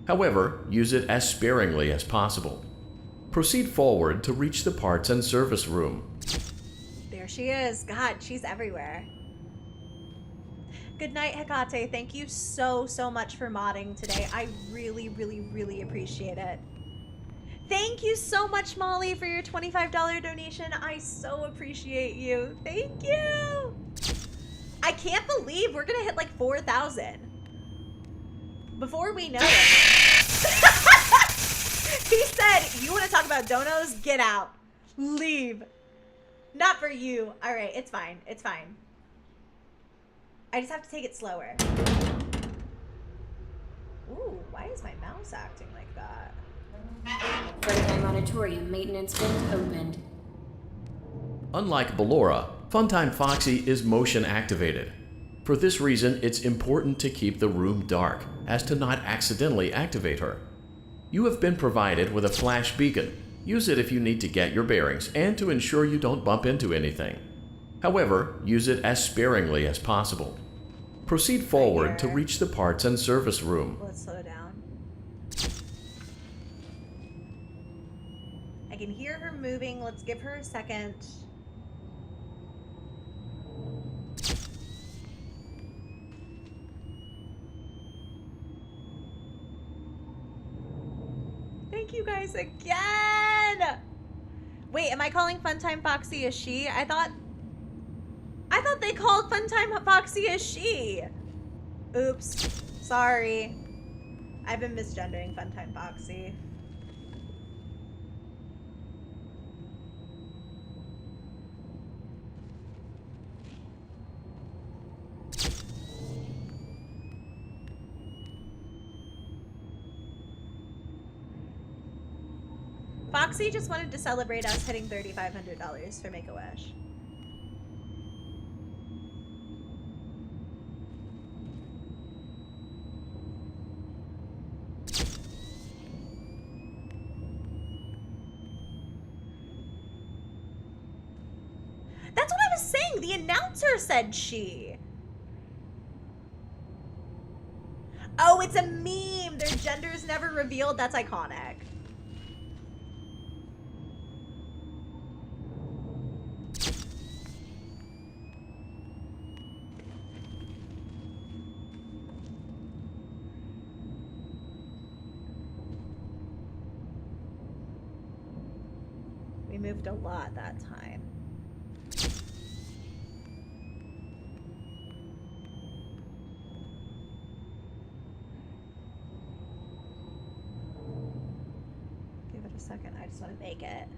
However, use it as sparingly as possible. Proceed forward to reach the parts and service room. There she is. God, she's everywhere. Good night, Hecate. Thank you so much for modding today. I really, really, really appreciate it. Thank you so much, Molly, for your $25 donation. I so appreciate you. Thank you. I can't believe we're gonna hit like 4,000 before we know it. He said, you want to talk about donos? Get out. Leave. Not for you. All right, it's fine. It's fine. I just have to take it slower. Ooh, why is my mouse acting like that? Funtime Auditorium maintenance vent opened. Unlike Ballora, Funtime Foxy is motion activated. For this reason, it's important to keep the room dark, as to not accidentally activate her. You have been provided with a flash beacon. Use it if you need to get your bearings and to ensure you don't bump into anything. However, use it as sparingly as possible. Proceed forward to reach the parts and service room. Let's slow down. I can hear her moving. Let's give her a second. Thank you guys again. Wait, am I calling Funtime Foxy a she? I thought they called Funtime Foxy a she. Oops. Sorry. I've been misgendering Funtime Foxy. Foxy just wanted to celebrate us hitting $3,500 for Make-A-Wish. That's what I was saying. The announcer said she. Oh, it's a meme. Their gender's never revealed. That's iconic. We moved a lot that time. Give it a second. I just want to make it.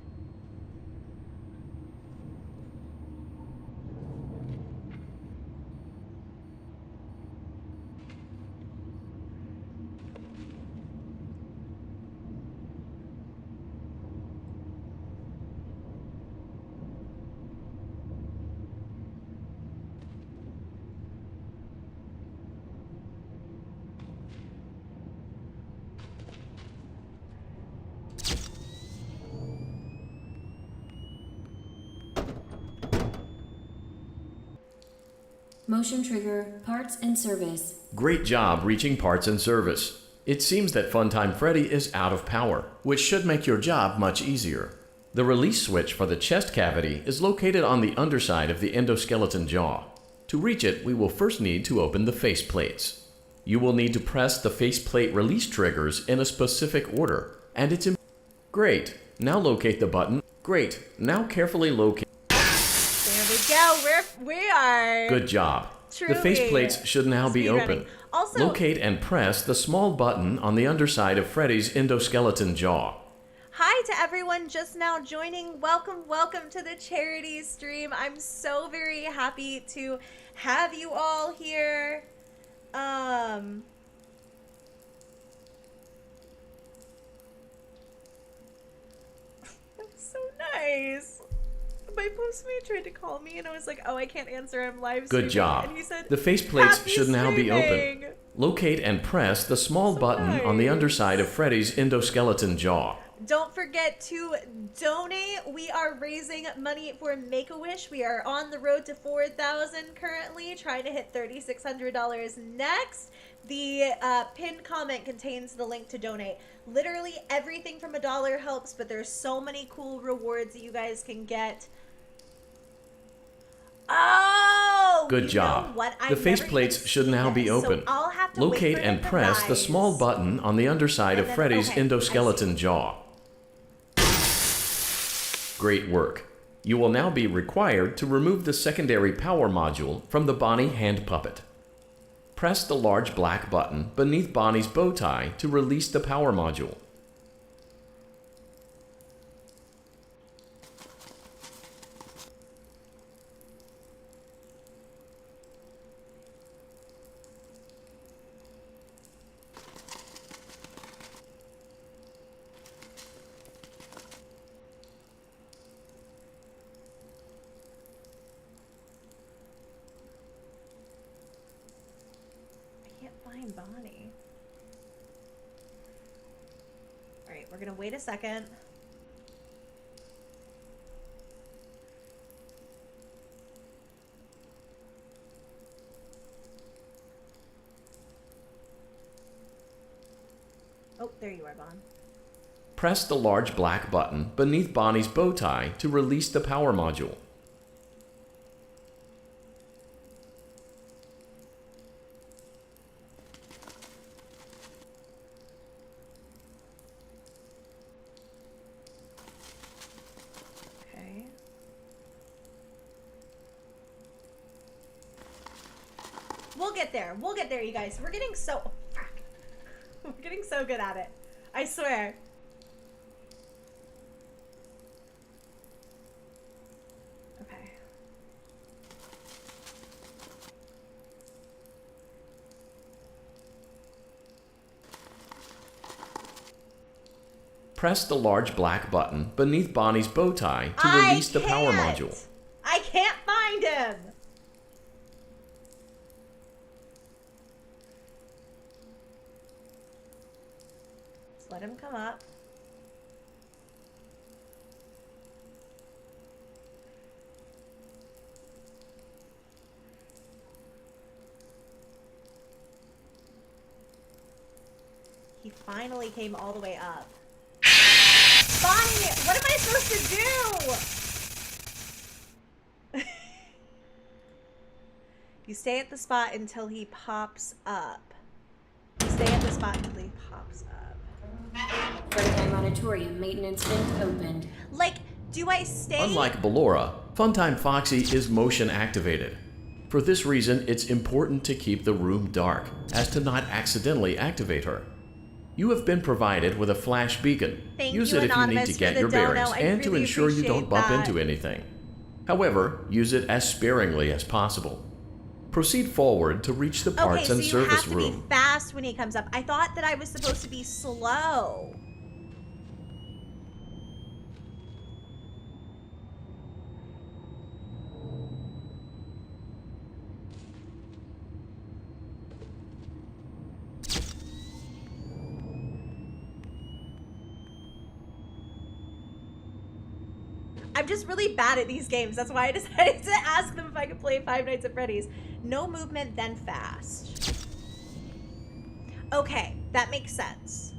Motion trigger, parts and service. Great job reaching parts and service. It seems that Funtime Freddy is out of power, which should make your job much easier. The release switch for the chest cavity is located on the underside of the endoskeleton jaw. To reach it, we will first need to open the face plates. You will need to press the faceplate release triggers in a specific order, and it's Great. Now locate the button. Great. Now carefully locate. There we go. We are. Good job. Truly The faceplates should now be open. running. Also, Locate and press the small button on the underside of Freddy's endoskeleton jaw. hi to everyone just now joining. Welcome to the charity stream. I'm so very happy to have you all here. That's so nice. My postmate tried to call me and I was like, oh, I can't answer, I'm live streaming. Good job. And he said, The faceplates "Happy should now be open. streaming." Locate and press the small button on the nice. underside of Freddy's endoskeleton jaw. Don't forget to donate. We are raising money for Make-A-Wish. We are on the road to 4,000 currently, trying to hit $3,600 next. The pinned comment contains the link to donate. Literally everything from $1 helps, but there's so many cool rewards that you guys can get. Oh! Good you job. know what? The I've never faceplates even should seen now be this, open. So I'll have to wait Locate for and them to press the rise. small button on the underside And of then- Freddy's okay, I endoskeleton jaw. Great work. You will now be required to remove the secondary power module from the Bonnie hand puppet. Press the large black button beneath Bonnie's bow tie to release the power module. Find Bonnie. All right, we're gonna wait a second. Oh, there you are, Bon. Press the large black button beneath Bonnie's bow tie to release the power module. Okay. We'll get there. We'll get there, you guys. We're getting so... oh, fuck. We're getting so good at it. I swear. Okay. Press the large black button beneath Bonnie's bow tie to release the power module. I can't find him. Let's let him come up. He finally came all the way up. Bonnie, what am I supposed to do? You stay at the spot until he pops up. You stay at the spot until he pops up. Funtime Auditorium maintenance vent opened. Like, do I stay? Unlike Ballora, Funtime Foxy is motion activated. For this reason, it's important to keep the room dark, as to not accidentally activate her. You have been provided with a flash beacon. Thank Use you, it if you need Anonymous, to for get the your dono. bearings I and to really ensure you don't appreciate bump that. into anything. However, use it as sparingly as possible. Proceed forward to reach the parts Okay, and so you service have to room. be fast when he comes up. I thought that I was supposed to be slow. I'm just really bad at these games. That's why I decided to ask them if I could play Five Nights at Freddy's. No movement, then fast. Okay, that makes sense.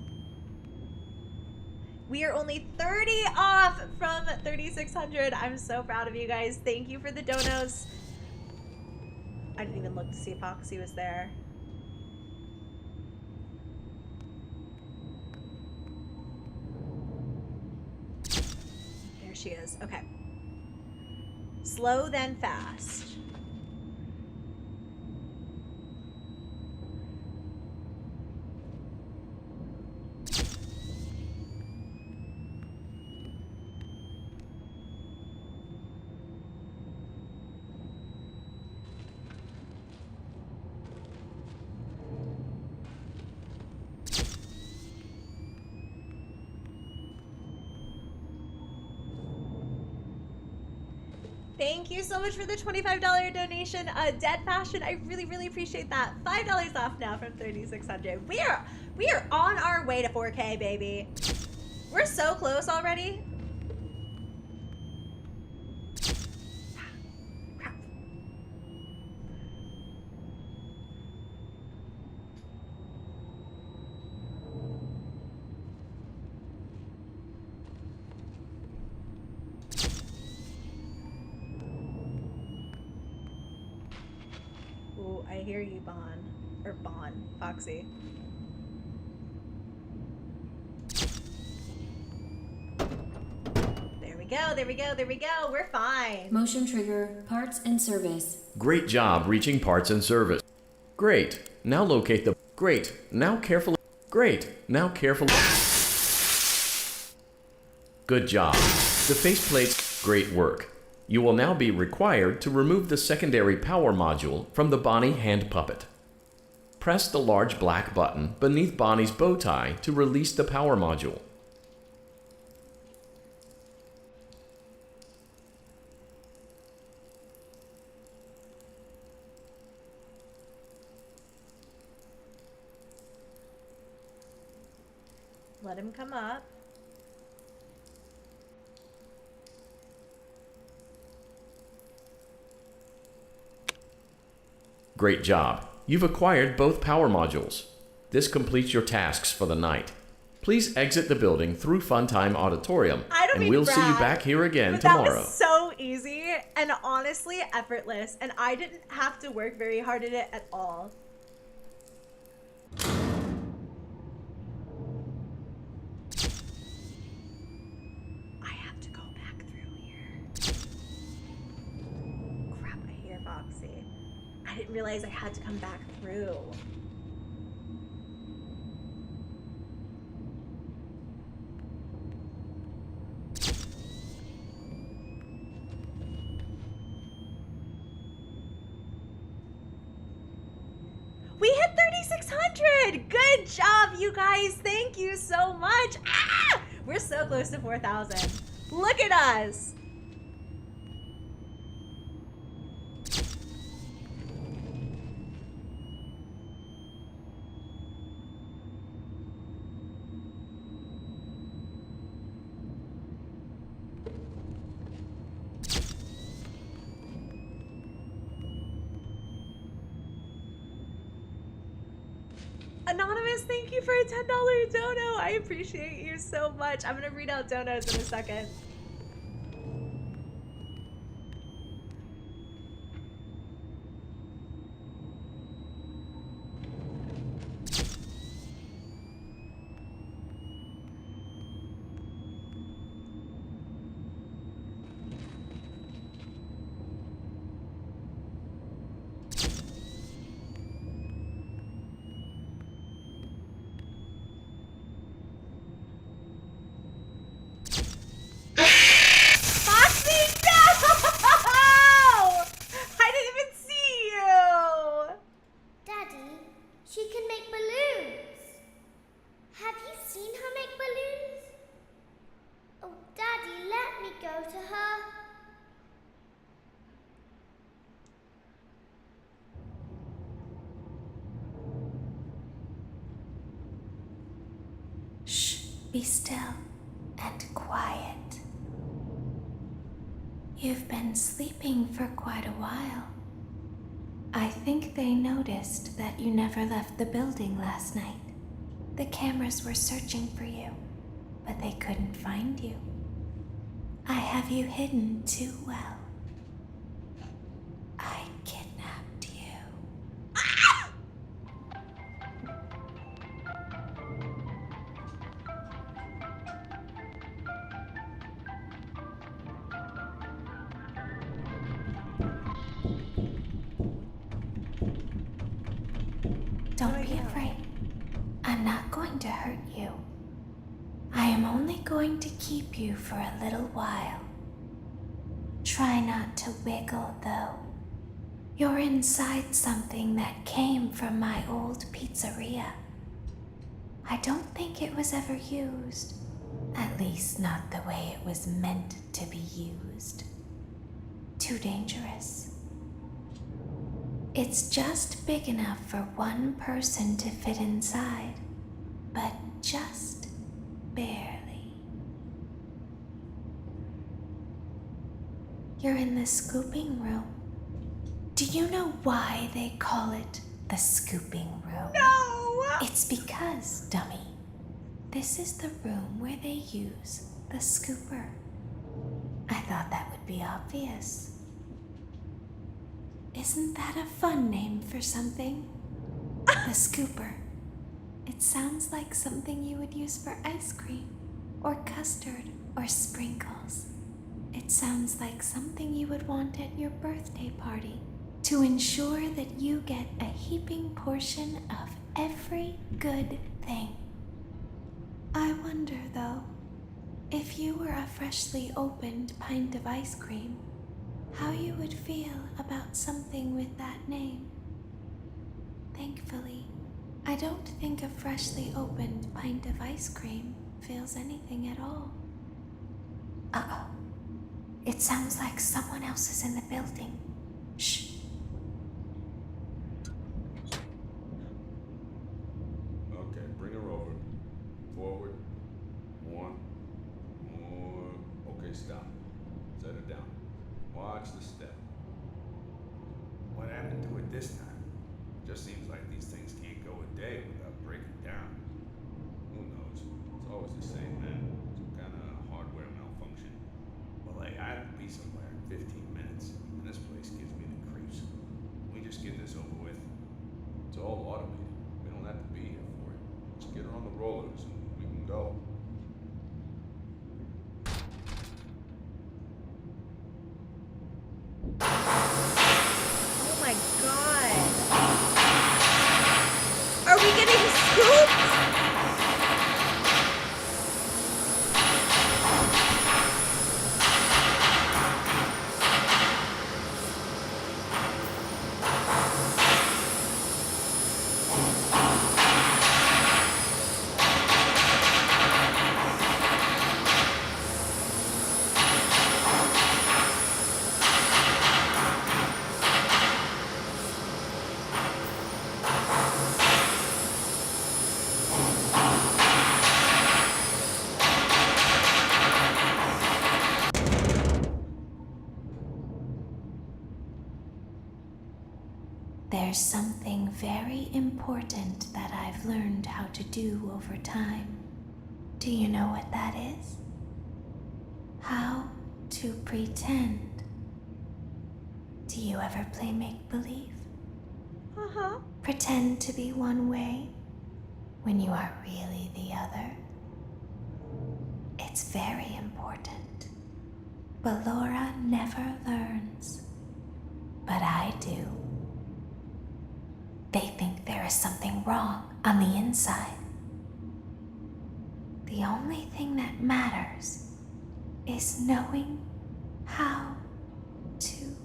We are only 30 off from 3,600. I'm so proud of you guys. Thank you for the donos. I didn't even look to see if Foxy was there. There she is. Okay. Slow, then fast. Thank you so much for the $25 donation. Dead Fashion, I really, really appreciate that. $5 off now from 3,600. We are on our way to 4K, baby. We're so close already. Crap. Ooh, I hear you, Foxy. There we go. We're fine. Motion trigger, parts and service. Great job reaching parts and service. Great. Now locate the... Great. Now carefully... Great. Now carefully... Good job. The faceplates... Great work. You will now be required to remove the secondary power module from the Bonnie hand puppet. Press the large black button beneath Bonnie's bow tie to release the power module. Let him come up. Great job. You've acquired both power modules. This completes your tasks for the night. Please exit the building through Funtime Auditorium, and we'll see you back here again tomorrow. That was so easy and honestly effortless, and I didn't have to work very hard at it at all. I have to go back through here. Crap, I hear Foxy. I didn't realize I had to come back through. We hit 3,600! Good job, you guys! Thank you so much! Ah! We're so close to 4,000. Look at us! Anonymous, thank you for a $10 dono. I appreciate you so much. I'm gonna read out donos in a second. Be still and quiet. You've been sleeping for quite a while. I think they noticed that you never left the building last night. The cameras were searching for you, but they couldn't find you. I have you hidden too well. I kidnapped you. Don't be afraid. I'm not going to hurt you. I am only going to keep you for a little while. Try not to wiggle, though. You're inside something that came from my old pizzeria. I don't think it was ever used. At least not the way it was meant to be used. Too dangerous. It's just big enough for one person to fit inside, but just barely. You're in the scooping room. Do you know why they call it the scooping room? No! It's because, dummy, this is the room where they use the scooper. I thought that would be obvious. Isn't that a fun name for something? The scooper. It sounds like something you would use for ice cream, or custard, or sprinkles. It sounds like something you would want at your birthday party to ensure that you get a heaping portion of every good thing. I wonder, though, if you were a freshly opened pint of ice cream, how you would feel about something with that name. Thankfully, I don't think a freshly opened pint of ice cream feels anything at all. Uh-oh. It sounds like someone else is in the building. Shh. Okay, bring her over. Forward. One. More. Okay, stop. Set her down. Watch the step. What happened to it this time? Just seems like these things can't go a day without breaking down. Who knows? It's always the same, man. Some kind of hardware malfunction. Well, hey, I have to be somewhere in 15 minutes, and this place gives me the creeps. Can we just get this over with? It's all automated. We don't have to be here for it. Just get her on the rollers and we can go. Oh my god. Are we getting scooped? There's something very important that I've learned how to do over time. Do you know what that is? How to pretend. Do you ever play make-believe? Uh-huh. Pretend to be one way when you are really the other. It's very important. But Laura never learns. But I do. They think there is something wrong on the inside. The only thing that matters is knowing how to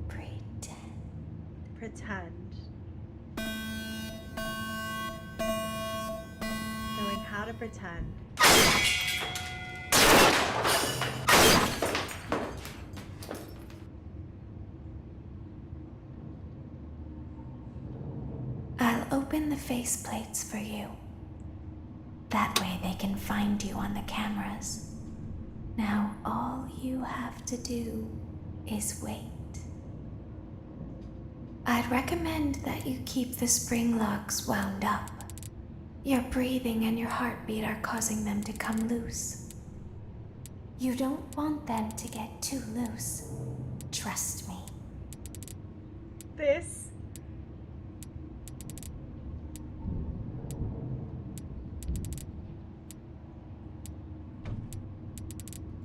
pretend. Pretend. Knowing how to pretend. I'll open the faceplates for you. That way they can find you on the cameras. Now all you have to do is wait. I'd recommend that you keep the spring locks wound up. Your breathing and your heartbeat are causing them to come loose. You don't want them to get too loose. Trust me. This.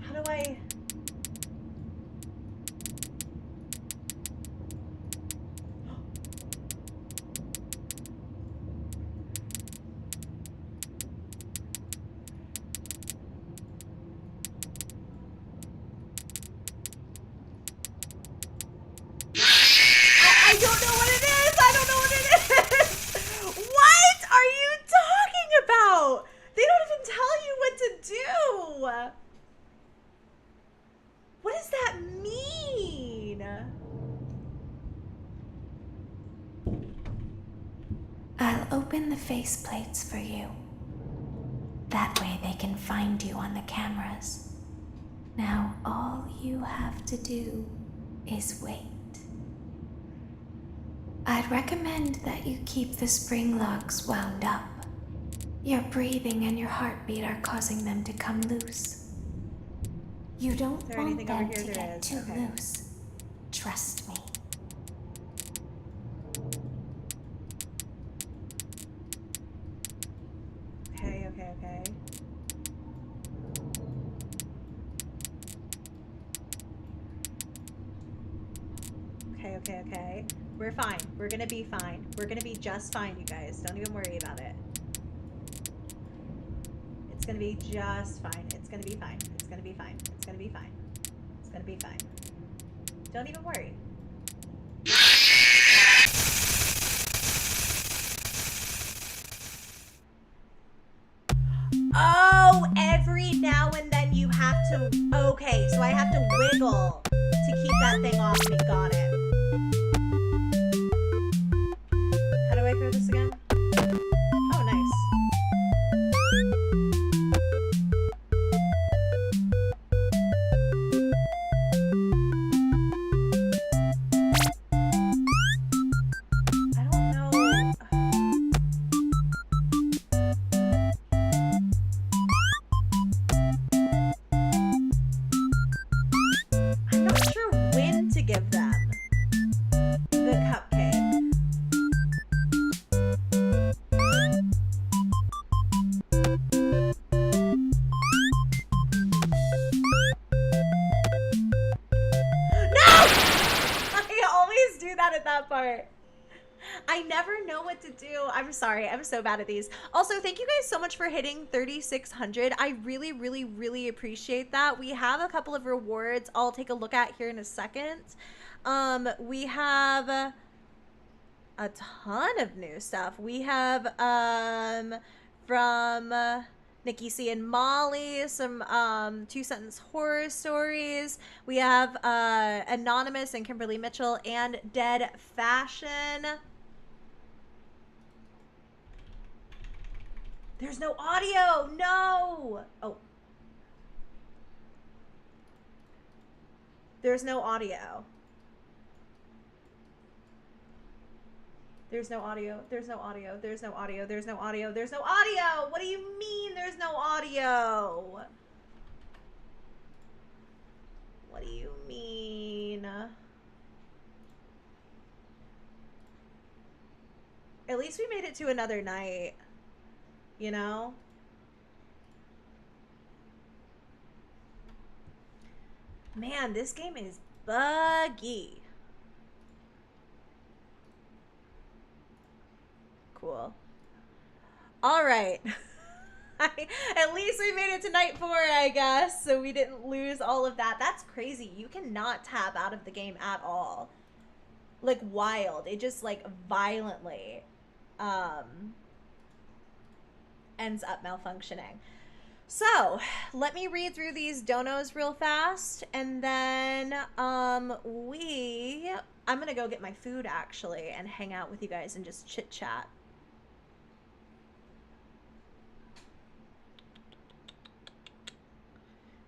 How do I... I don't know what it is! I don't know what it is! What are you talking about? They don't even tell you what to do! What does that mean? I'll open the faceplates for you. That way they can find you on the cameras. Now all you have to do is wait. I'd recommend that you keep the spring locks wound up. Your breathing and your heartbeat are causing them to come loose. You don't Is there want anything over them here? to There get is. too Okay. loose. Trust me. Okay, okay, okay. Okay, okay, okay. We're fine. We're gonna be fine. We're gonna be just fine, you guys. Don't even worry about it. It's gonna be just fine. It's gonna be fine. It's gonna be fine. It's gonna be fine. It's gonna be fine. Don't even worry. Oh, every now and then you have to... Okay, so I have to wiggle to keep that thing off me. Got it. How do I throw this again? Oh, nice. I don't know. I'm not sure when to give them the cupcake. No! I always do that at that part. I never know what to do. I'm sorry. I'm so bad at these. Also, thank you guys so much for hitting 3,600. I really, really, really appreciate that. We have a couple of rewards I'll take a look at here in a second. We have a ton of new stuff. We have from Nikki C and Molly, some two-sentence horror stories. We have Anonymous and Kimberly Mitchell and Dead Fashion. There's no audio. No. Oh. There's no audio. There's no audio. There's no audio. There's no audio. There's no audio. There's no audio. What do you mean there's no audio? What do you mean? At least we made it to another night. You know? Man, this game is buggy. Cool. All right. At least we made it to night 4, I guess, so we didn't lose all of that. That's crazy. You cannot tab out of the game at all. Like, wild. It just, like, violently ends up malfunctioning. So, let me read through these donos real fast, and then I'm gonna go get my food, actually, and hang out with you guys and just chit-chat.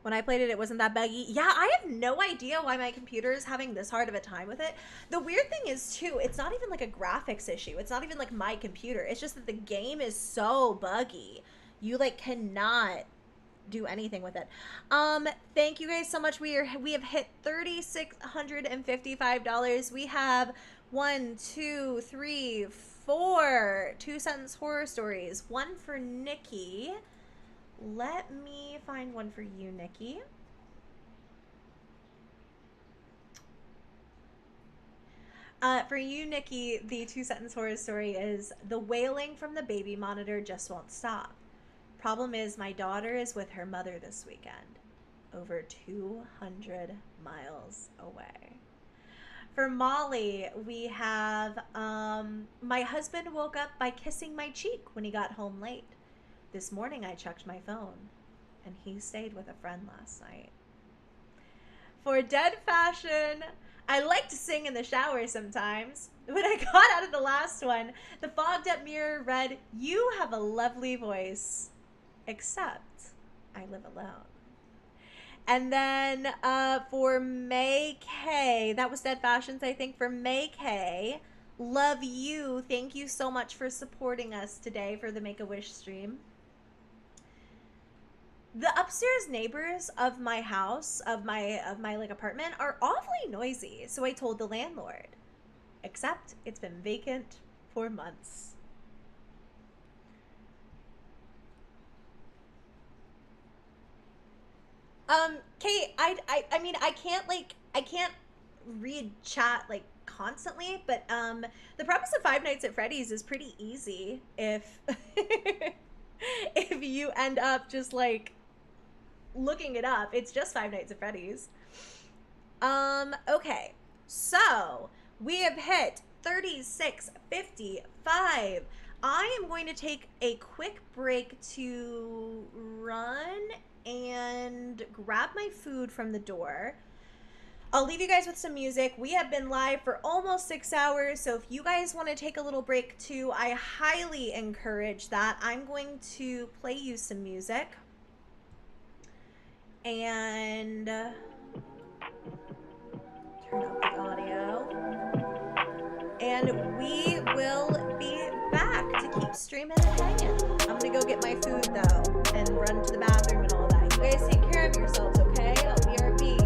When I played it, it wasn't that buggy. Yeah, I have no idea why my computer is having this hard of a time with it. The weird thing is, too, it's not even like a graphics issue. It's not even like my computer. It's just that the game is so buggy. You, like, cannot do anything with it. Thank you guys so much. We have hit $3,655. We have 1, 2, 3, 4 2-sentence horror stories. One for Nikki. Let me find one for you, Nikki. For you, Nikki, the 2-sentence horror story is: the wailing from the baby monitor just won't stop. Problem is, my daughter is with her mother this weekend, over 200 miles away. For Molly, we have, my husband woke up by kissing my cheek when he got home late. This morning I checked my phone, and he stayed with a friend last night. For Dead Fashion, I like to sing in the shower sometimes. When I got out of the last one, the fogged up mirror read, "You have a lovely voice, except I live alone." And then for May K, that was Dead Fashions, I think. For May K, love you. Thank you so much for supporting us today for the Make-A-Wish stream. The upstairs neighbors of my house, of my like apartment, are awfully noisy. So I told the landlord, except it's been vacant for months. Kate, I mean, I can't read chat like constantly, but the premise of Five Nights at Freddy's is pretty easy if if you end up just like looking it up. It's just Five Nights at Freddy's. Okay, so we have hit 36:55. I am going to take a quick break to run and grab my food from the door. I'll leave you guys with some music. We have been live for almost 6 hours, so if you guys want to take a little break too, I highly encourage that. I'm going to play you some music. And turn up the audio. And we will be back to keep streaming and hanging. I'm gonna go get my food though and run to the bathroom and all that. You guys take care of yourselves, okay? I'll BRB.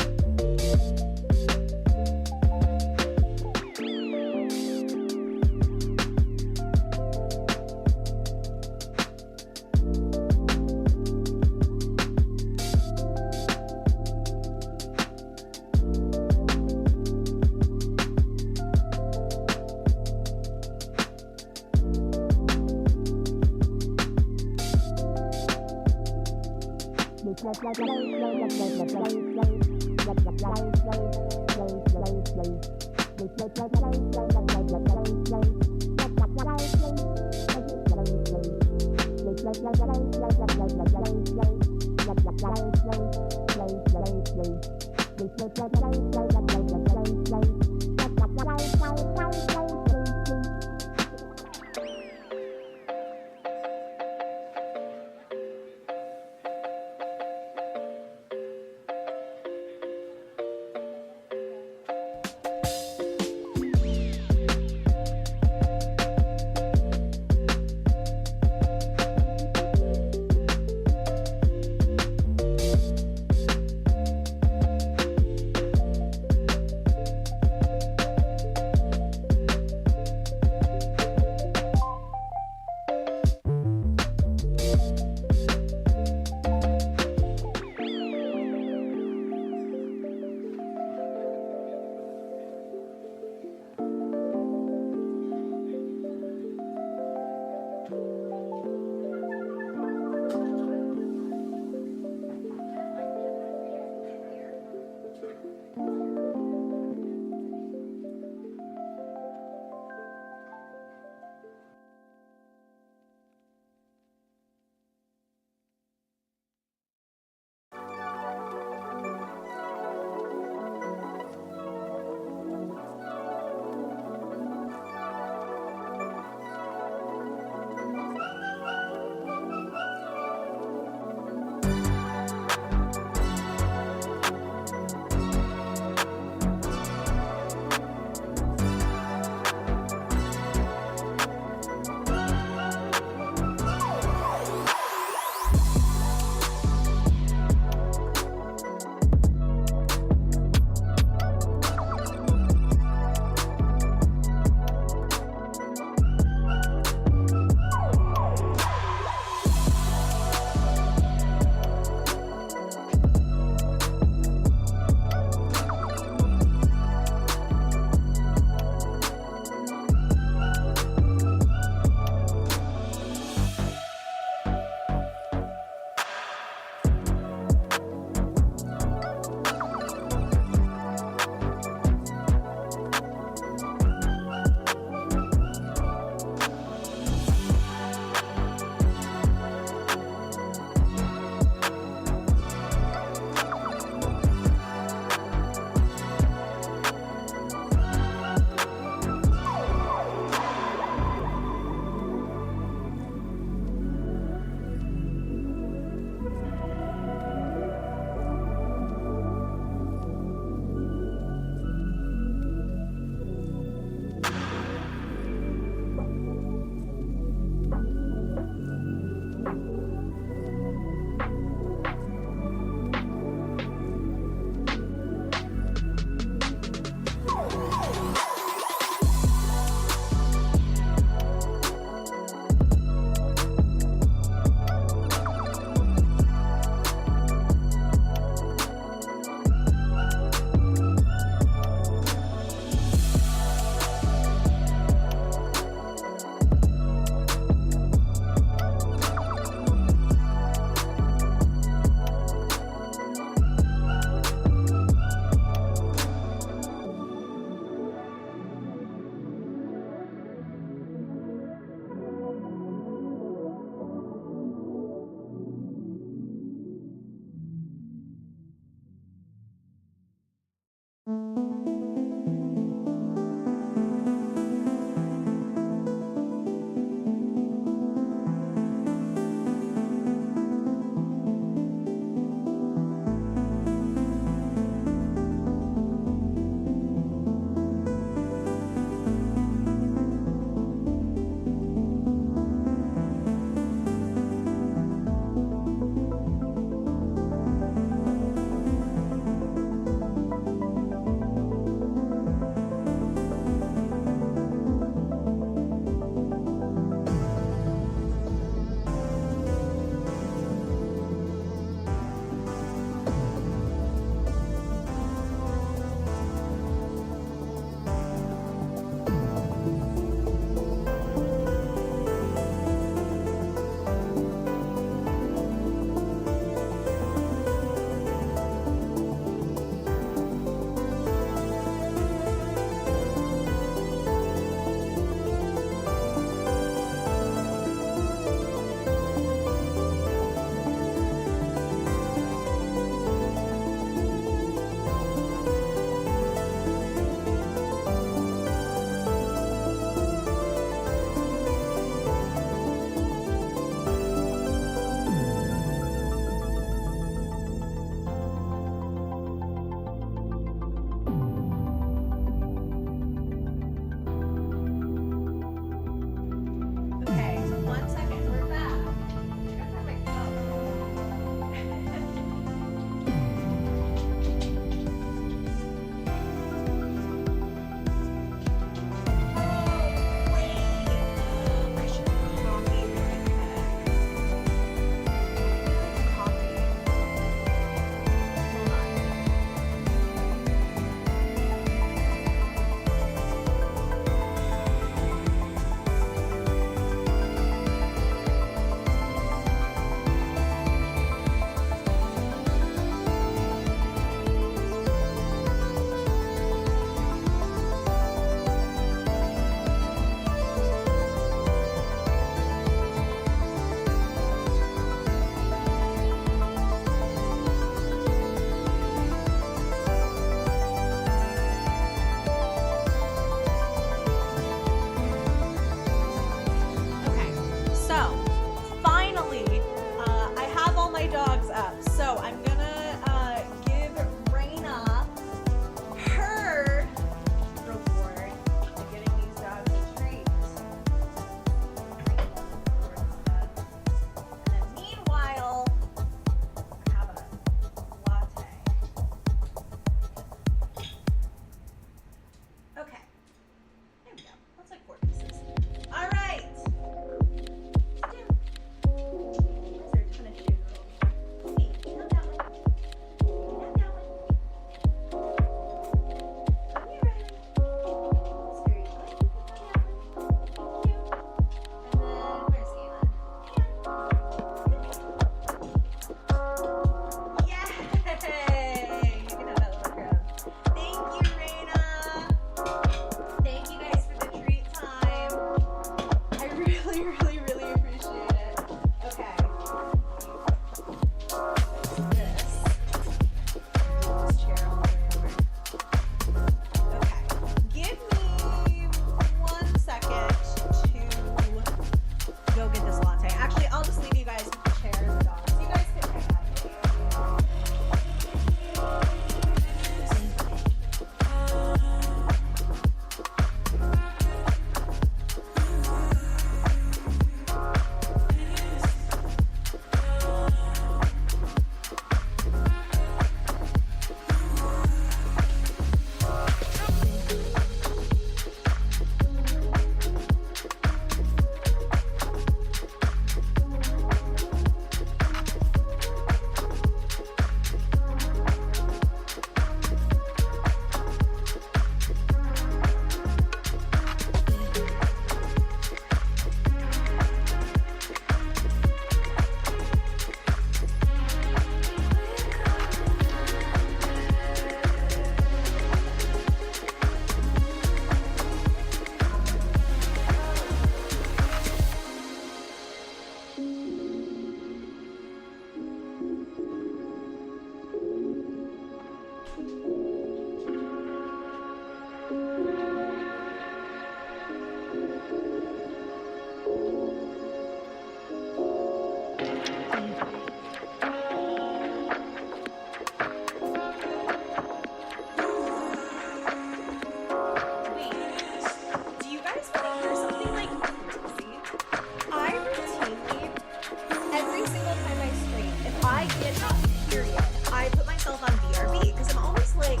enough, period, I put myself on BRB because I'm always like,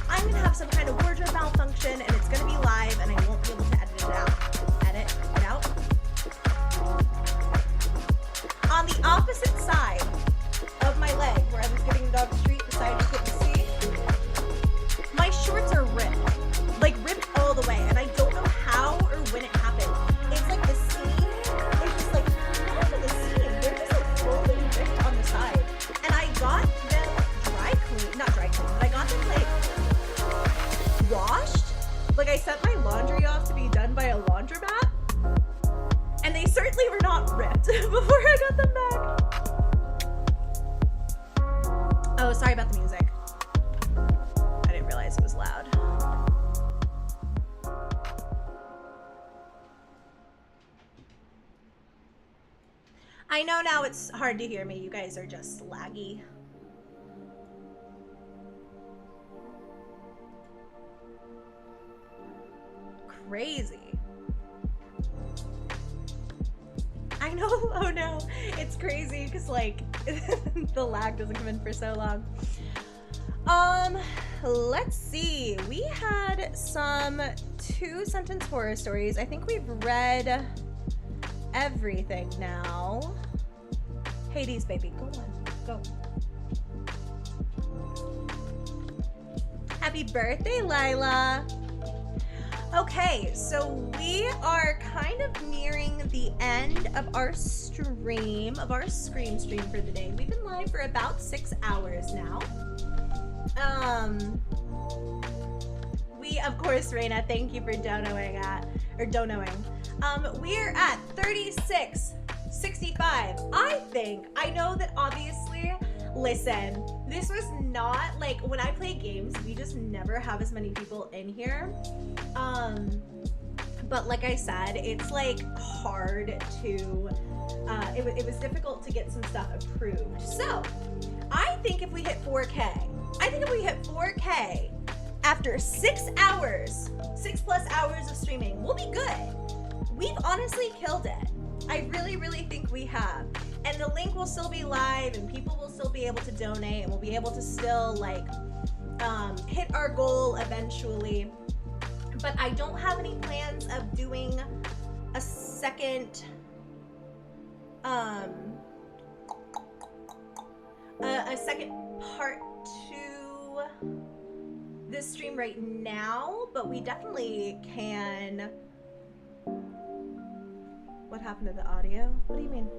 I'm gonna have some kind of wardrobe malfunction and it's gonna be live and I won't be able to edit it out. On the opposite side of my leg, where I was giving the dog a treat, the side you couldn't see, my shorts are ripped. Like, ripped all the way. And I don't know how or when it happened. It's like the seam is just like, not even the seam, they're just like fully ripped on the side. And I got them not dry clean, but I got them like washed. Like, I sent my laundry off to be done by a laundromat. And they certainly were not ripped before I got them back. Oh, sorry about the music. I didn't realize it was loud. I know now it's hard to hear me. You guys are just laggy. Crazy. I know, oh no, it's crazy because like the lag doesn't come in for so long. Let's see. We had some 2-sentence horror stories. I think we've read everything now. Hades, baby, go on, go. Happy birthday, Lila. Okay, so we are kind of nearing the end of our stream, of our Scream stream for the day. We've been live for about 6 hours now. We, of course, Raina, thank you for donoing. We're at 36.65. I know that obviously, listen, this was not, like, when I play games, we just never have as many people in here. But like I said, it's like hard to, it was difficult to get some stuff approved. So I think if we hit 4K, after 6 hours, 6+ hours of streaming, we'll be good. We've honestly killed it. I really, really think we have. And the link will still be live and people will still be able to donate and we'll be able to still like hit our goal eventually. But I don't have any plans of doing a second part to this stream right now, but we definitely can. What happened to the audio? What do you mean?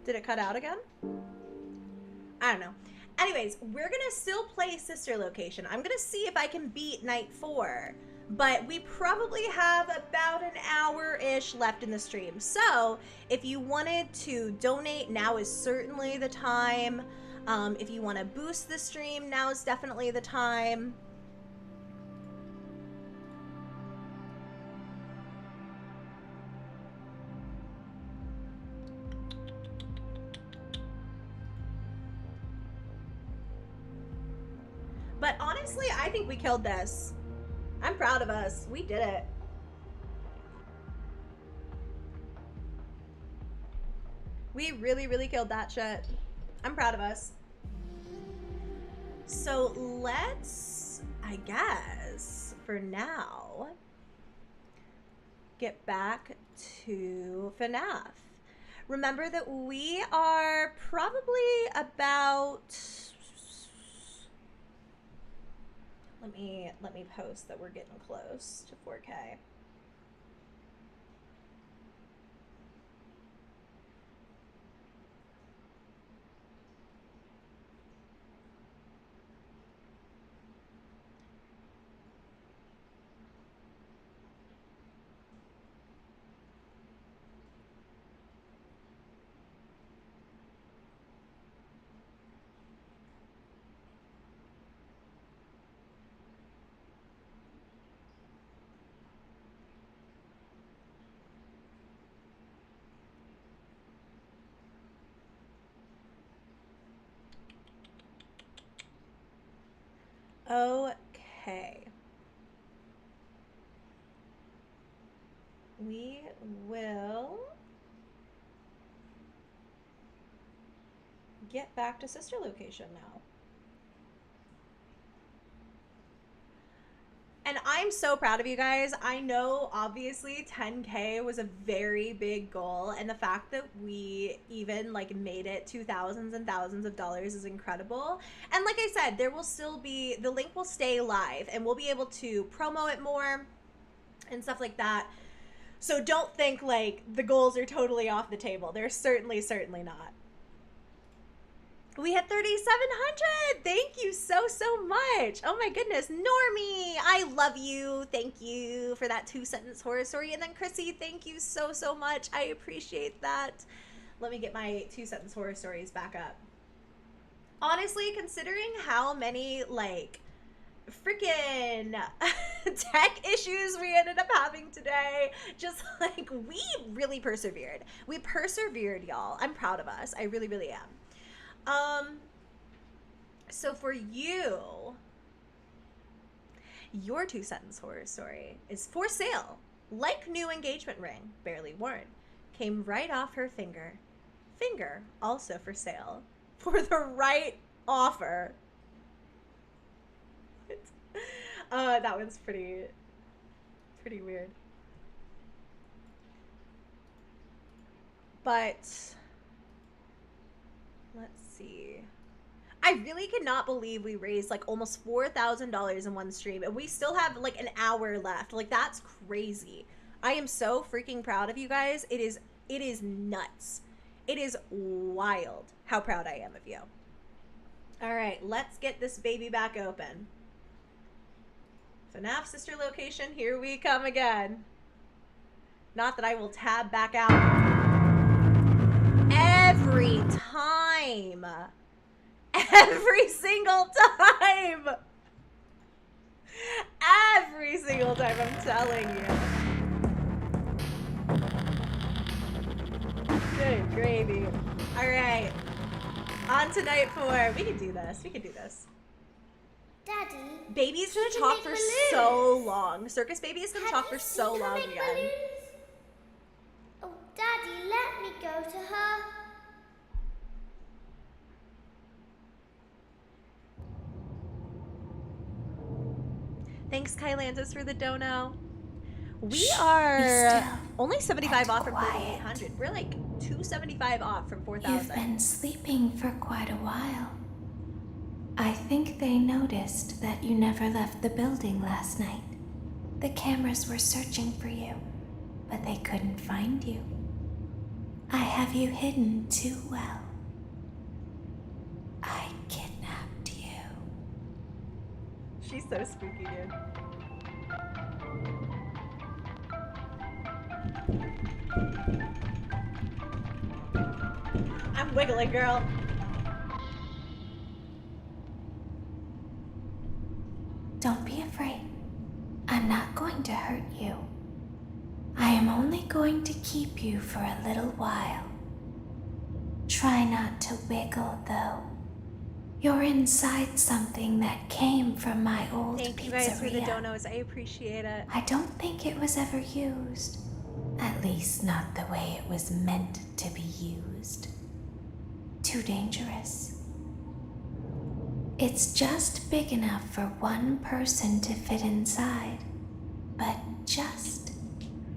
Did it cut out again? I don't know. Anyways, we're gonna still play Sister Location. I'm gonna see if I can beat night 4, but we probably have about an hour-ish left in the stream. So if you wanted to donate, now is certainly the time. If you want to boost the stream, now is definitely the time. But honestly, I think we killed this. I'm proud of us. We did it. We really, really killed that shit. I'm proud of us. So let's, I guess, for now, get back to FNAF. Remember that we are probably about... Let me post that we're getting close to 4K. Okay. We will get back to sister location now. And I'm so proud of you guys. I know obviously 10K was a very big goal, and the fact that we even like made it to thousands and thousands of dollars is incredible. And like I said, there will still be, the link will stay live and we'll be able to promo it more and stuff like that. So don't think like the goals are totally off the table. They're certainly not. We hit 3,700. Thank you so much. Oh my goodness. Normie, I love you. Thank you for that 2-sentence horror story. And then Chrissy, thank you so much. I appreciate that. Let me get my 2-sentence horror stories back up. Honestly, considering how many like freaking tech issues we ended up having today, just like we really persevered. We persevered, y'all. I'm proud of us. I really am. So for you, your 2-sentence horror story is for sale. Like new engagement ring, barely worn. Came right off her finger. Finger, also for sale. For the right offer. That one's pretty weird. But let's see. I really cannot believe we raised like almost $4,000 in one stream and we still have like an hour left. Like that's crazy. I am so freaking proud of you guys. It is nuts. It is wild how proud I am of you. All right, let's get this baby back open. FNAF sister location, here we come again. Not that I will tab back out every time. Every single time. Every single time, I'm telling you. Good gravy. All right. On to night 4. We can do this. We can do this. Daddy. Baby's gonna talk for so long. Circus Baby is gonna talk for so long again. Balloons? Oh, Daddy, let me go to her. Thanks, Kylantis, for the dono. We are only 75 off from 3,800. We're like 275 off from 4,000. You've been sleeping for quite a while. I think they noticed that you never left the building last night. The cameras were searching for you, but they couldn't find you. I have you hidden too well. I kidnapped you. She's so spooky, dude. I'm wiggling, girl. Don't be afraid. I'm not going to hurt you. I am only going to keep you for a little while. Try not to wiggle, though. You're inside something that came from my old pizzeria. Thank you guys for the donos. I appreciate it. I don't think it was ever used. At least not the way it was meant to be used. Too dangerous. It's just big enough for one person to fit inside, but just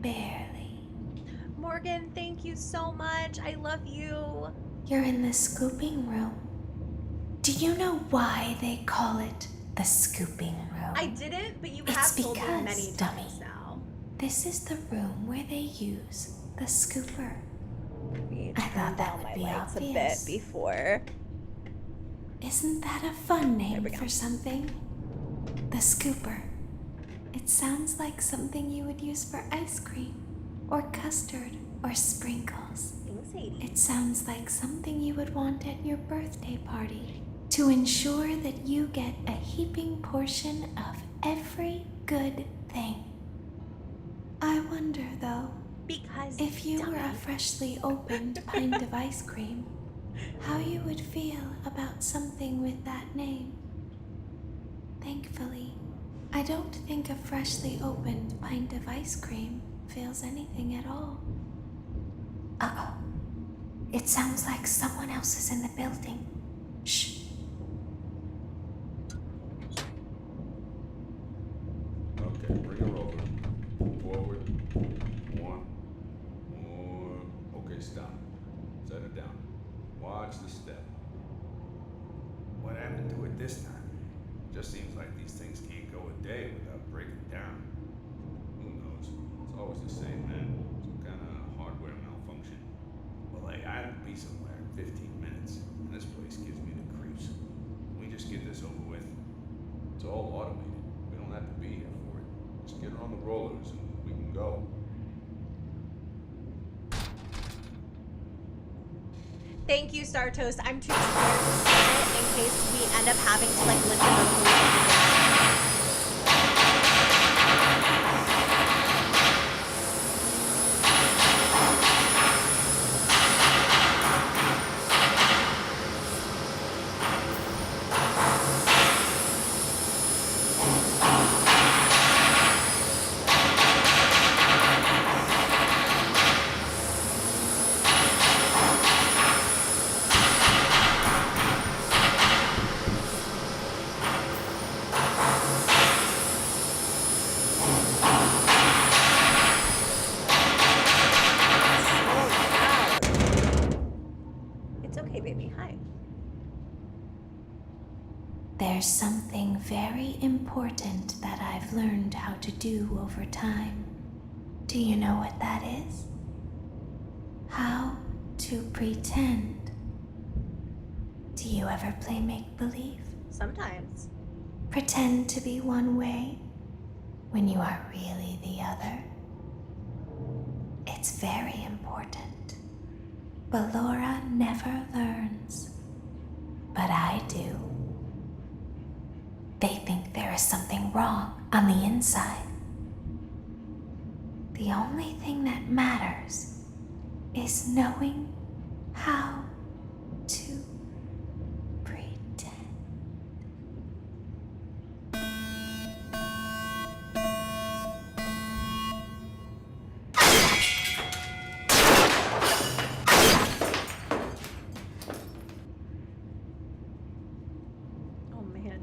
barely. Morgan, thank you so much. I love you. You're in the scooping room. Do you know why they call it the scooping room? I didn't, but you It's have told me because, many dummy, times now. this is the room where they use the scooper. I thought that would be lights a bit obvious. before. Isn't that a fun There name we go. for something? The scooper. It sounds like something you would use for ice cream, or custard, or sprinkles. Thanks, Sadie. It sounds like something you would want at your birthday party, to ensure that you get a heaping portion of every good thing. I wonder, though, Because if you were a freshly opened pint of ice cream, how you would feel about something with that name. Thankfully, I don't think a freshly opened pint of ice cream feels anything at all. Uh-oh. It sounds like someone else is in the building. Shh. Okay, bring her over. Forward. One. More. Okay, stop. Set it down. Watch the step. What happened to it this time? Just seems like these things can't go a day without breaking down. Who knows? It's always the same, man. Some kind of hardware malfunction. Well, hey, I have to be somewhere in 15 minutes, and this place gives me the creeps. Can we just get this over with? It's all automated. We don't have to be here for it. Just get her on the rollers and we can go. Thank you, Star Toast. I'm too scared to say it in case we end up having to like lift them up. It's okay, baby. Hi. There's something very important that I've learned how to do over time. Do you know what that is? How to pretend. Do you ever play make-believe? Sometimes. Pretend to be one way when you are really the other. It's very important. But Laura never learns. But I do. They think there is something wrong on the inside. The only thing that matters is knowing how to pretend. Oh man.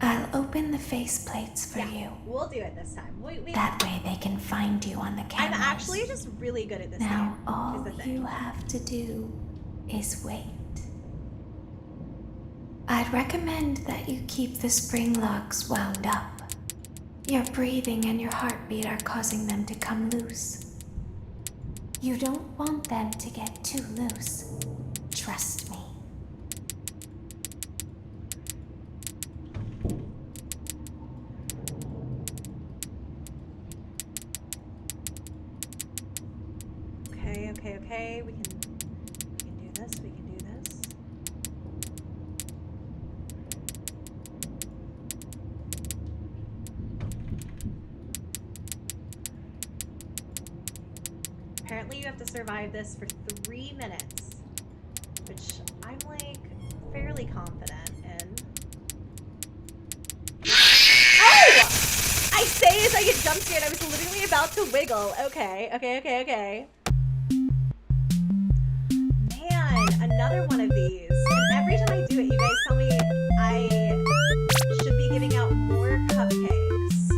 I'll open the faceplates for you. We'll do it this time. We That way they can find you on the I'm cameras. actually just really good at this Now game. all is the thing. you have to do is wait. I'd recommend that you keep the spring locks wound up. Your breathing and your heartbeat are causing them to come loose. You don't want them to get too loose. Trust me. Okay. We can do this. We can do this. Apparently you have to survive this for 3 minutes, which I'm like fairly confident in. Oh! I say as I get jump scared, I was literally about to wiggle. Okay. Man, another one of these. And every time I do it, you guys tell me I should be giving out more cupcakes.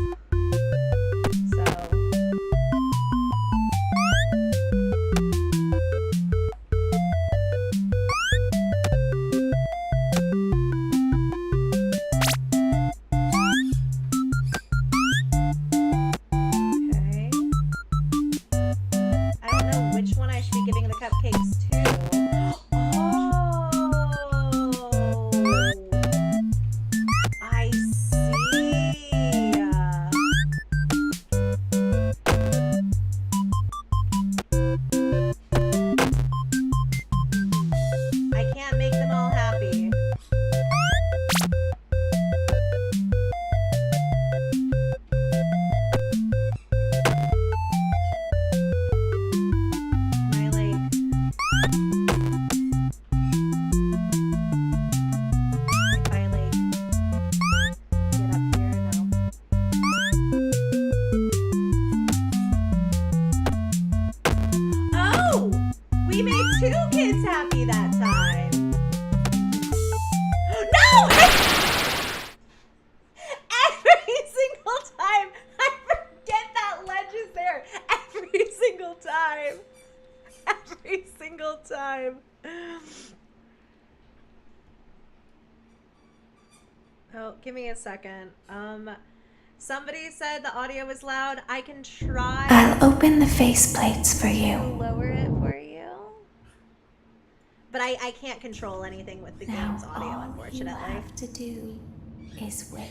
So. Okay. I don't know which one I should be giving the cupcakes to. Oh! Oh, give me a second. Somebody said the audio was loud. I can try I'll open the faceplates for to you. lower it for you. But I can't control anything with the Now game's audio, all unfortunately. you have to do is wait.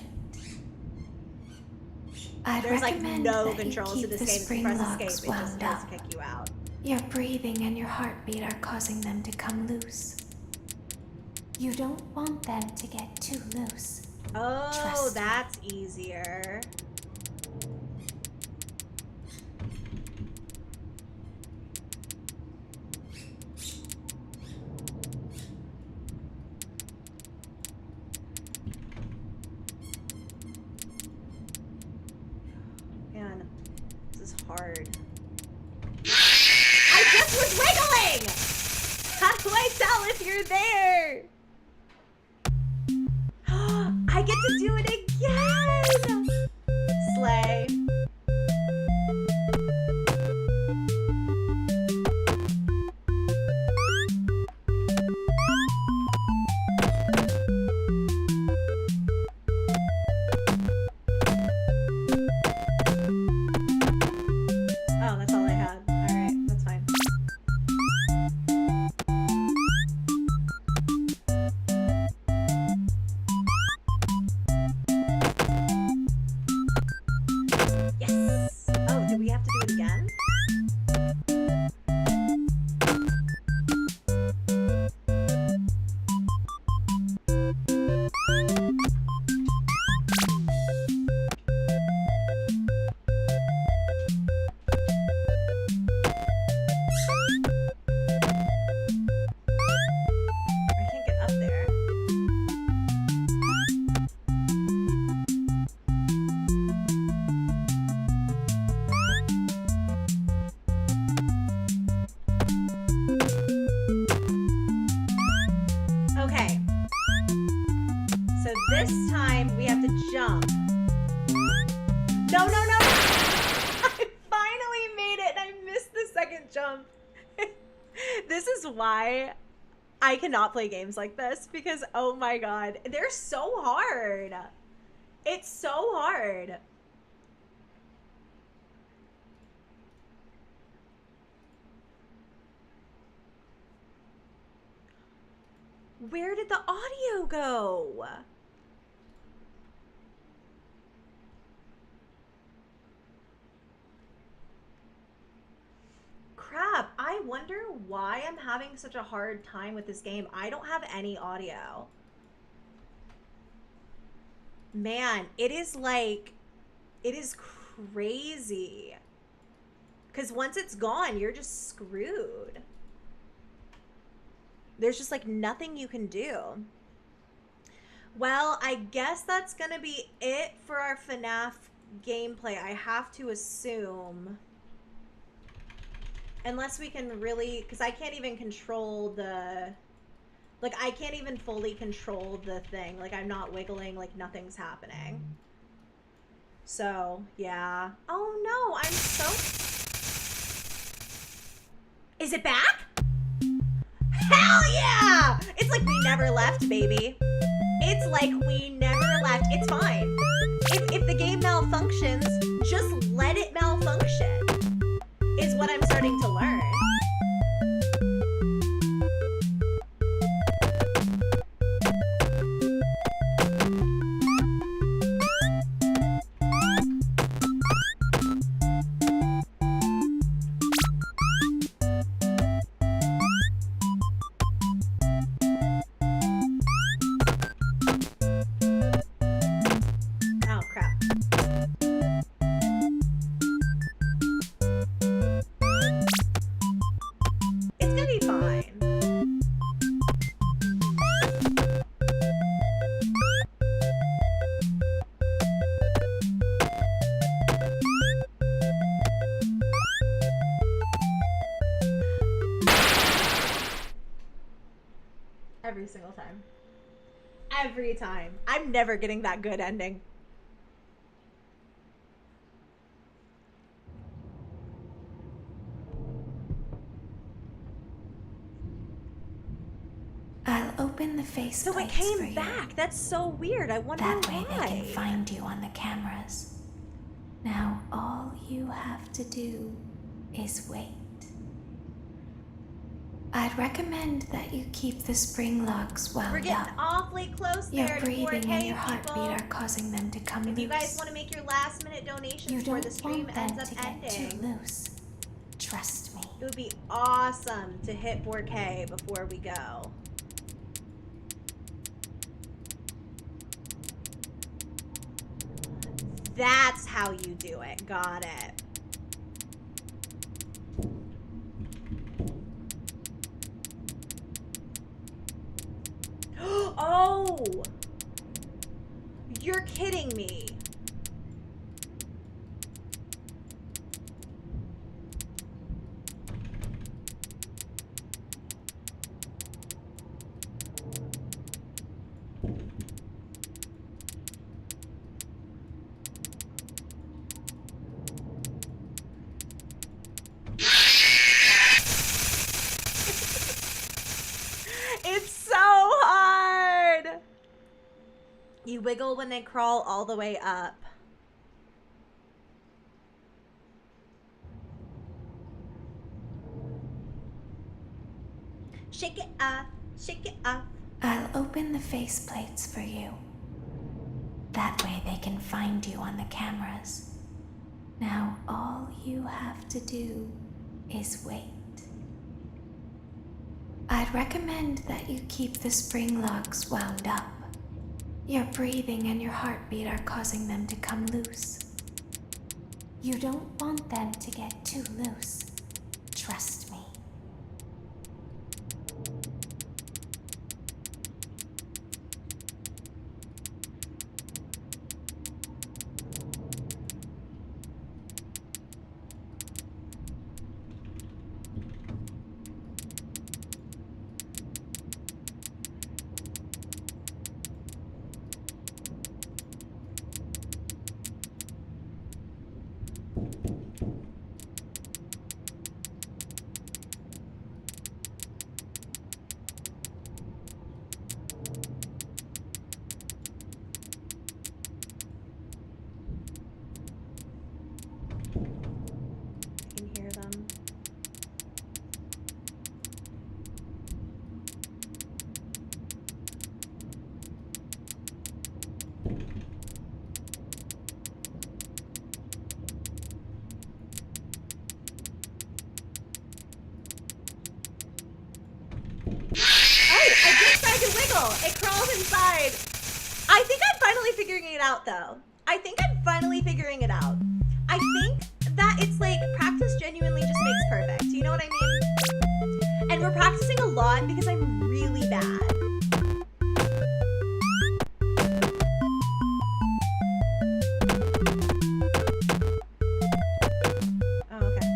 I'd There's like recommend no that controls you to keep this the game. If you spring press locks escape, it just wound does up. kick you out. Your breathing and your heartbeat are causing them to come loose. You don't want them to get too loose. Oh, Trust me. that's easier. Man, this is hard. I just was wiggling! How do I tell if you're there? I get to do it again! Slay. Oh, that's all I had. Alright, that's fine. Yes! Oh, do we have to do it again? I can't get up there. Okay. So this time we have to jump. No, no, no! I finally made it and I missed the second jump. This is why I cannot play games like this because, oh my god, they're so hard. It's so hard. Where did the audio go? Crap, I wonder why I'm having such a hard time with this game. I don't have any audio. Man, it is crazy. Because once it's gone, you're just screwed. There's just like nothing you can do. Well, I guess that's gonna be it for our FNAF gameplay. I have to assume. Unless we can really, because I can't even control the, like I can't even fully control the thing. Like I'm not wiggling, like nothing's happening. So, yeah. Oh no, I'm so... Is it back? Hell yeah! It's like we never left, baby. It's like we never left. It's fine. If the game malfunctions, just let it malfunction. Is what I'm starting to learn. Oh, crap. It's gonna be fine. Every single time. Every time. I'm never getting that good ending. the face So it plates for came you. back. That's so weird. I wonder That way why. they can find you on the cameras. Now all you have to do is wait. I'd recommend that you keep the spring locks wound We're getting up. awfully close Your there to breathing 4K, and your heartbeat people. are causing them to come If loose. you guys want to make your last minute donations You before don't the stream want them ends up to get too ending, loose. Trust me. it would be awesome to hit 4K before we go. That's how you do it. Got it. Oh! You're kidding me. It's so hard. You wiggle when they crawl all the way up. Shake it up, shake it up. I'll open the face plates for you. That way they can find you on the cameras. Now all you have to do is wait. I'd recommend that you keep the spring locks wound up. Your breathing and your heartbeat are causing them to come loose. You don't want them to get too loose. Trust me. I can hear them. Oh, I just tried to wiggle. It crawls inside. I think I'm finally figuring it out, though. I think I'm finally figuring it out. I think that it's like practice genuinely just makes perfect. You know what I mean? And we're practicing a lot because I'm really bad. Oh, okay.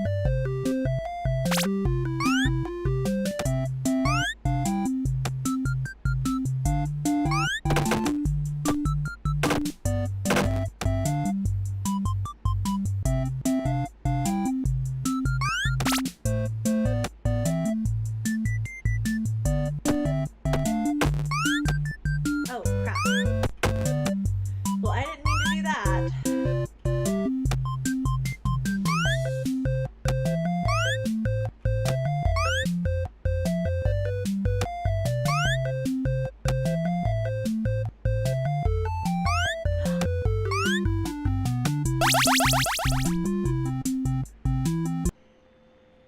Oh, crap. Well, I didn't mean to do that.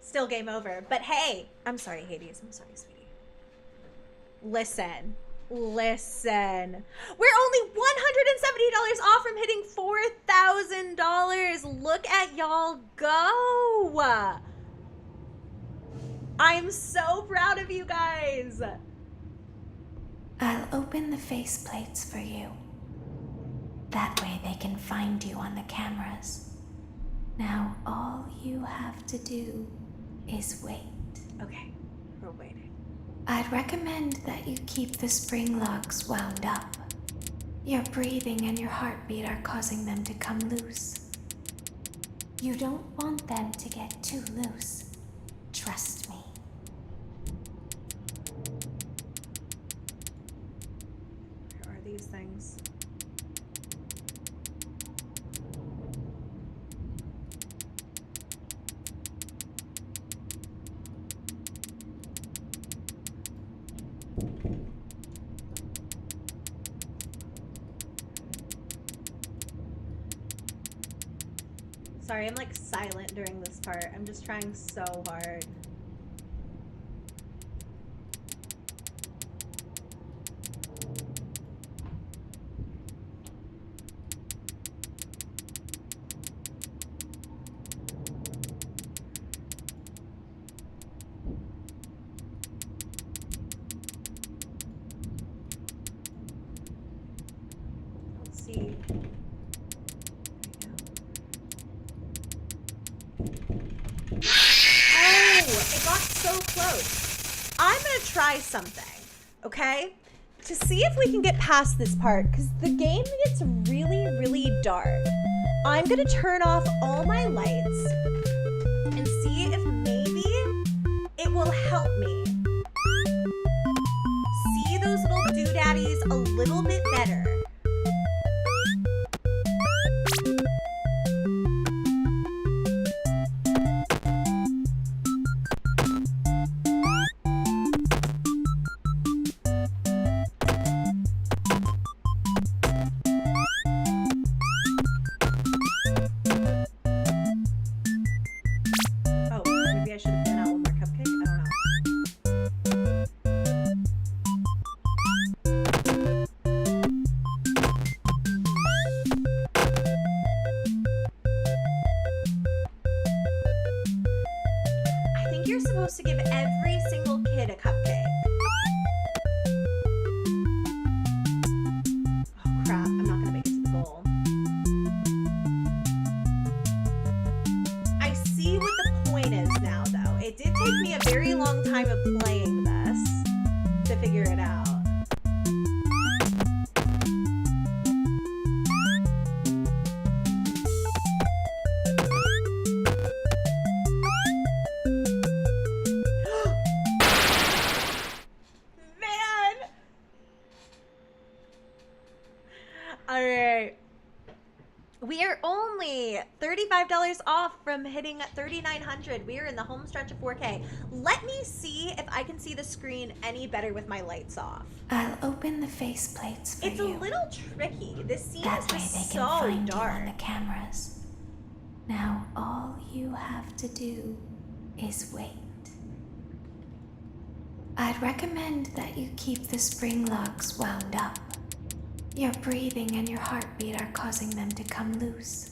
Still game over. But hey, I'm sorry, Hades. I'm sorry, sweetie. Listen. Listen. We're only $170 off from hitting $4,000. Look at y'all go. I'm so proud of you guys. I'll open the face plates for you. That way they can find you on the cameras. Now all you have to do is wait. Okay, we're waiting. I'd recommend that you keep the spring locks wound up. Your breathing and your heartbeat are causing them to come loose. You don't want them to get too loose. Trust me. these things. Sorry, I'm like silent during this part. I'm just trying so hard. Let's see. Oh, it got so close. I'm gonna try something, okay? To see if we can get past this part, because the game gets really, really dark. I'm gonna turn off all my lights and see if maybe it will help me see those little doodaddies a little bit better. Oh, maybe I should have given out one more cupcake? I don't know. I think you're supposed to give every single kid a cupcake. Oh crap, I'm not gonna make it to the goal. I see what the point is now, though. It did take me a very long time of playing this to figure it out. Man! Alright. We are only $35 off from hitting 3,900. We are in the home stretch of 4K. Let me see if I can see the screen any better with my lights off. I'll open the faceplates for It's you. a little tricky. This scene That is way just they so can find you dark. on the cameras. Now all you have to do is wait. I'd recommend that you keep the spring locks wound up. Your breathing and your heartbeat are causing them to come loose.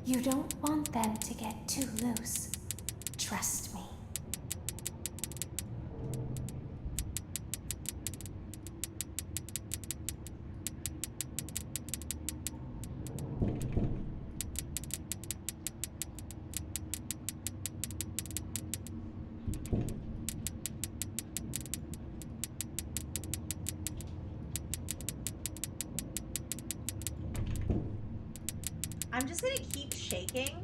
You don't want them to get too loose. Trust me. I'm just gonna keep shaking.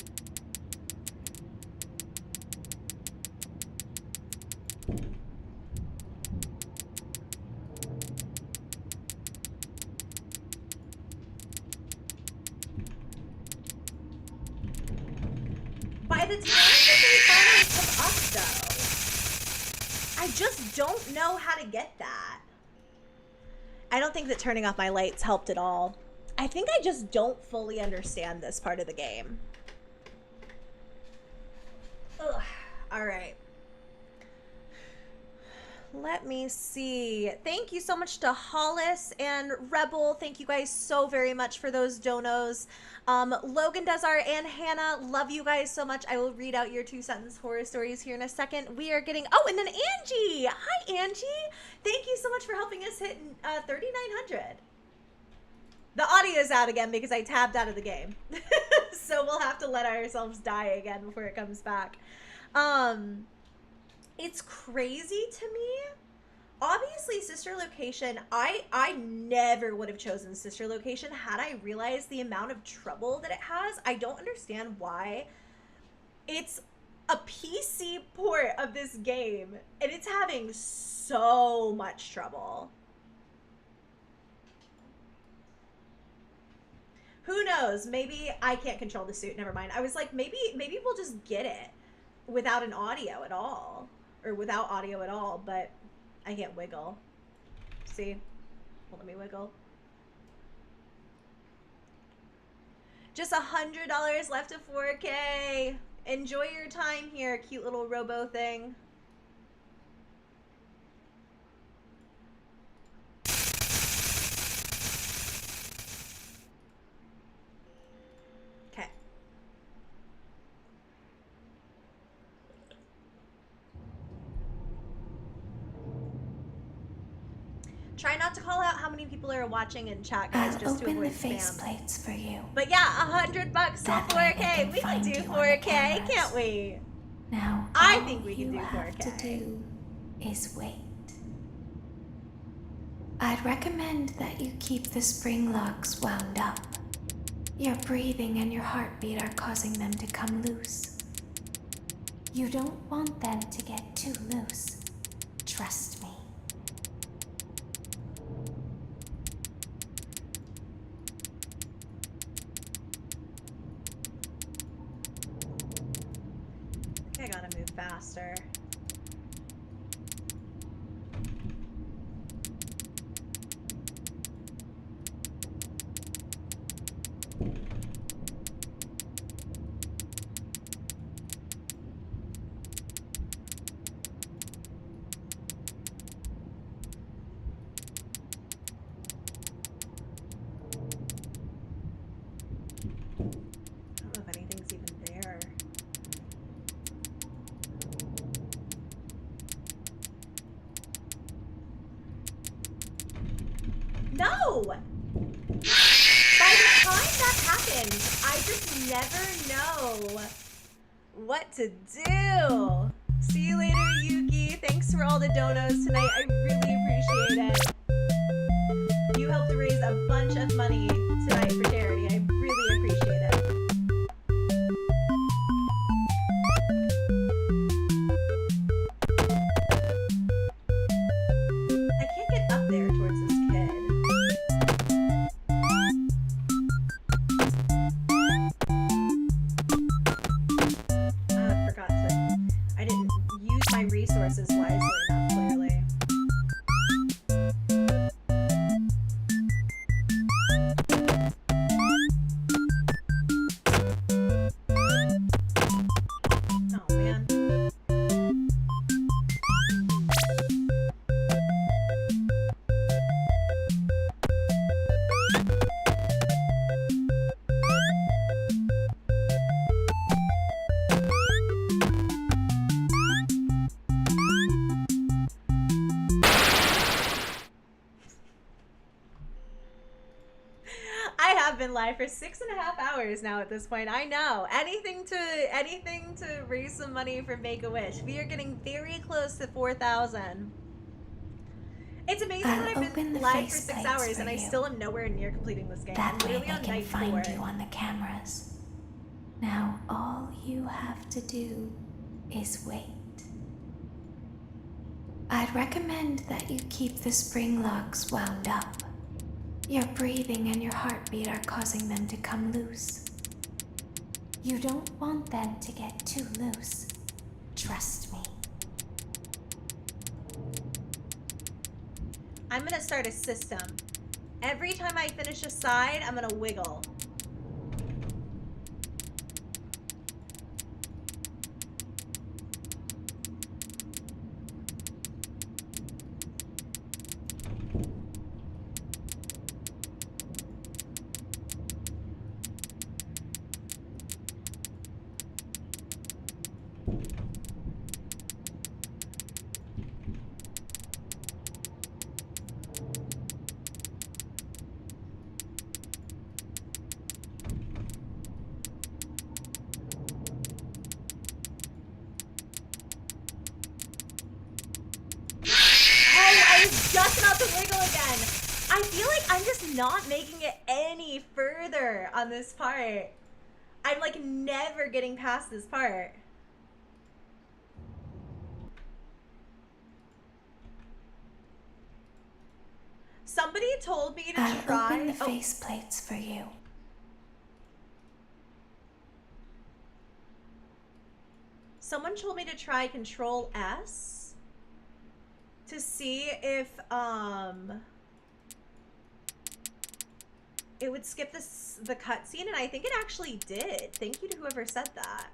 By the time that they finally come up, though, I just don't know how to get that. I don't think that turning off my lights helped at all. I think I just don't fully understand this part of the game. Ugh. All right. Let me see. Thank you so much to Hollis and Rebel. Thank you guys so very much for those donos. Logan Desar and Hannah, love you guys so much. I will read out your 2-sentence horror stories here in a second. We are getting... Oh, and then Angie. Hi, Angie. Thank you so much for helping us hit 3,900. The audio is out again because I tabbed out of the game. So we'll have to let ourselves die again before it comes back. It's crazy to me. Obviously, Sister Location, I never would have chosen Sister Location had I realized the amount of trouble that it has. I don't understand why. It's a PC port of this game, and it's having so much trouble. Who knows? Maybe I can't control the suit. Never mind. I was like, maybe we'll just get it without an audio at all, or without audio at all. But I can't wiggle. See? Well, let me wiggle. Just $100 left of 4K. Enjoy your time here, cute little robo thing. Okay. Try not to call out how many people are watching in chat, guys, I'll just to open avoid the face spam. plates for you. But yeah, $100 till That way they 4K. can We can find do you on the 4K, cameras. can't we? Now, I all think we can you do have 4K. to do is wait. I'd recommend that you keep the spring locks wound up. Your breathing and your heartbeat are causing them to come loose. You don't want them to get too loose. Trust me. I think I gotta move faster. I don't know if anything's even there. No! By the time that happens, I just never know what to do. See you later, Yuki. Thanks for all the donos tonight. I really appreciate it. You helped to raise a bunch of money tonight for charity. I really appreciate it. I can't get up there towards this kid. I forgot to. I didn't use my resources wisely enough, clearly. Oh man. I have been live for 6.5 hours now at this point. I know. Anything to raise some money for Make-A-Wish. We are getting very close to 4,000. It's amazing that I'll I've open been the live for face 6 plates hours for and I you. still am nowhere near completing this game. I'm That way literally they on can night find 4. you on the cameras. Now all you have to do is wait. I'd recommend that you keep the spring locks wound up. Your breathing and your heartbeat are causing them to come loose. You don't want them to get too loose. Trust me. I'm gonna start a system. Every time I finish a side, I'm gonna wiggle. Just about to wiggle again. I feel like I'm just not making it any further on this part. I'm like never getting past this part. Somebody told me to I'll try. open the face plates for you. someone told me to try Control S to see if it would skip the cutscene, and I think it actually did. Thank you to whoever said that.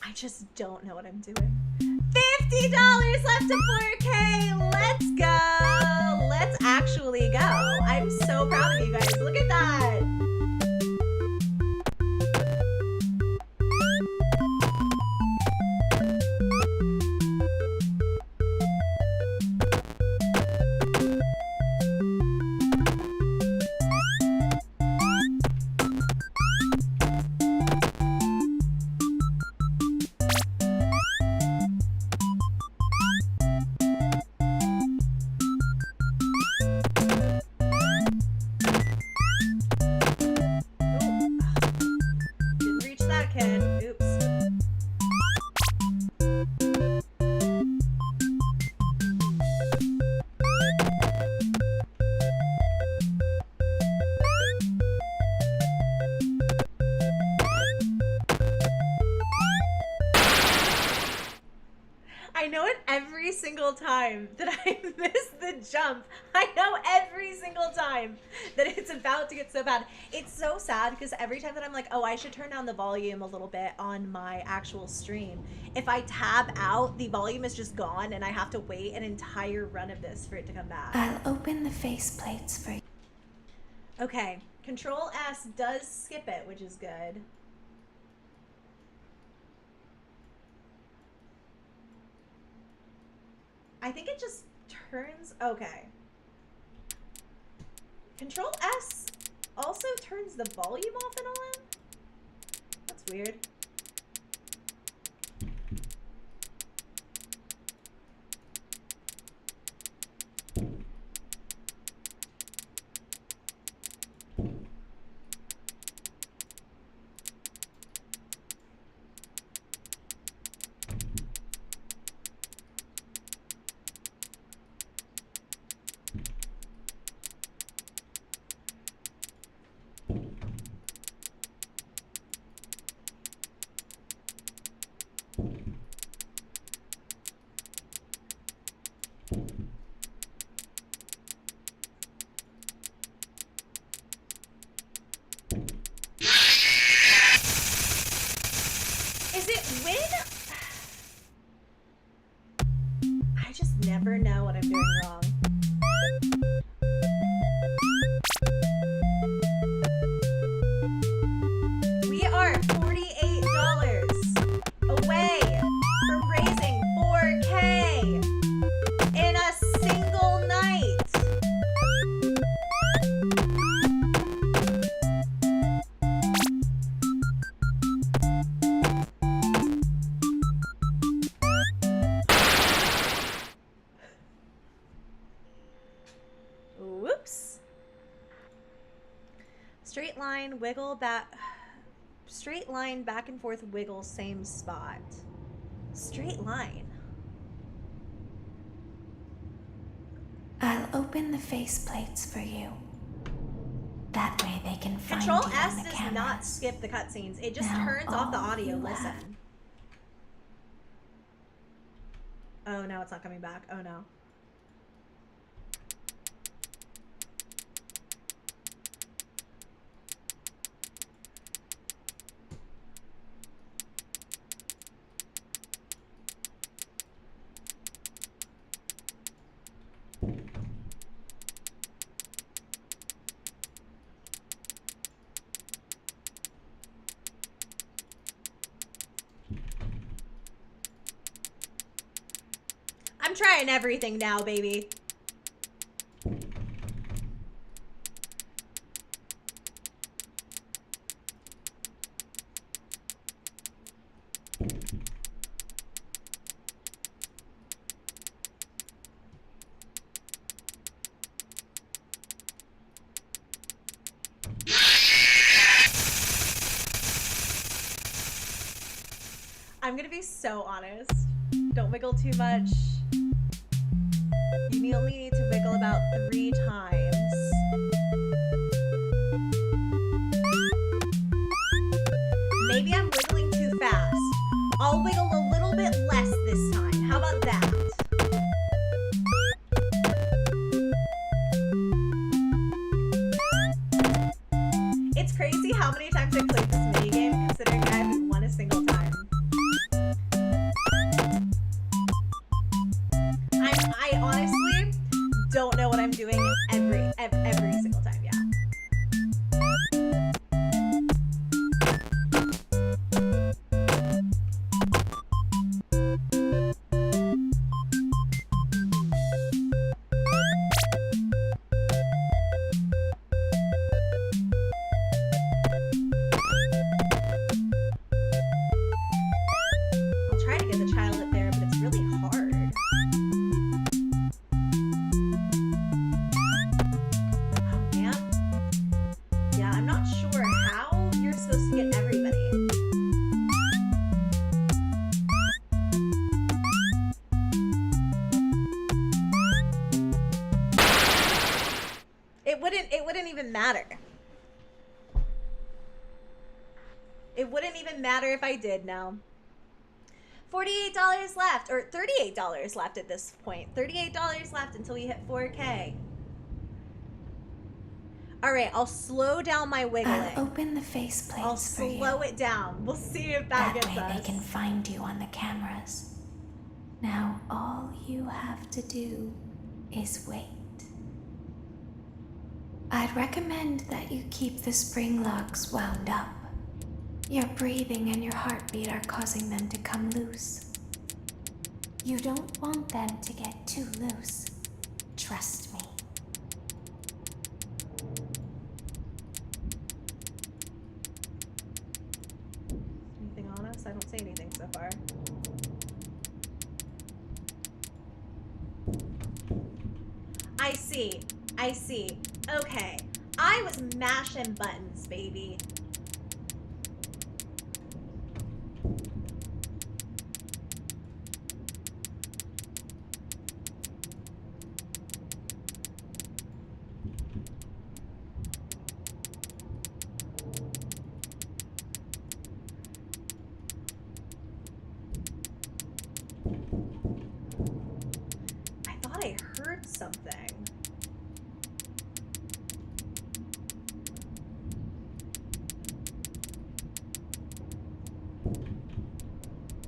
I just don't know what I'm doing. $50 left to 4K. Let's go. Let's actually go. I'm so proud of you guys. Look at that. Time that I miss the jump. I know every single time that it's about to get so bad. It's so sad because every time that I'm like, oh, I should turn down the volume a little bit on my actual stream, if I tab out, the volume is just gone and I have to wait an entire run of this for it to come back. I'll open the faceplates for you. Okay, Control S does skip it, which is good. I think it just turns, okay. Control S also turns the volume off and on? That's weird. Never know what I'm doing wrong. We are $48 away from raising 4K in a single night. Straight line, wiggle back. Straight line, back and forth, wiggle, same spot. Straight line. I'll open the faceplates for you. That way they can find Control you S on the does cameras. not skip the cutscenes. It just Now turns off the all audio. you Listen. have. Oh, now it's not coming back. Oh no. I'm trying everything now, baby. I'm gonna be so honest. Don't wiggle too much. You only need to wiggle about 3 times. Maybe I'm wiggling too fast. I'll wiggle a little bit less this time. How about that? It's crazy how many times I played this minigame, considering I haven't won a single time. I honestly don't know what I'm doing every single time, yeah. I'll try to get the child up there, but it's really hard. Oh, man. Yeah, I'm not sure how you're supposed to get everybody. It wouldn't even matter. It wouldn't even matter if I did now. $48 left, or $38 left at this point. $38 left until we hit 4K. All right, I'll slow down my wiggling. I'll open the faceplates I'll for you. slow it down. We'll see if that gets way us. they can find you on the cameras. Now all you have to do is wait. I'd recommend that you keep the spring locks wound up. Your breathing and your heartbeat are causing them to come loose. You don't want them to get too loose. Trust me. Anything on us? I don't see anything so far. I see. I see. Okay. I was mashing buttons, baby. I thought I heard something.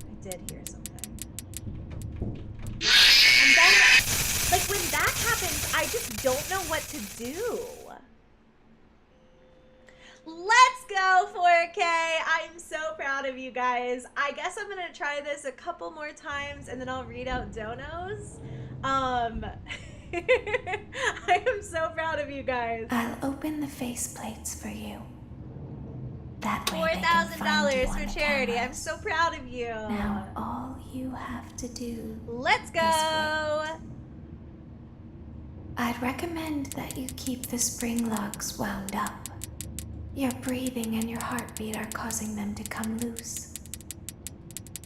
I did hear something. And then, like, when that happens, I just don't know what to do. Let's go, 4K. I'm so proud of you guys. I guess I'm gonna try this a couple more times and then I'll read out donos. I am so proud of you guys. I'll open the faceplates for you. That way they can find you $4,000 on for the charity. I'm cameras. so proud of you. Now all you have to do. Let's go. I'd recommend that you keep the spring locks wound up. Your breathing and your heartbeat are causing them to come loose.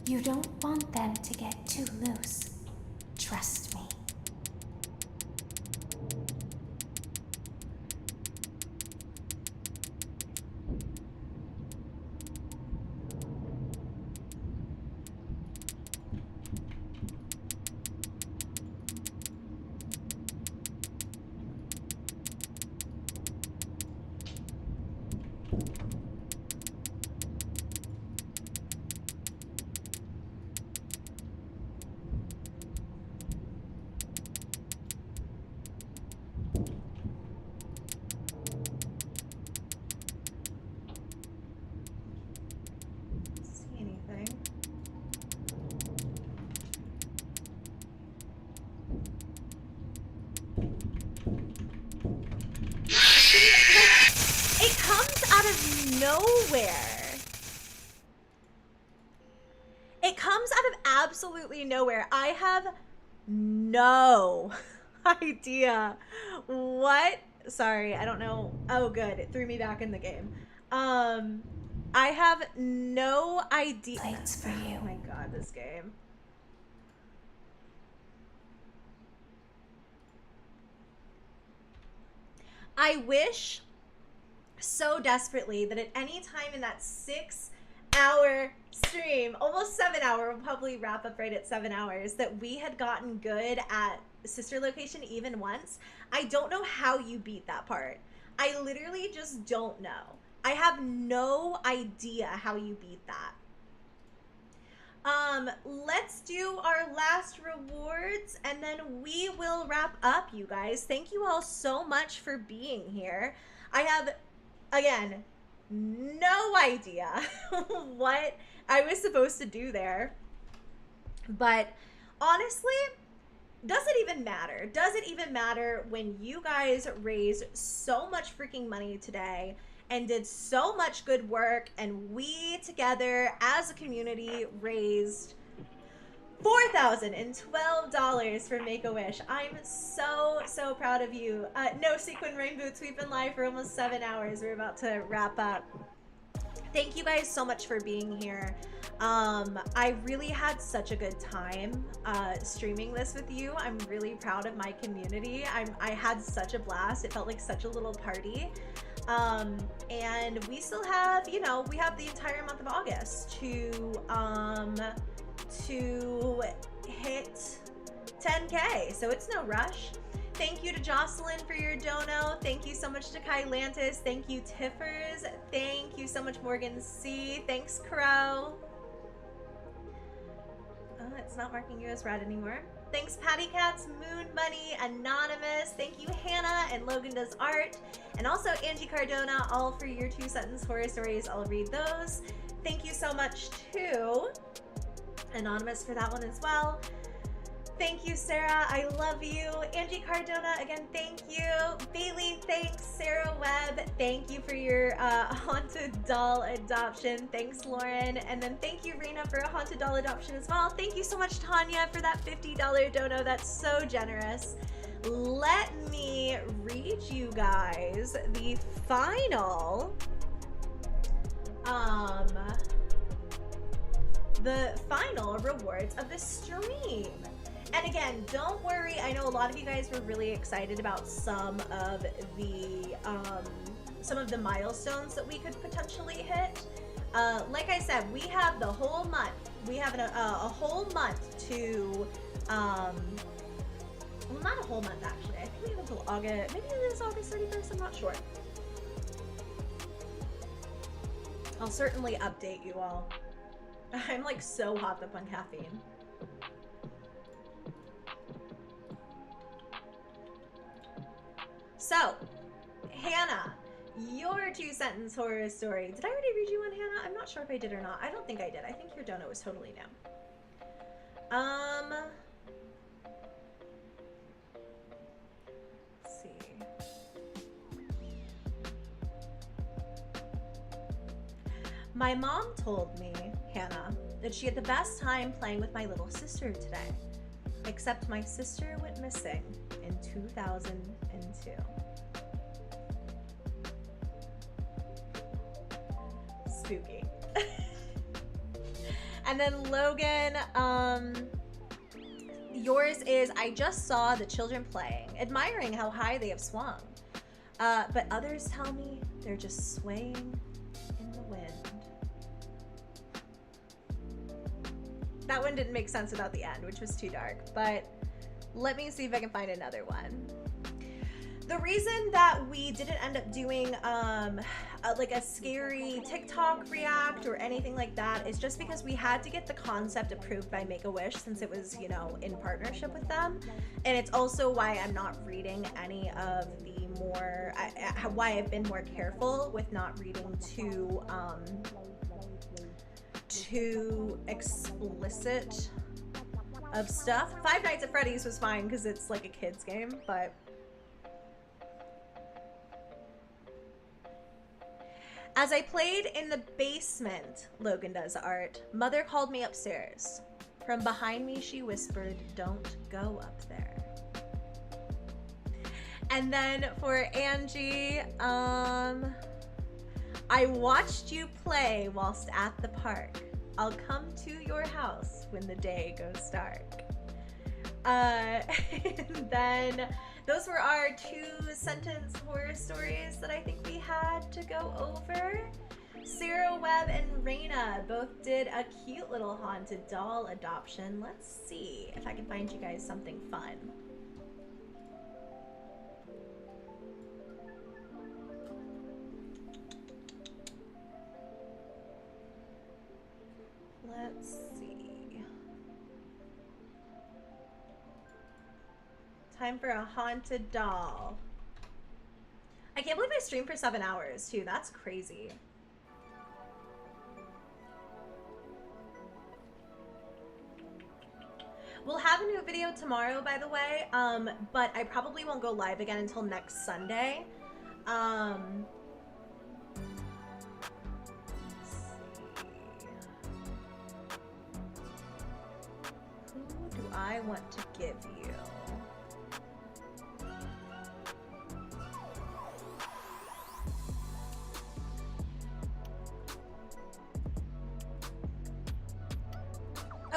You don't want them to get too loose. Trust me. nowhere. It comes out of absolutely nowhere. I have no idea what. Sorry, I don't know. Oh, good. It threw me back in the game. I have no idea. Plates for you. Oh my god, this game. I wish so desperately that at any time in that 6-hour stream, almost 7 hour, we'll probably wrap up right at 7 hours, that we had gotten good at sister location even once. I don't know how you beat that part. I literally just don't know. I have no idea how you beat that. Let's do our last rewards and then we will wrap up, you guys. Thank you all so much for being here. I have, again, no idea what I was supposed to do there. But honestly, does it even matter? Does it even matter when you guys raised so much freaking money today and did so much good work, and we together as a community raised $4,012 for Make-A-Wish. I'm so proud of you. No Sequin Rain Boots, we've been live for almost 7 hours. We're about to wrap up. Thank you guys so much for being here. I really had such a good time streaming this with you. I'm really proud of my community. I had such a blast. It felt like such a little party. And we still have, you know, we have the entire month of August to hit 10K, so it's no rush. Thank you to Jocelyn for your dono. Thank you so much to Kylantis. Thank you, Tiffers. Thank you so much, Morgan C. Thanks, Crow. Oh, it's not marking you as red anymore. Thanks, Patty Cats, Moon Bunny, Anonymous. Thank you, Hannah, and Logan Does Art. And also Angie Cardona, all for your 2-sentence horror stories. I'll read those. Thank you so much to Anonymous for that one as well. Thank you, Sarah. I love you. Angie Cardona, again, thank you. Bailey, thanks. Sarah Webb, thank you for your haunted doll adoption. Thanks, Lauren. And then thank you, Rena, for a haunted doll adoption as well. Thank you so much, Tanya, for that $50 dono. That's so generous. Let me read you guys the final rewards of the stream. And again, don't worry, I know a lot of you guys were really excited about some of the milestones that we could potentially hit. Like I said, we have the whole month. We have a whole month to, well, not a whole month actually. I think we have until August, maybe it is August 31st, I'm not sure. I'll certainly update you all. I'm like so hopped up on caffeine. So, Hannah, your 2-sentence horror story. Did I already read you one, Hannah? I'm not sure if I did or not. I don't think I did. I think your dono was totally new. Let's see. My mom told me, Hannah, that she had the best time playing with my little sister today. Except my sister went missing in 2002. Spooky. And then Logan, yours is, I just saw the children playing, admiring how high they have swung. But others tell me they're just swaying in the wind. That one didn't make sense without the end, which was too dark, but let me see if I can find another one. The reason that we didn't end up doing like a scary TikTok react or anything like that is just because we had to get the concept approved by Make-A-Wish since it was, you know, in partnership with them. And it's also why I'm not reading any of the more, why I've been more careful with not reading too explicit of stuff. Five Nights at Freddy's was fine because it's like a kid's game, but As I played in the basement, Logan does art, Mother called me upstairs. From behind me, she whispered, "Don't go up there." And then for Angie, I watched you play whilst at the park. I'll come to your house when the day goes dark. And then those were our 2-sentence horror stories that I think we had to go over. Sarah Webb and Raina both did a cute little haunted doll adoption. Let's see if I can find you guys something fun. Let's see. Time for a haunted doll. I can't believe I streamed for 7 hours too. That's crazy. We'll have a new video tomorrow, by the way, but I probably won't go live again until next Sunday. Let's see. Who do I want to give you?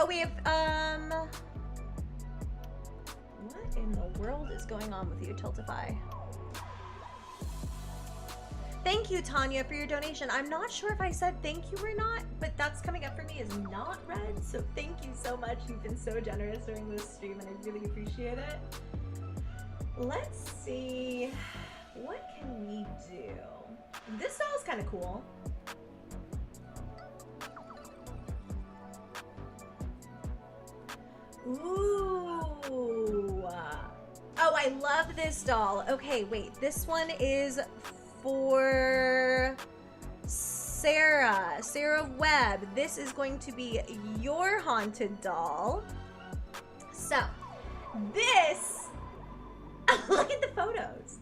Oh, we have, what in the world is going on with you, Tiltify? Thank you, Tanya, for your donation. I'm not sure if I said thank you or not, but that's coming up for me as not read, so thank you so much. You've been so generous during this stream, and I really appreciate it. Let's see, what can we do? This doll is kind of cool. Ooh. Oh, I love this doll. Okay, wait. This one is for Sarah. Sarah Webb. This is going to be your haunted doll. So, this... Look at the photos.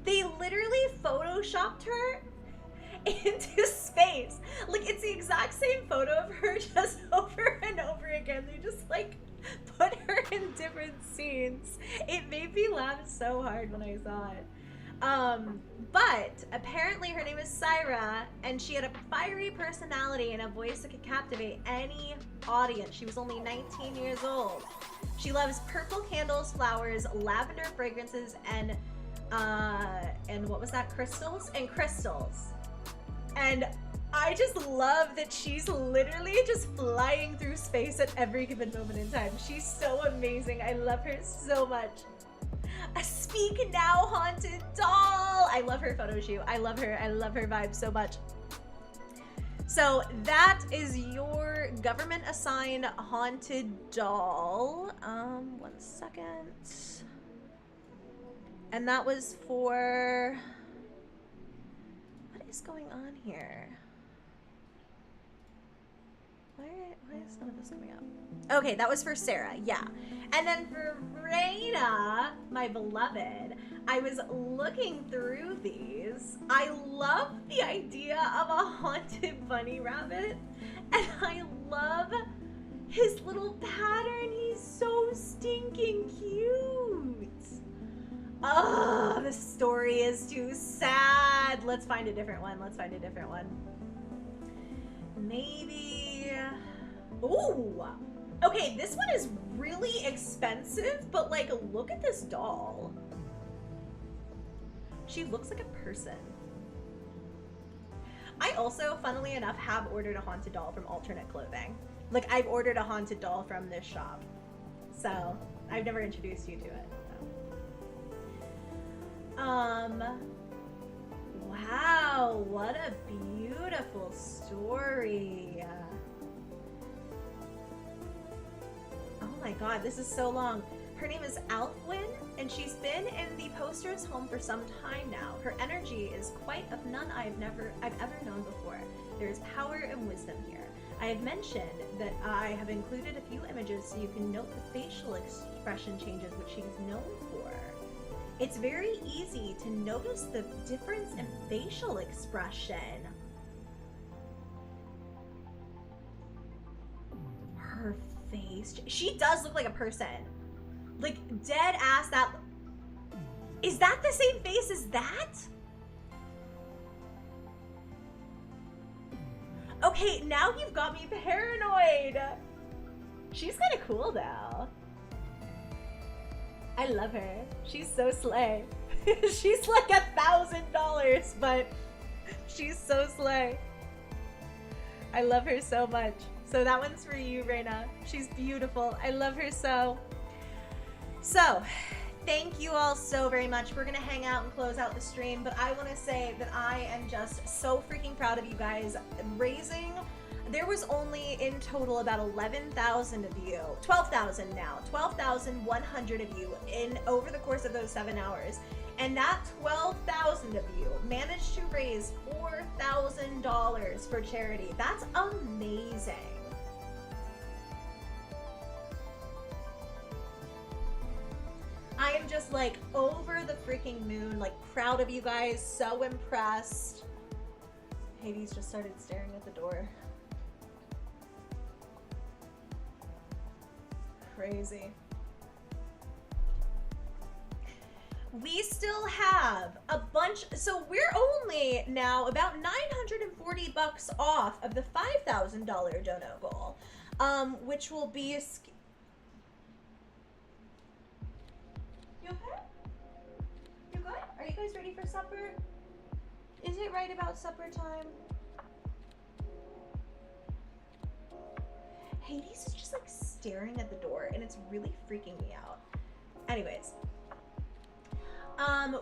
They literally photoshopped her into space. Like, it's the exact same photo of her just over and over again. They just, like, put her in different scenes. It made me laugh so hard when I saw it. But apparently her name is Syra, and she had a fiery personality and a voice that could captivate any audience. She was only 19 years old. She loves purple candles, flowers, lavender fragrances, and what was that? Crystals? And crystals. And I just love that she's literally just flying through space at every given moment in time. She's so amazing. I love her so much. A Speak Now haunted doll. I love her photo shoot. I love her. I love her vibe so much. So that is your government assigned haunted doll. 1 second. And that was for... What is going on here? Why is none of this coming up? Okay, that was for Sarah, yeah. And then for Raina, my beloved, I was looking through these. I love the idea of a haunted bunny rabbit. And I love his little pattern. He's so stinking cute. Oh, the story is too sad. Let's find a different one. Let's find a different one. Maybe... Ooh! Okay, this one is really expensive, but like, look at this doll. She looks like a person. I also, funnily enough, have ordered a haunted doll from Alternate Clothing. Like, I've ordered a haunted doll from this shop. So, I've never introduced you to it. So. Wow, what a beautiful story. Oh my god, this is so long. Her name is Alfwin, and she's been in the poster's home for some time now. Her energy is quite of none I've ever known before. There is power and wisdom here. I have mentioned that I have included a few images so you can note the facial expression changes which she is known for. It's very easy to notice the difference in facial expression. her face. She does look like a person. Like, dead ass. That is that the same face as that? Okay, now you've got me paranoid. She's kind of cool though. I love her. She's so slay. She's like $1,000, but she's so slay. I love her so much. So that one's for you, Reina. She's beautiful. I love her so. So, thank you all so very much. We're gonna hang out and close out the stream, but I wanna say that I am just so freaking proud of you guys. There was only in total about 11,000 of you, 12,000 now, 12,100 of you over the course of those 7 hours. And that 12,000 of you managed to raise $4,000 for charity. That's amazing. I am just like over the freaking moon, like proud of you guys, so impressed. Hades just started staring at the door. Crazy. We still have a bunch, so we're only now about 940 bucks off of the $5,000 dono goal, which will be you okay? You good? Are you guys ready for supper? Is it right about supper time? Hades is just like staring at the door and it's really freaking me out. Anyways,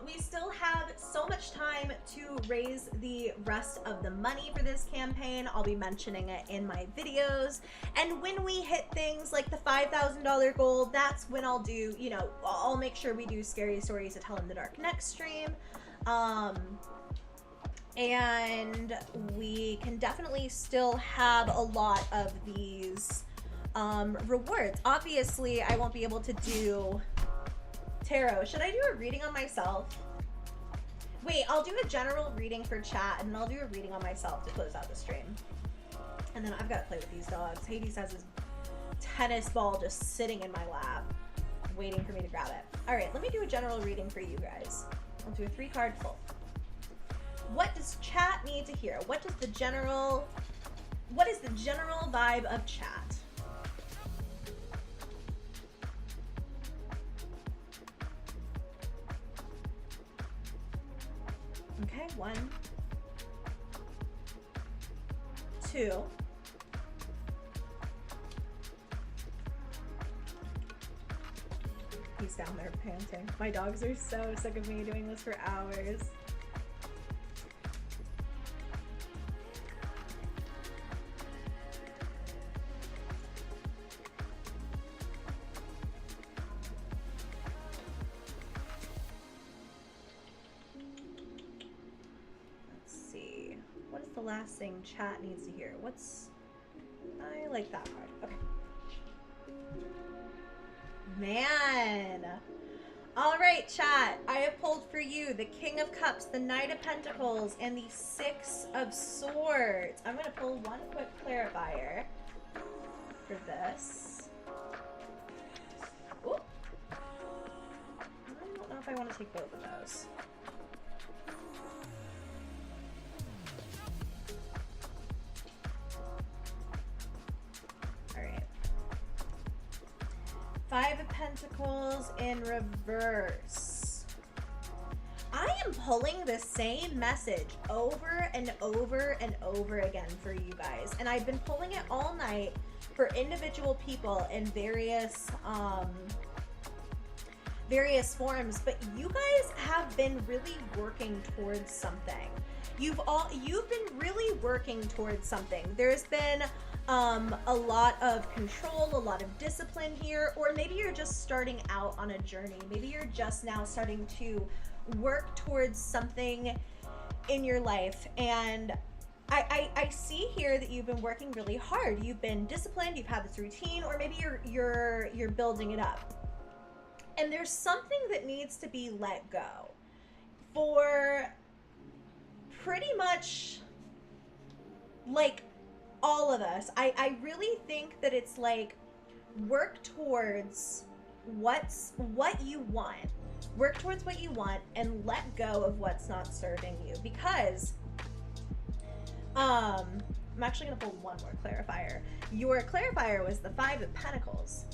we still have so much time to raise the rest of the money for this campaign. I'll be mentioning it in my videos. And when we hit things like the $5,000 goal, that's when I'll do, you know, I'll make sure we do Scary Stories to Tell in the Dark next stream. And we can definitely still have a lot of these rewards. Obviously, I won't be able to do tarot. Should I do a reading on myself? Wait, I'll do a general reading for chat and then I'll do a reading on myself to close out the stream. And then I've got to play with these dogs. Hades has his tennis ball just sitting in my lap, waiting for me to grab it. All right, let me do a general reading for you guys. I'll do a 3-card pull. What does chat need to hear? What is the general vibe of chat? Okay, 1, 2. He's down there panting. My dogs are so sick of me doing this for hours. Last thing chat needs to hear. I like that card. Okay. Man. All right, chat. I have pulled for you the King of Cups, the Knight of Pentacles, and the 6 of Swords. I'm going to pull one quick clarifier for this. Ooh. I don't know if I want to take both of those. Five of Pentacles in reverse. I am pulling the same message over and over and over again for you guys. And I've been pulling it all night for individual people in various forms. But you guys have been really working towards something. You've been really working towards something. There's been a lot of control, a lot of discipline here, or maybe you're just starting out on a journey. Maybe you're just now starting to work towards something in your life. And I see here that you've been working really hard. You've been disciplined, you've had this routine, or maybe you're building it up. And there's something that needs to be let go for pretty much like all of us, I really think that it's like, work towards what you want. Work towards what you want and let go of what's not serving you. Because, I'm actually gonna pull one more clarifier. Your clarifier was the 5 of Pentacles.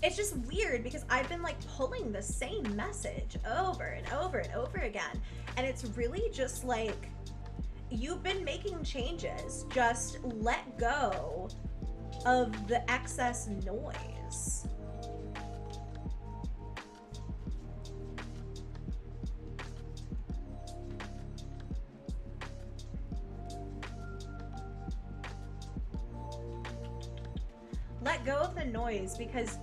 It's just weird because I've been like pulling the same message over and over and over again. And it's really just like, you've been making changes. Just let go of the excess noise. Let go of the noise, because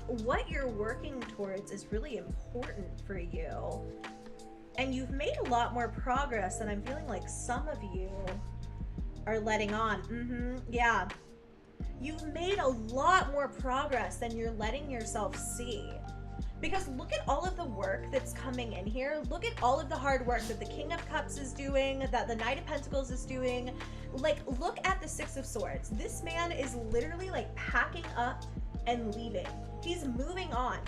what you're working towards is really important for you. And you've made a lot more progress, and I'm feeling like some of you are letting on. Yeah. You've made a lot more progress than you're letting yourself see. Because look at all of the work that's coming in here. Look at all of the hard work that the King of Cups is doing, that the Knight of Pentacles is doing. Like, look at the 6 of Swords. This man is literally like packing up and leaving. He's moving on.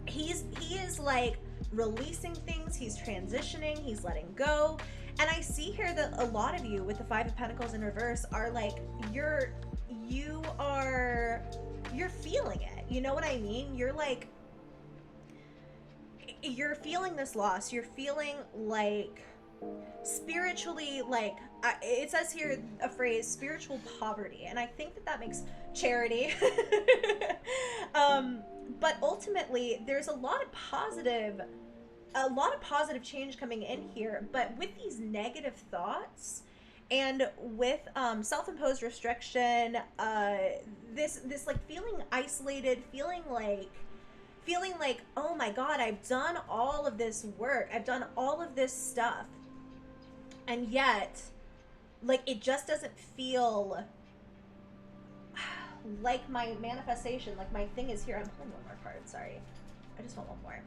He is like releasing things. He's transitioning. He's letting go. And I see here that a lot of you with the 5 of Pentacles in reverse are like, you're feeling it. You know what I mean? You're feeling this loss. You're feeling like spiritually, like it says here a phrase, spiritual poverty, and I think that makes charity. But ultimately there's a lot of positive change coming in here. But with these negative thoughts and with self-imposed restriction, this like feeling isolated, feeling like, oh my God, I've done all of this work, I've done all of this stuff, and yet, like, it just doesn't feel like my manifestation, like my thing is here. I'm pulling one more card, sorry. I just want one more.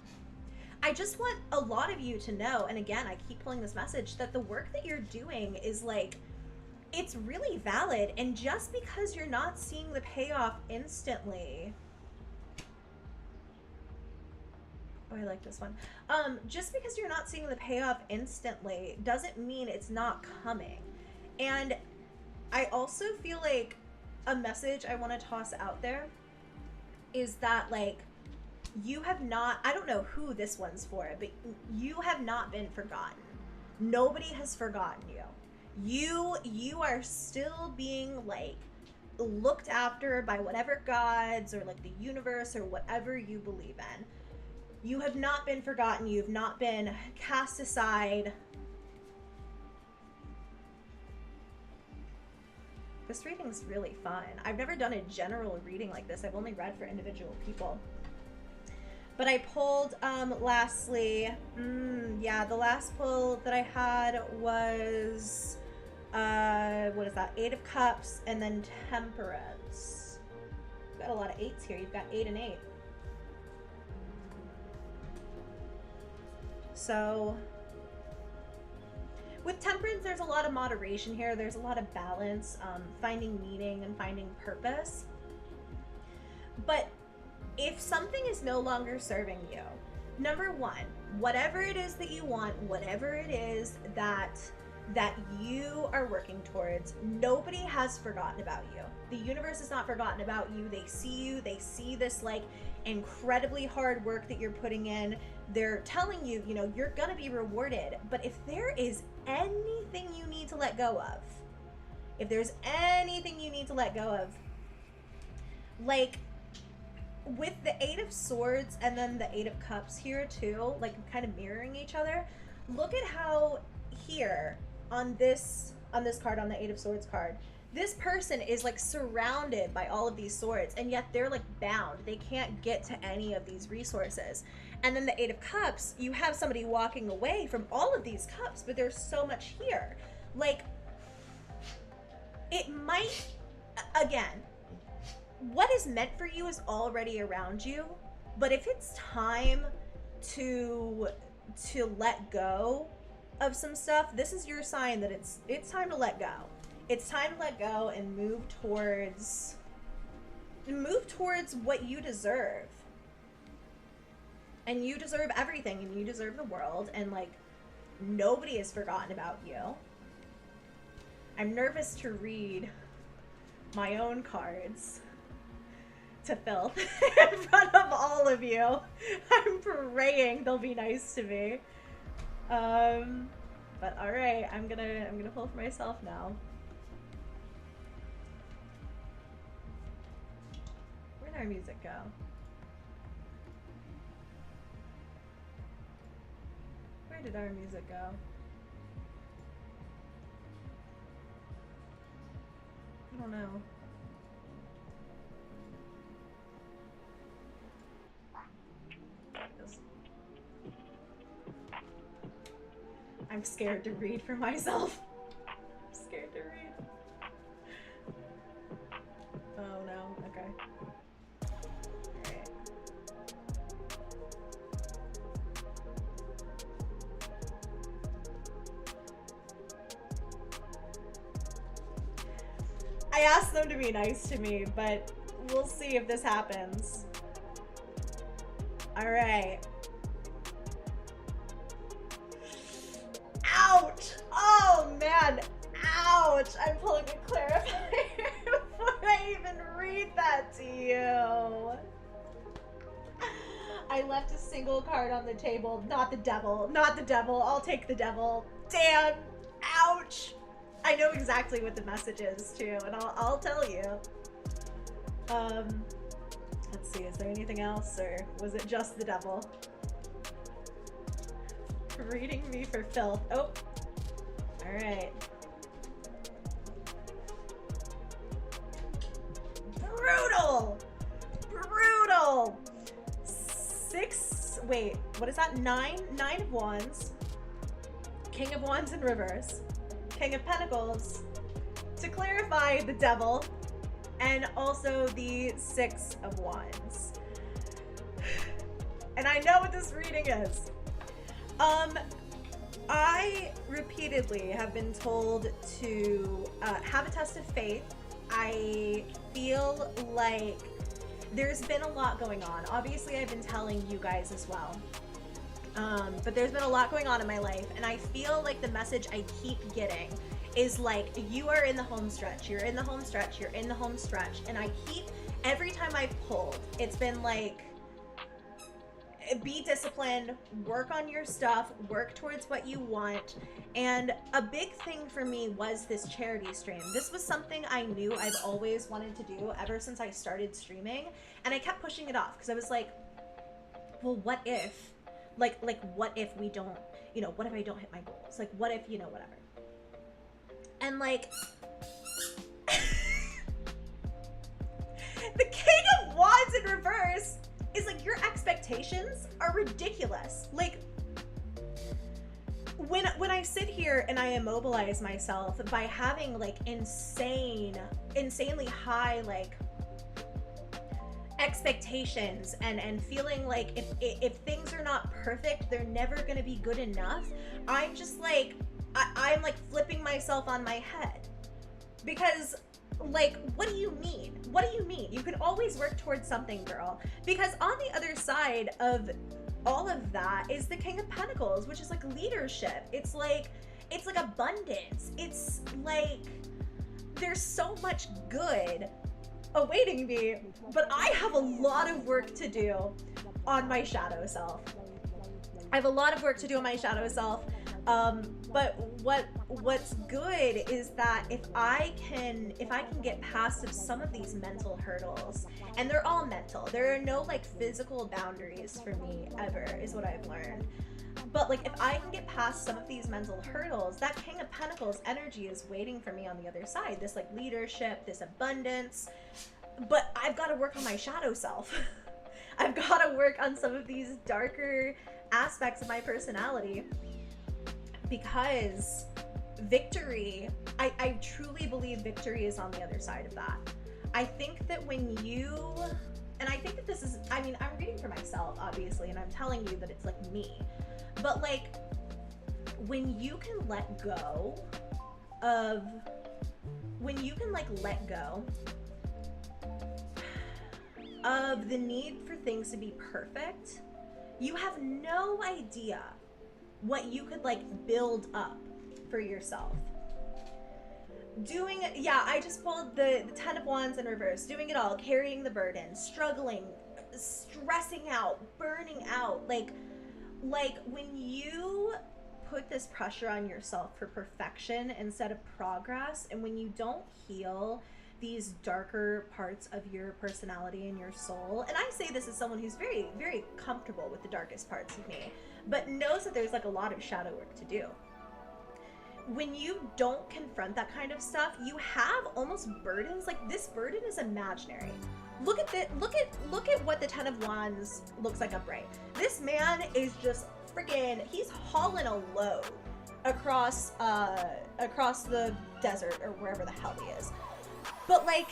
I just want a lot of you to know, and again, I keep pulling this message, that the work that you're doing is like, it's really valid, and just because you're not seeing the payoff instantly, oh, I like this one. Just because you're not seeing the payoff instantly doesn't mean it's not coming. And I also feel like a message I want to toss out there is that, like, you have not, I don't know who this one's for, but you have not been forgotten. Nobody has forgotten you. You are still being, like, looked after by whatever gods or, like, the universe or whatever you believe in. You have not been forgotten. You've not been cast aside. This reading's really fun. I've never done a general reading like this. I've only read for individual people. But I pulled, lastly, yeah, the last pull that I had was, what is that? 8 of Cups and then Temperance. You've got a lot of 8s here. You've got 8 and 8. So with Temperance, there's a lot of moderation here. There's a lot of balance, finding meaning and finding purpose. But if something is no longer serving you, number one, whatever it is that you want, whatever it is that you are working towards, nobody has forgotten about you. The universe has not forgotten about you. They see you. They see this, like, incredibly hard work that you're putting in. They're telling you, you know, you're gonna be rewarded. But if there is anything you need to let go of, if there's anything you need to let go of, like with the 8 of Swords and then the 8 of Cups here too, like kind of mirroring each other, look at how here on this card, on the 8 of Swords card, this person is like surrounded by all of these swords, and yet they're like bound. They can't get to any of these resources. And then the 8 of Cups, you have somebody walking away from all of these cups, but there's so much here. Like, it might, again, what is meant for you is already around you, but if it's time to let go, of some stuff, this is your sign that it's time to let go. It's time to let go and move towards what you deserve. And you deserve everything, and you deserve the world, and like nobody has forgotten about you. I'm nervous to read my own cards to filth in front of all of you. I'm praying they'll be nice to me. But all right, I'm gonna pull for myself now. Where'd our music go? Where did our music go? I don't know. I'm scared to read for myself. I'm scared to read. Oh no, okay. Alright. I asked them to be nice to me, but we'll see if this happens. Alright. Ouch! Oh man! Ouch! I'm pulling a clarifier before I even read that to you. I left a single card on the table. Not the devil. Not the devil. I'll take the devil. Damn! Ouch! I know exactly what the message is too, and I'll tell you. Let's see, is there anything else, or was it just the devil? Reading me for filth. Oh. Alright. Brutal! Brutal! Wait, what is that? Nine of Wands. King of Wands in reverse. King of Pentacles. To clarify, the devil. And also the 6 of Wands. And I know what this reading is. I repeatedly have been told to have a test of faith. I feel like there's been a lot going on. Obviously, I've been telling you guys as well. But there's been a lot going on in my life, and I feel like the message I keep getting is like, you are in the home stretch, you're in the home stretch, you're in the home stretch. And I keep, every time I've pulled, it's been like, be disciplined, work on your stuff, work towards what you want. And a big thing for me was this charity stream. This was something I knew I've always wanted to do ever since I started streaming, and I kept pushing it off because I was like, well, what if, like what if we don't, you know, what if I don't hit my goals? Like, what if, you know, whatever. And like, the King of Wands in reverse is like, your expectations are ridiculous. Like, when I sit here and I immobilize myself by having like insanely high like expectations and feeling like if things are not perfect, they're never gonna be good enough, I'm just like, I'm like flipping myself on my head. Because like, what do you mean? What do you mean? You can always work towards something, girl. Because on the other side of all of that is the King of Pentacles, which is like leadership. It's like abundance. It's like, there's so much good awaiting me, but I have a lot of work to do on my shadow self. I have a lot of work to do on my shadow self. But what's good is that if I can get past some of these mental hurdles, and they're all mental, there are no like physical boundaries for me ever, is what I've learned. But like, if I can get past some of these mental hurdles, that King of Pentacles energy is waiting for me on the other side. This like leadership, this abundance. But I've got to work on my shadow self. I've got to work on some of these darker aspects of my personality. Because victory, I truly believe victory is on the other side of that. I think that when you, and I think that this is, I mean, I'm reading for myself, obviously, and I'm telling you that it's like me. But like, when you can let go of, when you can like let go of the need for things to be perfect, you have no idea what you could like build up for yourself. Doing it, yeah, I just pulled the 10 of Wands in reverse. Doing it all, carrying the burden, struggling, stressing out, burning out. Like when you put this pressure on yourself for perfection instead of progress, and when you don't heal these darker parts of your personality and your soul, and I say this as someone who's very, very comfortable with the darkest parts of me, but knows that there's like a lot of shadow work to do. When you don't confront that kind of stuff, you have almost burdens. Like this burden is imaginary. Look at what the 10 of Wands looks like upright. This man is just freaking, he's hauling a load across the desert or wherever the hell he is. But like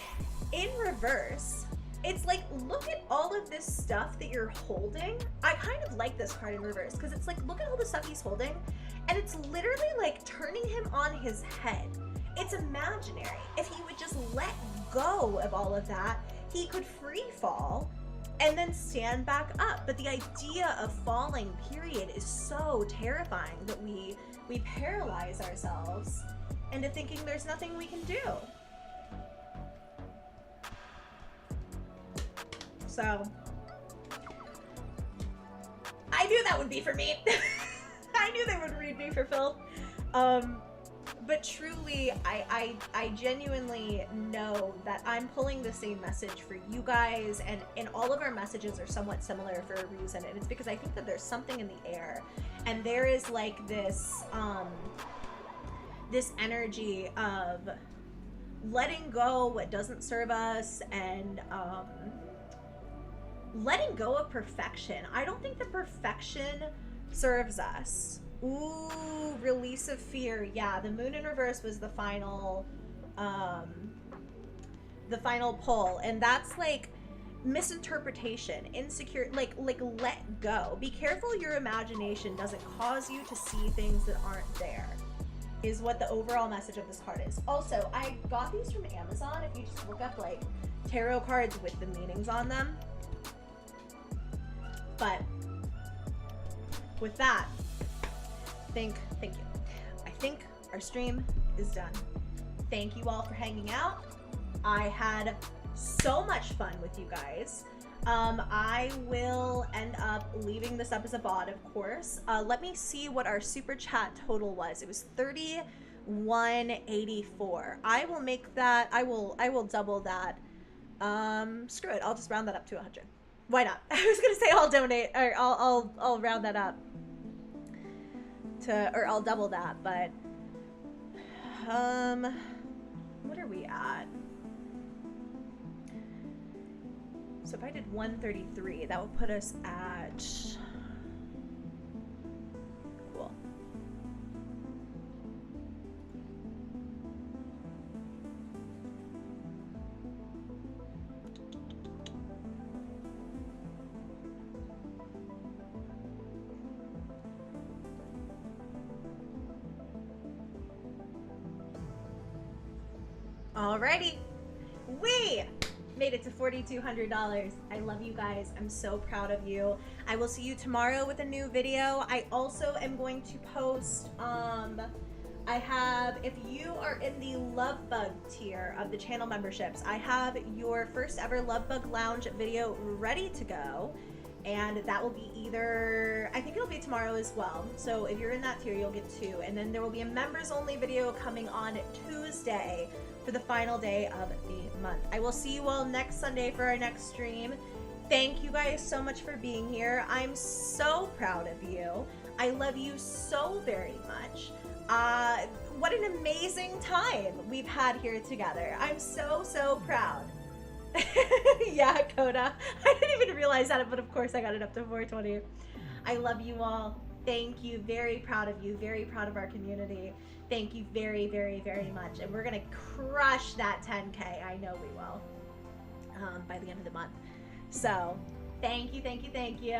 in reverse, it's like, look at all of this stuff that you're holding. I kind of like this card in reverse because it's like, look at all the stuff he's holding, and it's literally like turning him on his head. It's imaginary. If he would just let go of all of that, he could free fall and then stand back up. But the idea of falling, period, is so terrifying that we paralyze ourselves into thinking there's nothing we can do. So I knew that would be for me. I knew they would read me for filth. But truly, I genuinely know that I'm pulling the same message for you guys, and all of our messages are somewhat similar for a reason, and it's because I think that there's something in the air, and there is like this this energy of letting go what doesn't serve us, and letting go of perfection. I don't think that perfection serves us. Ooh, release of fear. Yeah, the moon in reverse was the final pull, and that's like misinterpretation, insecure, like let go. Be careful your imagination doesn't cause you to see things that aren't there, is what the overall message of this card is. Also, I got these from Amazon. If you just look up like tarot cards with the meanings on them. But with that, thank you. I think our stream is done. Thank you all for hanging out. I had so much fun with you guys. I will end up leaving this up as a VOD, of course. Let me see what our super chat total was. It was 31.84. I will make that. I will double that. Screw it. I'll just round that up to 100. Why not? I was gonna say I'll donate, or I'll round that up to, or I'll double that, but what are we at? So if I did 133, that would put us at, cool. Alrighty, we made it to $4,200. I love you guys. I'm so proud of you. I will see you tomorrow with a new video. I also am going to post, I have, if you are in the Love Bug tier of the channel memberships, I have your first ever Love Bug Lounge video ready to go. And that will be either, I think it'll be tomorrow as well. So if you're in that tier, you'll get 2. And then there will be a members only video coming on Tuesday for the final day of the month. I will see you all next Sunday for our next stream. Thank you guys so much for being here. I'm so proud of you. I love you so very much. What an amazing time we've had here together. I'm so, so proud. Yeah, Coda. I didn't even realize that, but of course I got it up to 420. I love you all. Thank you. Very proud of you. Very proud of our community. Thank you very, very, very much. And we're going to crush that 10K. I know we will. By the end of the month. So, thank you, thank you, thank you.